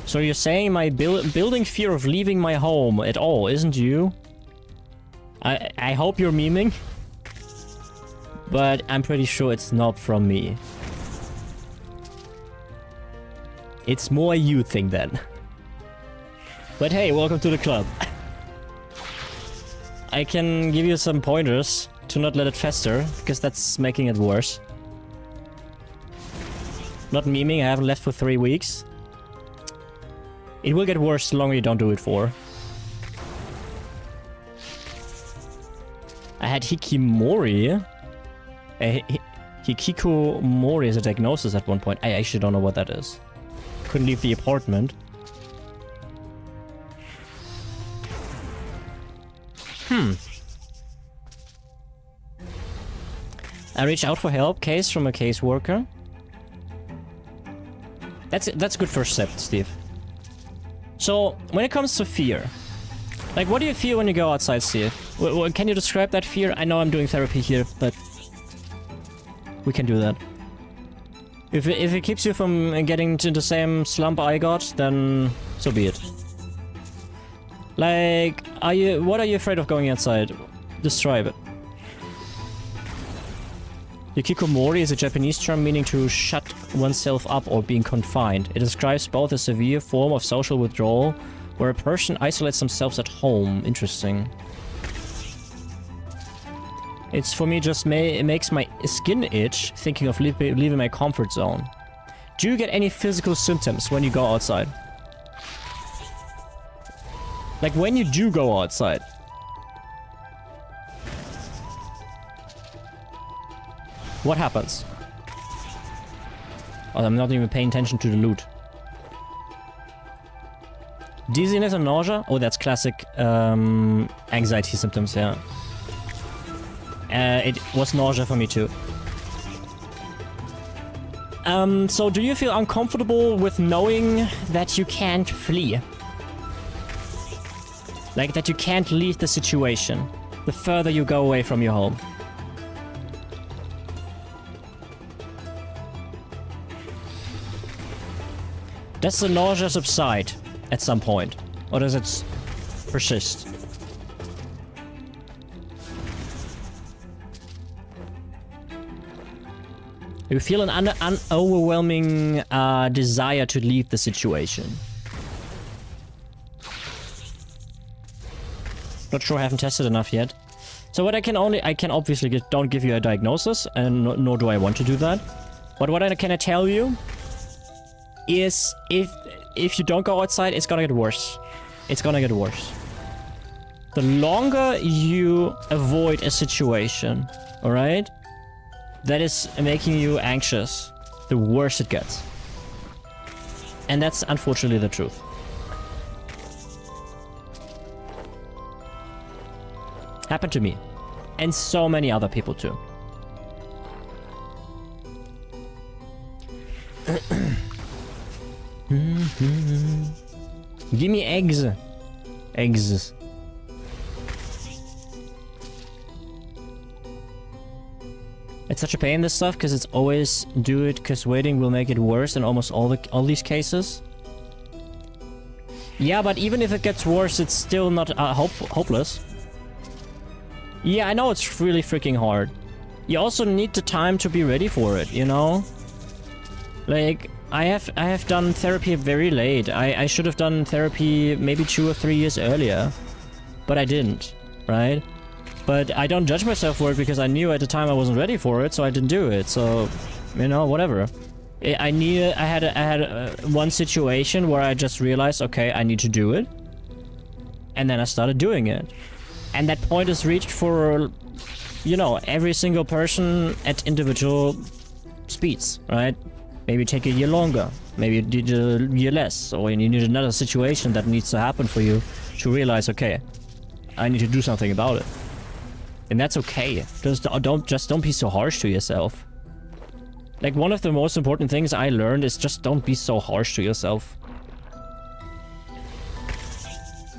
So you're saying my building fear of leaving my home at all isn't you? I hope you're memeing. But I'm pretty sure it's not from me. It's more a you thing then. But hey, welcome to the club. I can give you some pointers to not let it fester, because that's making it worse. Not memeing, I haven't left for 3 weeks. It will get worse the longer you don't do it for. I had Hikikomori. Hikikomori as a diagnosis at one point. I actually don't know what that is. Couldn't leave the apartment. I reached out for help. Case from a caseworker. That's a good first step, Steve. So, when it comes to fear, like, what do you feel when you go outside, Steve? Can you describe that fear? I know I'm doing therapy here, but we can do that. If it keeps you from getting to the same slump I got, then so be it. Like, what are you afraid of going outside? Describe it. Yakikomori is a Japanese term meaning to shut oneself up or being confined. It describes both a severe form of social withdrawal, where a person isolates themselves at home. Interesting. It's for me just it makes my skin itch thinking of leaving my comfort zone. Do you get any physical symptoms when you go outside? Like when you do go outside. What happens? Oh, I'm not even paying attention to the loot. Dizziness and nausea? Oh, that's classic anxiety symptoms, yeah. It was nausea for me too. So do you feel uncomfortable with knowing that you can't flee? Like that you can't leave the situation the further you go away from your home? Does the nausea subside at some point? Or does it persist? You feel an overwhelming desire to leave the situation. Not sure, I haven't tested enough yet. So what I can obviously don't give you a diagnosis, and nor do I want to do that. But what I can tell you is if you don't go outside, it's gonna get worse. It's gonna get worse. The longer you avoid a situation, alright, that is making you anxious, the worse it gets. And that's unfortunately the truth. Happened to me. And so many other people too. Give me eggs. Eggs. It's such a pain, this stuff, because it's always do it because waiting will make it worse in almost all these cases. Yeah, but even if it gets worse, it's still not hopeless. Yeah, I know it's really freaking hard. You also need the time to be ready for it, you know? Like, I have done therapy very late. I should have done therapy maybe 2 or 3 years earlier. But I didn't, right? But I don't judge myself for it because I knew at the time I wasn't ready for it, so I didn't do it. So, you know, whatever. I had one situation where I just realized, okay, I need to do it. And then I started doing it. And that point is reached for, you know, every single person at individual speeds, right? Maybe take a year longer, maybe you need a year less, or you need another situation that needs to happen for you to realize, okay, I need to do something about it. And that's okay. Just don't be so harsh to yourself. Like, one of the most important things I learned is just don't be so harsh to yourself.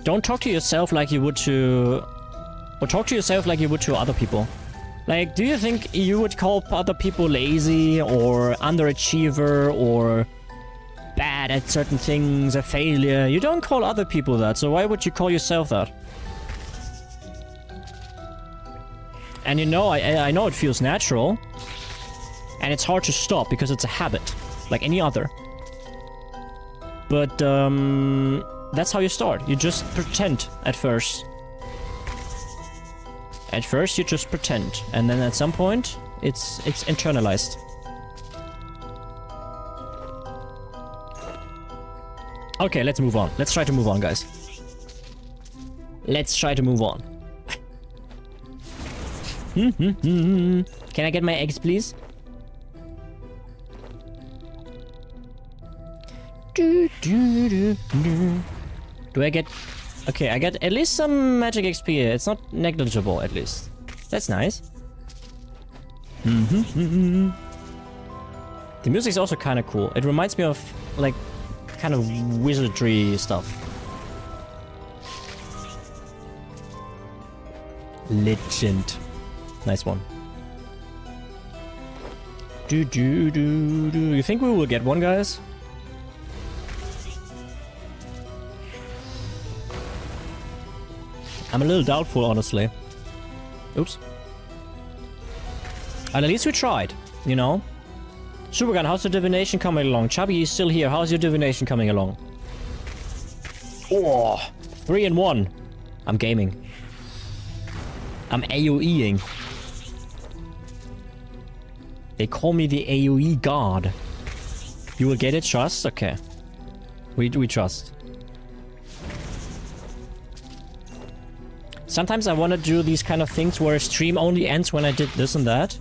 Don't talk to yourself like you would to... Or talk to yourself like you would to other people. Like, do you think you would call other people lazy or underachiever or bad at certain things, a failure? You don't call other people that, so why would you call yourself that? And you know, I know it feels natural. And it's hard to stop because it's a habit, like any other. But that's how you start. You just pretend at first. At first you just pretend, and then at some point it's internalized. Okay, let's move on. Let's try to move on, guys. Let's try to move on. Can I get my eggs, please? Do I get... Okay, I get at least some magic XP. It's not negligible, at least. That's nice. The music's also kind of cool. It reminds me of, like, kind of wizardry stuff. Legend. Nice one. Do. You think we will get one, guys? I'm a little doubtful, honestly. Oops. But at least we tried, you know? Supergun, how's your divination coming along? Chubby is still here. How's your divination coming along? Oh, 3 and 1. I'm gaming. I'm AoEing. They call me the AoE god. You will get it, trust? Okay. We trust. Sometimes I want to do these kind of things where a stream only ends when I did this and that.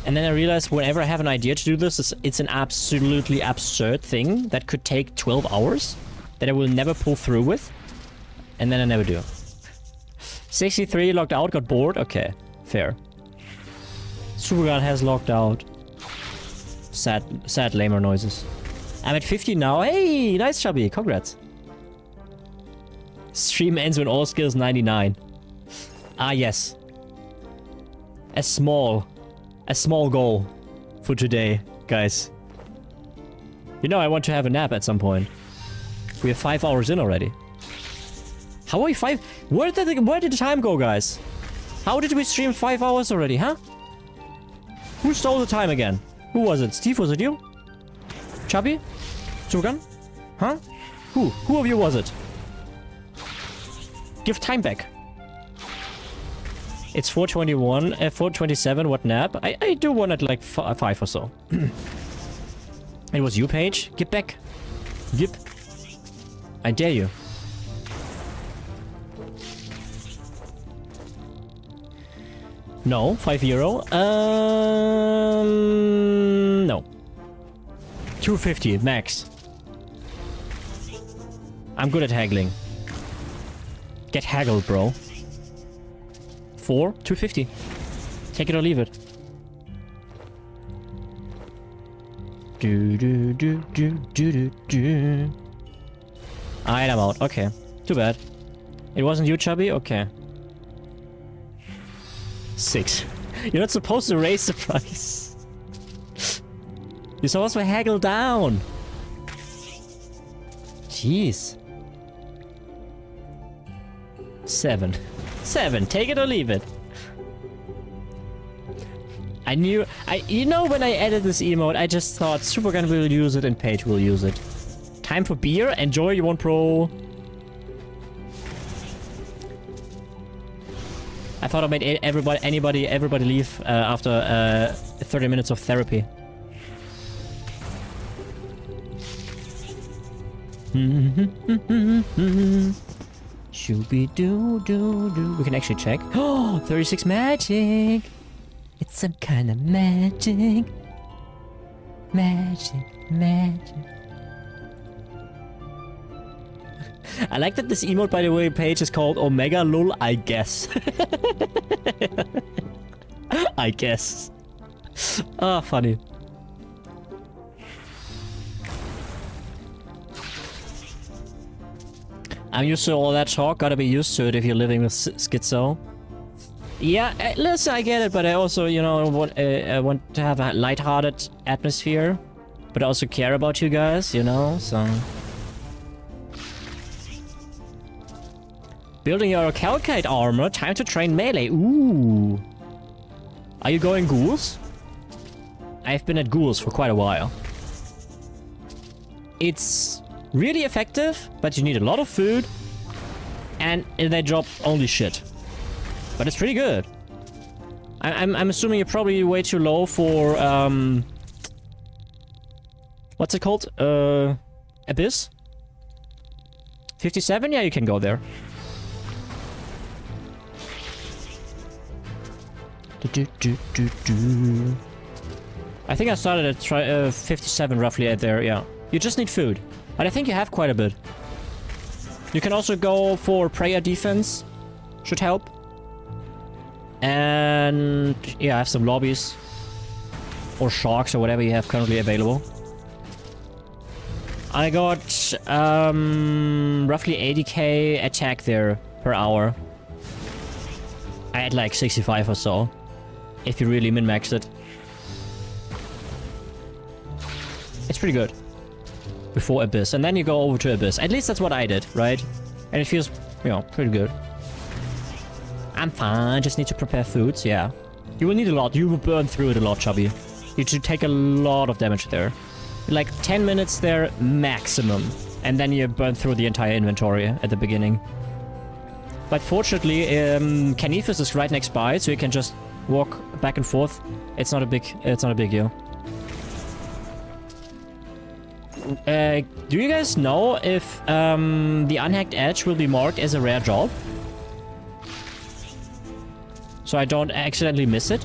And then I realize whenever I have an idea to do this, it's an absolutely absurd thing that could take 12 hours that I will never pull through with. And then I never do. 63 logged out, got bored? Okay, fair. Supergun has logged out. Sad lamer noises. I'm at 50 now. Hey, nice Chubby, congrats. Stream ends when all skills 99. Ah, yes. A small goal for today, guys. You know I want to have a nap at some point. We are 5 hours in already. How are we 5? Where did the time go, guys? How did we stream 5 hours already, huh? Who stole the time again? Who was it? Steve, was it you? Chubby? Supergun? Huh? Who of you was it? Give time back. It's 4:21, 4:27, what nap? I do one at like 5 or so. It was you, Paige? Get back. Yip. I dare you. No, 5-0. No. 250 max. I'm good at haggling. Get haggled, bro. 4, 250. Take it or leave it. Alright, I'm out. Okay. Too bad. It wasn't you, Chubby? Okay. 6. You're not supposed to raise the price. You're supposed to haggle down. Jeez. 7. 7. Take it or leave it. You know, when I added this emote, I just thought Supergun will use it and Paige will use it. Time for beer. Enjoy. You want pro? I thought I made everybody leave after 30 minutes of therapy. Shooby-doo-doo-doo. We can actually check. Oh, 36 magic. It's some kind of magic. Magic. I like that this emote, by the way, Paige, is called Omega Lol, I guess. I guess. Ah, funny. I'm used to all that talk. Gotta be used to it if you're living with schizo. Yeah, listen, I get it, but I also, you know, I want to have a lighthearted atmosphere, but I also care about you guys, you know, so... Building your Calcite armor, time to train melee. Ooh. Are you going ghouls? I've been at ghouls for quite a while. It's really effective, but you need a lot of food, and they drop only shit. But it's pretty good. I'm assuming you're probably way too low for what's it called? Abyss? 57? Yeah, you can go there. I think I started at 57 roughly at there, yeah. You just need food. But I think you have quite a bit. You can also go for prayer defense. Should help. And yeah, I have some lobbies. Or sharks or whatever you have currently available. I got roughly 80k attack there per hour. I had like 65 or so. If you really min-maxed it. It's pretty good. Before Abyss. And then you go over to Abyss. At least that's what I did, right? And it feels Yeah, pretty good. I'm fine, just need to prepare foods, yeah. You will need a lot, you will burn through it a lot, Chubby. You should take a lot of damage there. Like 10 minutes there, maximum. And then you burn through the entire inventory at the beginning. But fortunately, Canifus is right next by, so you can just walk back and forth. It's not a big deal. Do you guys know if the unhacked edge will be marked as a rare job? So I don't accidentally miss it?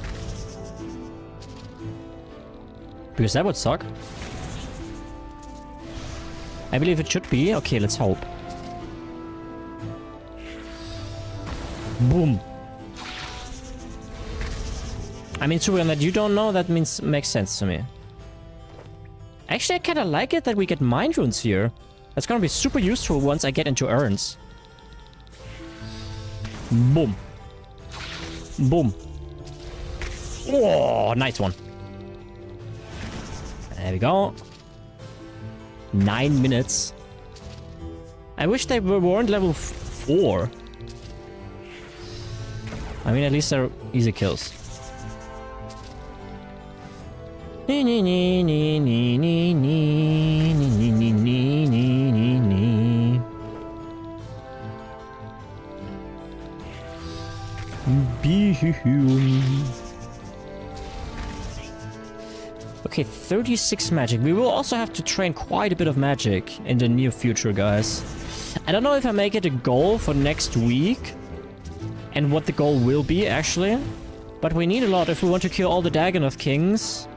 Because that would suck. I believe it should be. Okay, let's hope. Boom. I mean, Surian, that you don't know, that makes sense to me. Actually, I kind of like it that we get mind runes here. That's gonna be super useful once I get into urns. Boom. Boom. Oh, nice one. There we go. 9 minutes. I wish they weren't level 4. I mean, at least they're easy kills. Nee, nee, nee, nee, nee, nee, nee, nee, nee, nee, nee, nee. Okay, 36 magic. We will also have to train quite a bit of magic in the near future, guys. I don't know if I make it a goal for next week and what the goal will be, actually. But we need a lot if we want to kill all the Dagonoth Kings.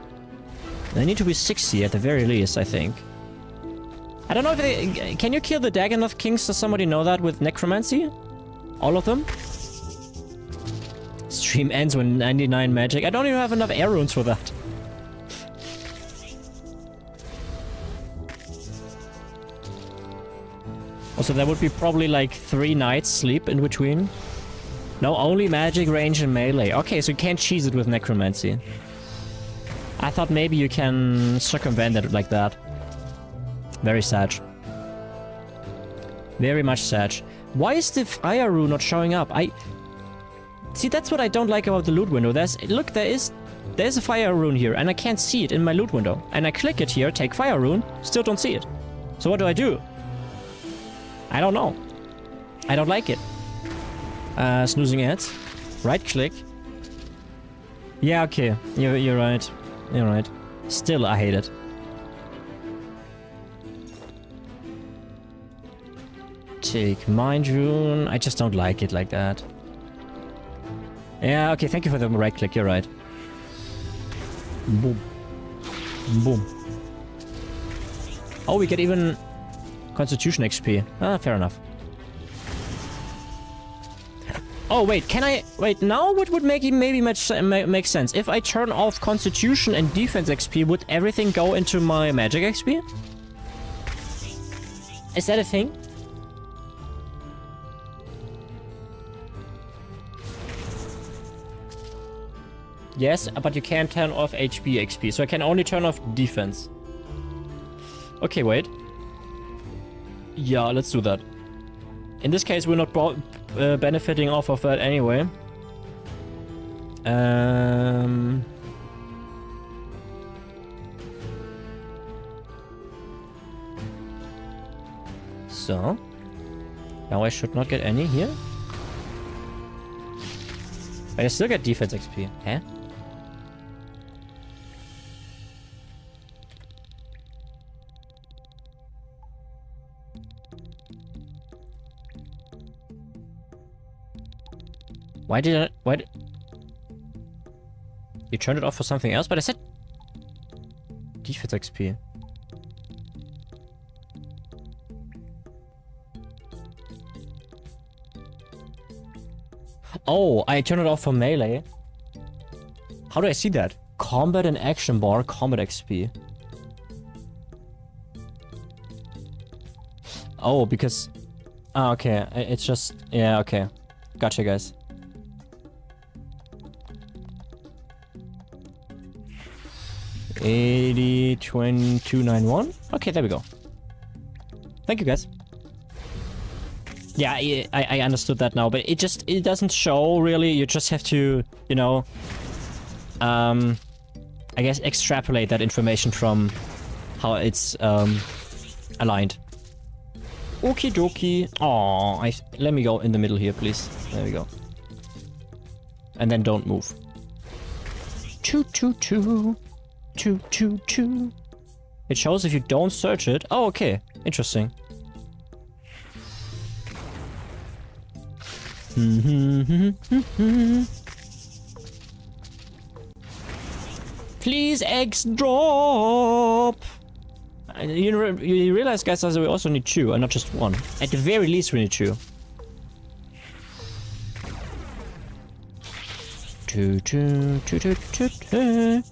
They need to be 60 at the very least, I think. I don't know if they... Can you kill the Dagonoth Kings? Does somebody know that with Necromancy? All of them? Stream ends when 99 magic. I don't even have enough air runes for that. Also, there would be probably like 3 nights sleep in between. No, only magic, range, and melee. Okay, so you can't cheese it with Necromancy. I thought maybe you can circumvent it like that. Very sad. Very much sad. Why is the fire rune not showing up? See, that's what I don't like about the loot window. Look, there's a fire rune here, and I can't see it in my loot window. And I click it here, take fire rune, still don't see it. So what do? I don't know. I don't like it. Snoozing ads. Right click. Yeah, okay. You're right. You're right. Still, I hate it. Take mind rune. I just don't like it like that. Yeah, okay, thank you for the right click, you're right. Boom. Boom. Oh, we get even Constitution XP. Ah, fair enough. Oh, wait, can I... Wait, now what would make sense? If I turn off Constitution and Defense XP, would everything go into my Magic XP? Is that a thing? Yes, but you can't turn off HP XP, so I can only turn off defense. Okay, wait. Yeah, let's do that. In this case, we're not benefiting off of that anyway. So. Now I should not get any here. But I still get defense XP. Huh? Why you turned it off for something else? But I said defense XP. Oh, I turned it off for melee. How do I see that? Combat and action bar, combat XP. Oh, because... Ah, okay. It's just... Yeah, okay. Gotcha, guys. $80.2291. Okay, there we go. Thank you, guys. Yeah, I understood that now, but it doesn't show really. You just have to, you know, I guess extrapolate that information from how it's aligned. Okie dokie. Oh, let me go in the middle here, please. There we go. And then don't move. Choo choo choo. Choo choo choo. It shows if you don't search it. Oh, okay. Interesting. Please, eggs drop! You realize, guys, that we also need 2 and not just 1. At the very least, we need 2. 2, 2, 2, 2, 2, 2.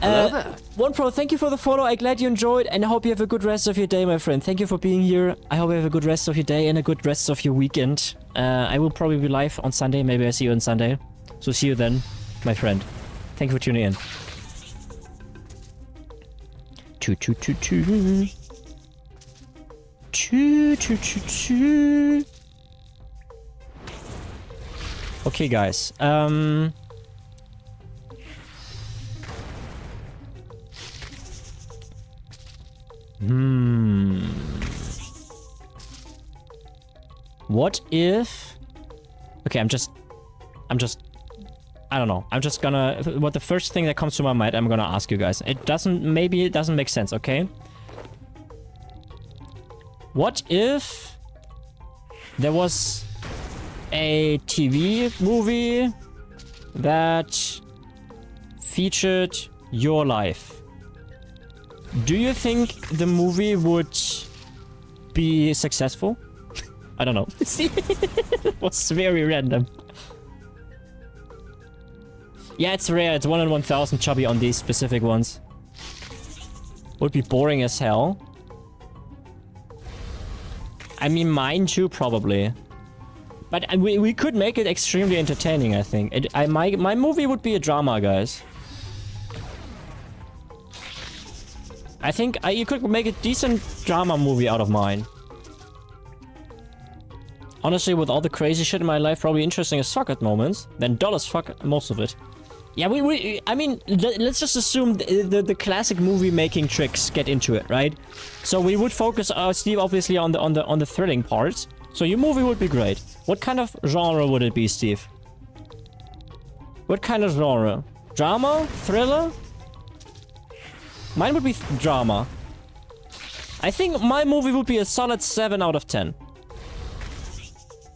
Hello there. One Pro, thank you for the follow. I'm glad you enjoyed, and I hope you have a good rest of your day, my friend. Thank you for being here. I hope you have a good rest of your day and a good rest of your weekend. I will probably be live on Sunday. Maybe I see you on Sunday. So see you then, my friend. Thank you for tuning in. 2, 2, 2, 2. 2, 2, 2, 2. Okay, guys. What if... Okay, I don't know. I'm just gonna... What the first thing that comes to my mind, I'm gonna ask you guys. Maybe it doesn't make sense, okay? What if... there was a TV movie that featured your life? Do you think the movie would be successful? I don't know. See? It was very random. Yeah, it's rare. It's 1 in 1,000 chubby on these specific ones. Would be boring as hell. I mean, mine too, probably. But we could make it extremely entertaining, I think. My movie would be a drama, guys. I think you could make a decent drama movie out of mine. Honestly, with all the crazy shit in my life, probably interesting as fuck at moments. Then dull as fuck most of it. Yeah, I mean, let's just assume the classic movie making tricks get into it, right? So we would focus, Steve, obviously on the thrilling parts. So your movie would be great. What kind of genre would it be, Steve? What kind of genre? Drama? Thriller? Mine would be drama. I think my movie would be a solid 7 out of 10.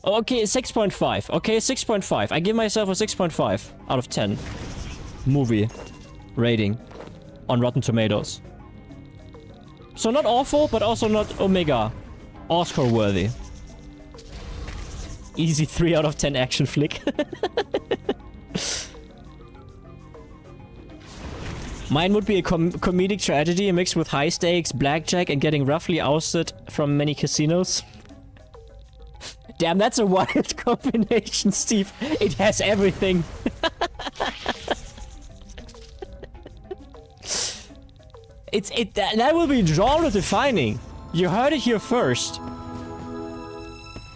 Okay, 6.5. Okay, 6.5. I give myself a 6.5 out of 10. Movie rating on Rotten Tomatoes. So not awful, but also not Omega Oscar worthy. Easy 3 out of 10 action flick. Mine would be a comedic tragedy mixed with high stakes, blackjack, and getting roughly ousted from many casinos. Damn, that's a wild combination, Steve. It has everything. That will be genre defining. You heard it here first.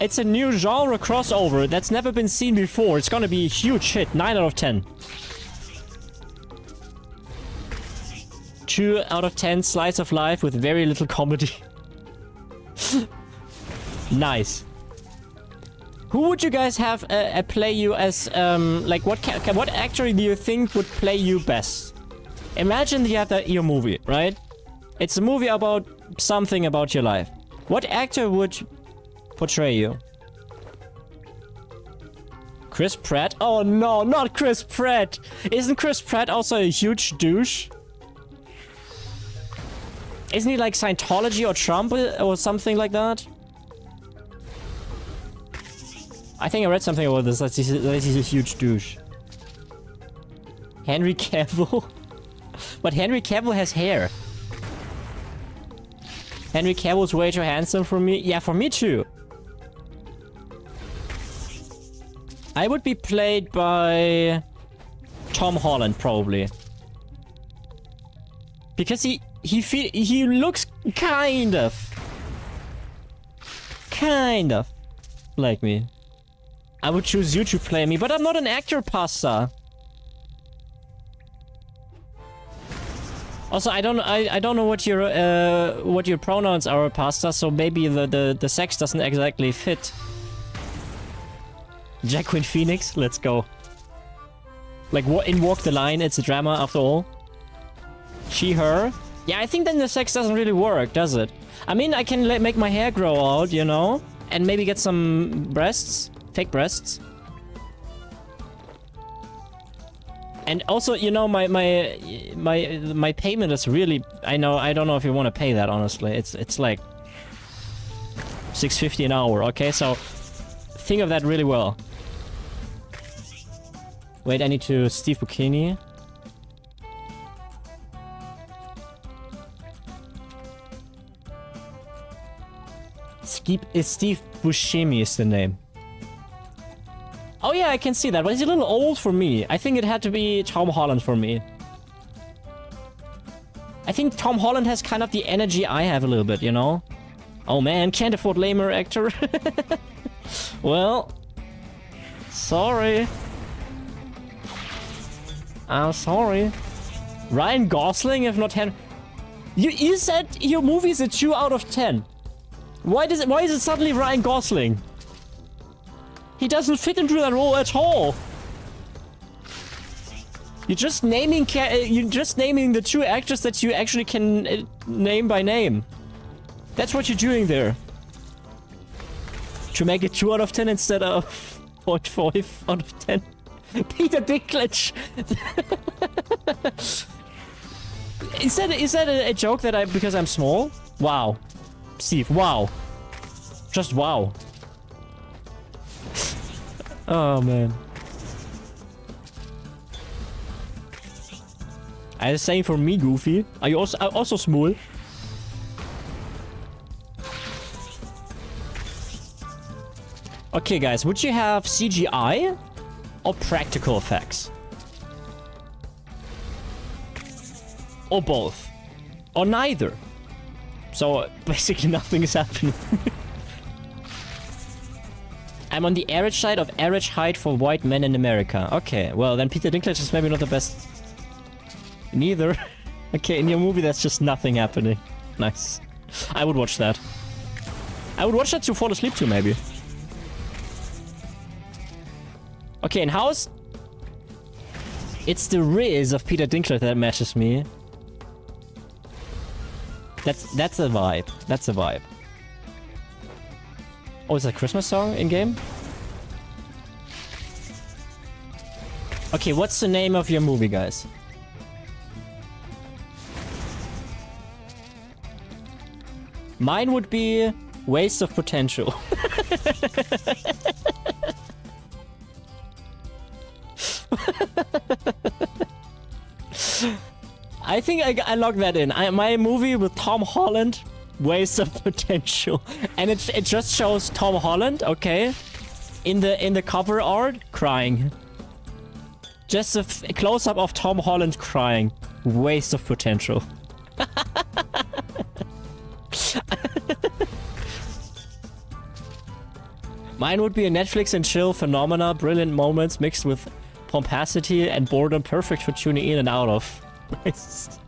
It's a new genre crossover that's never been seen before. It's gonna be a huge hit. 9 out of 10. 2 out of 10 slice of life with very little comedy. Nice. Who would you guys have play you as, like, what actor do you think would play you best? Imagine you have your movie, right? It's a movie about something about your life. What actor would portray you? Chris Pratt? Oh no, not Chris Pratt! Isn't Chris Pratt also a huge douche? Isn't he like Scientology or Trump or something like that? I think I read something about this, that he's a huge douche. Henry Cavill? But Henry Cavill has hair. Henry Cavill's way too handsome for me. Yeah, for me too. I would be played by Tom Holland, probably. Because he looks Kind of. Kind of. Like me. I would choose you to play me, but I'm not an actor, Pasta. Also, I don't know what your pronouns are, Pasta. So maybe the sex doesn't exactly fit. Jacqueline Phoenix, let's go. Like in Walk the Line, it's a drama after all. She, her. Yeah, I think then the sex doesn't really work, does it? I mean, I can make my hair grow out, you know, and maybe get some breasts, fake breasts. And also, you know, my payment is really, I don't know if you want to pay that, honestly. It's like $6.50 an hour, okay? So think of that really well. Wait, I need to Steve Bukini. Steve Buscemi is the name. Oh yeah, I can see that, but he's a little old for me. I think it had to be Tom Holland for me. I think Tom Holland has kind of the energy I have a little bit, you know? Oh man, can't afford lamer actor. Well, sorry. I'm sorry. Ryan Gosling, if not 10. You said your movie is a 2 out of 10. Why is it suddenly Ryan Gosling? He doesn't fit into that role at all. You're just naming the 2 actors that you actually can name by name. That's what you're doing there. To make it 2 out of 10 instead of 0.5 out of 10. Peter Dinklage. Is that a joke that because I'm small? Wow. Steve, wow. Just wow. Oh man. I was saying for me, Goofy. Are you also small? Okay, guys, would you have CGI or practical effects? Or both? Or neither? So basically nothing is happening. I'm on the average side of average height for white men in America. Okay, well then Peter Dinklage is maybe not the best. Neither. Okay, in your movie there's just nothing happening. Nice. I would watch that. I would watch that to fall asleep to, maybe. Okay, in House, it's the riz of Peter Dinklage that matches me. That's a vibe. That's a vibe. Oh, is that a Christmas song in game? Okay, what's the name of your movie, guys? Mine would be Waste of Potential. I think I logged that in. My movie with Tom Holland, Waste of Potential, and it just shows Tom Holland, okay, in the cover art crying. Just a close up of Tom Holland crying. Waste of potential. Mine would be a Netflix and chill phenomena, brilliant moments mixed with pomposity and boredom, perfect for tuning in and out of. Nice.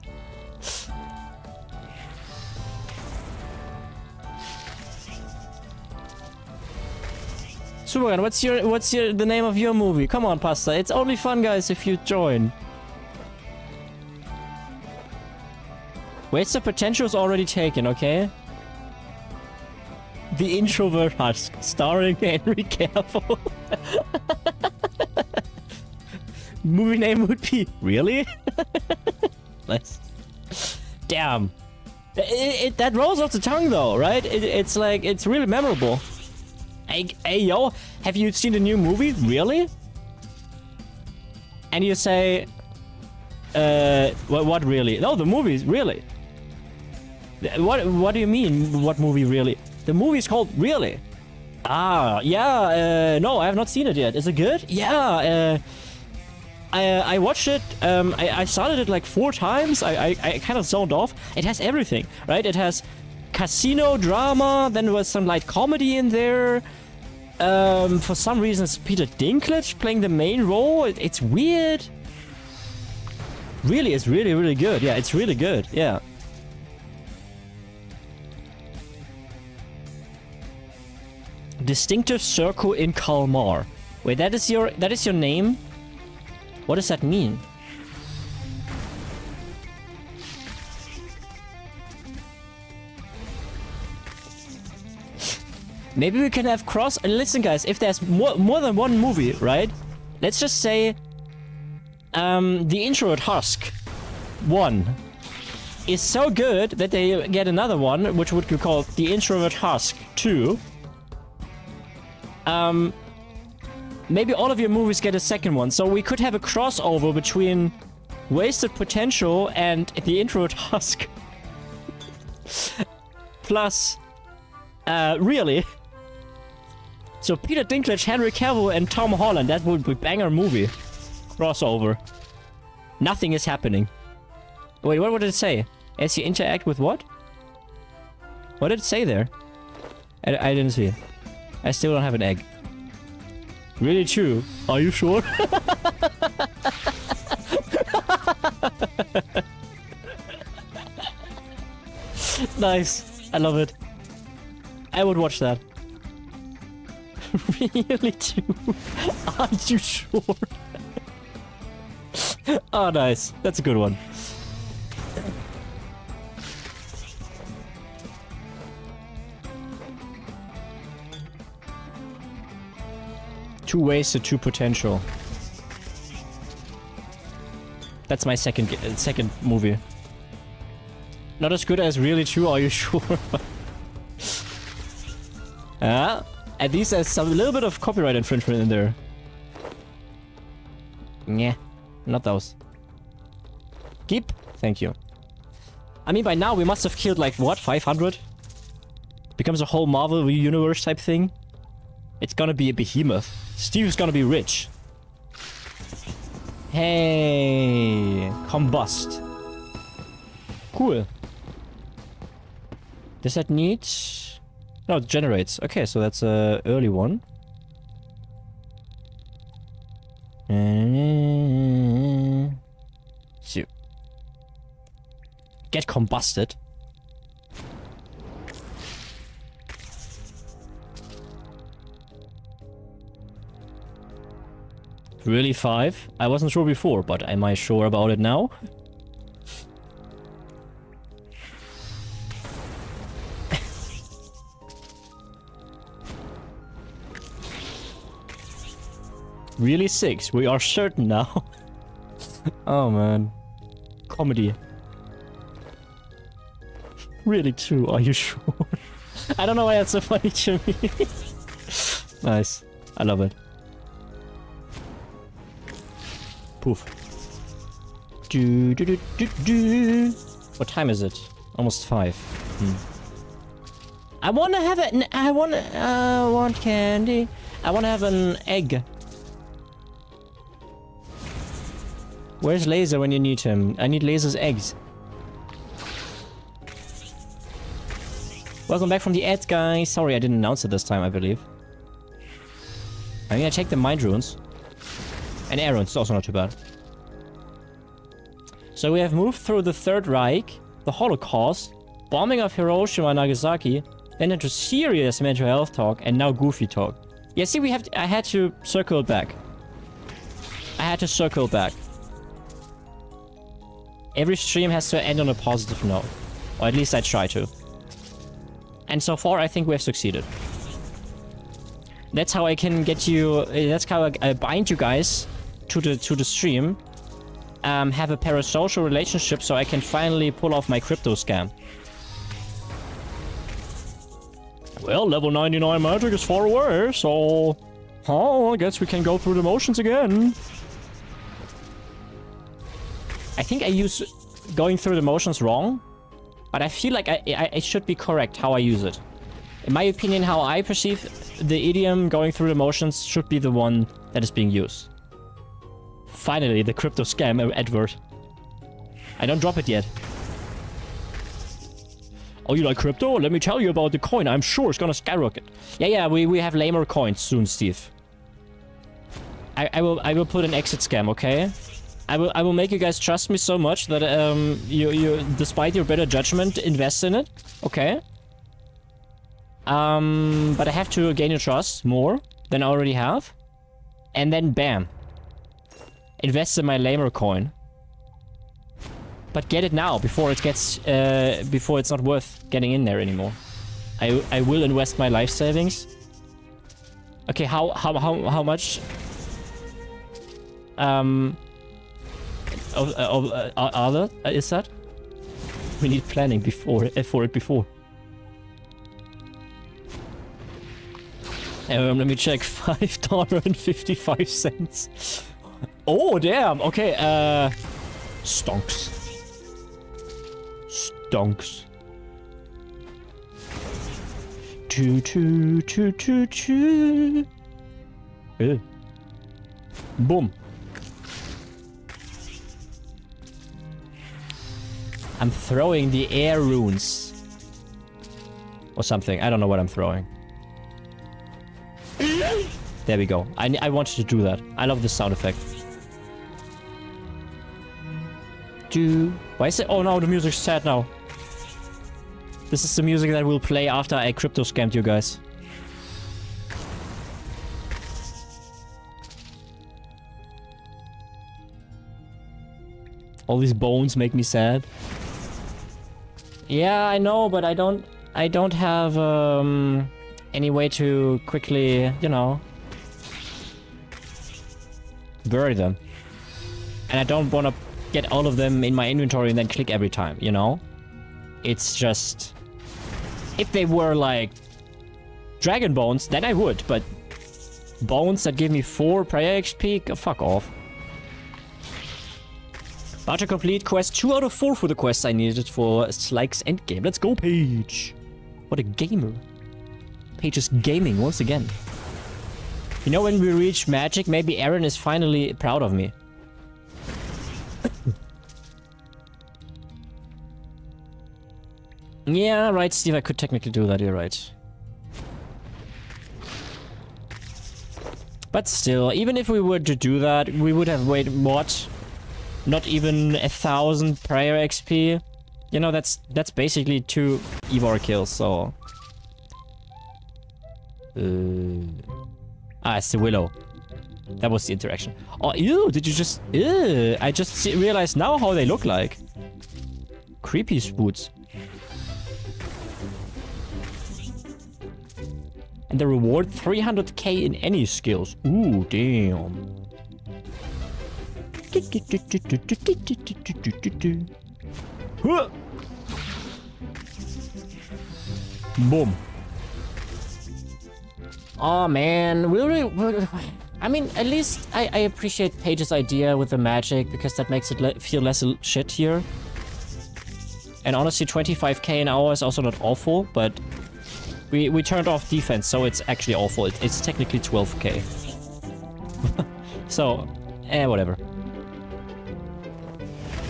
Superman, what's the name of your movie? Come on, Pasta. It's only fun, guys, if you join. Waste of Potential is already taken, okay? The Introvert Husk, starring Henry Cavill. Movie name would be... Really? Nice. Damn. That rolls off the tongue, though, right? It's like... It's really memorable. Hey, yo, have you seen the new movie? Really? And you say... What really? No, the movie's really. What do you mean, what movie really? The movie's called Really. Ah, yeah, no, I have not seen it yet. Is it good? Yeah, I watched it. I started it like 4 times. I kind of zoned off. It has everything, right? It has casino drama. Then there was some light comedy in there. For some reason, it's Peter Dinklage playing the main role. It's weird. Really, it's really, really good. Yeah, it's really good. Yeah. Distinctive circle in Kalmar. Wait, that is your name? What does that mean? Maybe we can have cross. Listen, guys, if there's more than one movie, right? Let's just say, the Introvert Husk 1 is so good that they get another one, which would be called the Introvert Husk 2. Maybe all of your movies get a second one, so we could have a crossover between Wasted Potential and the Introvert Husk. Plus, really? So Peter Dinklage, Henry Cavill, and Tom Holland, that would be banger movie. Crossover. Nothing is happening. Wait, what did it say? As you interact with what? What did it say there? I didn't see it. I still don't have an egg. Really true. Are you sure? Nice. I love it. I would watch that. Really true. Are you sure? Oh, nice. That's a good one. Two wasted, two potential. That's my second movie. Not as good as Really True, are you sure? At least there's a little bit of copyright infringement in there. Yeah, not those. Keep. Thank you. I mean, by now we must have killed like, what, 500? Becomes a whole Marvel universe type thing. It's gonna be a behemoth. Steve's gonna be rich. Hey, combust. Cool. Does that need... No, it generates. Okay, so that's a early one. So. Get combusted. Really 5? I wasn't sure before, but am I sure about it now? Really 6? We are certain now. Oh man. Comedy. Really 2? Are you sure? I don't know why that's so funny to me. Nice. I love it. Poof. Do, do, do, do, do. What time is it? Almost 5. I wanna have it. I want candy. I wanna have an egg. Where's Laser when you need him? I need Laser's eggs. Welcome back from the ads, guys. Sorry I didn't announce it this time, I believe. I'm gonna check the mind runes. And Aaron's is also not too bad. So we have moved through the Third Reich, the Holocaust, bombing of Hiroshima and Nagasaki, then into serious mental health talk, and now goofy talk. Yeah, see, I had to circle back. Every stream has to end on a positive note. Or at least I try to. And so far, I think we have succeeded. That's how I can get you... That's how I bind you guys to the stream. Have a parasocial relationship so I can finally pull off my crypto scam. Well, level 99 magic is far away, so... Oh, I guess we can go through the motions again. I think I use going through the motions wrong, but I feel like it should be correct how I use it. In my opinion, how I perceive the idiom going through the motions should be the one that is being used. Finally, the crypto scam advert. I don't drop it yet. Oh, you like crypto? Let me tell you about the coin. I'm sure it's gonna skyrocket. Yeah, we have lamer coins soon, Steve. I will put an exit scam, okay? I will make you guys trust me so much that you despite your better judgment, invest in it, okay? But I have to gain your trust more than I already have, and then bam, invest in my lamer coin. But get it now before it gets before it's not worth getting in there anymore. I will invest my life savings. Okay, how much? Other is that? We need planning before for it before. Let me check. $5.55. Oh damn. Okay. Stonks. Stonks. Choo. Boom. I'm throwing the air runes. Or something. I don't know what I'm throwing. There we go. I wanted to do that. I love this sound effect. Why is it? Oh no, the music's sad now. This is the music that will play after I crypto scammed you guys. All these bones make me sad. Yeah, I know, but I don't have any way to quickly, you know, bury them. And I don't want to get all of them in my inventory and then click every time, you know? It's just... If they were like dragon bones, then I would, but bones that give me 4 prayer XP, fuck off. About to complete quest 2 out of 4 for the quests I needed for Slikes endgame. Let's go, Paige! What a gamer. Paige is gaming once again. You know, when we reach magic, maybe Aaron is finally proud of me. Yeah, right, Steve, I could technically do that, you're right. But still, even if we were to do that, we would have waited, what? Not even 1,000 prayer XP? You know, that's basically 2 Evor kills, so... it's the Willow. That was the interaction. Oh, ew, did you just... Ew, I just realized now how they look like. Creepy spoots. And the reward 300k in any skills. Ooh, damn. Boom. Oh man, I mean, at least I appreciate Paige's idea with the magic, because that makes it feel less shit here. And honestly, 25k an hour is also not awful, but we turned off defense, so it's actually awful. It's technically 12k. So, whatever.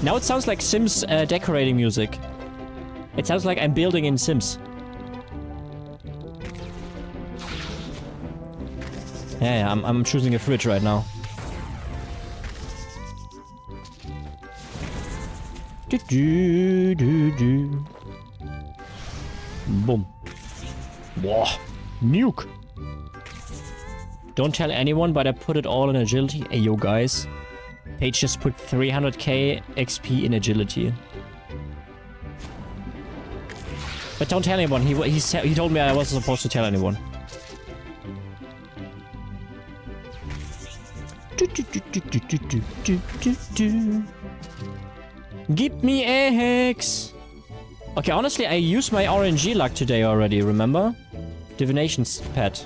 Now it sounds like Sims decorating music. It sounds like I'm building in Sims. Yeah, I'm choosing a fridge right now. Boom. Whoa. Nuke. Don't tell anyone, but I put it all in agility. Hey, yo, guys. Paige just put 300k XP in agility. But don't tell anyone. He told me I wasn't supposed to tell anyone. Give me a hex. Okay, honestly, I used my RNG luck today already, remember? Divination's pet.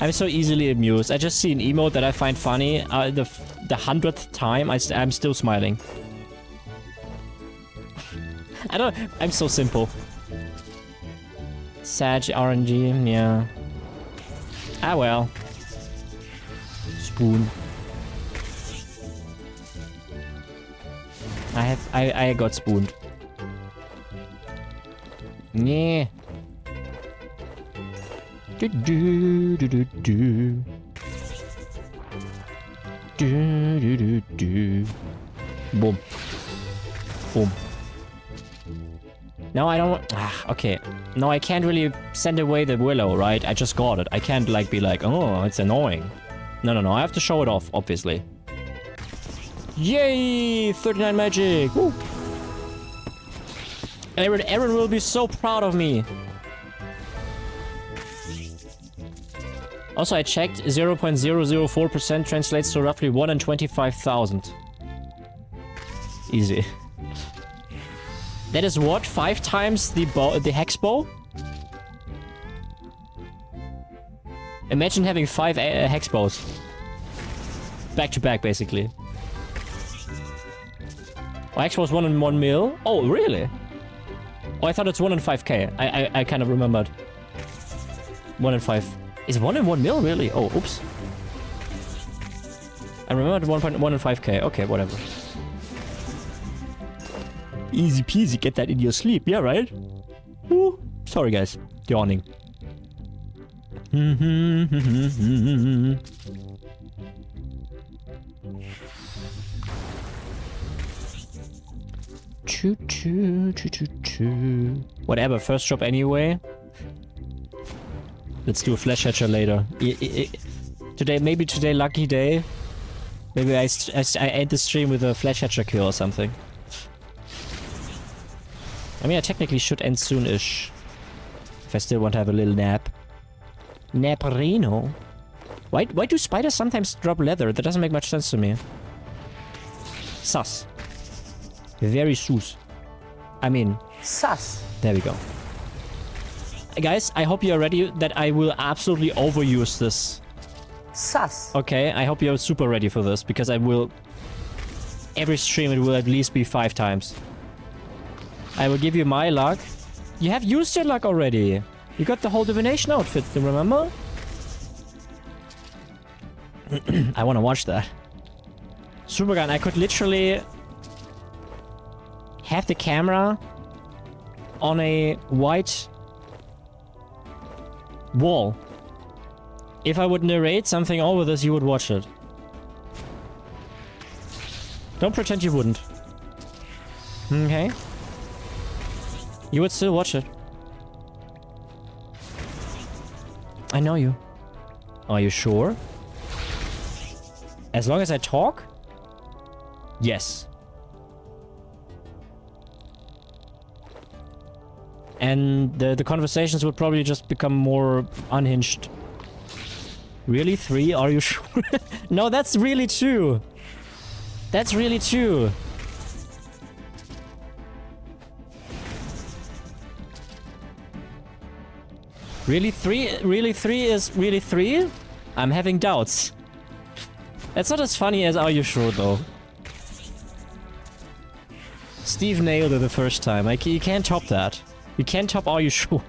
I'm so easily amused. I just see an emote that I find funny. The 100th time, I'm still smiling. I'm so simple. Sag RNG, yeah. Ah well. Spoon. I got spooned. Yeah. Do do do do do. Do do do do. Boom. Boom. No, I don't. Okay. No, I can't really send away the willow, right? I just got it. I can't like be like, oh, it's annoying. No. I have to show it off, obviously. Yay! 39 magic. Woo. Aaron will be so proud of me. Also, I checked. 0.004% translates to roughly 1 in 25,000. Easy. That is what? 5 times the hex bow? Imagine having 5 hex bows. Back to back, basically. Oh, hex bow was 1 in 1 mil? Oh, really? Oh, I thought it's 1 in 5k. I kind of remembered. 1 in 5. Is 1 in 1 mil, really? Oh, oops. I remembered 1.1 in 5k. Okay, whatever. Easy peasy, get that in your sleep, yeah, right? Ooh. Sorry, guys. Yawning. Choo choo choo choo choo. Whatever, first job anyway. Let's do a flash hatcher later. Today, maybe today, lucky day. Maybe I end the stream with a flash hatcher kill or something. I mean, I technically should end soon-ish. If I still want to have a little nap. Naparino? Why do spiders sometimes drop leather? That doesn't make much sense to me. Sus. Very sus. I mean... Sus. There we go. Guys, I hope you're ready that I will absolutely overuse this. Sus. Okay, I hope you're super ready for this, because I will... Every stream it will at least be 5 times. I will give you my luck. You have used your luck already. You got the whole divination outfit, remember? I want to watch that. Supergun, I could literally have the camera on a white wall. If I would narrate something over this, you would watch it. Don't pretend you wouldn't. Okay? You would still watch it. I know you. Are you sure? As long as I talk? Yes. And the conversations would probably just become more unhinged. Really? 3? Are you sure? No, that's really true. That's really true. Really 3? Really 3 is really 3? I'm having doubts. That's not as funny as Are You Sure, though. Steve nailed it the first time. You can't top that. You can't top Are You Sure?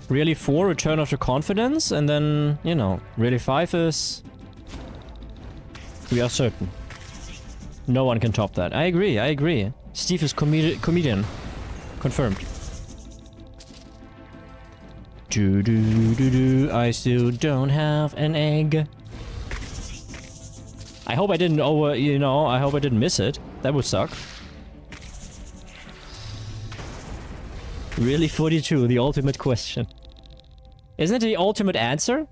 Really 4, Return of the Confidence, and then, you know, really 5 is... We are certain. No one can top that. I agree, I agree. Steve is comedian. Confirmed. I still don't have an egg. I hope I didn't I hope I didn't miss it. That would suck. Really 42, the ultimate question. Isn't it the ultimate answer?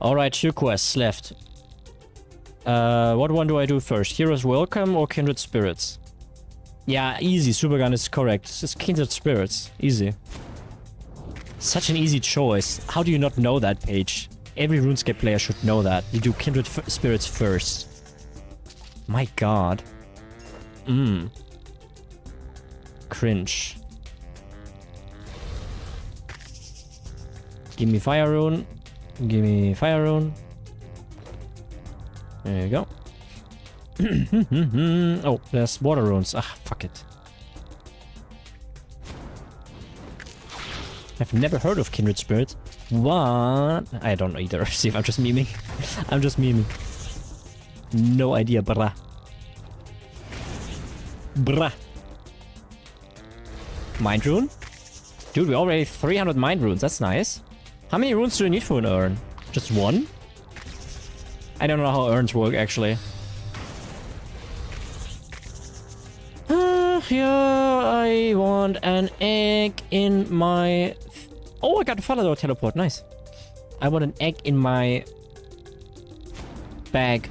Alright, 2 quests left. What one do I do first? Heroes Welcome or Kindred Spirits? Yeah, easy. Supergun is correct. It's just Kindred Spirits. Easy. Such an easy choice. How do you not know that, Paige? Every RuneScape player should know that. You do Kindred Spirits first. My god. Cringe. Give me Fire Rune. Give me Fire Rune. There you go. Oh, there's water runes. Ah, fuck it. I've never heard of kindred spirits. What? I don't know either. See, I'm just memeing. I'm just memeing. No idea, brah. Bruh. Mind rune? Dude, we already 300 mind runes. That's nice. How many runes do you need for an urn? Just one? I don't know how urns work, actually. Yeah, I want an egg in my... Oh, I got a follow teleport. Nice. I want an egg in my bag.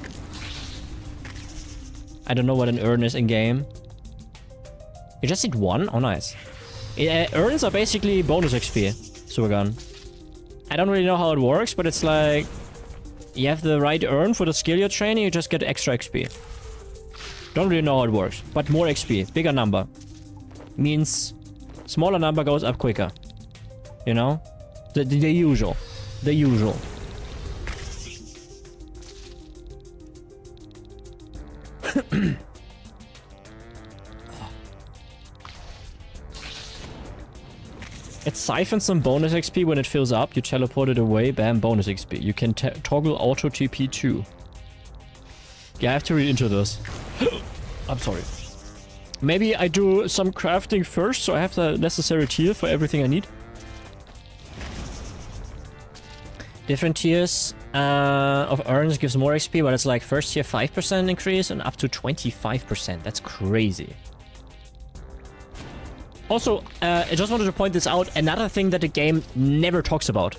I don't know what an urn is in game. You just need one? Oh, nice. Urns are basically bonus XP. Super gun. I don't really know how it works, but it's like... You have the right urn for the skill you're training, you just get extra XP. Don't really know how it works, but more XP. Bigger number. Means smaller number goes up quicker. You know? The usual. The usual. It siphons some bonus XP when it fills up. You teleport it away. Bam, bonus XP. You can toggle auto TP too. Yeah, I have to read into this. I'm sorry. Maybe I do some crafting first, so I have the necessary tier for everything I need. Different tiers of urns gives more XP, but it's like first tier 5% increase and up to 25%. That's crazy. Also, I just wanted to point this out. Another thing that the game never talks about.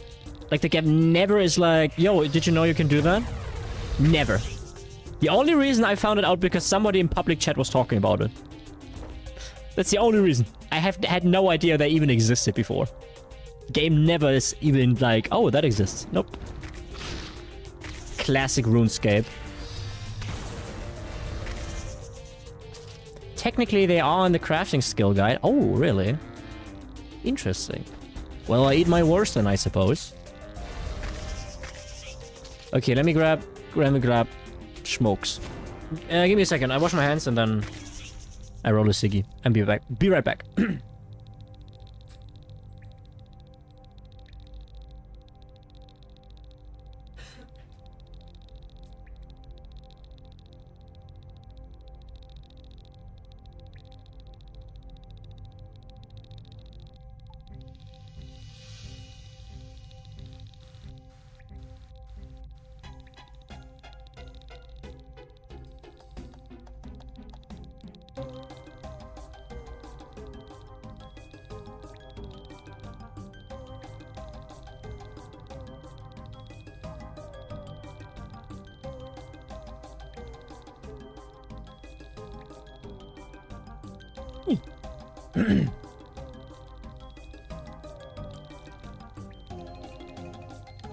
Like, the game never is like, yo, did you know you can do that? Never. The only reason I found it out because somebody in public chat was talking about it. That's the only reason. I have had no idea they even existed before. The game never is even like, oh, that exists. Nope. Classic RuneScape. Technically, they are in the crafting skill guide. Oh, really? Interesting. Well, I eat my worst then, I suppose. Okay, let me grab smokes. Give me a second. I wash my hands and then I roll a ciggy and be back. Be right back.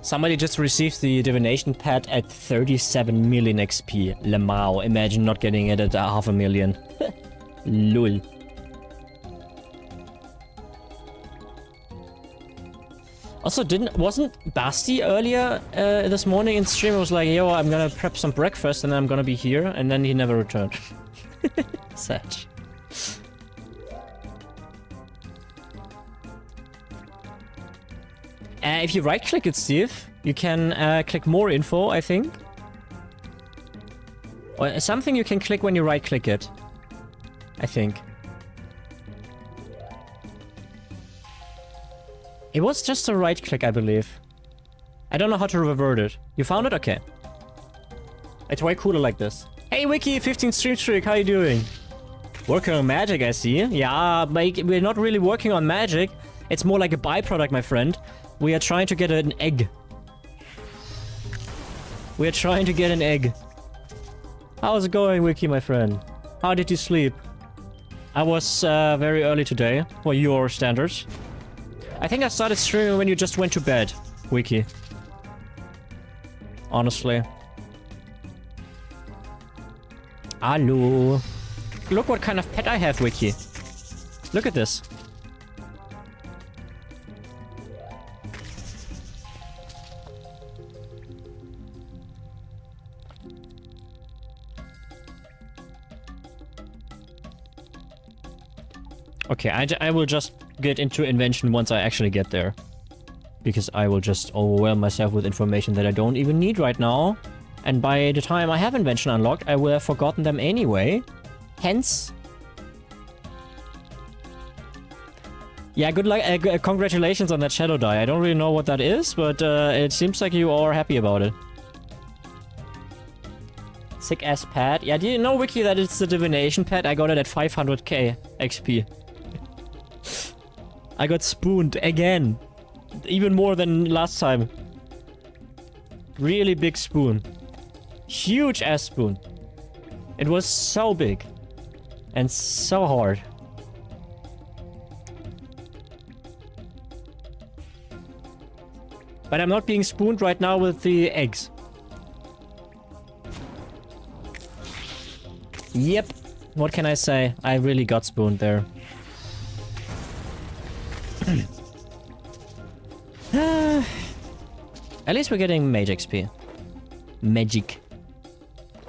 Somebody just received the divination pad at 37 million XP. Lemao. Imagine not getting it at 500,000. Lul. Also, wasn't Basti earlier this morning in stream? I was like, yo, I'm gonna prep some breakfast and then I'm gonna be here, and then he never returned. Sad. If you right-click it, Steve, you can click more info, I think. Or something you can click when you right-click it. I think. It was just a right-click, I believe. I don't know how to revert it. You found it? Okay. It's way cooler like this. Hey, Wiki, 15 stream streak, how you doing? Working on magic, I see. Yeah, we're not really working on magic. It's more like a byproduct, my friend. We are trying to get an egg. We are trying to get an egg. How's it going, Wiki, my friend? How did you sleep? I was very early today, for your standards. I think I started streaming when you just went to bed, Wiki. Honestly. Hello. Look what kind of pet I have, Wiki. Look at this. Okay, I will just get into Invention once I actually get there. Because I will just overwhelm myself with information that I don't even need right now. And by the time I have Invention unlocked, I will have forgotten them anyway. Hence... Yeah, good luck. Congratulations on that shadow die. I don't really know what that is, but it seems like you are happy about it. Sick ass pad. Yeah, do you know, Wiki, that it's the divination pad? I got it at 500k XP. I got spooned again. Even more than last time. Really big spoon. Huge ass spoon. It was so big. And so hard. But I'm not being spooned right now with the eggs. Yep. What can I say? I really got spooned there. At least we're getting mage XP. Magic.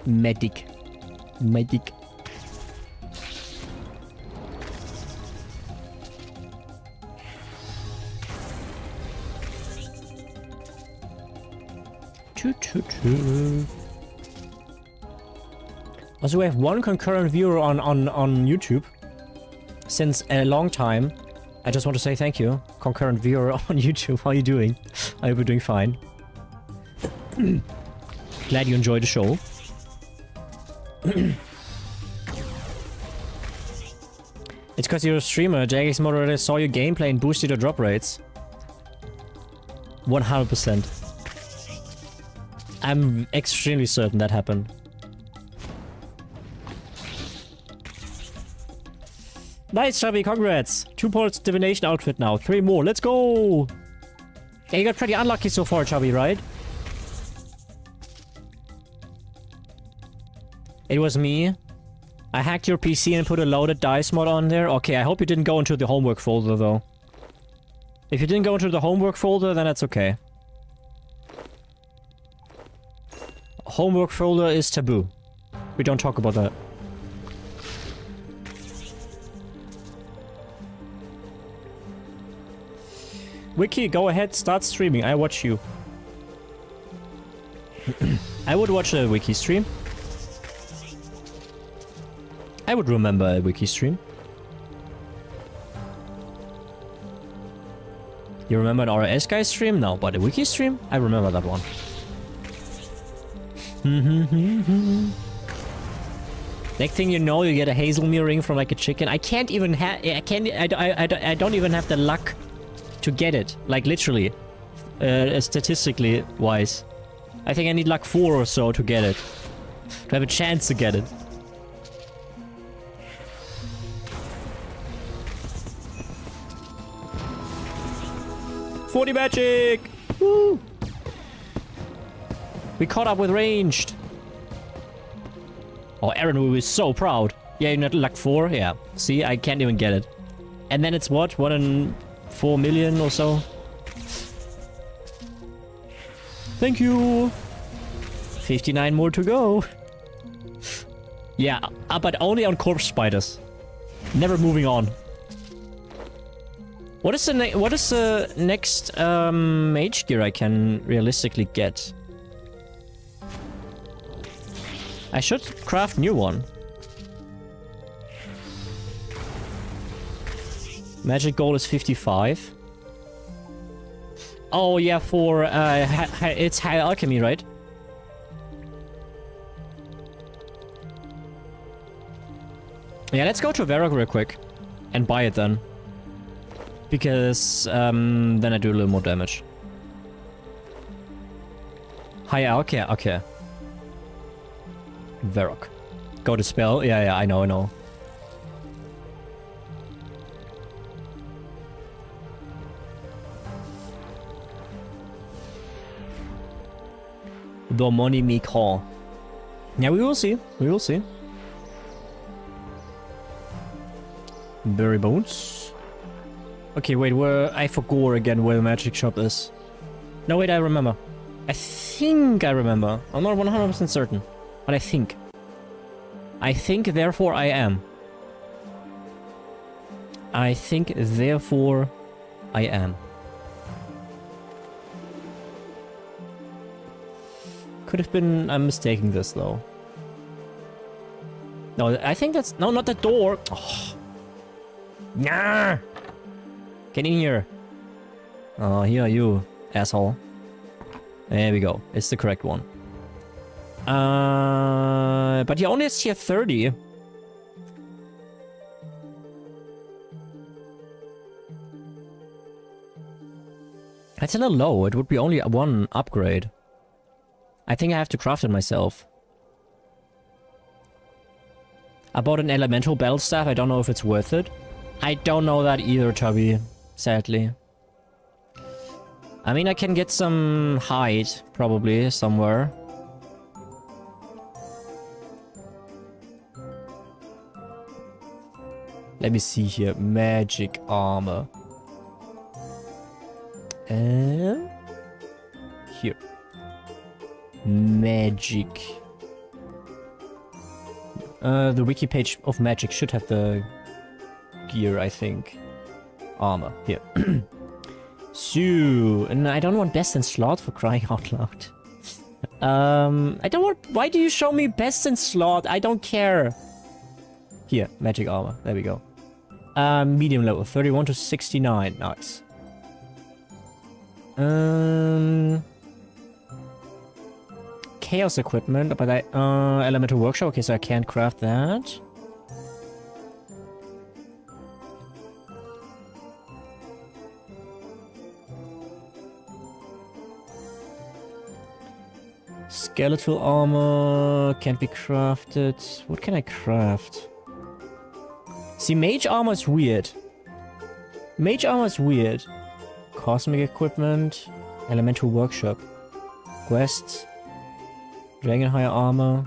Medic. Medic. Also, we have one concurrent viewer on YouTube since a long time. I just want to say thank you, concurrent viewer on YouTube. How are you doing? I hope you're doing fine. Glad you enjoyed the show. It's because you're a streamer. JX moderator saw your gameplay and boosted your drop rates. 100%. I'm extremely certain that happened. Nice, Chubby, congrats! 2 points divination outfit now. 3 more, let's go! Yeah, you got pretty unlucky so far, Chubby, right? It was me. I hacked your PC and put a loaded dice mod on there. Okay, I hope you didn't go into the homework folder, though. If you didn't go into the homework folder, then that's okay. Homework folder is taboo. We don't talk about that. Wiki, go ahead, start streaming. I watch you. I would watch a Wiki stream. I would remember a Wiki stream. You remember an RS guy stream? No, but a Wiki stream? I remember that one. Next thing you know, you get a Hazelmere ring from like a chicken. I can't even have. I don't even have the luck to get it. Like literally, statistically wise, I think I need like 4 or so to get it. To have a chance to get it. '40 magic! Woo! We caught up with ranged. Oh, Aaron will be so proud. Yeah, you're not like 4? Yeah. See, I can't even get it. And then it's what? 1 in 4 million or so? Thank you! 59 more to go. Yeah, but only on corpse spiders. Never moving on. What is the next mage gear I can realistically get? I should craft new one. Magic goal is 55. Oh yeah, for it's high alchemy, right? Yeah, let's go to Varrock real quick and buy it then. Because then I do a little more damage. High okay, okay. Varrock. Go to spell. Yeah, I know. The money me call. Yeah, we will see. We will see. Berry bones. Okay, wait, where I forgot again where the magic shop is. No, wait, I remember. I think I remember. I'm not 100% certain. But I think, therefore I am. I think, therefore, I am. Could have been... I'm mistaking this, though. No, I think that's... No, not the door! Oh. Nah! Get in here. Oh, here are you, asshole. There we go. It's the correct one. But you only has tier 30. That's a little low. It would be only one upgrade. I think I have to craft it myself. I bought an elemental battle staff. I don't know if it's worth it. I don't know that either, Chubby. Sadly. I mean, I can get some hide, probably, somewhere. Let me see here. Magic armor. Here. Magic. The wiki page of magic should have the gear, I think. Armor. Here. So, and I don't want best in slot for crying out loud. I don't want... Why do you show me best in slot? I don't care. Here, magic armor. There we go. Medium level, 31 to 69. Nice. Chaos equipment, but I... elemental workshop. Okay, so I can't craft that. Skeletal armor can't be crafted. What can I craft? See, mage armor is weird. Mage armor is weird. Cosmic equipment. Elemental workshop. Quests. Dragon higher armor.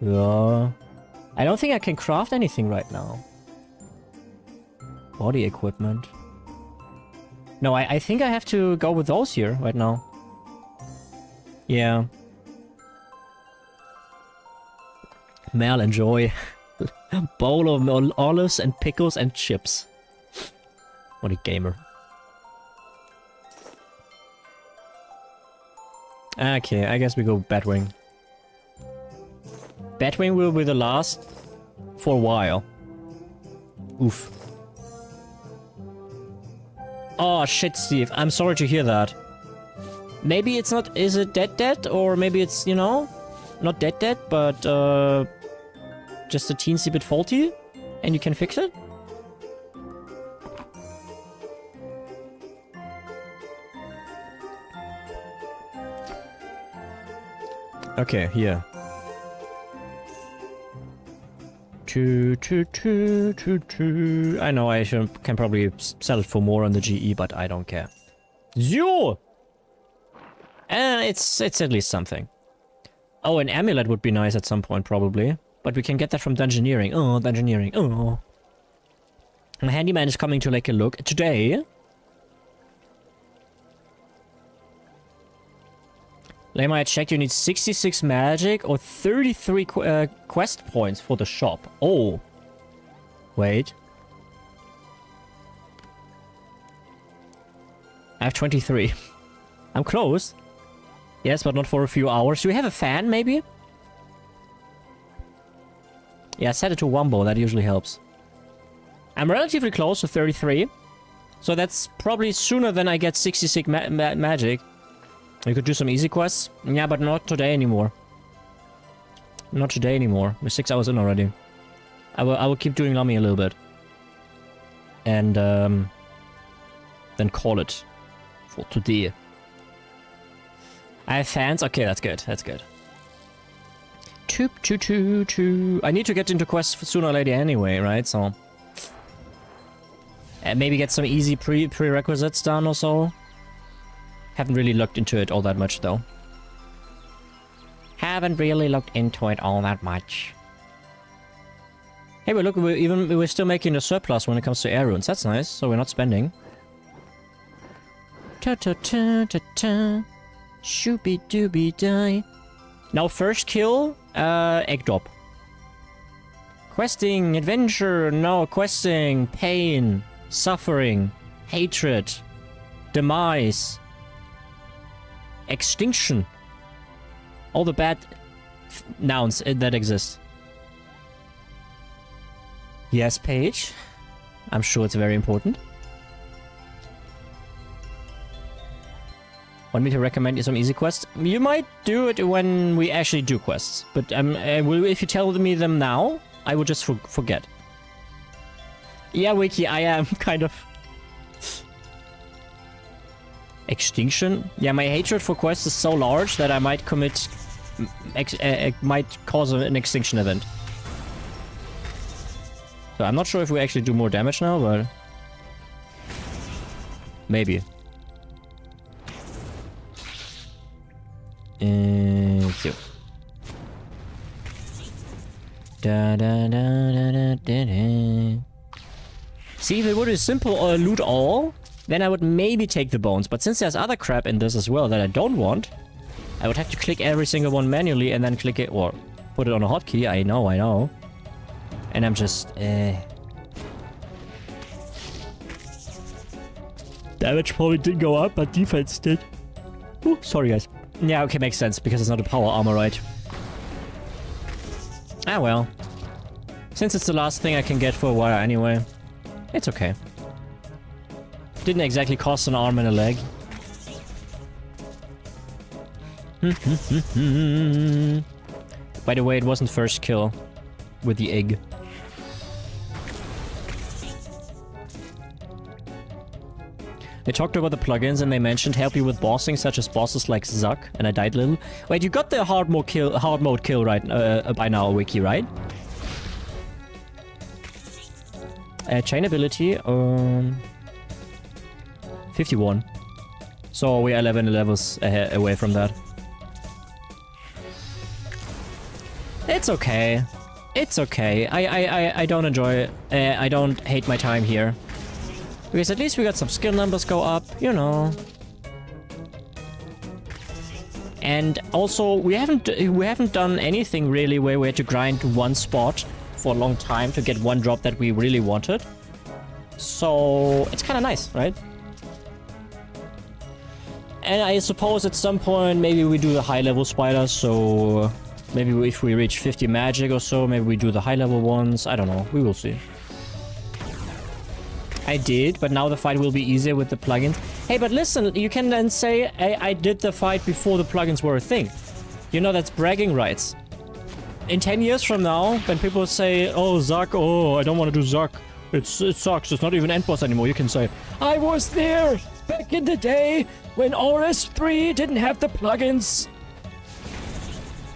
Yeah. I don't think I can craft anything right now. Body equipment. No, I think I have to go with those here right now. Yeah. Mel, enjoy. Bowl of olives and pickles and chips. What a gamer. Okay, I guess we go Batwing. Batwing will be the last for a while. Oof. Oh shit, Steve. I'm sorry to hear that. Maybe it's not... Is it dead? Or maybe it's, you know... Not dead, but just a teensy bit faulty? And you can fix it? Okay, here. I know I can probably sell it for more on the GE, but I don't care. Zio! It's at least something. Oh, an amulet would be nice at some point, probably. But we can get that from Dungeoneering. Oh, Dungeoneering. Oh. My handyman is coming to take a look today. Lema, I checked, you need 66 magic or 33 quest points for the shop. Oh. Wait. I have 23. I'm close. Yes, but not for a few hours. Do we have a fan, maybe? Yeah, set it to Wumbo. That usually helps. I'm relatively close to 33. So that's probably sooner than I get 66 magic. We could do some easy quests. Yeah, but not today anymore. Not today anymore. We're 6 hours in already. I will keep doing Lummy a little bit. And then call it for today. I have fans? Okay, that's good. That's good. I need to get into quests sooner or later anyway, right? So... And maybe get some easy prerequisites done or so. Haven't really looked into it all that much, though. Haven't really looked into it all that much. Hey, but look, we're still making a surplus when it comes to air runes. That's nice, so we're not spending. Ta-ta-ta-ta-ta. Shooby-dooby-die. Now, first kill, egg drop. Questing, adventure, no, questing, pain, suffering, hatred, demise, extinction. All the bad nouns that exist. Yes, Paige. I'm sure it's very important. Want me to recommend you some easy quests? You might do it when we actually do quests. But if you tell me them now, I will just forget. Yeah, Wiki, I am kind of... Extinction? Yeah, my hatred for quests is so large that I might commit... might cause an extinction event. So I'm not sure if we actually do more damage now, but... Maybe. So. Da, da, da, da, da, da. See, if it would be simple loot all, then I would maybe take the bones. But since there's other crap in this as well that I don't want, I would have to click every single one manually and then click it or put it on a hotkey. I know. And I'm just, Damage probably didn't go up, but defense did. Ooh, sorry guys. Yeah, okay, makes sense, because it's not a power armor, right? Ah well. Since it's the last thing I can get for a while anyway, it's okay. Didn't exactly cost an arm and a leg. By the way, it wasn't first kill with the egg. They talked about the plugins and they mentioned help you with bossing, such as bosses like Zuck, and I died little. Wait, you got the hard mode kill right by now, Wiki, right? Chain ability, 51. So we are 11 levels away from that. It's okay. It's okay. I don't enjoy it. I don't hate my time here. Because at least we got some skill numbers go up, you know. And also, we haven't done anything really where we had to grind one spot for a long time to get one drop that we really wanted. So it's kind of nice, right? And I suppose at some point maybe we do the high level spiders, so maybe if we reach 50 magic or so, maybe we do the high level ones. I don't know, we will see. I did, but now the fight will be easier with the plugins. Hey, but listen, you can then say, I did the fight before the plugins were a thing. You know, that's bragging rights. In 10 years from now, when people say, oh, Zuck, oh, I don't want to do Zuck. It sucks, it's not even end boss anymore. You can say, I was there back in the day when RS3 didn't have the plugins.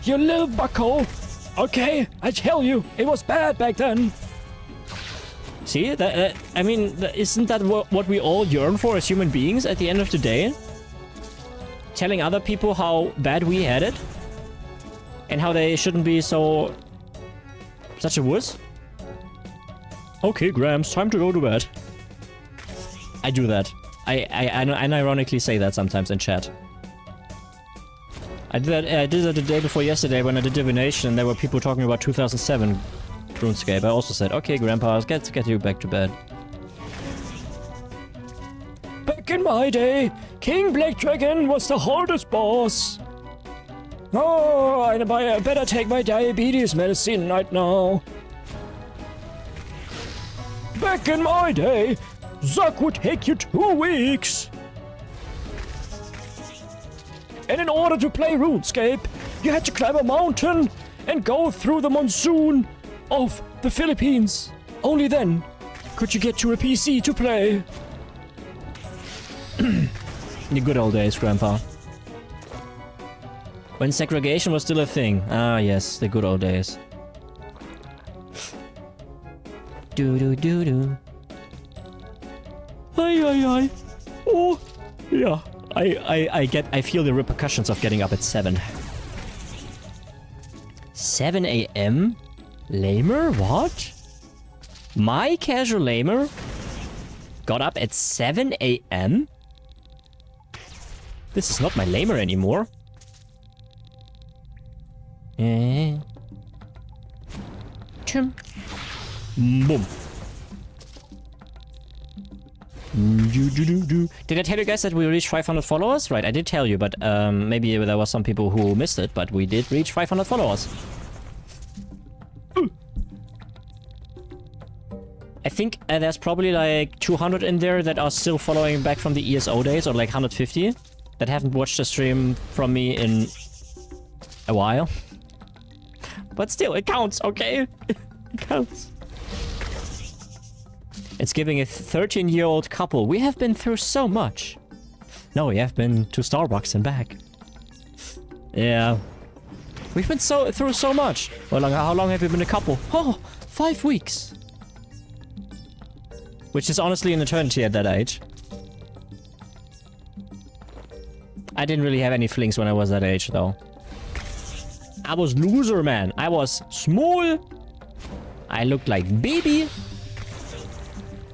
You little bucko. Okay, I tell you, it was bad back then. See, I mean, isn't that what we all yearn for as human beings at the end of the day? Telling other people how bad we had it? And how they shouldn't be such a wuss? Okay, Grams, time to go to bed. I do that. I ironically say that sometimes in chat. I did that the day before yesterday when I did divination, and there were people talking about 2007 RuneScape. I also said, okay, Grandpa, let's get you back to bed. Back in my day, King Black Dragon was the hardest boss. Oh, I better take my diabetes medicine right now. Back in my day, Zuck would take you 2 weeks. And in order to play RuneScape, you had to climb a mountain and go through the monsoon of the Philippines. Only then could you get to a PC to play. The good old days, Grandpa. When segregation was still a thing. Ah, yes, the good old days. Do. Ay. Oh, yeah. I feel the repercussions of getting up at 7. 7 a.m.? Lamer? What? My casual lamer got up at 7 a.m.? This is not my lamer anymore. Chum. Boom. Did I tell you guys that we reached 500 followers? Right, I did tell you, but maybe there was some people who missed it, but we did reach 500 followers. I think there's probably like 200 in there that are still following back from the ESO days, or like 150 that haven't watched a stream from me in a while. But still, it counts, okay? It counts. It's giving a 13-year-old couple. We have been through so much. No, we have been to Starbucks and back. Yeah. We've been through so much. Well, how long have we been a couple? Oh, 5 weeks. Which is honestly an eternity at that age. I didn't really have any flings when I was that age, though. I was loser, man. I was small. I looked like baby.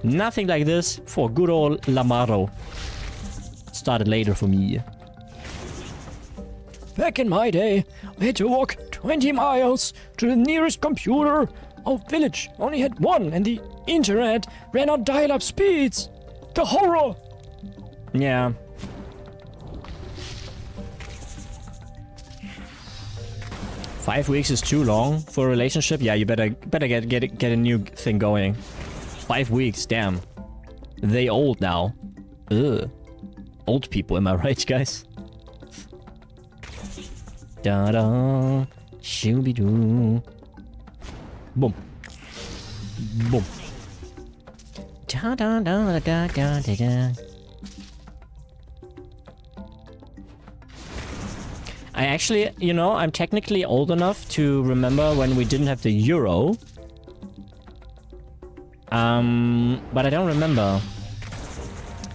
Nothing like this for good old Lamaro. Started later for me. Back in my day, I had to walk 20 miles to the nearest computer. Our village only had one, and the internet ran on dial-up speeds. The horror! Yeah. Five weeks is too long for a relationship. Yeah, you better get a new thing going. 5 weeks, damn. They old now. Ugh. Old people, am I right, guys? Da da, shooby doo. Boom. Boom. Da da da da da da da. I actually, you know, I'm technically old enough to remember when we didn't have the euro. But I don't remember.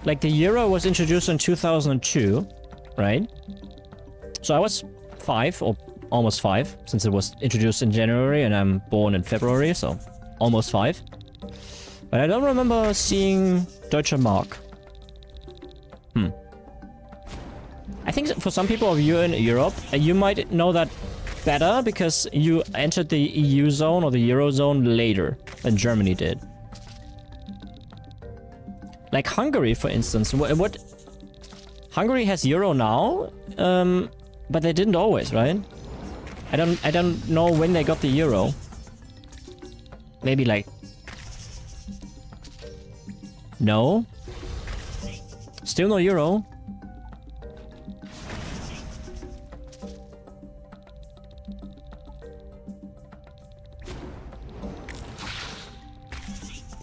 Like, the euro was introduced in 2002, right? So I was 5, or almost 5, since it was introduced in January and I'm born in February, so almost 5. But I don't remember seeing Deutsche Mark. I think for some people of you in Europe, you might know that better because you entered the EU zone or the Eurozone later than Germany did. Like Hungary, for instance. What? Hungary has euro now, but they didn't always, right? I don't know when they got the euro. Maybe like... No? Still no euro?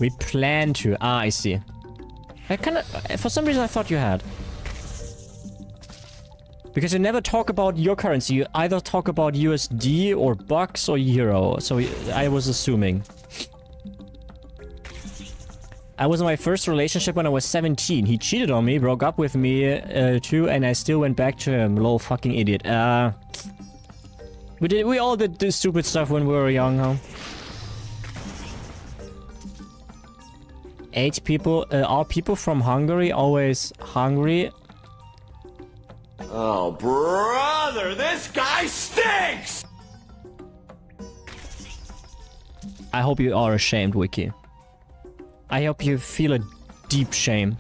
We plan to. Ah, I see. I kind of... For some reason I thought you had. Because you never talk about your currency. You either talk about USD or bucks or euro. So I was assuming. I was in my first relationship when I was 17. He cheated on me, broke up with me too, and I still went back to him. Lol, fucking idiot. We all did this stupid stuff when we were young, huh? 8 people. Are people from Hungary always hungry? Oh, brother, this guy stinks! I hope you are ashamed, Wiki. I hope you feel a deep shame.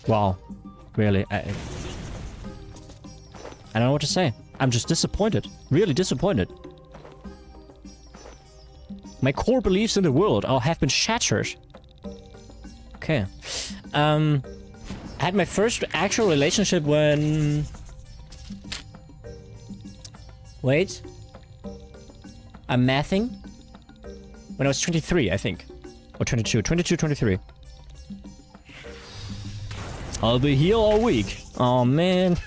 Wow. Really? I don't know what to say. I'm just disappointed. Really disappointed. My core beliefs in the world have been shattered. Okay. I had my first actual relationship when... Wait. I'm mathing. When I was 23, I think. Or 22. 22, 23. I'll be here all week. Oh, man.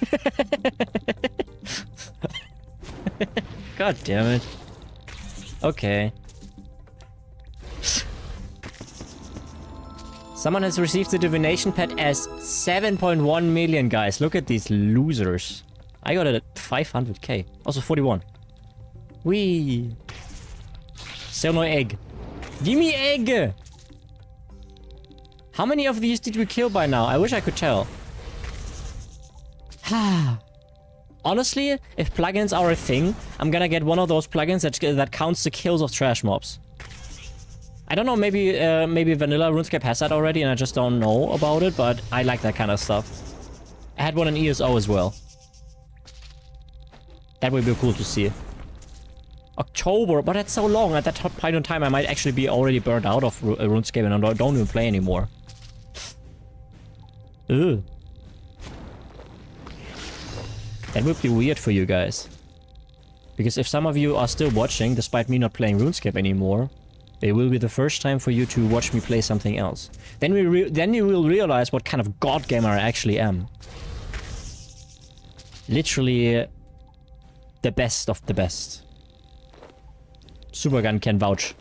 God damn it. Okay. Someone has received the divination pet as 7.1 million, guys. Look at these losers. I got it at 500k. Also 41. Wee. Still no egg. Give me egg! How many of these did we kill by now? I wish I could tell. Honestly, if plugins are a thing, I'm gonna get one of those plugins that counts the kills of trash mobs. I don't know, maybe vanilla RuneScape has that already and I just don't know about it, but I like that kind of stuff. I had one in ESO as well. That would be cool to see. October, but that's so long. At that point in time, I might actually be already burned out of RuneScape and I don't even play anymore. Ugh. That would be weird for you guys. Because if some of you are still watching, despite me not playing RuneScape anymore, it will be the first time for you to watch me play something else. Then you will realize what kind of god gamer I actually am. Literally the best of the best. Supergun can vouch.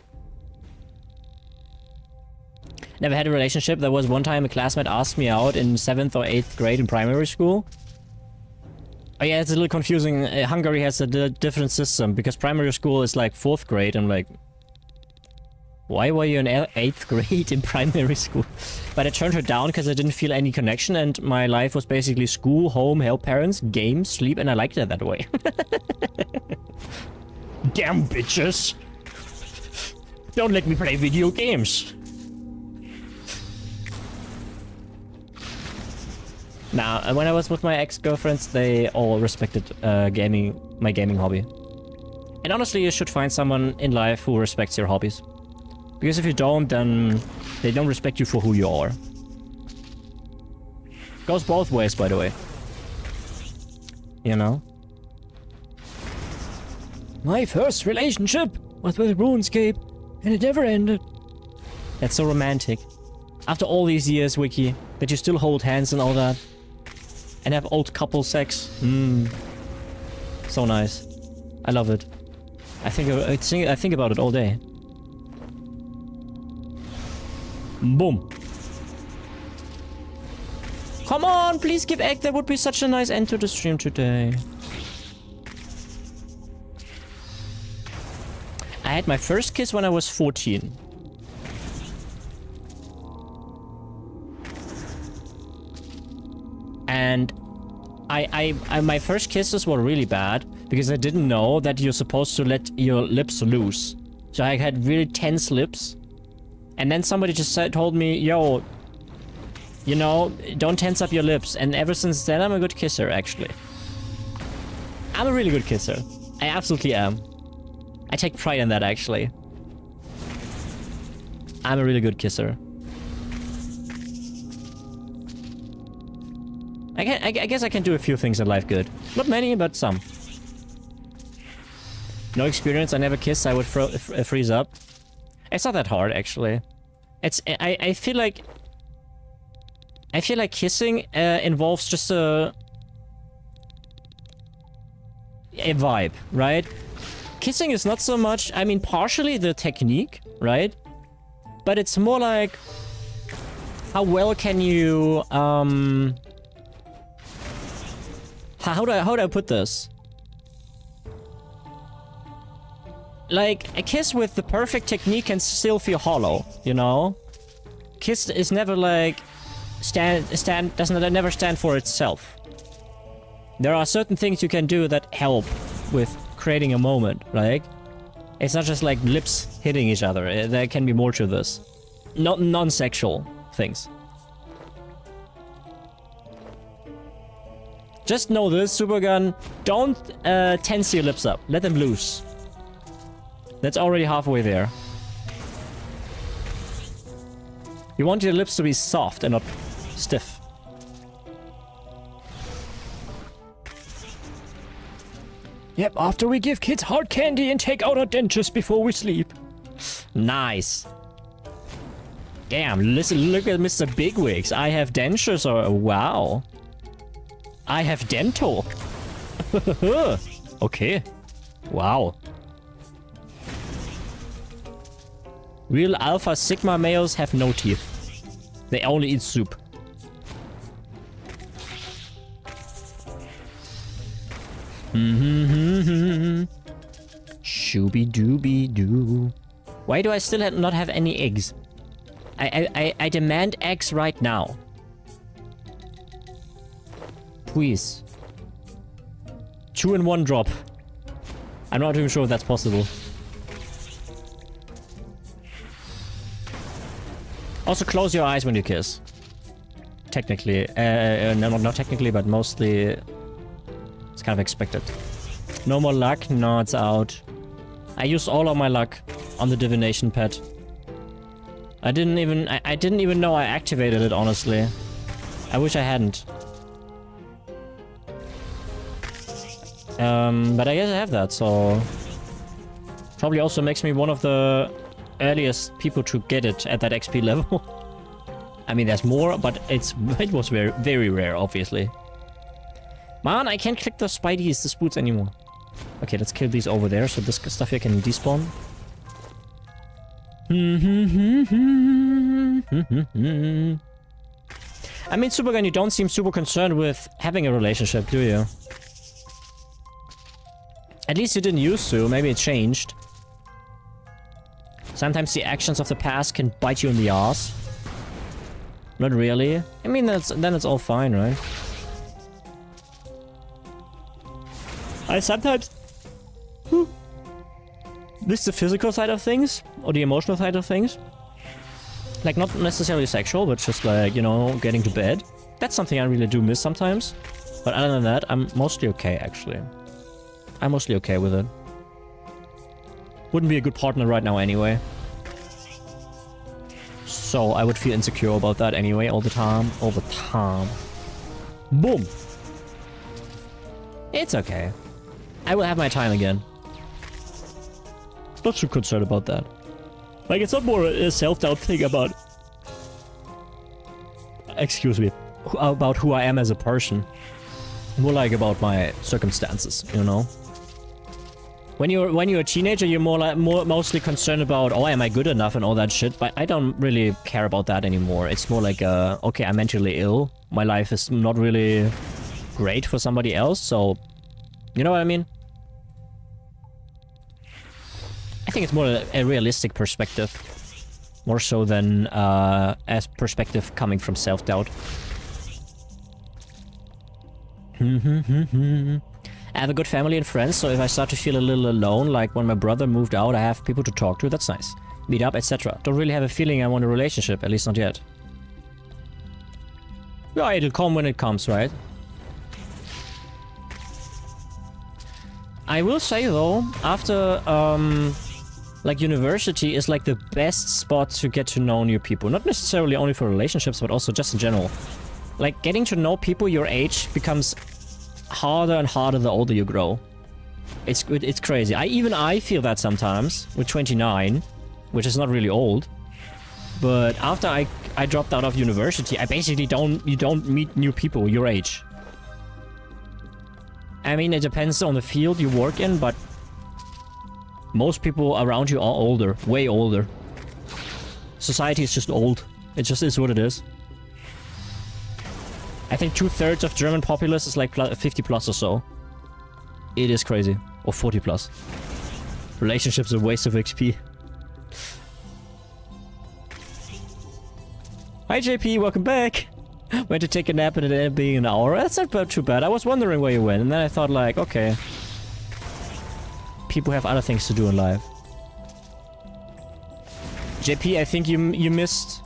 Never had a relationship. There was one time a classmate asked me out in 7th or 8th grade in primary school. Oh yeah, it's a little confusing. Hungary has a different system because primary school is like 4th grade. I'm like, why were you in 8th grade in primary school? But I turned her down because I didn't feel any connection and my life was basically school, home, help parents, game, sleep, and I liked it that way. Damn bitches! Don't let me play video games! Nah, when I was with my ex-girlfriends, they all respected my gaming hobby. And honestly, you should find someone in life who respects your hobbies. Because if you don't, then they don't respect you for who you are. Goes both ways, by the way. You know? My first relationship was with RuneScape, and it never ended. That's so romantic. After all these years, Wiki, that you still hold hands and all that. And have old couple sex. So nice. I love it. I think about it all day. Boom. Come on, please give egg. That would be such a nice end to the stream today. I had my first kiss when I was 14. And my first kisses were really bad because I didn't know that you're supposed to let your lips loose. So I had really tense lips. And then somebody just told me, yo, you know, don't tense up your lips. And ever since then, I'm a good kisser, actually. I'm a really good kisser. I absolutely am. I take pride in that, actually. I'm a really good kisser. I guess I can do a few things in life good. Not many, but some. No experience, I never kissed, I would freeze up. It's not that hard, actually. I feel like kissing involves just a vibe, right? Kissing is not so much, I mean, partially the technique, right? But it's more like how well can you how do I put this? Like, a kiss with the perfect technique can still feel hollow, you know? Kiss is never like never stand for itself. There are certain things you can do that help with creating a moment, right? It's not just like lips hitting each other. There can be more to this. Not non-sexual things. Just know this, Supergun. Don't tense your lips up. Let them loose. That's already halfway there. You want your lips to be soft and not stiff. Yep, after we give kids hard candy and take out our dentures before we sleep. Nice. Damn, listen, look at Mr. Bigwigs. I have dentures or... Wow. I have dental. Okay. Wow. Real Alpha Sigma males have no teeth. They only eat soup. Shooby dooby doo. Why do I still not have any eggs? I demand eggs right now. Please. 2 in 1 drop. I'm not even sure if that's possible. Also, close your eyes when you kiss. Technically. No, not technically, but mostly... It's kind of expected. No more luck? No, it's out. I used all of my luck on the divination pet. I didn't even know I activated it, honestly. I wish I hadn't. But I guess I have that, so... Probably also makes me one of the earliest people to get it at that XP level. I mean, there's more, but it was very, very rare, obviously. Man, I can't click the Spideys, the Spoots anymore. Okay, let's kill these over there, so this stuff here can despawn. I mean, Supergun, you don't seem super concerned with having a relationship, do you? At least you didn't used to, maybe it changed. Sometimes the actions of the past can bite you in the ass. Not really. I mean, then it's all fine, right? I sometimes miss the physical side of things, or the emotional side of things. Like, not necessarily sexual, but just like, you know, getting to bed. That's something I really do miss sometimes. But other than that, I'm mostly okay, actually. I'm mostly okay with it. Wouldn't be a good partner right now anyway. So I would feel insecure about that anyway, all the time. All the time. Boom! It's okay. I will have my time again. Not too concerned about that. Like, it's not more a self-doubt thing about... Excuse me. About who I am as a person. More like about my circumstances, you know? When you're a teenager, you're mostly concerned about, oh, am I good enough and all that shit, but I don't really care about that anymore. It's more like, okay, I'm mentally ill. My life is not really great for somebody else, so... You know what I mean? I think it's more a realistic perspective. More so than a perspective coming from self-doubt. I have a good family and friends, so if I start to feel a little alone, like when my brother moved out, I have people to talk to, that's nice. Meet up, etc. Don't really have a feeling I want a relationship, at least not yet. Yeah, it'll come when it comes, right? I will say though, after, like, university is like the best spot to get to know new people. Not necessarily only for relationships, but also just in general. Like, getting to know people your age becomes harder and harder the older you grow. It's crazy. I feel that sometimes, with 29, which is not really old. But after I dropped out of university, I basically you don't meet new people your age. I mean, it depends on the field you work in, but most people around you are older, way older. Society is just old. It just is what it is. I think 2/3 of German populace is like 50 plus or so. It is crazy. Or 40 plus. Relationships are a waste of XP. Hi JP, welcome back! Went to take a nap and it ended up being an hour. That's not too bad. I was wondering where you went, and then I thought like, okay. People have other things to do in life. JP, I think you missed...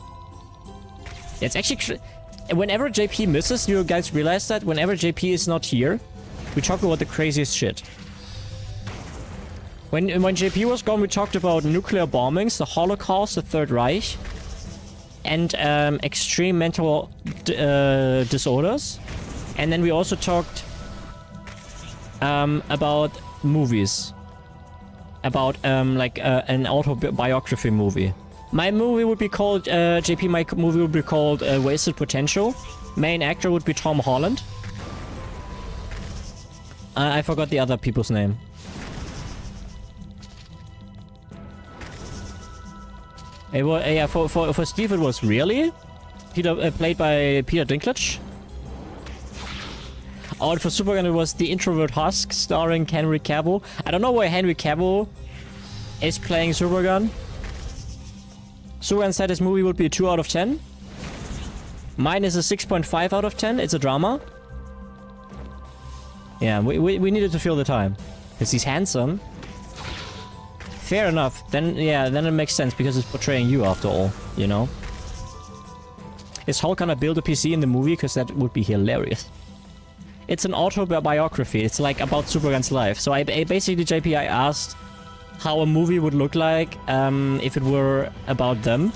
It's actually... Whenever JP misses, you guys realize that? Whenever JP is not here, we talk about the craziest shit. When JP was gone, we talked about nuclear bombings, the Holocaust, the Third Reich, and extreme mental disorders. And then we also talked about movies. About like an autobiography movie. My movie would be called, JP, my movie would be called Wasted Potential. Main actor would be Tom Holland. I forgot the other people's name. It was, yeah, for Steve it was really Peter, played by Peter Dinklage. Oh, and for Supergun it was The Introvert Husk, starring Henry Cavill. I don't know why Henry Cavill is playing Supergun. Supergun said his movie would be a 2 out of 10. Mine is a 6.5 out of 10. It's a drama. Yeah, we needed to fill the time. Because he's handsome. Fair enough. Then, yeah, then it makes sense because it's portraying you after all, you know? Is Hulk gonna build a PC in the movie? Because that would be hilarious. It's an autobiography. It's like about Superman's life. So I basically, JP, I asked how a movie would look like if it were about them.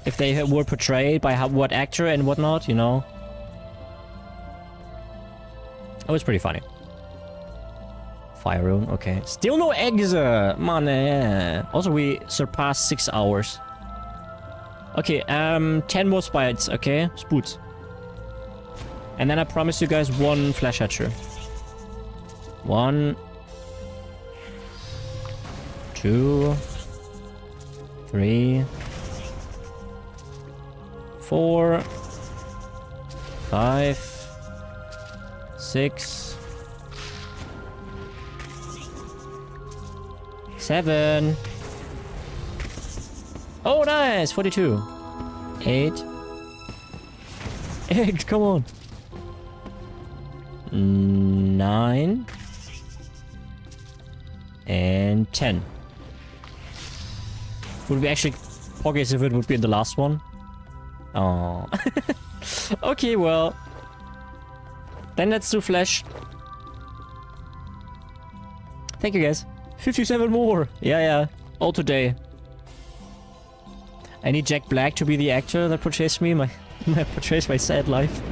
If they were portrayed by what actor and whatnot, you know? It was pretty funny. Fire rune, okay. Still no eggs! Man. Also, we surpassed 6 hours. Okay, 10 more spites, okay? Spoots. And then I promise you guys 1 flash hatcher. 1, 2, 3, 4, 5, 6, 7. Oh, nice! 42. 8. Eggs, come on. 9. And 10. Would be actually poggies if it would be the last one. Oh. Okay, well. Then let's do flash. Thank you, guys. 57 more. Yeah. All today. I need Jack Black to be the actor that portrays me, portrays my sad life.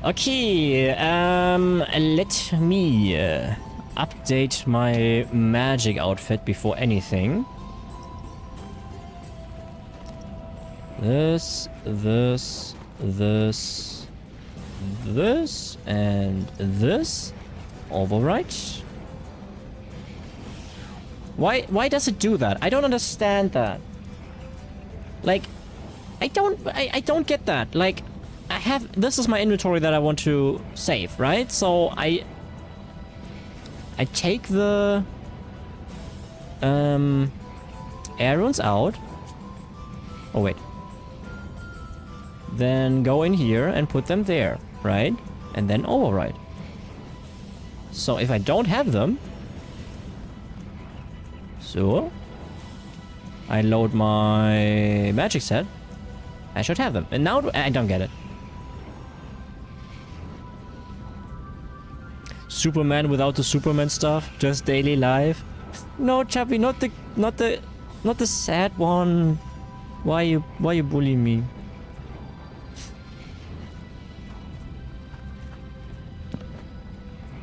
Okay, let me update my magic outfit before anything. This, and this. Overwrite. Why does it do that? I don't understand that. Like, I don't get that. Like, this is my inventory that I want to save, right? So I take the air runes out. Oh wait. Then go in here and put them there, right? And then override. So if I don't have them, so I load my magic set, I should have them. And now I don't get it. Superman without the Superman stuff, just daily life. No, Chappy, not the sad one. Why you bullying me?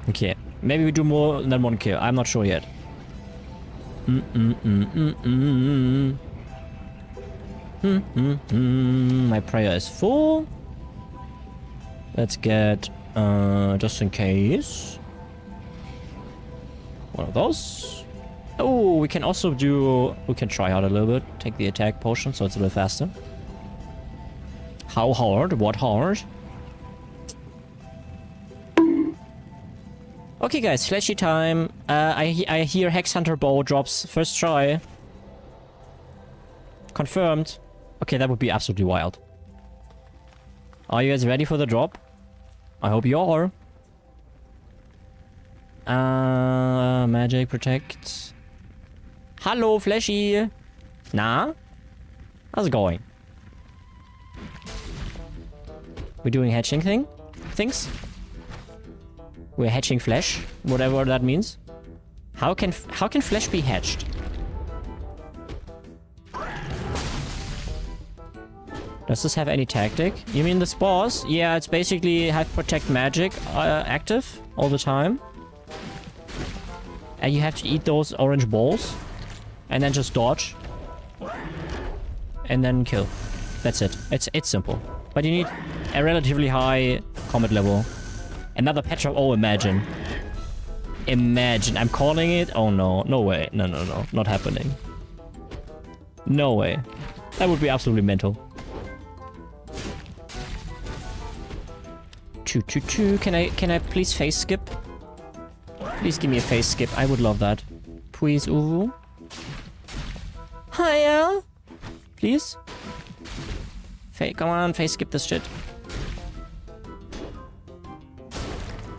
Okay, maybe we do more than 1 kill. I'm not sure yet. My prayer is full. Let's get, just in case, one of those. Oh, we can also do, we can try out a little bit. Take the attack potion so it's a little faster. How hard? What hard? Okay, guys, flashy time. I hear Hex Hunter bow drops first try. Confirmed. Okay, that would be absolutely wild. Are you guys ready for the drop? I hope you are. Magic protect. Hello, flashy. Nah? How's it going? We're doing hatching things? We're hatching flesh, whatever that means. How can flesh be hatched? Does this have any tactic? You mean the spores? Yeah, it's basically have protect magic active all the time. And you have to eat those orange balls. And then just dodge. And then kill. That's it. It's simple. But you need a relatively high combat level. Another Petra. Oh, imagine. Imagine. I'm calling it. Oh, no. No way. No. Not happening. No way. That would be absolutely mental. Choo. Can I please face skip? Please give me a face skip. I would love that. Please, Uwu. Hiya. Please. Come on, face skip this shit.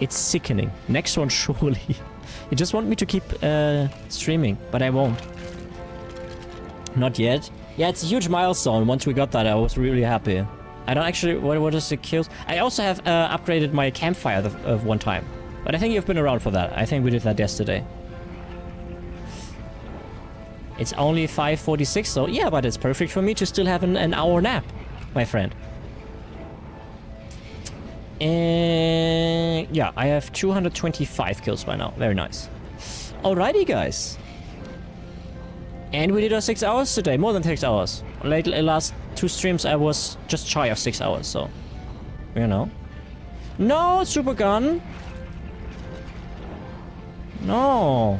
It's sickening. Next one, surely. You just want me to keep streaming, but I won't. Not yet. Yeah, it's a huge milestone. Once we got that, I was really happy. I don't actually... What is the kills? I also have upgraded my campfire of one time. But I think you've been around for that. I think we did that yesterday. It's only 5:46, so yeah, but it's perfect for me to still have an hour nap, my friend. And yeah, I have 225 kills by now. Very nice. Alrighty, guys. And we did our 6 hours today, more than 6 hours. Last 2 streams I was just shy of 6 hours, so you know. No, super gun. No.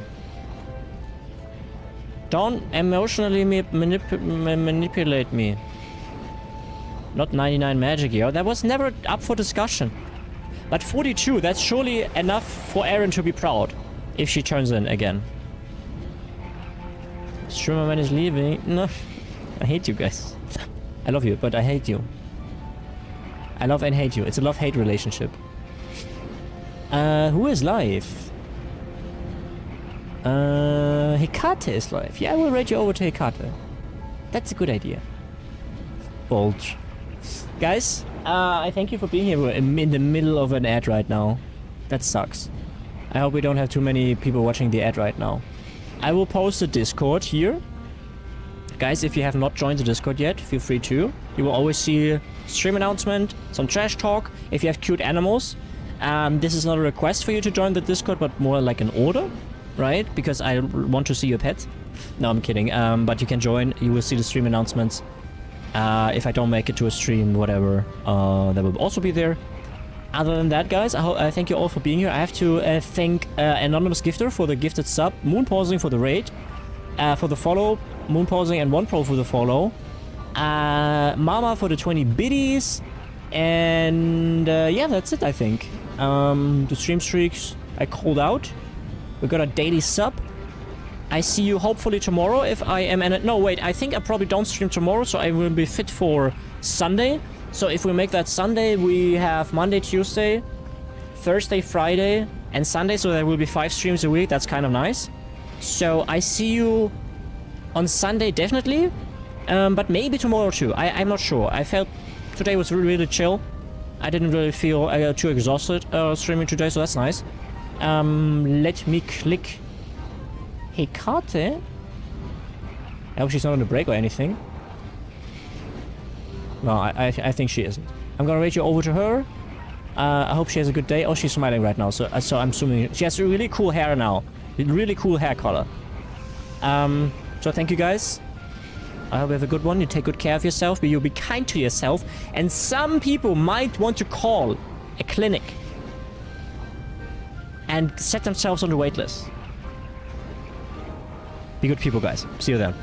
Don't emotionally manipulate me. Not 99 magic here. That was never up for discussion. But 42, that's surely enough for Erin to be proud. If she turns in again. Streamerman is leaving. No. I hate you guys. I love you, but I hate you. I love and hate you. It's a love-hate relationship. Who is live? Hecate is live. Yeah, I will raid you over to Hecate. That's a good idea. Bulge. Guys, I thank you for being here. We're in the middle of an ad right now. That sucks. I hope we don't have too many people watching the ad right now. I will post a Discord here. Guys, if you have not joined the Discord yet, feel free to. You will always see a stream announcement, some trash talk. If you have cute animals, this is not a request for you to join the Discord, but more like an order, right? Because I want to see your pets. No, I'm kidding. But you can join. You will see the stream announcements. If I don't make it to a stream, whatever, that will also be there. Other than that, guys, I thank you all for being here. I have to thank Anonymous Gifter for the gifted sub, Moonpausing for the raid, for the follow, Moonpausing and OnePro for the follow, Mama for the 20 biddies, and yeah, that's it, I think. The stream streaks I called out. We got a daily sub. I see you hopefully tomorrow if I am... No, wait, I think I probably don't stream tomorrow, so I will be fit for Sunday. So if we make that Sunday, we have Monday, Tuesday, Thursday, Friday, and Sunday. So there will be 5 streams a week. That's kind of nice. So I see you on Sunday, definitely. But maybe tomorrow too. I'm not sure. I felt today was really, really chill. I didn't really feel too exhausted streaming today, so that's nice. Let me click Hecate. I hope she's not on a break or anything. No, I think she isn't. I'm gonna raid you over to her. I hope she has a good day. Oh, she's smiling right now, so I'm assuming she has really cool hair now. Really cool hair color. So thank you guys. I hope you have a good one. You take good care of yourself, but you'll be kind to yourself. And some people might want to call a clinic and set themselves on the wait list. Be good people, guys. See you then.